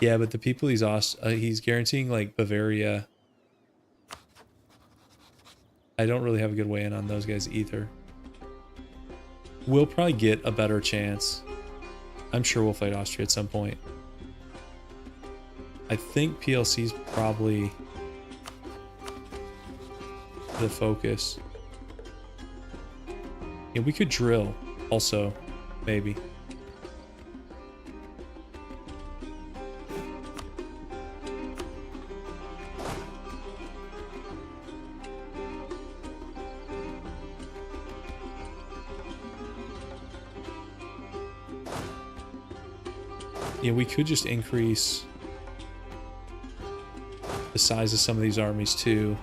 Yeah, but the people he's guaranteeing like Bavaria. I don't really have a good way in on those guys either. We'll probably get a better chance. I'm sure we'll fight Austria at some point. I think PLC's probably the focus. Yeah, we could drill also, maybe. Yeah, we could just increase the size of some of these armies too.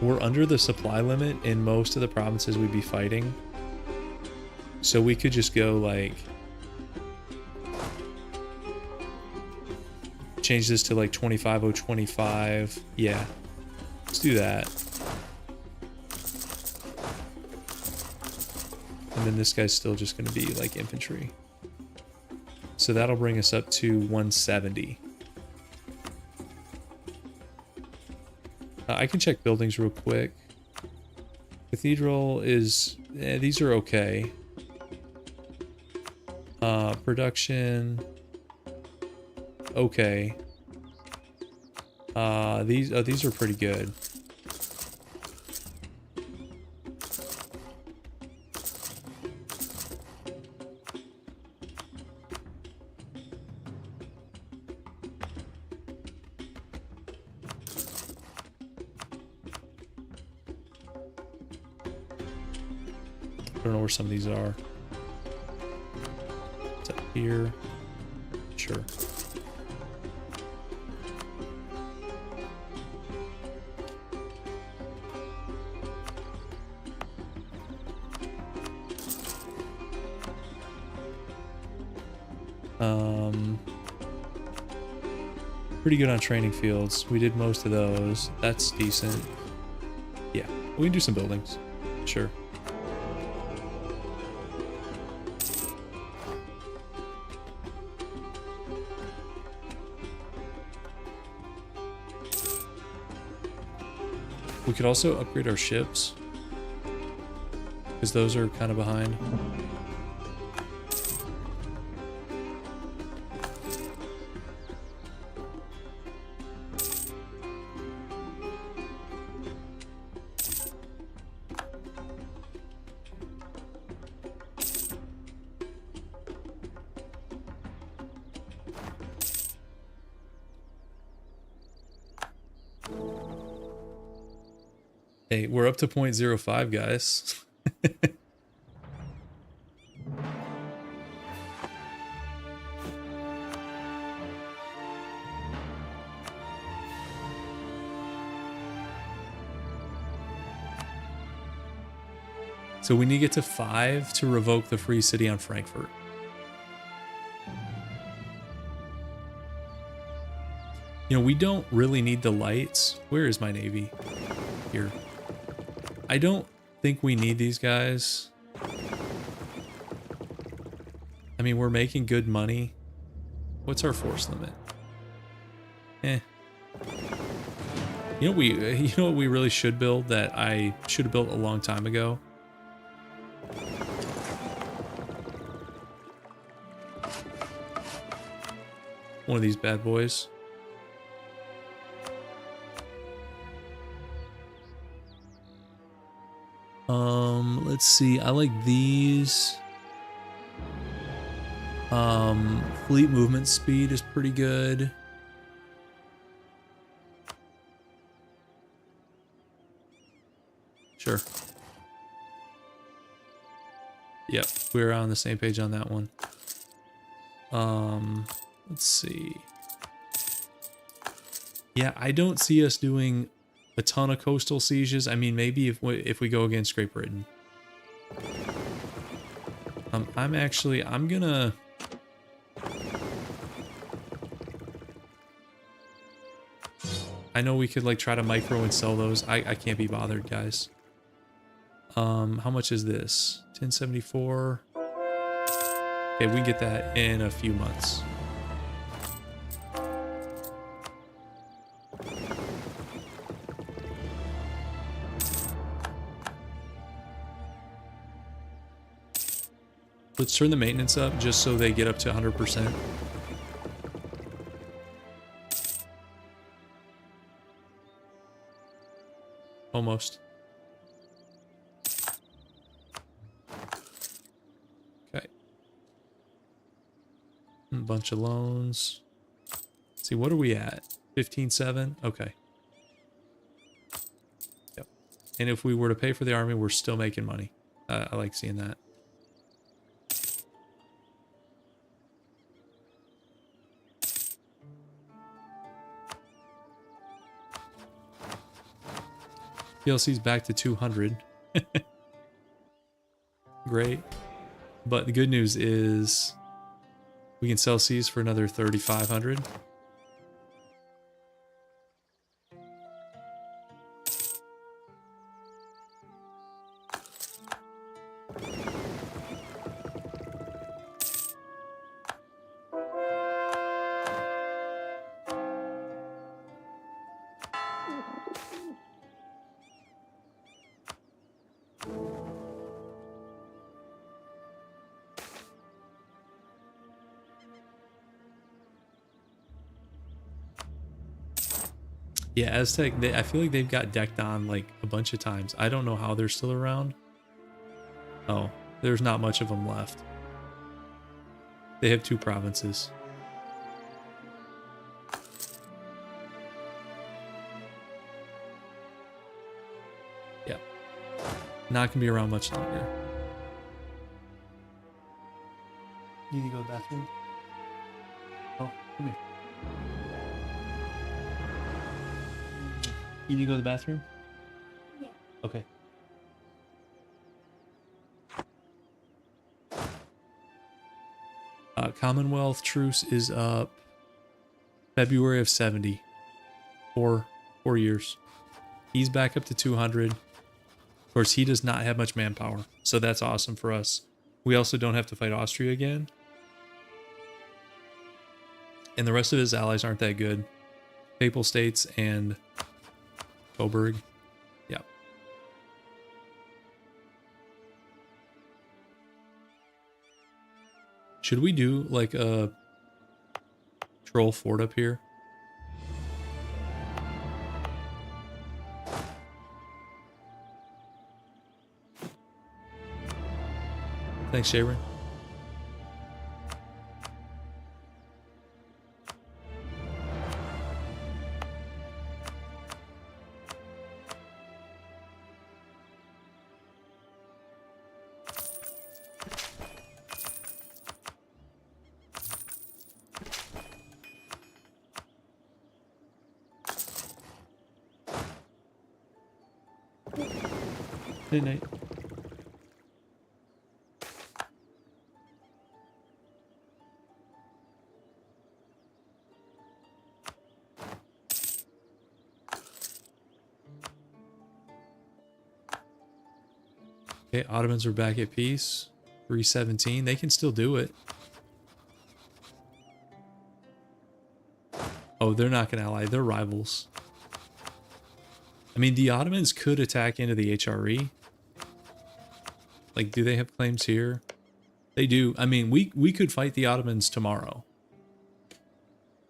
We're under the supply limit in most of the provinces we'd be fighting. So we could just go like change this to like 25025. Yeah. Let's do that. And then this guy's still just going to be like infantry. So that'll bring us up to 170. I can check buildings real quick. Cathedral is... these are okay. Production... okay. These are pretty good. I don't know where some of these are. It's up here. Sure. Pretty good on training fields. We did most of those. That's decent. Yeah, we can do some buildings. Sure. We could also upgrade our ships, because those are kind of behind. Hey, we're up to 0.05, guys. So we need to get to 5 to revoke the free city on Frankfurt. You know, we don't really need the lights. Where is my navy? Here. I don't think we need these guys. I mean, we're making good money. What's our force limit? Eh. You know what we really should build that I should have built a long time ago? One of these bad boys. Let's see. I like these. Fleet movement speed is pretty good. Sure. Yep, we're on the same page on that one. Let's see. Yeah, I don't see us doing a ton of coastal sieges. I mean, maybe if we go against Great Britain. I'm gonna... I know we could like try to micro and sell those. I can't be bothered, guys. How much is this? 1074. Okay, we can get that in a few months. Let's turn the maintenance up just so they get up to 100%. Almost. Okay. A bunch of loans. Let's see, what are we at? 15.7? Okay. Yep. And if we were to pay for the army, we're still making money. I like seeing that. PLC's back to 200. Great. But the good news is we can sell C's for another 3,500. Yeah, Aztec, I feel like they've got decked on like a bunch of times. I don't know how they're still around. Oh, there's not much of them left. They have 2 provinces. Yeah. Not gonna be around much longer. You need to go to the bathroom? Oh, come here. You need to go to the bathroom? Yeah. Okay. Commonwealth truce is up February of 70. 4 years. He's back up to 200. Of course, he does not have much manpower, so that's awesome for us. We also don't have to fight Austria again. And the rest of his allies aren't that good. Papal States and Coburg. Yeah. Should we do like a troll fort up here? Thanks, Sharon. Good night. Okay, Ottomans are back at peace. 317. They can still do it. Oh, they're not going to ally. They're rivals. I mean, the Ottomans could attack into the HRE. Like, do they have claims here? They do. I mean, we could fight the Ottomans tomorrow.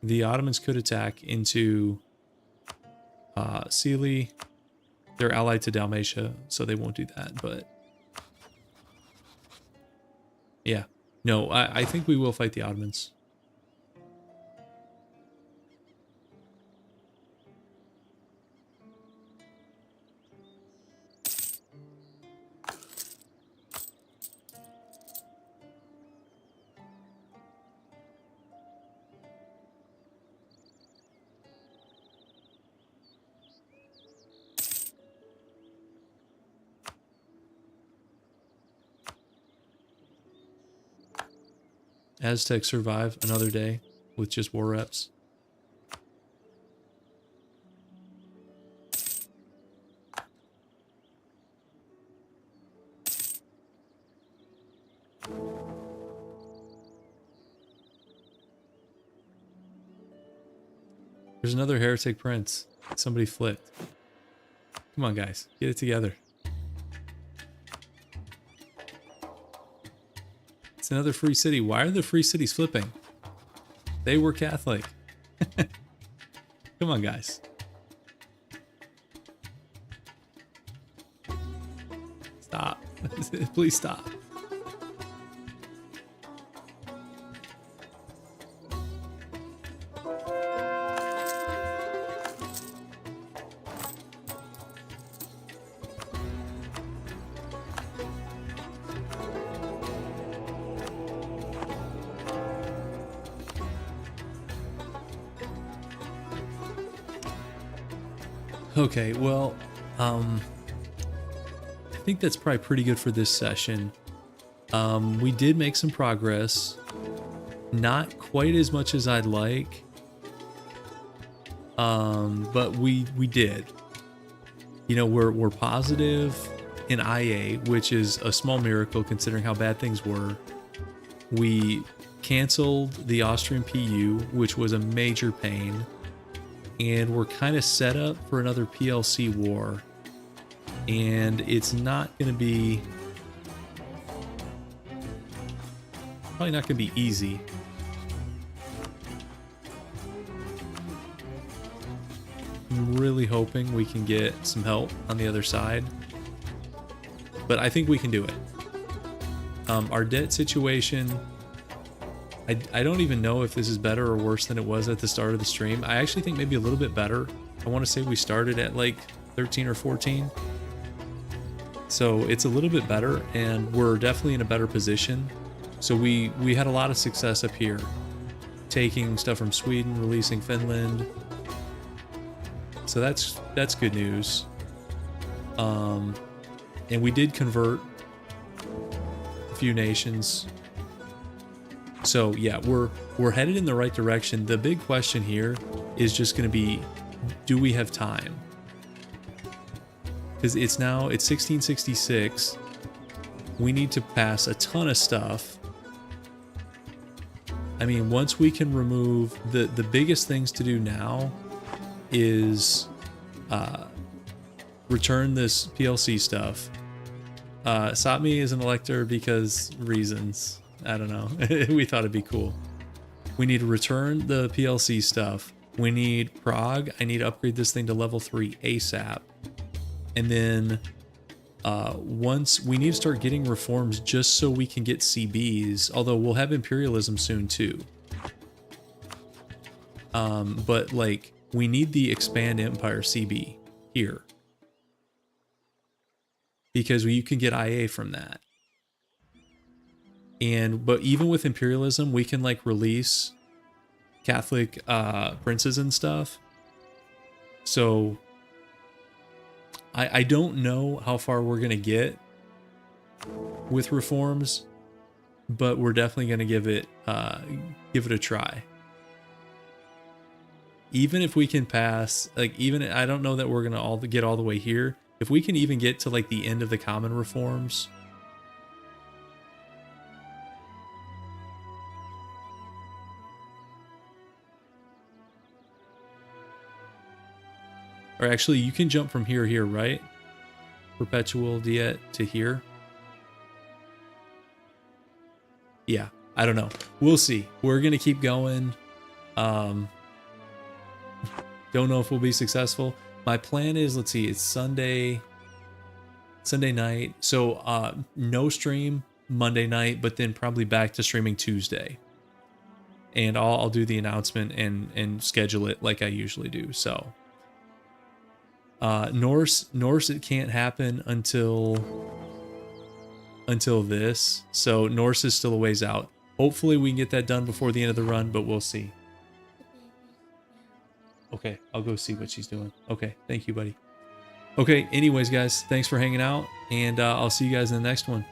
The Ottomans could attack into Sealy. They're allied to Dalmatia, so they won't do that, but... Yeah. No, I think we will fight the Ottomans. Aztecs survive another day with just war reps. There's another heretic prince. Somebody flipped. Come on, guys. Get it together. It's another free city. Why are the free cities flipping? They were Catholic. Come on, guys. Stop. Please stop. Okay, well, I think that's probably pretty good for this session. We did make some progress. Not quite as much as I'd like. But we did. You know, we're positive in IA, which is a small miracle considering how bad things were. We canceled the Austrian PU, which was a major pain. And we're kind of set up for another PLC war. And it's not going to be... probably not going to be easy. I'm really hoping we can get some help on the other side. But I think we can do it. Our debt situation... I don't even know if this is better or worse than it was at the start of the stream. I actually think maybe a little bit better. I want to say we started at like 13 or 14. So it's a little bit better, and we're definitely in a better position. So we had a lot of success up here. Taking stuff from Sweden, releasing Finland. So that's good news. And we did convert a few nations. So yeah, we're headed in the right direction. The big question here is just going to be, do we have time? Because it's 1666. We need to pass a ton of stuff. I mean, once we can remove the biggest things to do now is return this PLC stuff. Satmi is an elector because reasons. I don't know. We thought it'd be cool. We need to return the PLC stuff. We need Prague. I need to upgrade this thing to level 3 ASAP. And then once we need to start getting reforms just so we can get CBs, although we'll have imperialism soon too. But like we need the expand empire CB here because you can get IA from that. But even with imperialism, we can like release Catholic princes and stuff. So I don't know how far we're gonna get with reforms, but we're definitely gonna give it a try. Even if we can pass, like I don't know that we're gonna get all the way here. If we can even get to like the end of the common reforms. Or actually, you can jump from here, right? Perpetual Diet to here. Yeah, I don't know. We'll see. We're going to keep going. Don't know if we'll be successful. My plan is, let's see, it's Sunday night. So no stream Monday night, but then probably back to streaming Tuesday. And I'll do the announcement and schedule it like I usually do. So Norse it can't happen until this. So Norse is still a ways out. Hopefully we can get that done before the end of the run, but we'll see. Okay, I'll go see what she's doing. Okay, thank you, buddy. Okay, anyways, guys, thanks for hanging out, and I'll see you guys in the next one.